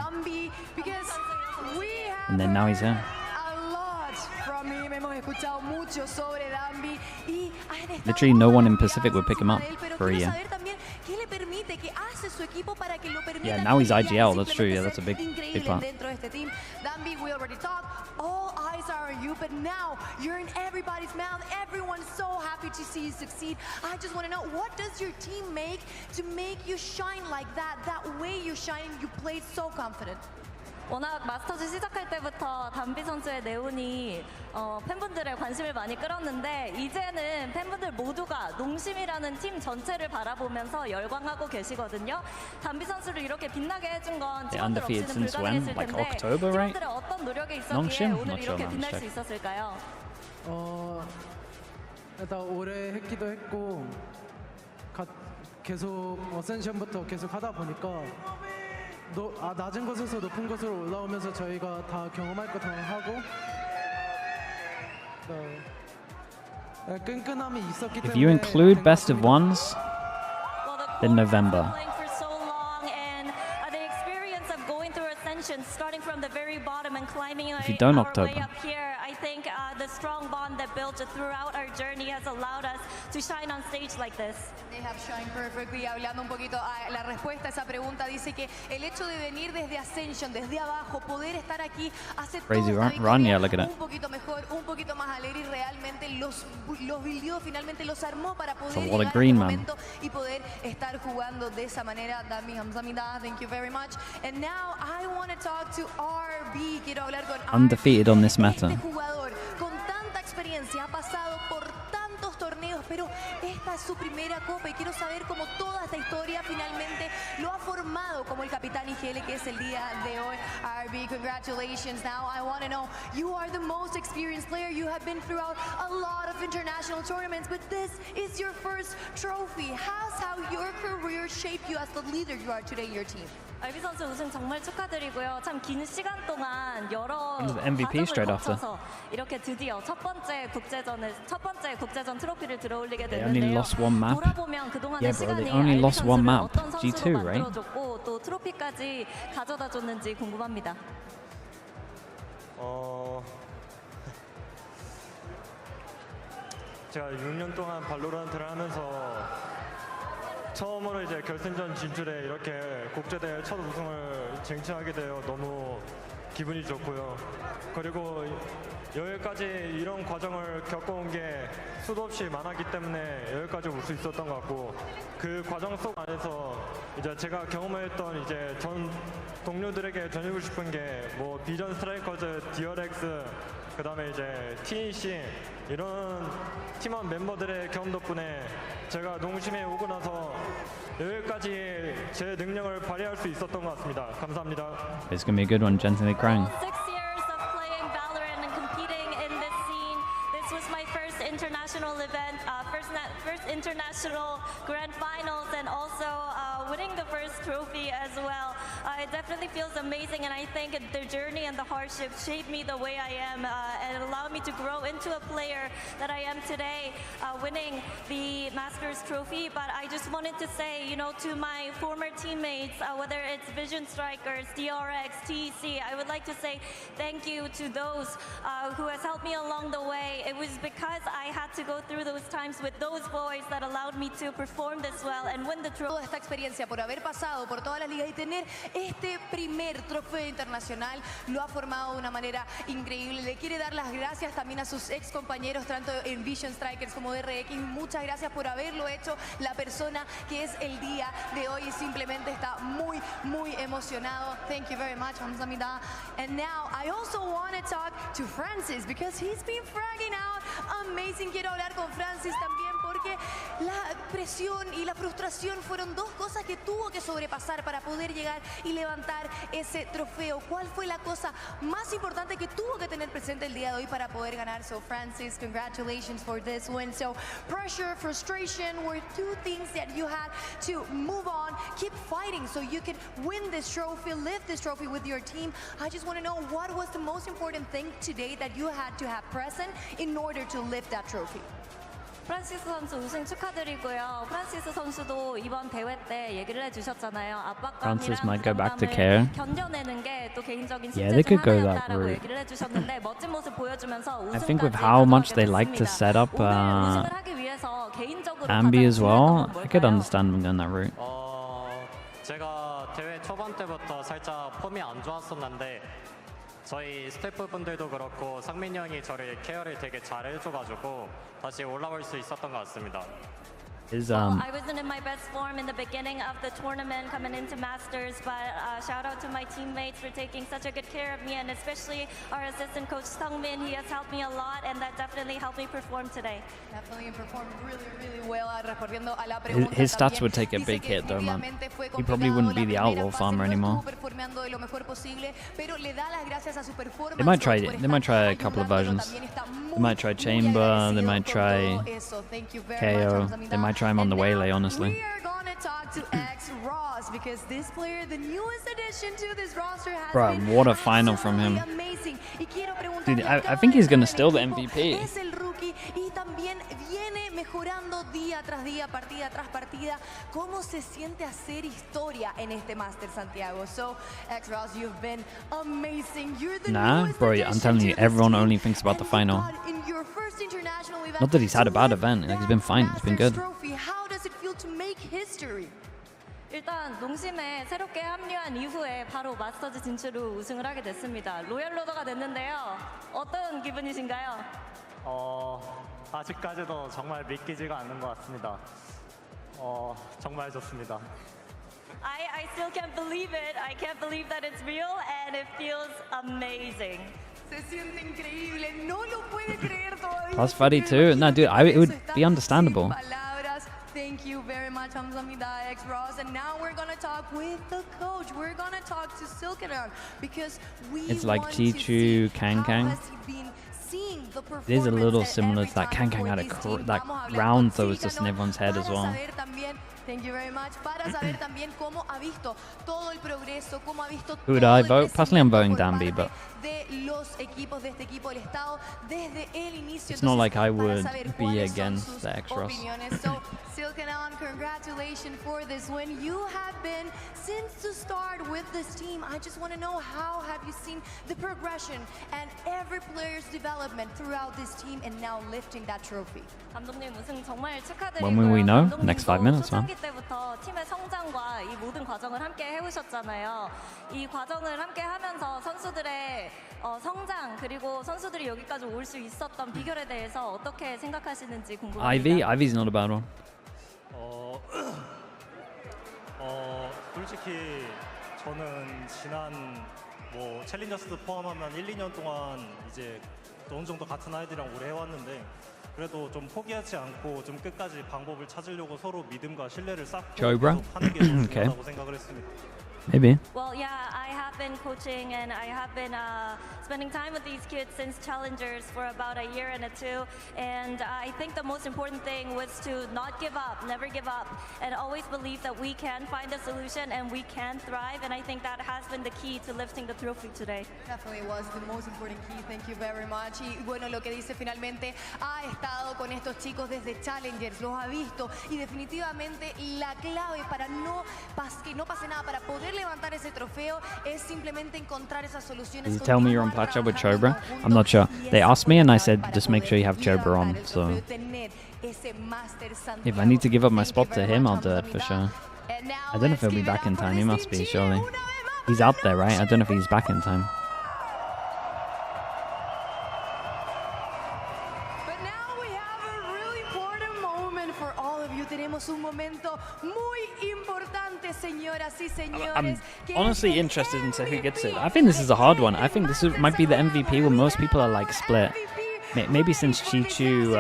and then now he's here. Literally no one in Pacific would pick him up for a year. ¿Qué le permite? ¿Qué hace su equipo para que lo permita? Yeah, now he's IGL. That's true. Yeah, that's a big part. Dentro de este team. Danby, we already talked. All eyes are on you, but now you're in everybody's mouth. Everyone's so happy to see you succeed. I just want to know, what does your team make to make you shine like that? That way you shine, you played so confident. 워낙 마스터즈 시작할 때부터 담비 선수의 네온이 팬분들의 관심을 많이 끌었는데 이제는 팬분들 모두가 농심이라는 팀 전체를 바라보면서 열광하고 계시거든요. 담비 선수를 이렇게 빛나게 해준 건 팀원들 없이는 불가능했을 텐데 팀원들의 어떤 노력이 있었기에 오늘 이렇게 빛날 수 있었을까요? 일단 오래 했기도 했고 계속 어센션부터 계속 하다 보니까 낮은 곳에서 높은 곳으로 올라오면서 저희가 다 경험할 거 다 하고 끈끈함이 있었기 때문에 If you include best of ones, then November. Starting from the very bottom and climbing If you don't our October. way up here, I think the strong bond that built throughout our journey has allowed us to shine on stage like this. They have shined perfectly. Hablando un poquito a la respuesta a esa pregunta, dice que el hecho de venir desde Ascension, desde abajo, poder estar aquí, hace Crazy run, yeah, look at it. un poquito mejor, un poquito más alegre y realmente los buildió, finalmente los armó para poder So what a llegar green a este man. momento y poder estar jugando de esa manera. Dami Hamzamida, thank you very much. And now I want to talk to RB. Quiero hablar con Undefeated on this meta. Este jugador con tanta experiencia ha pasado por tantos torneos, pero esta es su primera copa y quiero saber cómo toda esta historia finalmente lo ha formado como el capitán IGL que es el día de hoy. RB, congratulations. Now I want to know, you are the most experienced player. You have been throughout a lot of international tournaments, but this is your first trophy. How's how your career shaped you as the leader you are today in your team? RB 선수 우승 정말 축하드리고요. 참 긴 시간 동안 여러 MVP straight after. 거쳐서 이렇게 드디어 첫 번째 국제전 트로피를 들어올리게 They only 됐는데요. lost one map. 돌아보면 그동안의 Yeah, bro, they 시간이 only RB lost one 선수를 map. 어떤 선수로 G2, right? 만들어줬고 또 트로피까지 가져다 줬는지 궁금합니다. 제가 6년 동안 발로란트를 하면서 처음으로 이제 결승전 진출에 이렇게 국제대회 첫 우승을 쟁취하게 되어 너무 기분이 좋고요. 그리고 여기까지 이런 과정을 겪어온 게 수도 없이 많았기 때문에 여기까지 올 수 있었던 것 같고 그 과정 속 안에서 이제 제가 경험했던 이제 전 동료들에게 전하고 싶은 게 뭐 비전 스트라이커즈, 디어렉스, 그 다음에 이제 TNC 이런 팀원 멤버들의 경험 덕분에 제가 농심에 오고 나서 여기까지 제 능력을 발휘할 수 있었던 것 같습니다. 감사합니다. It's gonna be a good one, Gently Krang. 6 years of playing Valorant and competing in this scene. This was my first international event, first international grand finals, and also winning the first trophy as well. It definitely feels amazing, and I think the journey and the hardship shaped me the way I am and allowed me to grow into a player that I am today, winning the Masters trophy. But I just wanted to say, you know, to my former teammates, whether it's Vision Strikers, DRX, TEC, I would like to say thank you to those who has helped me along the way. It was because I had to go through those times with those boys that allowed me to perform this well and win the trophy. Toda esta experiencia, por haber pasado por todas las ligas y tener este primer trofeo internacional, lo ha formado de una manera increíble. Le quiere dar las gracias también a sus ex compañeros, tanto en Vision Strikers como DRX. Muchas gracias por haberlo hecho. La persona que es el día de hoy simplemente está muy, muy emocionado. Thank you very much, Hamzamida. And now I also want to talk to Francis because he's been fragging out. Amazing. Quiero hablar con Francis también porque la presión y la frustración fueron dos cosas que tuvo que sobrepasar para poder llegar y levantar ese trofeo. ¿Cuál fue la cosa más importante que tuvo que tener presente el día de hoy para poder ganar? So Francis, congratulations for this win. So pressure, frustration were two things that you had to move on, keep fighting so you can win this trophy, lift this trophy with your team. I just want to know, what was the most important thing today that you had to have present in order to lift that trophy? 프란시스 선수 우승 축하드리고요. 프란시스 선수도 이번 대회 때 얘기를 해주셨잖아요. Francis might go back to 압박감이랑 care. 부담감을 견뎌내는 게 또 개인적인 Yeah, they 숙제 중 could go that 하나였다라고 route. 얘기를 해주셨는데 멋진 모습 보여주면서 I think with 우승까지 how much 가져가게 they like to 됐습니다. set up 오늘 우승을 하기 위해서 개인적으로 Ambi as well. I could understand him going that route. 제가 대회 초반 때부터 살짝 폼이 안 좋았었는데 저희 스태프분들도 그렇고 상민이 형이 저를 케어를 되게 잘 해줘가지고 다시 올라올 수 있었던 것 같습니다. I wasn't in my best form in the beginning of the tournament coming into Masters, but shout out to my teammates for taking such a good care of me, and especially our assistant coach Sungmin. He has helped me a lot, and that definitely helped me perform today. Definitely performed really well. Respondiendo a la pregunta, his stats would take a big hit though, man. He probably wouldn't be the outlaw farmer anymore. They might try a couple of versions. They might try Chamber, they might try KO, they might try him on the Waylay, honestly. We are gonna talk to X-Ross because this player, the newest addition to this roster, has Bro, been what a final from him. amazing. Dude, I think he's gonna steal the MVP. Es el rookie y también viene mejorando día tras día, partida tras partida. ¿Cómo se siente hacer historia en este Master, Santiago? So, X-Ross, you've been amazing. You're the Nah, bro, I'm telling you, everyone only thinks about the final. in your first international event. Not that he's had a bad event, like he's been fine, he's been good. How does it feel to make history? 일단 농심에 새롭게 합류한 이후에 바로 마스터즈 진출로 우승을 하게 됐습니다. 로얄 로더가 됐는데요. 어떤 기분이신가요? 아직까지도 정말 믿기지가 않는 것 같습니다. 정말 좋습니다. I still can't believe it. I can't believe that it's real, and it feels amazing. Se siente increíble, no lo puede creer todavía. Plus 32. No, dude, it would be understandable. Thank you very much, Hamzamida X-Ross. And now we're going to talk with the coach. We're going to talk to Silkenar because it's like Chichu, Kang. It is a little similar to that. Kang had that round that was just in everyone's head as well. Thank you very much. Para saber también cómo ha visto todo el progreso, cómo ha visto Who would I vote? Personally, I'm voting Danby, but it's not like I would be against the X-Ross. So, Silkenar, congratulations for this win. You have been since the start with this team. I just want to know, how have you seen the progression and every player's development throughout this team and now lifting that trophy? 감독님 우승 정말 축하드리고요. When will we know? Next 5 minutes, man. 때부터 팀의 성장과 이 모든 과정을 함께 해오셨잖아요. 이 과정을 함께 하면서 선수들의 성장 그리고 선수들이 여기까지 올 수 있었던 비결에 대해서 어떻게 생각하시는지 궁금합니다. Ivy's not a bad one. 솔직히 저는 지난 챌린저스 포함하면 1-2년 동안 이제 어느 정도 같은 아이들이랑 오래 해왔는데 그래도 좀 포기하지 않고 좀 끝까지 방법을 찾으려고 서로 믿음과 신뢰를 쌓고 계속 하는 게 중요하다고 생각을 했습니다. Maybe. Well, yeah, I have been coaching and I have been spending time with these kids since Challengers for about a year and two. And I think the most important thing was to not give up, never give up, and always believe that we can find a solution and we can thrive. And I think that has been the key to lifting the trophy today. Definitely was the most important key. Thank you very much. Y bueno, lo que dice finalmente, ha estado con estos chicos desde Challengers, los ha visto y definitivamente la clave para que no pase nada, para poder levantar ese trofeo es simplemente encontrar esas soluciones. Did you tell me you're on Pacha with Chobra? I'm not sure. They asked me and I said just make sure you have Chobra on. So if I need to give up my spot to him, I'll do it for sure. I don't know if he'll be back in time. He must be, surely. He's out there, right? I don't know if he's back in time. I'm honestly interested into who gets it. I think this is a hard one. I think this might be the MVP where most people are like split. Maybe since Chichu,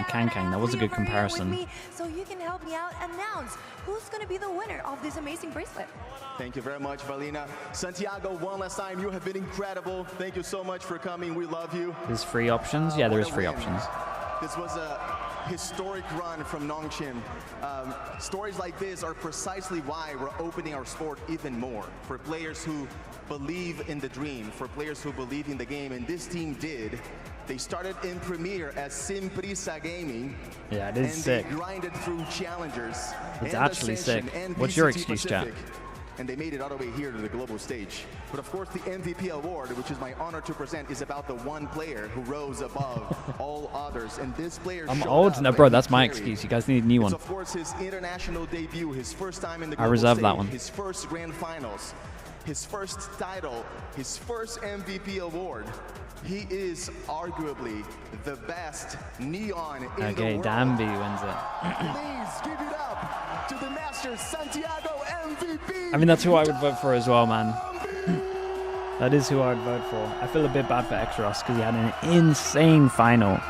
Kang, that was a good comparison. So you can help me out announce who's going to be the winner of this amazing bracelet. Thank you very much, Valina. Santiago, one last time, you have been incredible. Thank you so much for coming. We love you. There's free options? Yeah, there is free options. This was a historic run from NONGSHIM. Stories like this are precisely why we're opening our sport even more. For players who believe in the dream, for players who believe in the game, and this team did. They started in Premier as Simprisa Gaming. Yeah, it is sick. They grinded through Challengers. It's actually sick. What's your excuse, chat? and they made it all the way here to the global stage. But of course, the MVP award, which is my honor to present, is about the one player who rose above all others. And this player I'm old. No, bro, that's my excuse. You guys need a new one. It's of course his international debut, his first time in the I global reserve stage, that one. his first grand finals, his first title, his first MVP award. He is arguably the best Neon in the world. Danby wins it. Please give it up to the Master Santiago MVP. I mean, that's who I would vote for as well, man. That is who I would vote for. I feel a bit bad for Exros because he had an insane final.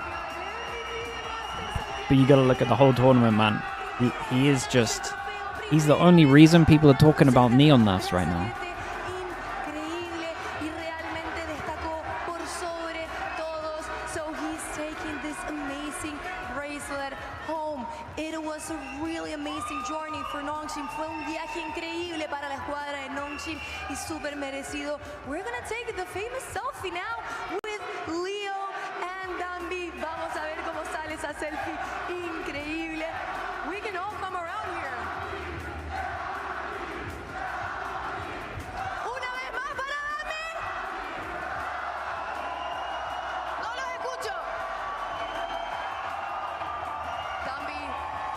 But you got to look at the whole tournament, man. He is just... He's the only reason people are talking about Neon Nurse right now. was a really amazing journey for NONGSHIM. Fue un viaje increíble para la escuadra de NONGSHIM y súper merecido. We're gonna take the famous selfie now with Leo and Danby. Vamos a ver cómo sale esa selfie increíble. We can all come around here. Una vez más para Danby. No los escucho. Danby,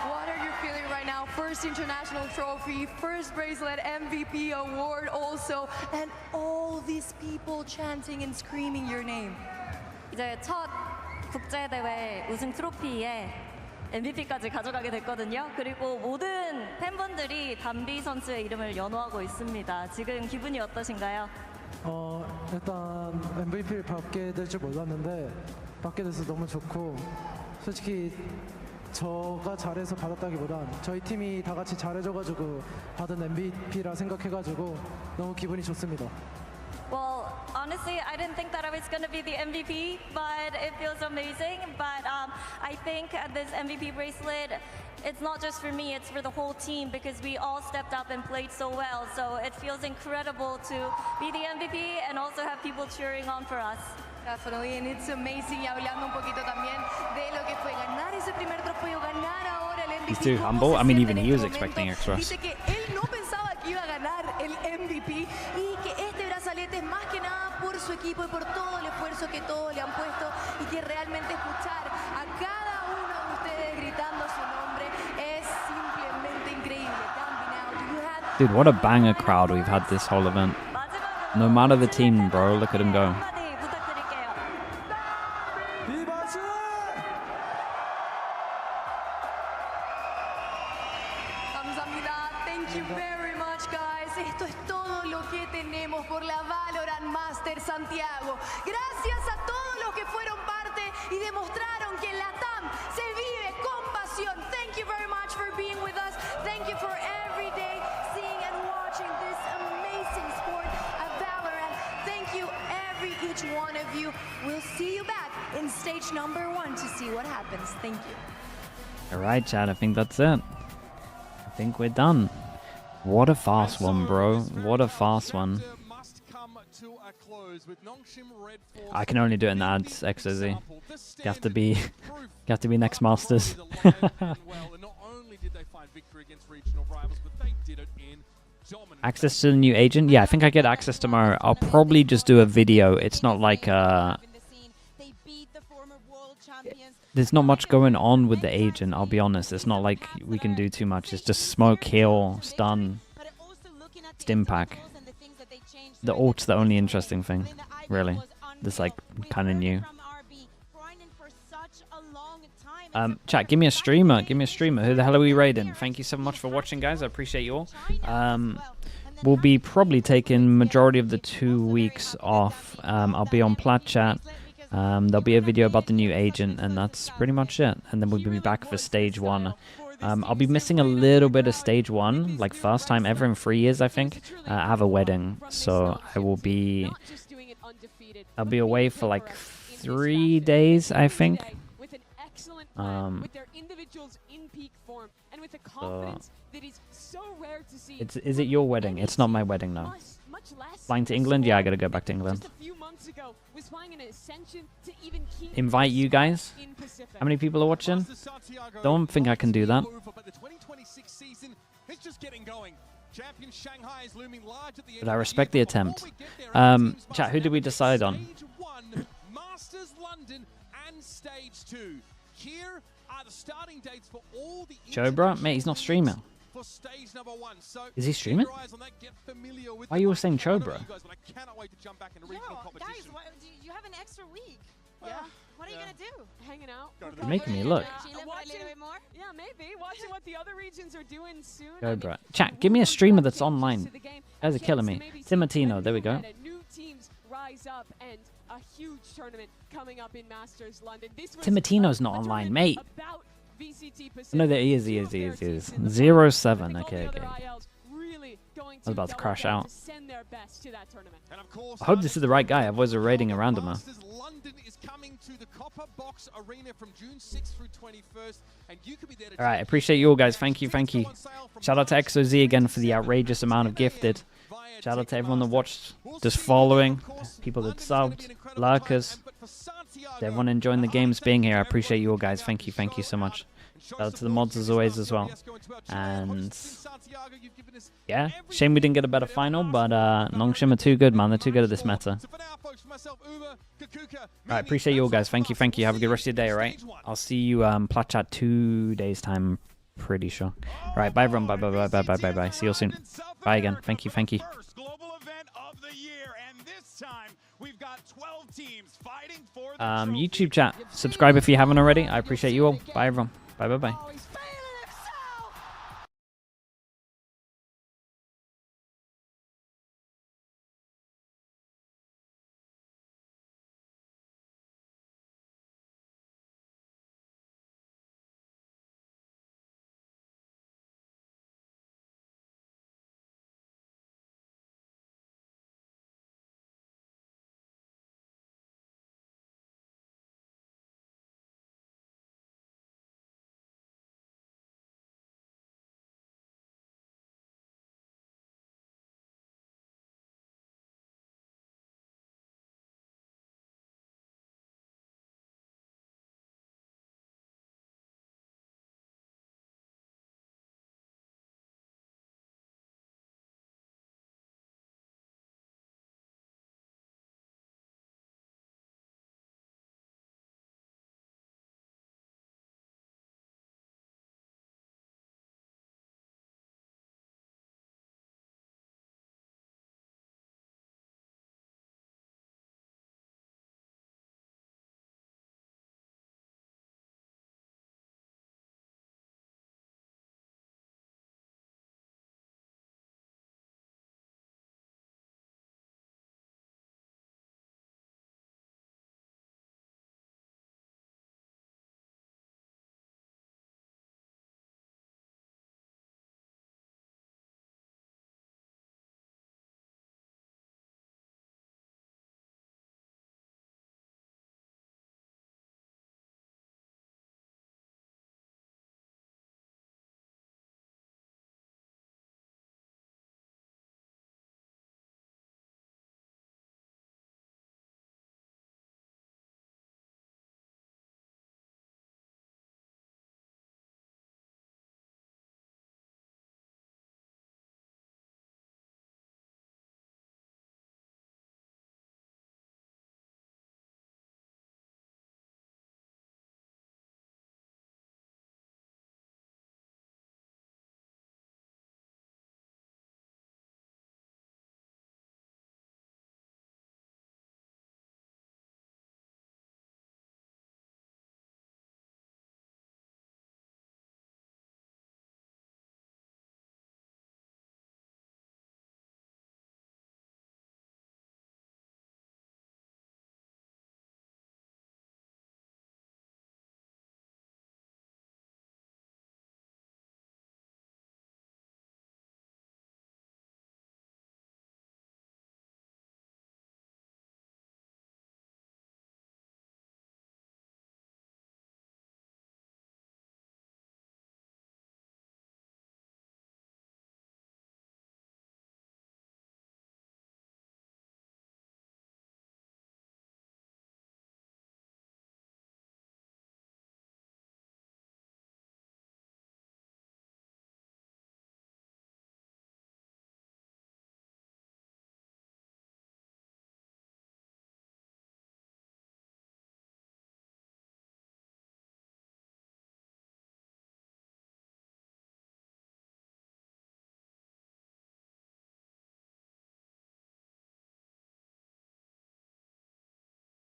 what are you feeling right now? First international trophy, first bracelet, MVP award also, and all these people chanting and screaming your name. 이제 첫 국제대회 우승 트로피에 MVP까지 가져가게 됐거든요. 그리고 모든 팬분들이 단비 선수의 이름을 연호하고 있습니다. 지금 기분이 어떠신가요? 일단 MVP를 받게 될 줄 몰랐는데 받게 돼서 너무 좋고, 솔직히 저가 잘해서 받았다기보단 저희 팀이 다 같이 잘해줘가지고 받은 MVP라 생각해가지고 너무 기분이 좋습니다. Well, honestly, I didn't think that I was going to be the MVP, but it feels amazing. But I think this MVP bracelet, it's not just for me, it's for the whole team because we all stepped up and played so well. So it feels incredible to be the MVP and also have people cheering on for us. Definitely, and it's amazing. Y hablando un poquito también de lo que fue ganar ese primer trofeo, ganar ahora el MVP. He's too humble. I mean, even he was expecting extras. Dice que él no pensaba que iba a ganar el MVP y que este brazalete es más que nada por su equipo y por todo el esfuerzo que todos le han puesto y que realmente escuchar a cada uno de ustedes gritando su nombre es simplemente increíble. Dude, what a banger crowd we've had this whole event. No matter the team, bro, look at him go. Thank you very much, guys. Esto es todo lo que tenemos por la Valorant Master Santiago. Gracias a todos los que fueron parte y demostraron que en la TAM se vive con pasión. Thank you very much for being with us. Thank you for every day seeing and watching this amazing sport at Valorant. Thank you, each one of you. We'll see you back in stage number 1 to see what happens. Thank you. All right, Chad, I think that's it. I think we're done. What a fast one, bro. What a fast one. I can only do it in the ads, XOZ. You have to be next Masters. Access to the new agent? Yeah, I think I get access tomorrow. I'll probably just do a video. It's not like there's not much going on with the agent, I'll be honest. It's not like we can do too much. It's just smoke, heal, stun, stim pack. The ult's the only interesting thing, really. That's like kind of new. Chat, give me a streamer. Give me a streamer. Who the hell are we raiding? Thank you so much for watching, guys. I appreciate you all. We'll be probably taking majority of the 2 weeks off. I'll be on Plat Chat. There'll be a video about the new agent, and that's pretty much it. And then we'll be back for stage 1. I'll be missing a little bit of stage 1, like first time ever in 3 years, I think. I have a wedding, so I'll be away for like 3 days, I think. Is it your wedding? It's not my wedding, no. Flying to England? Yeah, I gotta go back to England. Invite you guys? How many people are watching? Don't think I can do that. It's just getting going. Champion Shanghai is looming large at the end. But I respect the attempt. Chat, who did we decide on? Stage 1, Masters London and Stage 2. Here are the starting dates for all the Chobra? Mate, he's not streaming. for stage number 1. So is he streaming? Why are you all saying Chobra? I cannot wait to jump back into regional competition. Guys, you have an extra week. Yeah. What are you gonna do? Hanging out. You're making me look. Yeah, maybe. Watching what the other regions are doing soon. Chobra. Chat, give me a streamer that's online. You guys are killing me. Timatino, there we go. New teams rise up and a huge tournament coming up in Masters London. Timatino's not online, mate. VCT No, there he is. 0-7. Okay. I was about to crash out. I hope this is the right guy. Otherwise, we're raiding a randomer. All right, appreciate you all, guys. Thank you. Shout out to XOZ again for the outrageous amount of gifted. Shout out to everyone that watched, just following, people that subbed, lurkers, to everyone enjoying the games, being here. I appreciate you all, guys. Thank you so much. Shout out to the mods as always as well. And yeah, shame we didn't get a better final, but NONGSHIM are too good, man. They're too good at this meta. Alright, appreciate you all, guys. Thank you. Have a good rest of your day, alright? I'll see you plat chat 2 days time, pretty sure. Alright, bye everyone. Bye. See you all soon. Bye again. Thank you. YouTube chat, subscribe if you haven't already. I appreciate you all. Bye everyone. Bye.